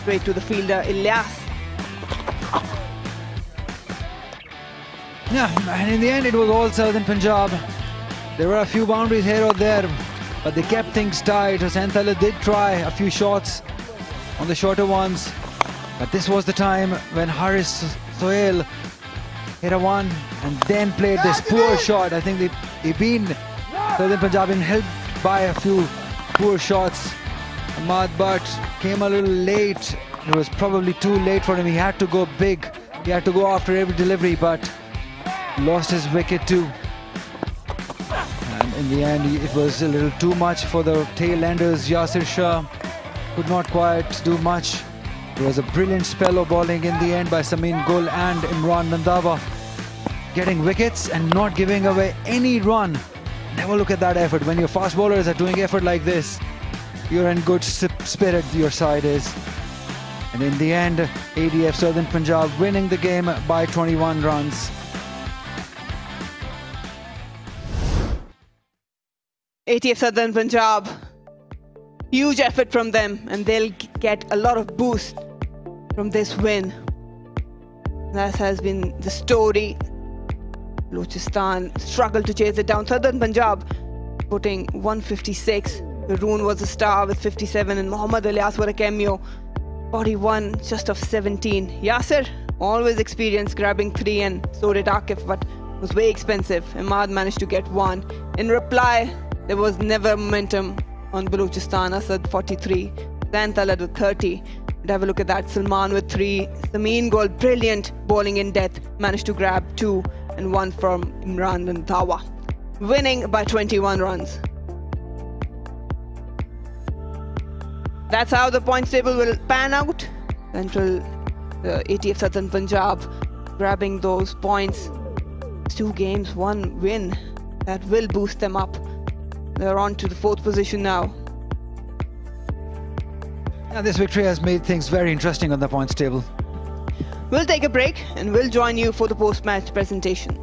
Straight to the fielder, Ilyas. Yeah, and in the end it was all Southern Punjab. There were a few boundaries here or there, but they kept things tight. Hussain Talat did try a few shots on the shorter ones, but this was the time when Haris Sohail hit a one and then played this poor shot. I think they've been Southern Punjab been helped by a few poor shots. Ahmad Butt came a little late. It was probably too late for him. He had to go big. He had to go after every delivery, but lost his wicket too. And in the end, it was a little too much for the tail-enders. Yasir Shah could not quite do much. It was a brilliant spell of bowling in the end by Samin Gul and Imran Nandava, getting wickets and not giving away any run. Never look at that effort. When your fast bowlers are doing effort like this, you're in good spirit, your side is. And in the end, ADF Southern Punjab winning the game by 21 runs. ATF Southern Punjab, huge effort from them, and they'll get a lot of boost from this win. That has been the story. Balochistan struggled to chase it down. Southern Punjab putting 156. Haroon was a star with 57 and Mohammad Ilyas were a cameo. 41 just of 17. Yasir, always experienced, grabbing 3, and so did Akif, but was way expensive. Ahmad managed to get 1. In reply, there was never momentum on Balochistan. Asad 43, Zainta led with 30. And have a look at that. Salman with 3. Sameen Gol, brilliant bowling in death. Managed to grab 2 and 1 from Imran and Dawa. Winning by 21 runs. That's how the points table will pan out. Central ATF Southern Punjab grabbing those points. 2 games, 1 win. That will boost them up. They're on to the 4th position now. And this victory has made things very interesting on the points table. We'll take a break and we'll join you for the post-match presentation.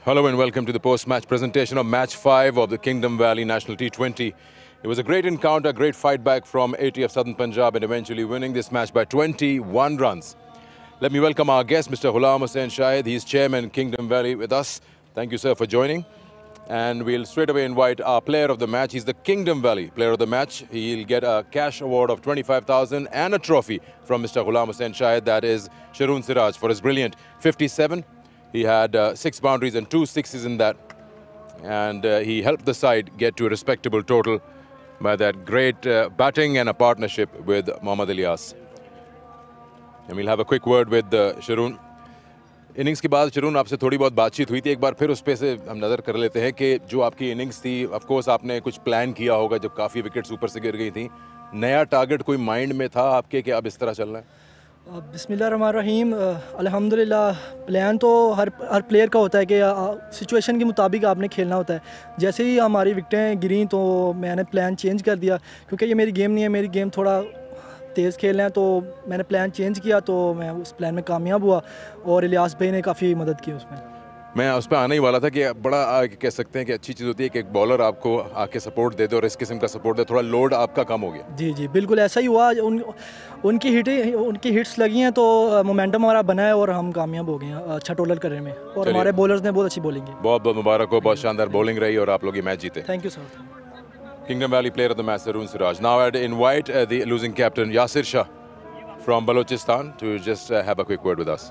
Hello and welcome to the post-match presentation of Match 5 of the Kingdom Valley National T20. It was a great encounter, great fight back from ATF Southern Punjab and eventually winning this match by 21 runs. Let me welcome our guest, Mr. Ghulam Hussain Shahid. He's chairman Kingdom Valley with us. Thank you, sir, for joining. And we'll straight away invite our player of the match. He's the Kingdom Valley player of the match. He'll get a cash award of 25,000 and a trophy from Mr. Ghulam Hussain Shahid. That is Sharoon Siraj for his brilliant 57. He had 6 boundaries and 2 sixes in that. And he helped the side get to a respectable total by that great batting and a partnership with Mohammad Ilyas. And we'll have a quick word with Sharoon. Innings के बाद शरून आपसे थोड़ी बहुत बातचीत हुई थी, एक बार फिर उस पे से हम नज़र कर लेते हैं कि जो आपकी इनिंग्स थी, ऑफ कोर्स आपने कुछ प्लान किया होगा जब काफ़ी विकेट्स ऊपर से गिर गई थी. नया टारगेट कोई माइंड में था आपके कि अब इस तरह चलना है? बिस्मिल्लाहिर्रहमानिर्रहीम. अल्हम्दुलिल्लाह, प्लान तो हर प्लेयर का होता है कि सिचुएशन के मुताबिक आपने खेलना होता है. जैसे ही हमारी विकेटें गिरी तो मैंने प्लान चेंज कर दिया, क्योंकि ये मेरी गेम नहीं है. मेरी गेम थोड़ा तेज़ खेलना है, तो मैंने प्लान चेंज किया, तो मैं उस प्लान में कामयाब हुआ और इलियास भाई ने काफ़ी मदद की उसमें। मैं उस पर आने ही वाला था कि बड़ा कह सकते हैं कि अच्छी चीज़ होती है कि एक बॉलर आपको आके सपोर्ट दे दे और इस किस्म का सपोर्ट दे, थोड़ा लोड आपका कम हो गया। जी जी बिल्कुल ऐसा ही हुआ। उनकी हिट्स लगी हैं तो मोमेंटम हमारा बना है और हम कामयाब हो गए हैं अच्छा टोटल करने में, और हमारे बॉलर्स ने बहुत अच्छी बॉलिंग की। बहुत बहुत मुबारक हो, बहुत शानदार बॉलिंग रही और आप लोग ये मैच जीते। Thank you sir. Kingdom Valley player of the match, Arun Siraj. Now I'd invite the losing captain Yasir Shah from Balochistan to just have a quick word with us.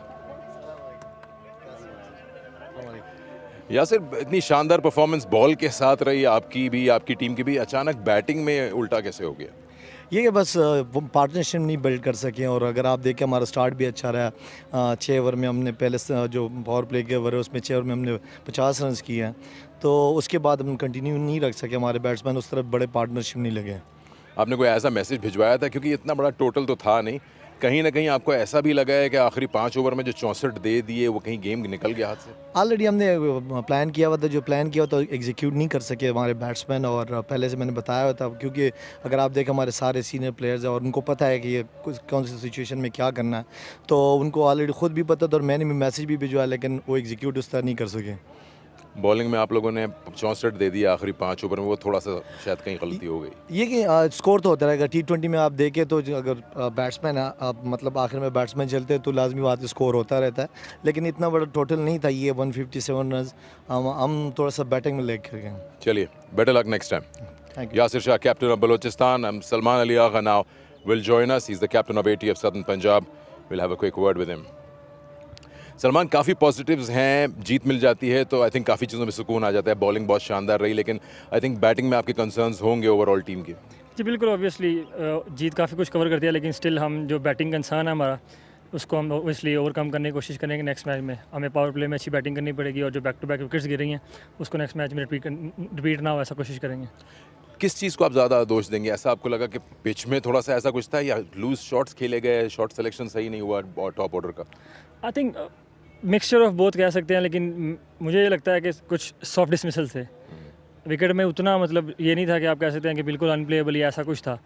Yasir, इतनी शानदार performance ball के साथ रही आपकी भी, आपकी team की भी, अचानक बैटिंग में उल्टा कैसे हो गया? ये कि बस पार्टनरशिप नहीं बिल्ड कर सके, और अगर आप देखें हमारा स्टार्ट भी अच्छा रहा। 6 ओवर में हमने पहले जो पावर प्ले के ओवर है उसमें 6 ओवर में हमने 50 रन किए हैं, तो उसके बाद हम कंटिन्यू नहीं रख सके, हमारे बैट्समैन उस तरफ बड़े पार्टनरशिप नहीं लगे। आपने कोई ऐसा मैसेज भिजवाया था, क्योंकि इतना बड़ा टोटल तो था नहीं, कहीं ना कहीं आपको ऐसा भी लगा है कि आखिरी 5 ओवर में जो 64 दे दिए वो कहीं गेम निकल गया हाथ से? ऑलरेडी हमने प्लान किया हुआ था, जो प्लान किया हुआ था एग्जीक्यूट नहीं कर सके हमारे बैट्समैन, और पहले से मैंने बताया हुआ था, क्योंकि अगर आप देखें हमारे सारे सीनियर प्लेयर्स हैं और उनको पता है कि ये कौन सी सिचुएशन में क्या करना है, तो उनको ऑलरेडी ख़ुद भी पता था और मैंने भी मैसेज भी भिजवाया, लेकिन वो एग्जीक्यूट उस तरह नहीं कर सके। बॉलिंग में आप लोगों ने 64 दे दिया आखिरी 5 ओवर में, वो थोड़ा सा शायद कहीं गलती हो गई। ये कि स्कोर तो होता रहेगा, T20 में आप देखें तो अगर बैट्समैन आप मतलब आखिर में बैट्समैन चलते हैं तो लाजमी बात है स्कोर होता रहता है, लेकिन इतना बड़ा टोटल नहीं था ये 157 रन, हम थोड़ा सा बैटिंग में लेकर गए। चलिए, better luck next time. Yasir Shah, captain of Balochistan, and Salman Ali Agha now will join us. He's the captain of ATF Southern Punjab. We'll have a quick word with him. Salman, काफ़ी positives हैं, जीत मिल जाती है तो I think काफ़ी चीज़ों में सुकून आ जाता है। बॉलिंग बहुत शानदार रही, लेकिन आई थिंक बैटिंग में आपके कंसर्न्स होंगे ओवरऑल टीम के। जी बिल्कुल, ऑब्वियसली जीत काफ़ी कुछ कवर कर दिया, लेकिन स्टिल हम जो बैटिंग कंसर्न है हमारा, उसको हम ऑब्वियसली ओवरकम करने की कोशिश करेंगे। नेक्स्ट मैच में हमें पावर प्ले में अच्छी बैटिंग करनी पड़ेगी, और जो बैक टू बैक विकेट्स गिर रही हैं उसको नेक्स्ट मैच में रिपीट ना हो, ऐसा कोशिश करेंगे। किस चीज़ को आप ज़्यादा दोष देंगे? ऐसा आपको लगा कि पिच में थोड़ा सा ऐसा कुछ था, या लूज शॉट्स खेले गए, शॉट सिलेक्शन सही नहीं हुआ टॉप ऑर्डर का? I think mixture of both कह सकते हैं, लेकिन मुझे ये लगता है कि कुछ सॉफ्ट डिसमिसल थे विकेट में। उतना मतलब ये नहीं था कि आप कह सकते हैं कि बिल्कुल अनप्लेएबल या ऐसा कुछ था,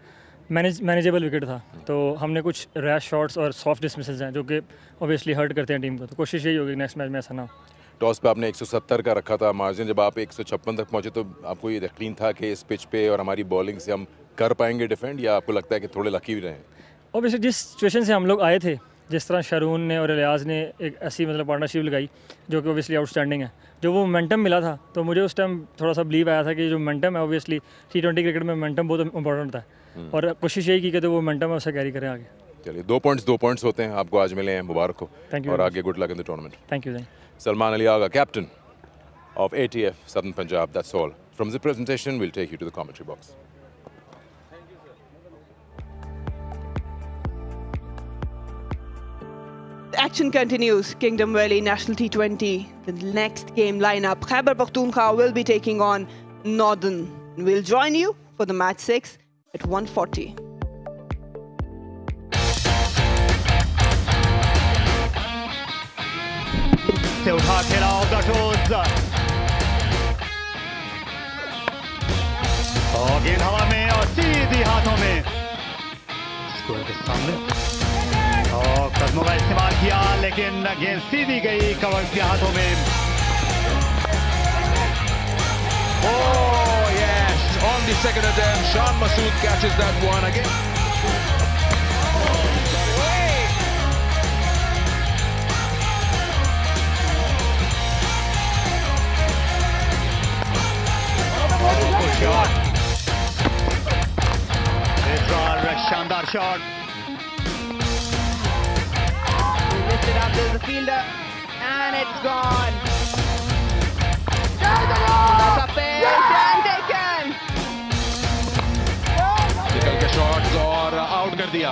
मैनेजेबल विकेट था। तो हमने कुछ रैश शॉट्स और सॉफ्ट डिसमिसल्स हैं जो कि ऑब्वियसली हर्ट करते हैं टीम को, तो कोशिश यही होगी नेक्स्ट मैच में ऐसा ना हो। टॉस पे आपने 170 का रखा था मार्जिन, जब आप 156 तक पहुंचे तो आपको ये यकीन था कि इस पिच पे और हमारी बॉलिंग से हम कर पाएंगे डिफेंड, या आपको लगता है कि थोड़े लकी भी रहे? ऑब्वियसली जिस सिचुएशन से हम लोग आए थे, जिस तरह शारून ने और इलियास ने एक ऐसी मतलब पार्टनरशिप लगाई जो कि ऑब्वियसली आउटस्टैंडिंग है, जो वो मोमेंटम मिला था, तो मुझे उस टाइम थोड़ा सा बिलीव आया था कि जो मोमेंटम है, ऑब्वियसली T20 क्रिकेट में मोमेंटम बहुत इंपॉर्टेंट होता है, और कोशिश यही की कि तो वो मोमेंटम है उसे कैरी करें आगे। चलिए, 2 पॉइंट्स होते हैं आपको आज मिले हैं, मुबारक हो। थैंक यू, और आगे good luck in the tournament. Thank you. Salman Ali Agha, captain of ATF Southern Punjab. That's all from the presentation. We'll take you to the commentary box. Action continues. Kingdom Valley National T20. The next game lineup, Khyber Pakhtunkhwa will be taking on Northern. We'll join you for the match 6 at 1:40. से उठा खेला of the toes, और गेंद हवा में और सीधी हाथों में स्कोर के सामने, और कदमों का इस्तेमाल किया, लेकिन गेंद सीधी गई कवर्स के हाथों में। Oh yes, on the second attempt, Shan Masood catches that one again. Shot, इस बार शानदार shot, Lifted up, there's the fielder, and it's gone. That's a pitch and taken. निकल के शॉट्स और आउट कर दिया।